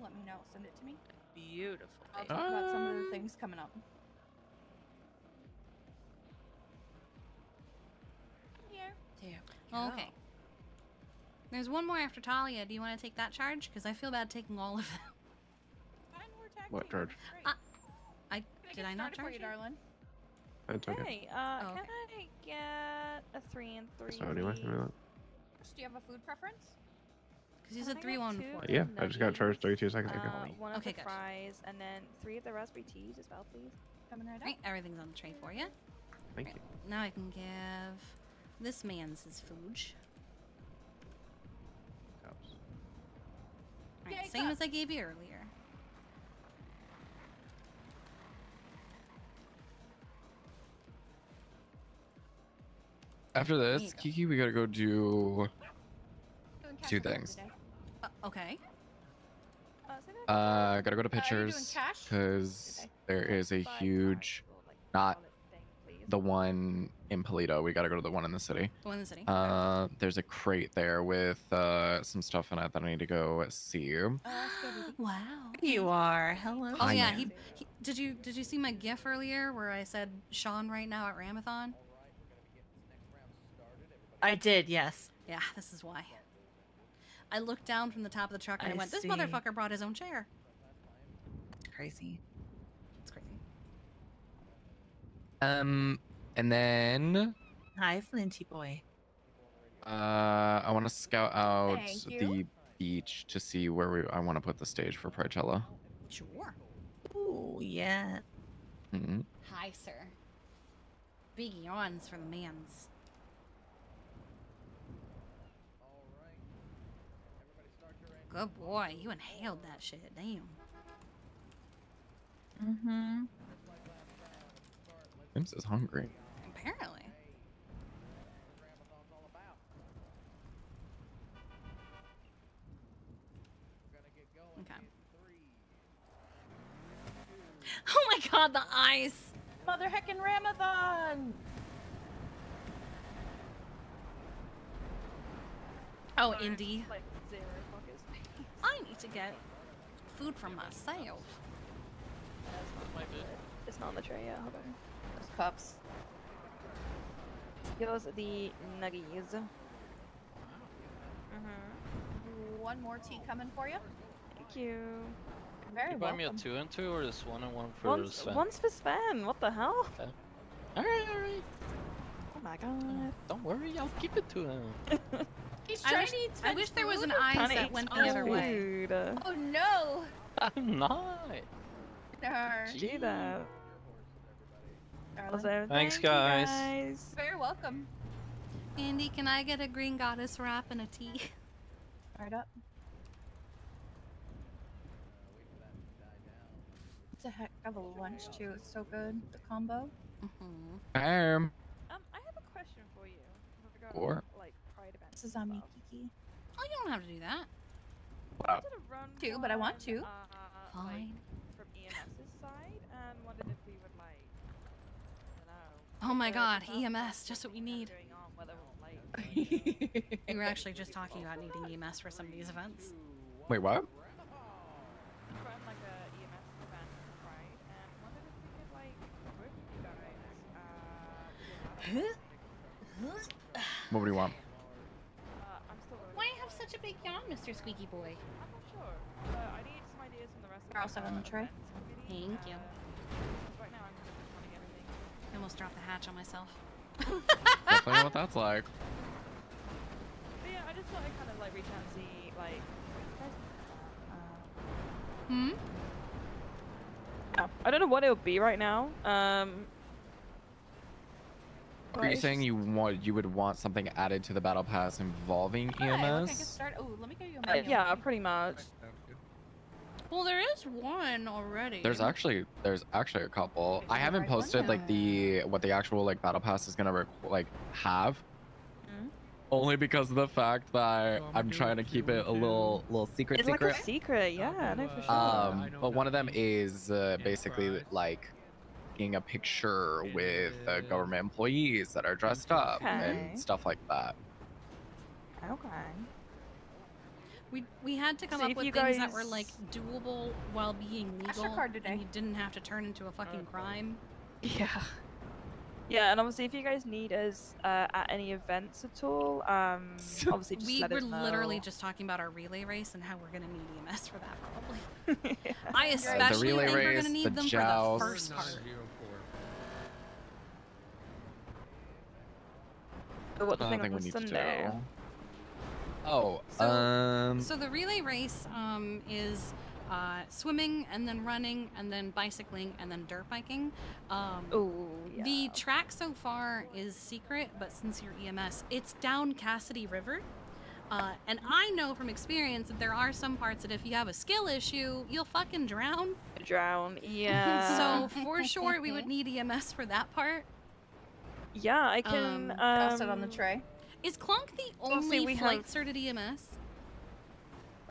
let me know. Send it to me. Beautiful. I'll talk about some of the things coming up. Here. Okay. There's one more after Talia. Do you want to take that charge? Because I feel bad taking all of them. What charge? Did I not charge you, you? darling? That's okay. Hey, can I get a 3 and 3? So anyway, please? give me that. Do you have a food preference? Because you said 3, 1, 4. Yeah, I just got charged 32 seconds ago. One of Okay, the good. fries, and then 3 of the raspberry teas as well, please. Coming right up. Right, everything's on the tray for you. Thank you. Now I can give this man's his food. Cups. Right, Yay, same cup. as I gave you earlier. After There this, you go. Kiki, we gotta go do Doing cash 2 for things. today. Okay. Gotta go to you doing pictures cash? because there is a huge, not the one in Polito. We gotta go to the one in the city. The one in the city. There's a crate there with some stuff in it that I need to go see. Wow. You are. Hello. Oh Hi, yeah, ma'am. he did you see my gif earlier where I said Sean right now at Ramathon? I did, yes. Yeah, this is why. I looked down from the top of the truck and I I went, this see. motherfucker brought his own chair. Crazy. It's crazy. And then Hi, Flinty boy. I want to scout out Thank you. the beach to see where I want to put the stage for Pricella. Sure. Ooh, yeah. Mhm. Hi, sir. Big yawns for the mans. Good boy, you inhaled that shit. Damn. Mm-hmm. James is hungry. Apparently. Okay. Oh my god, the eyes! Mother heckin' Ramathon! Oh, Indy. Like 0 pockets. I need to get food for myself. It's not on the tray yet. Hold on. Those cups. Those are the nuggies. One more tea coming for you. Thank you. Very You buy me a welcome. 2 and 2 or just 1 and 1 for One's, Sven? one's for Sven. What the hell? Okay. Alright. Oh my god. Don't worry, I'll keep it to him. He's I trying wish, to eat I wish there was an food. eyes Kinda that eats went the all other way. food. Oh no! I'm not. Do that. Darling. Thanks, Thank you, guys. Very welcome. Andy, can I get a green goddess wrap and a tea? Right up. It's a heck of a lunch too. It's so good. The combo. I have a question for you. with regard to, Or? like pride events. This is on me, Kiki. Oh, you don't have to do that. I did a run Too, but I want to. like, Fine. from EMS's side, and wondered if we would like, I don't know. Oh my like, god, discuss EMS, just what we need. going on, whether like We were actually just talking about needing EMS for some of these events. Wait, what? run like a EMS event for Pride, and wondered if we could like work with you guys. What do you want? I'm still working. Why have such a big yawn, Mr. Squeaky Boy? I'm not sure. I need some ideas from the rest of You're also on the tray. Thank you. Right now I'm just running everything. I almost dropped the hatch on myself. Definitely know what that's like. But yeah, I just thought I'd kind of like reach out and see like what you guys think about, Yeah, I don't know what it would be right now. Are but you it's saying you would want something added to the battle pass involving Okay, look, I can EMS? start. Oh, let me get you a menu. yeah, pretty much. Well, there is one already. There's actually a couple. I haven't posted like what the actual like battle pass is gonna have. Only because of the fact that I'm trying to keep it a little secret. It's like a secret, yeah, no, for sure. But one of them is basically like taking a picture with government employees that are dressed up and stuff like that. Okay. We had to come See up if with you things that were guys- like doable while being Cash legal, your card today. and you didn't have to turn into a fucking crime. Yeah. Yeah, and obviously if you guys need us at any events at all, obviously just We let were us know. literally just talking about our relay race and how we're gonna need EMS for that probably. I The especially relay think we're race, gonna need the them joust. for the first part. So what the I thing think on we need to Sunday? do. Oh, So the relay race is swimming and then running and then bicycling and then dirt biking. Yeah. The track so far is secret, but since you're EMS, it's down Cassidy River. And I know from experience that there are some parts that if you have a skill issue, you'll fucking drown. Drown, yeah. So for sure, we would need EMS for that part. Yeah, I can. Toss it on the tray. Is Clunk the Obviously, only we flight have- certed EMS?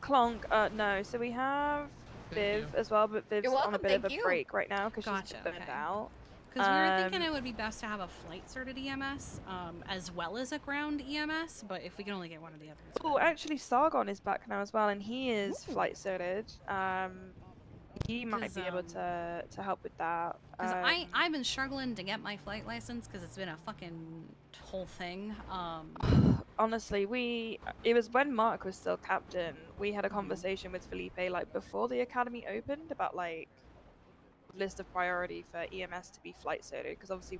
Clonk, no. So we have Viv as well, but Viv's You're on a welcome, bit of thank a you. break right now because she's Gotcha, burned okay. out. Because we were thinking it would be best to have a flight certed EMS as well as a ground EMS, but if we can only get one or the other. it's Oh, actually, Sargon is back now as well, and he is flight certed. He might 'Cause, be able to help with that. Because I've been struggling to get my flight license because it's been a fucking whole thing. Honestly, it was when Mark was still captain. We had a conversation with Felipe like before the academy opened about like list of priority for EMS to be flight certed because obviously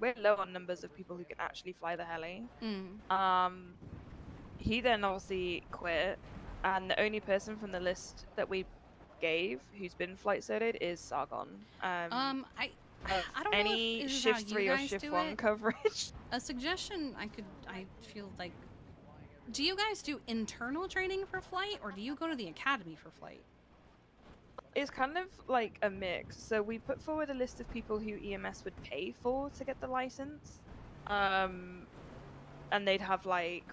we're low on numbers of people who can actually fly the heli. He then obviously quit, and the only person from the list that we gave who's been flight certed is Sargon. I don't know any if this is shift how you 3 or guys shift do 1 it. coverage. A suggestion I feel like, do you guys do internal training for flight or do you go to the academy for flight? It's kind of like a mix. So we put forward a list of people who EMS would pay for to get the license, and they'd have like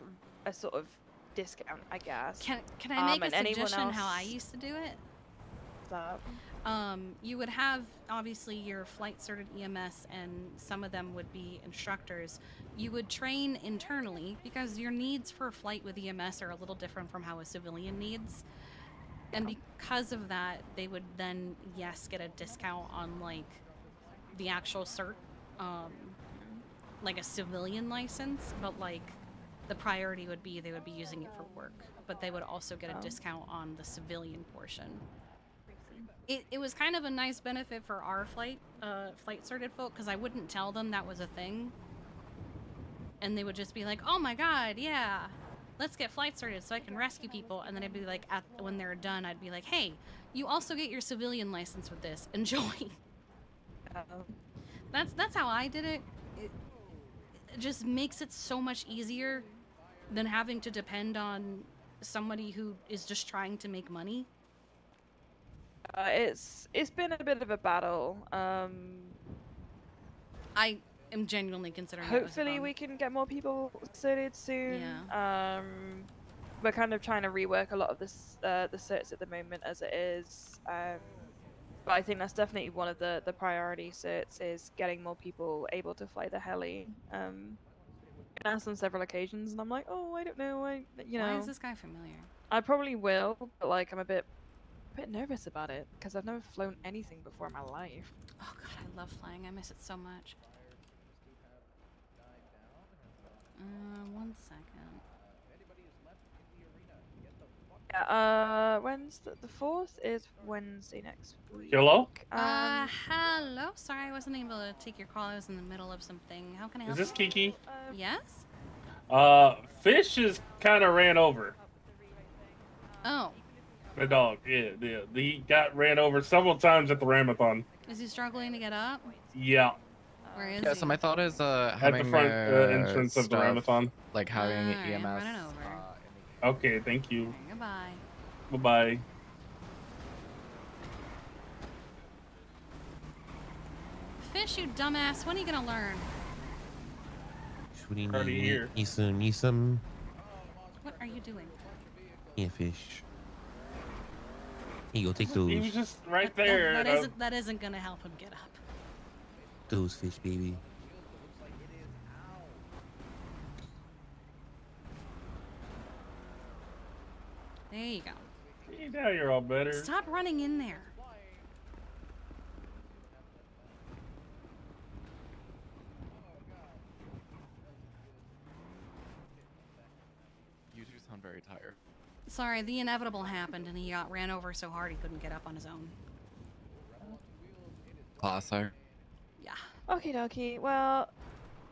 a sort of discount, I guess. Can I make and a anyone suggestion how I else- used to do it? What's up? You would have obviously your flight certed EMS and some of them would be instructors. You would train internally because your needs for flight with EMS are a little different from how a civilian needs. And because of that, they would then, yes, get a discount on like the actual cert, like a civilian license, but like the priority would be they would be using it for work, but they would also get a discount on the civilian portion. It was kind of a nice benefit for our flight certed folk because I wouldn't tell them that was a thing, and they would just be like, "Oh my god, yeah, let's get flight certed so I can rescue people." And then I'd be like, when they're done, I'd be like, "Hey, you also get your civilian license with this. Enjoy." That's how I did it. It just makes it so much easier than having to depend on somebody who is just trying to make money. It's been a bit of a battle. I am genuinely considering it was a Hopefully bum. we can get more people certed soon. We're kind of trying to rework a lot of this the certs at the moment as it is. But I think that's definitely one of the priority certs is getting more people able to fly the heli. Been asked on several occasions, and I'm like, oh, I don't know, you know. Why is this guy familiar? I probably will, but like I'm a bit nervous about it because I've never flown anything before in my life. Oh god, I love flying. I miss it so much. 1 second. Yeah, Wednesday, the 4th is Wednesday next week. Hello? Hello. Sorry, I wasn't able to take your call. I was in the middle of something. How can I help Is this you? Kiki? Yes? Fish is kind of ran over. Oh. The dog, yeah. He got ran over several times at the Ramathon. Is he struggling to get up? Yeah. Where is Yeah, he? so my thought is At having the front entrance of the stuff, Ramathon. like having Alright, I'm EMS. running over. Okay, thank you. Goodbye. Bye-bye. Fish, you dumbass. When are you gonna learn? What do you Already here. Need some. What are you doing? Yeah, fish. Here you go, take He those. was just right there. That isn't gonna help him get up. Those fish, baby. There you go. See, now you're all better. Stop running in there. You two sound very tired. Sorry, the inevitable happened and he got ran over so hard he couldn't get up on his own. Classic. Yeah. Okie dokie. Well,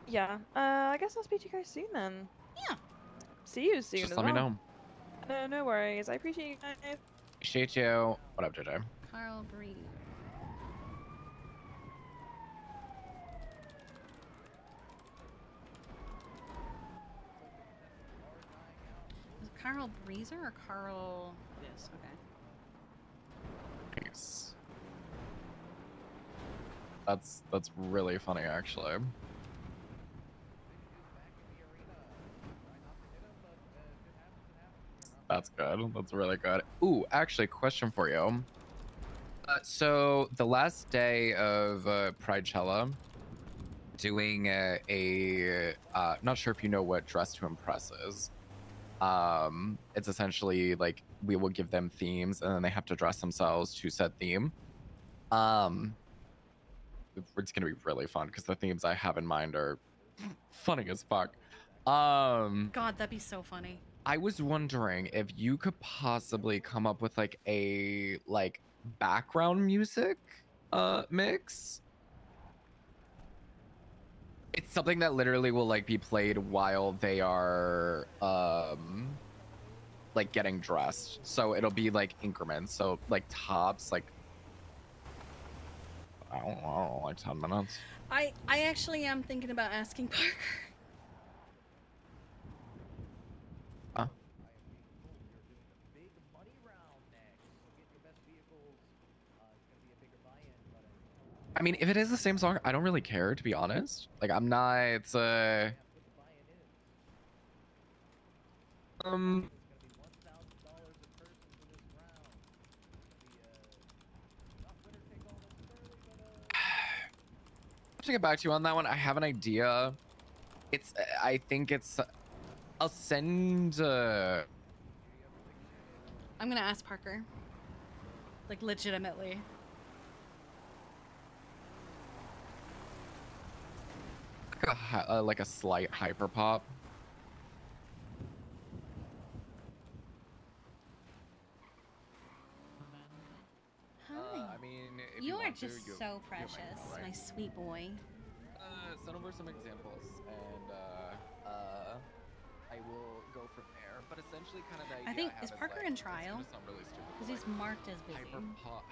yeah. I guess I'll speak to you guys soon then. Yeah. See you soon. Just as let me well. know. No, no worries. I appreciate you guys. Appreciate you. What up, JJ? Carl Breeze. Is it Carl Breezer or Carl this? Okay. Nice. That's really funny, actually. That's good. That's really good. Ooh, actually, question for you. So the last day of Pridechella, doing not sure if you know what Dress to Impress is. It's essentially like we will give them themes and then they have to dress themselves to said theme. It's gonna be really fun because the themes I have in mind are funny as fuck. God, that'd be so funny. I was wondering if you could possibly come up with like a background music mix. It's something that literally will like be played while they are like getting dressed. So it'll be like increments. So like tops, like I don't know, like 10 minutes. I actually am thinking about asking Parker. Huh? I mean, if it is the same song, I don't really care, to be honest. Like, I'm not, it's to get back to you on that one. I have an idea. I think it's, I'll send, I'm gonna ask Parker. Like, legitimately. like a slight hyper pop. Hi. I mean, if You you are want to, just you so have my precious, email, right? my sweet boy. Send over some examples, and I will go from there. But essentially, kind of the idea I think have is Parker in trial? It's gonna sound really stupid, Because he's marked as busy.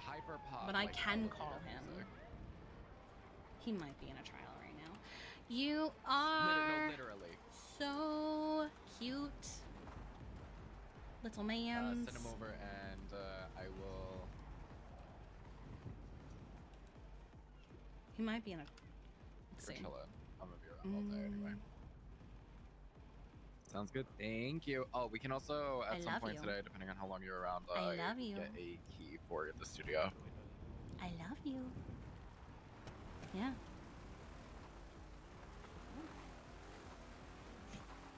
hyper pop. But I like, can elevator call him. music. He might be in a trial right now. You are literally. so cute. Little man. Send him over, and I will. He might be in a. Let's see. I'm gonna be around all day anyway. Sounds good. Thank you. Oh, we can also I at some love point you. today, depending on how long you're around, I love you. get a key for the studio. I love you. Yeah.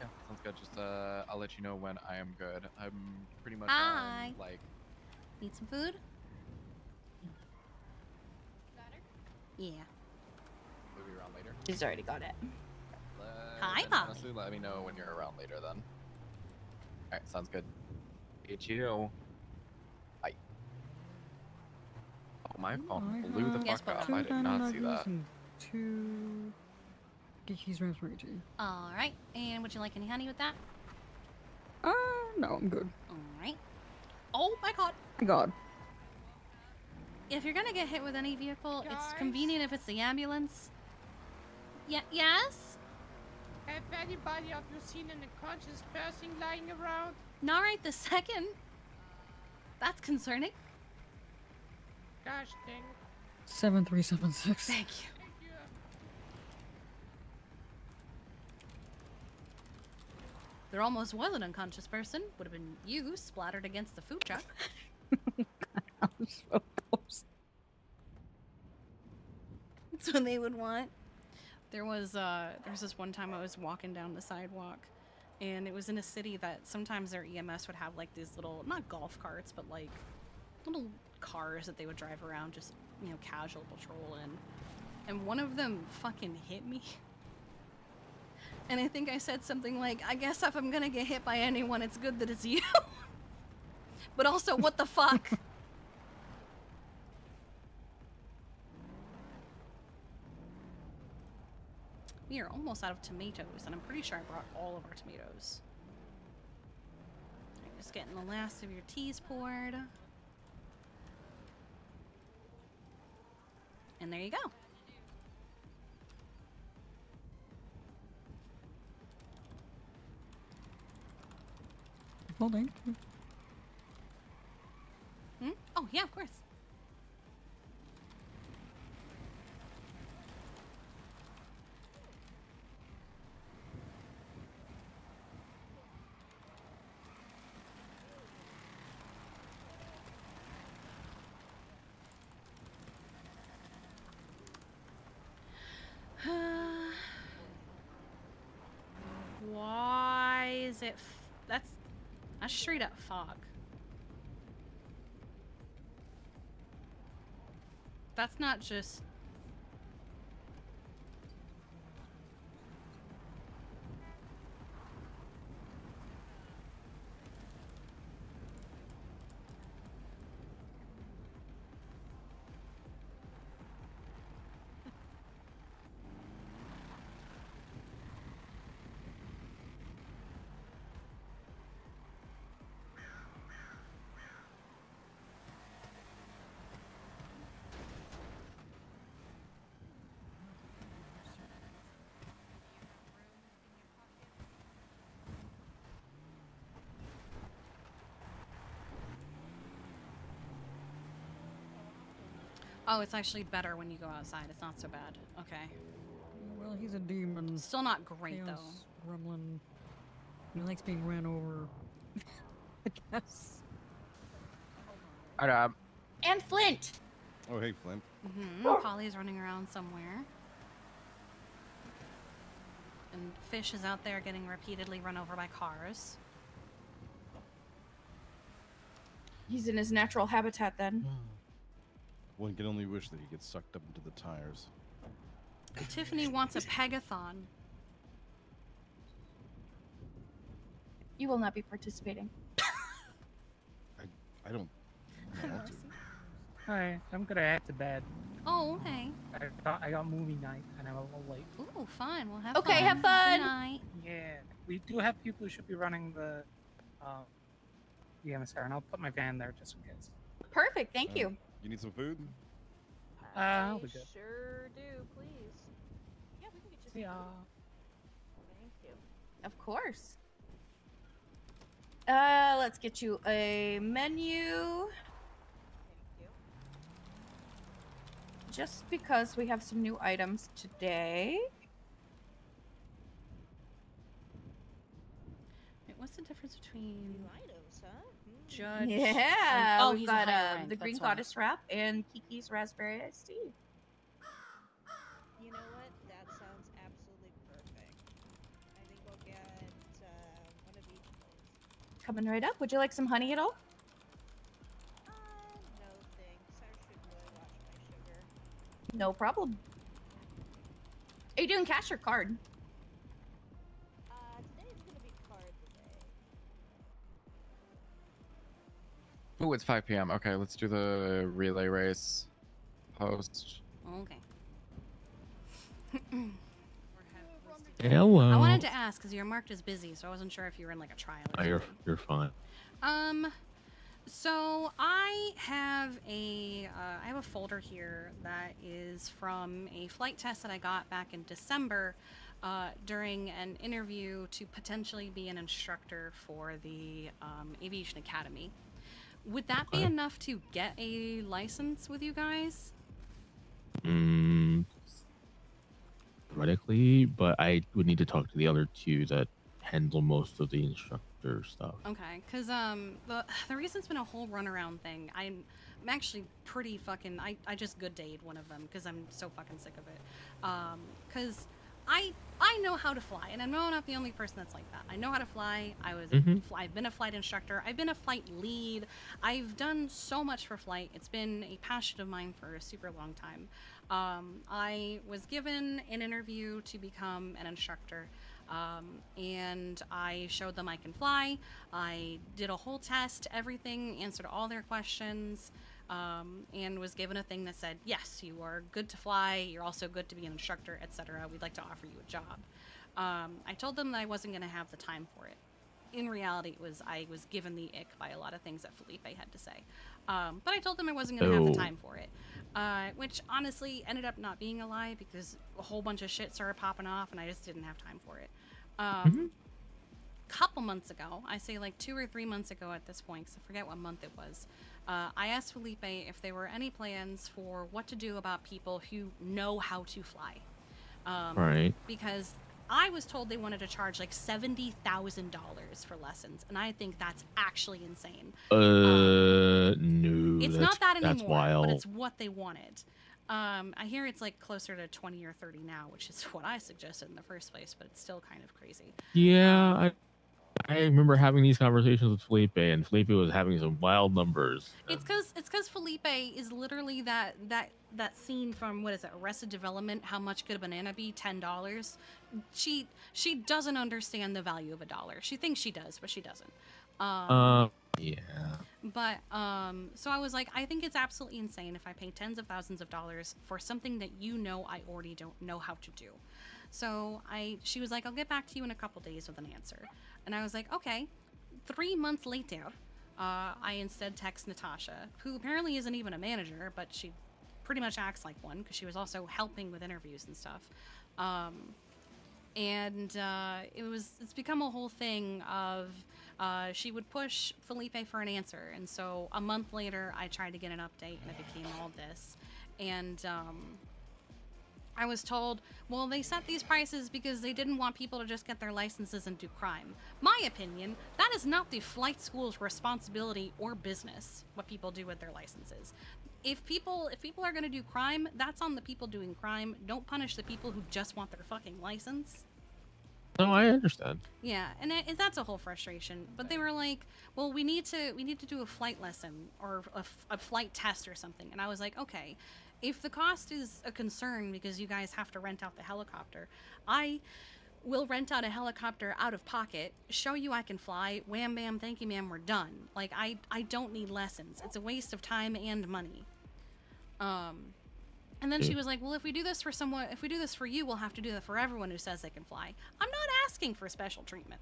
Yeah, sounds good. Just I'll let you know when I am good. I'm pretty much Hi. on like. Need some food? Yeah. We'll be around later. She's already got it. Hi, Then Polly. honestly, let me know when you're around later then. Alright, sounds good. It's you. Bye. Oh, my phone blew the Yes, fuck up. Papa. I did not see that. Two Kiki's raspberry tea. All right. And would you like any honey with that? No, I'm good. All right. Oh my god. God. If you're gonna get hit with any vehicle, it's convenient if it's the ambulance. Yeah, yes? Have anybody of you seen an unconscious person lying around? Not right this second. That's concerning. Gosh dang. 7376. Thank you. There almost was an unconscious person. Would have been you splattered against the food truck. I'm so close. That's what they would want. There's this one time I was walking down the sidewalk, and it was in a city that sometimes their EMS would have like these little, not golf carts, but like little cars that they would drive around, just, you know, casual patrol in. And one of them fucking hit me. And I think I said something like, I guess if I'm gonna get hit by anyone, it's good that it's you. But also, what the fuck? We are almost out of tomatoes, and I'm pretty sure I brought all of our tomatoes. Right, just getting the last of your teas poured. And there you go. Holding. Hmm? Oh, yeah, of course. Why is it? That's straight up fog. That's not just. Oh, it's actually better when you go outside. It's not so bad. Okay. Well, he's a demon. Still not great, Chaos though. Gremlin. He likes being ran over. I guess. Alright, And Flint. Oh, hey, Flint. Polly's running around somewhere. And Fish is out there getting repeatedly run over by cars. He's in his natural habitat then. One can only wish that he gets sucked up into the tires. Tiffany wants a pegathon. You will not be participating. I don't want to. Hi, I'm gonna head to bed. Oh, okay. I got movie night and I'm a little late. Ooh, fun. We'll have Okay, fun. have fun. Good night. Yeah, we do have people who should be running the emissary, and I'll put my van there just in case. Perfect, thank you. You need some food? I'll be good. Sure do, please. Yeah, we can get Yeah. Thank you. Of course. Let's get you a menu. Just because we have some new items today. Wait, what's the difference between items, huh? Judge? Yeah, oh, we've he's got a higher rank, the Green that's why. Goddess wrap and Kiki's raspberry iced tea. You know what? That sounds absolutely perfect. I think we'll get one of each, please. Coming right up. Would you like some honey at all? No thanks. I should really watch my sugar. No problem. Are you doing cash or card? Today's gonna be card today. Ooh, it's 5 p.m. Okay, let's do the relay race post. Okay. Hello. I wanted to ask because you're marked as busy, so I wasn't sure if you were in like a trial. Or Oh, you're fine. So I have a folder here that is from a flight test that I got back in December during an interview to potentially be an instructor for the Aviation Academy. Would that be enough to get a license with you guys? Theoretically, but I would need to talk to the other two that handle most of the instructor stuff. Okay, because the reason it's been a whole runaround thing, I'm actually pretty fucking, I just good dayed one of them because I'm so fucking sick of it. Because I know how to fly, and I'm not the only person that's like that. I know how to fly. I've been a flight instructor. I've been a flight lead. I've done so much for flight. It's been a passion of mine for a super long time. I was given an interview to become an instructor, and I showed them I can fly. I did a whole test, everything, answered all their questions, and was given a thing that said, yes, you are good to fly, you're also good to be an instructor, etc. We'd like to offer you a job. I told them that I wasn't going to have the time for it. In reality, I was given the ick by a lot of things that Felipe had to say. But I told them I wasn't going to have the time for it. Which honestly ended up not being a lie because a whole bunch of shit started popping off and I just didn't have time for it. Couple months ago, I say like 2 or 3 months ago at this point, because I forget what month it was, I asked Felipe if there were any plans for what to do about people who know how to fly. Right. Because I was told they wanted to charge like $70,000 for lessons, and I think that's actually insane. No. It's not that anymore, that's wild. but it's what they wanted. I hear it's like closer to 20 or 30 now, which is what I suggested in the first place, but it's still kind of crazy. Yeah, I remember having these conversations with Felipe, and Felipe was having some wild numbers. It's because Felipe is literally that scene from, what is it, Arrested Development, How Much Could a Banana Be? $10. She doesn't understand the value of $1. She thinks she does, but she doesn't. Yeah. But so I was like, I think it's absolutely insane if I pay tens of thousands of dollars for something that I already don't know how to do. So she was like, I'll get back to you in a couple days with an answer. And I was like, okay. 3 months later, I instead text Natasha, who apparently isn't even a manager, but she pretty much acts like one because she was also helping with interviews and stuff. It's become a whole thing of she would push Felipe for an answer, and so a month later I tried to get an update and it became all this. And I was told, well, they set these prices because they didn't want people to just get their licenses and do crime. My opinion, that is not the flight school's responsibility or business, what people do with their licenses. If people are going to do crime, that's on the people doing crime. Don't punish the people who just want their fucking license. No, I understand. Yeah, and that's a whole frustration. But they were like, well, we need to do a flight lesson or a flight test or something. And I was like, okay, if the cost is a concern because you guys have to rent out the helicopter, I will rent out a helicopter out of pocket, show you I can fly, wham bam, thank you ma'am, we're done. Like, I don't need lessons. It's a waste of time and money. And then she was like, well, if we do this for you, we'll have to do that for everyone who says they can fly. I'm not asking for special treatment.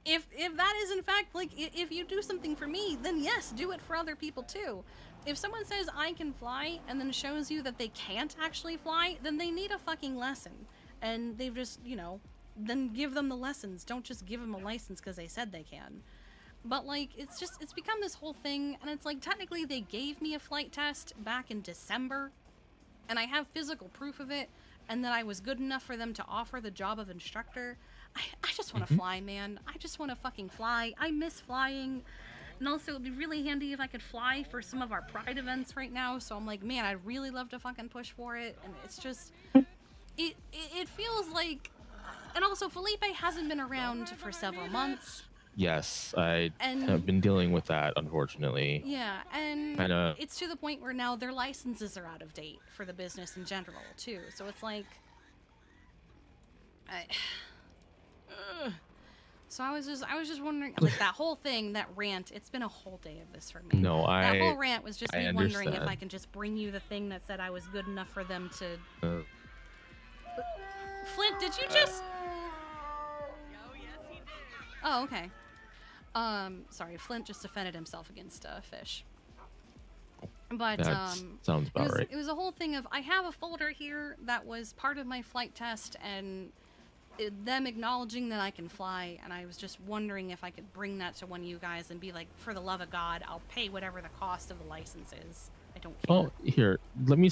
If that is in fact, like, if you do something for me, then yes, do it for other people too. If someone says I can fly and then shows you that they can't actually fly, then they need a fucking lesson. And they've just, then give them the lessons. Don't just give them a license because they said they can. But, like, it's become this whole thing, and it's like, technically they gave me a flight test back in December, and I have physical proof of it, and that I was good enough for them to offer the job of instructor. I just want to fly, man. I just want to fucking fly. I miss flying. And also, it'd be really handy if I could fly for some of our Pride events right now, so I'm like, man, I'd really love to fucking push for it, and it's just... It feels like... And also, Felipe hasn't been around for several months. Yes, I And- have been dealing with that, unfortunately. Yeah, and Kinda- it's to the point where now their licenses are out of date for the business in general, too. So it's like... So I was just wondering, like, that whole thing, that rant, it's been a whole day of this for me. No, That whole rant was just I me wondering if understand. I can just bring you the thing that said I was good enough for them to... Flint, did you just... Oh, okay. Sorry, Flint just defended himself against Fish. But That sounds about right. It was a whole thing of, I have a folder here that was part of my flight test, and them acknowledging that I can fly, and I was just wondering if I could bring that to one of you guys and be like, for the love of God, I'll pay whatever the cost of the license is. I don't care. Oh, here, let me.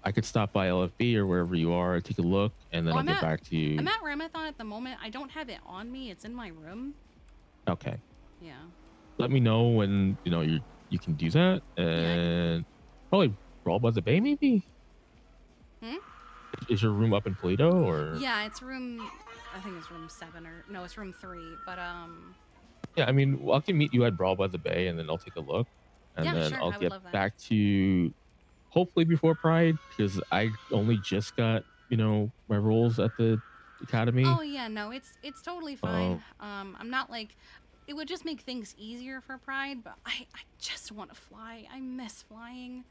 I could stop by LFB or wherever you are, take a look, and then I'll get back to you. I'm at Ramathon at the moment. I don't have it on me. It's in my room. Okay. Yeah. Let me know when you can do that, and probably Brawl by the Bay, maybe. Is your room up in Polito, or? Yeah, it's room. I think it's room 7 or no, it's room 3. But Yeah, I mean, I can meet you at Brawl by the Bay, and then I'll take a look, and then sure, I'll I would get love that. back to you, hopefully before Pride, because I only just got my roles at the academy. Oh yeah, no, it's totally fine. I'm not like, it would just make things easier for Pride, but I just want to fly. I miss flying.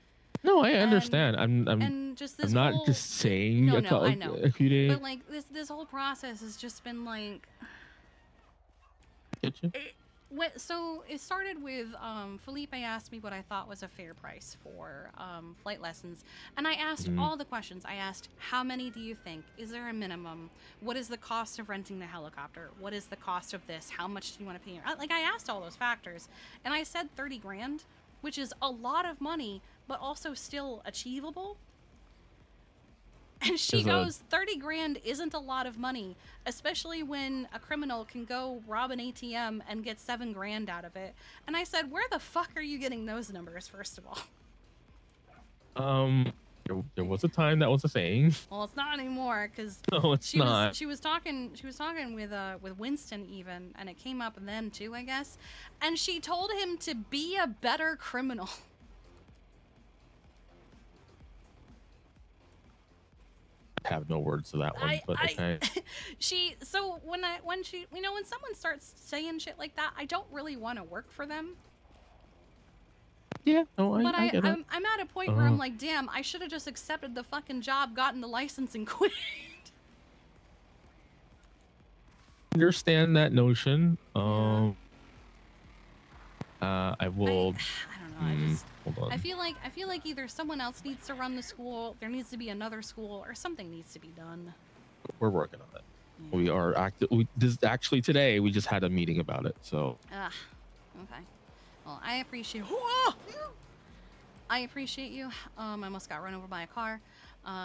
No, I understand. I'm just this I'm not whole, just saying no, I know. a few days. But like this whole process has just been like. Get you? So it started with Felipe asked me what I thought was a fair price for flight lessons, and I asked all the questions. I asked, how many do you think? Is there a minimum? What is the cost of renting the helicopter? What is the cost of this? How much do you want to pay? Like, I asked all those factors, and I said 30 grand, which is a lot of money, but also still achievable. And she goes, 30 grand isn't a lot of money, especially when a criminal can go rob an ATM and get 7 grand out of it. And I said, where the fuck are you getting those numbers, first of all? There was a time that was a saying. Well, it's not anymore, because no, it's not. She was talking with Winston even, and it came up then too, I guess. And she told him to be a better criminal. Have no words to that one, but okay. When someone starts saying shit like that, I don't really want to work for them. Yeah, no, I get it. I'm at a point where I'm like, damn, I should have just accepted the fucking job, gotten the license, and quit. Understand that notion. I will. I don't know. Hold on. I feel like either someone else needs to run the school, there needs to be another school, or something needs to be done. We're working on it. We are actually today we just had a meeting about it. So. Okay. Well, I appreciate you. I almost got run over by a car.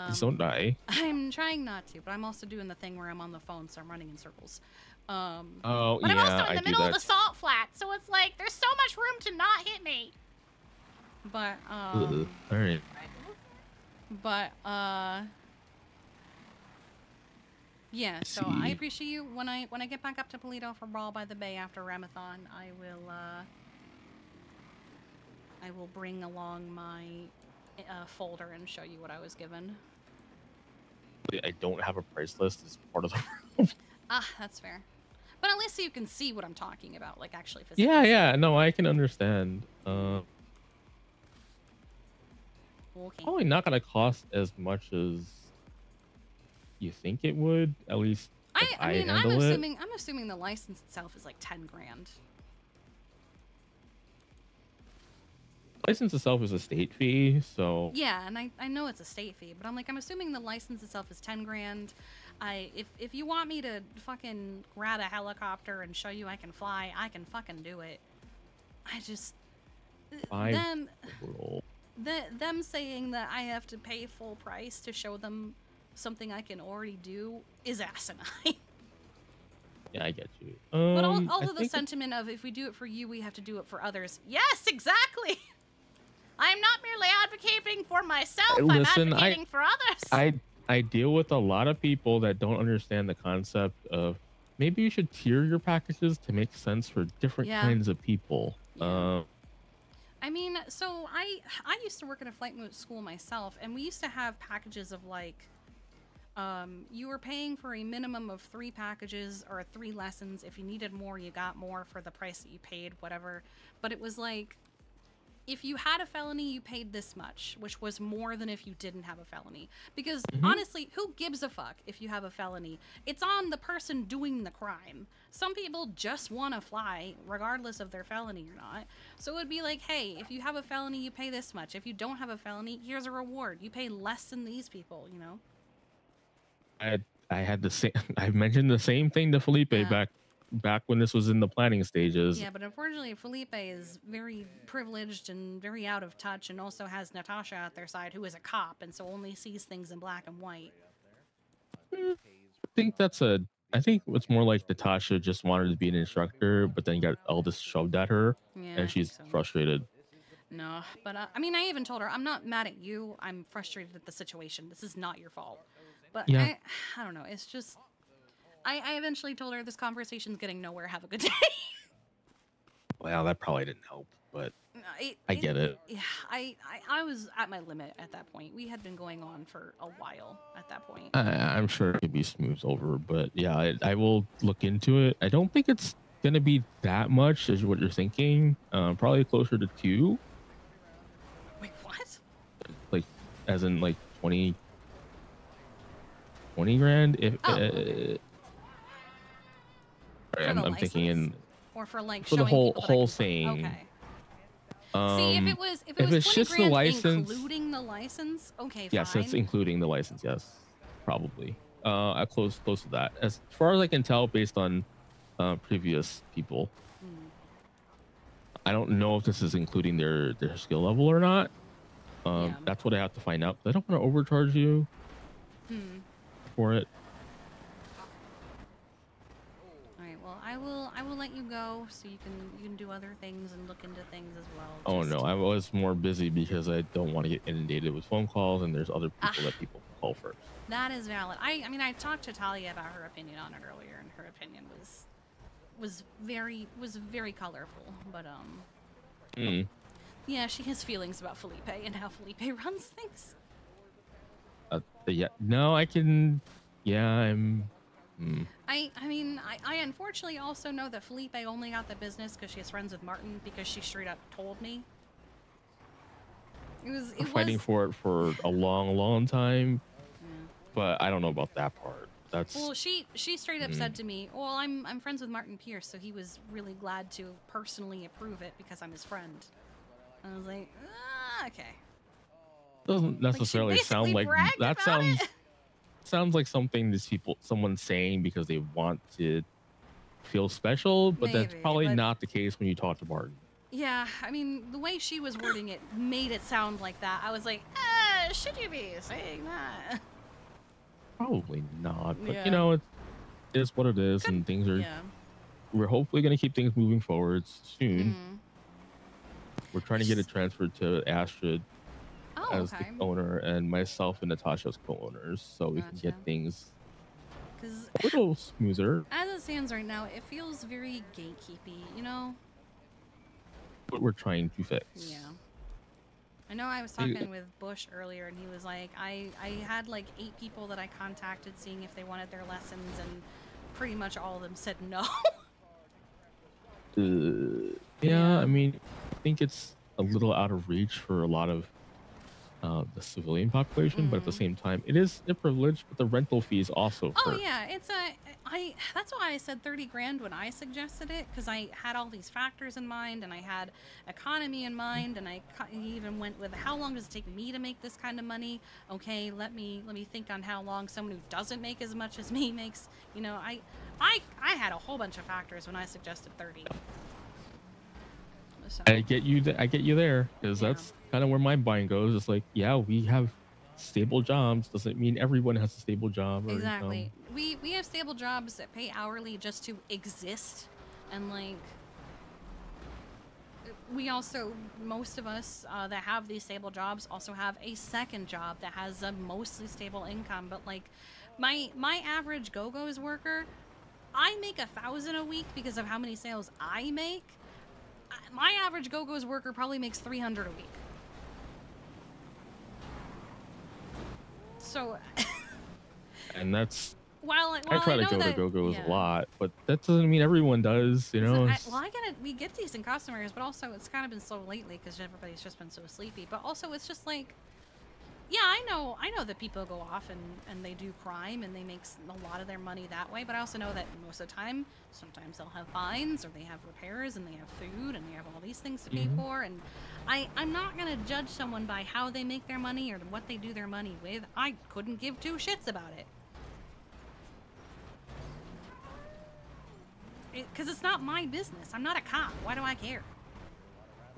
Please don't die. I'm trying not to, but I'm also doing the thing where I'm on the phone, so I'm running in circles. Oh, but I'm also in the middle of that. the salt flat, so it's like there's so much room to not hit me. But all right. But yeah. So I appreciate you. When I get back up to Polito for Brawl by the Bay after Ramathon, I will bring along my folder and show you what I was given. I don't have a price list as part of the. That's fair. But at least you can see what I'm talking about, like actually physically. Yeah. No, I can understand. Okay. Probably not gonna cost as much as you think it would. At least I mean, I'm assuming the license itself is like 10 grand. License itself is a state fee, so. Yeah, and I know it's a state fee, but I'm assuming the license itself is 10 grand. If you want me to fucking grab a helicopter and show you I can fly, I can fucking do it. I just them saying that I have to pay full price to show them something I can already do is asinine. Yeah, I get you. But also the sentiment of, if we do it for you, we have to do it for others. Yes, exactly. I'm not merely advocating for myself. Listen, I'm advocating for others. I deal with a lot of people that don't understand the concept of maybe you should tier your packages to make sense for different kinds of people. Yeah. I mean, so I used to work at a flight school myself, and we used to have packages of like, you were paying for a minimum of 3 packages or 3 lessons. If you needed more, you got more for the price that you paid, whatever. But it was like, if you had a felony, you paid this much, which was more than if you didn't have a felony. Because Mm-hmm. honestly, who gives a fuck if you have a felony? It's on the person doing the crime. Some people just want to fly, regardless of their felony or not. So it would be like, hey, if you have a felony, you pay this much. If you don't have a felony, here's a reward. You pay less than these people, you know? I had the same. I mentioned the same thing to Felipe back when this was in the planning stages. Yeah, but unfortunately, Felipe is very privileged and very out of touch, and also has Natasha at their side, who is a cop, and so only sees things in black and white. I think I think it's more like Natasha just wanted to be an instructor, but then got all this shoved at her, Yeah, I and she's think so. frustrated. No, but I mean, I even told her, I'm not mad at you. I'm frustrated at the situation. This is not your fault. But Yeah. I don't know. It's just, I eventually told her this conversation's getting nowhere. Have a good day. Well, that probably didn't help, but I get it. Yeah, I was at my limit at that point. We had been going on for a while at that point. I'm sure it could be smoothed over, but yeah, I will look into it. I don't think it's gonna be that much as what you're thinking. Probably closer to 2. Wait, what? Like, as in like 20 grand. If I'm thinking in Or for like for the showing whole people that I whole can- thing. Okay. See, if it was 20 just the grand license, including the license, okay, yes, fine. that's including the license. Yes, probably. Close to that. As far as I can tell, based on previous people, I don't know if this is including their skill level or not. That's what I have to find out. I don't want to overcharge you for it. All right. Well, I will let you go so you can do other things and look into things as well. Oh no, I was more busy because I don't want to get inundated with phone calls, and there's other people that people call first. That is valid. I mean, I talked to Talia about her opinion on it earlier, and her opinion was very colorful. But yeah, she has feelings about Felipe and how Felipe runs things. Yeah, no, I can. Yeah, I'm. I mean, I unfortunately also know that Felipe only got the business because she's friends with Martin, because she straight up told me. It was Fighting for it for a long time, but I don't know about that part. That's well, she straight up said to me, "Well, I'm friends with Martin Pierce, so he was really glad to personally approve it because I'm his friend." I was like, okay. Doesn't necessarily sound like that. Sounds like something someone's saying because they want to feel special, but that's Maybe, probably but- not the case when you talk to Martin. Yeah, I mean, the way she was wording it made it sound like that. I was like, should you be saying that? Probably not, but Yeah. you know, it is what it is, and things are. Yeah. We're hopefully going to keep things moving forward soon. Mm-hmm. We're trying to get it transferred to Astrid as okay. the owner, and myself and Natasha's co-owners, so we can get things 'Cause a little smoother. as it stands right now, it feels very gatekeepy, you know? What we're trying to fix. Yeah. I know I was talking with Bush earlier, and he was like, I had like 8 people that I contacted seeing if they wanted their lessons, and pretty much all of them said no. Yeah, I mean, I think it's a little out of reach for a lot of the civilian population, but at the same time, it is a privilege. But the rental fees also Oh hurt. yeah, it's that's why I said 30 grand when I suggested it, because I had all these factors in mind, and I had economy in mind, and I even went with how long does it take me to make this kind of money? Okay, let me think on how long someone who doesn't make as much as me makes. You know, I had a whole bunch of factors when I suggested 30. So, I get you. I get you there, because that's kind of where my mind goes. It's like, yeah, we have stable jobs. Doesn't mean everyone has a stable job. Or, exactly. We have stable jobs that pay hourly just to exist, and like we also, most of us that have these stable jobs also have a second job that has a mostly stable income. But like my average Go-Go's worker, I make 1,000 a week because of how many sales I make. My average Go-Go's worker probably makes 300 a week. So and that's while I try to know go that, to go-go's yeah. a lot, but that doesn't mean everyone does, you know? We get decent customers, but also it's kind of been slow lately because everybody's just been so sleepy. But also it's just like, yeah, I know that people go off and they do crime and they make a lot of their money that way. But I also know that most of the time, sometimes they'll have fines or they have repairs and they have food and they have all these things to pay for. And I'm not gonna judge someone by how they make their money or what they do their money with. I couldn't give two shits about it. Because it's not my business. I'm not a cop. Why do I care?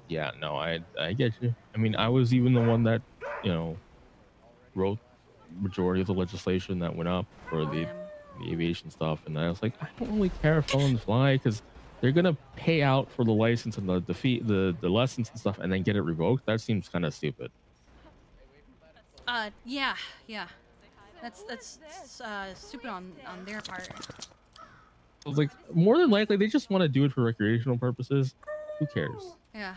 Yeah, no, I get you. I mean, I was even the one that, you know, wrote majority of the legislation that went up for the aviation stuff, and I was like, I don't really care if felons fly because they're gonna pay out for the license and the lessons and stuff, and then get it revoked. That seems kind of stupid. Yeah. That's stupid on their part. I was like, more than likely, they just want to do it for recreational purposes. Who cares? Yeah.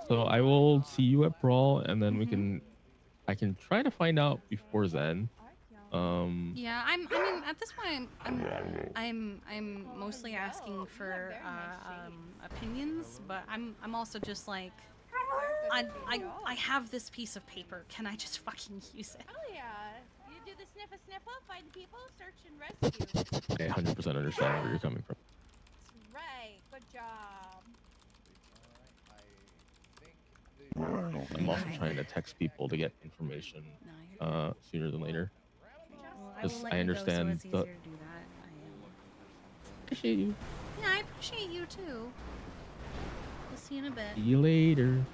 So I will see you at Brawl, and then I can try to find out before then. Yeah, I mean, at this point, I'm mostly asking for opinions, but I'm also just like, I have this piece of paper. Can I just fucking use it? Oh yeah, you do the sniffa sniffa, find people, search and rescue. I 100% understand where you're coming from. That's right. Good job. I'm also trying to text people to get information sooner than later. Because I understand the. Appreciate you. Yeah, I appreciate you too. We'll see you in a bit. See you later.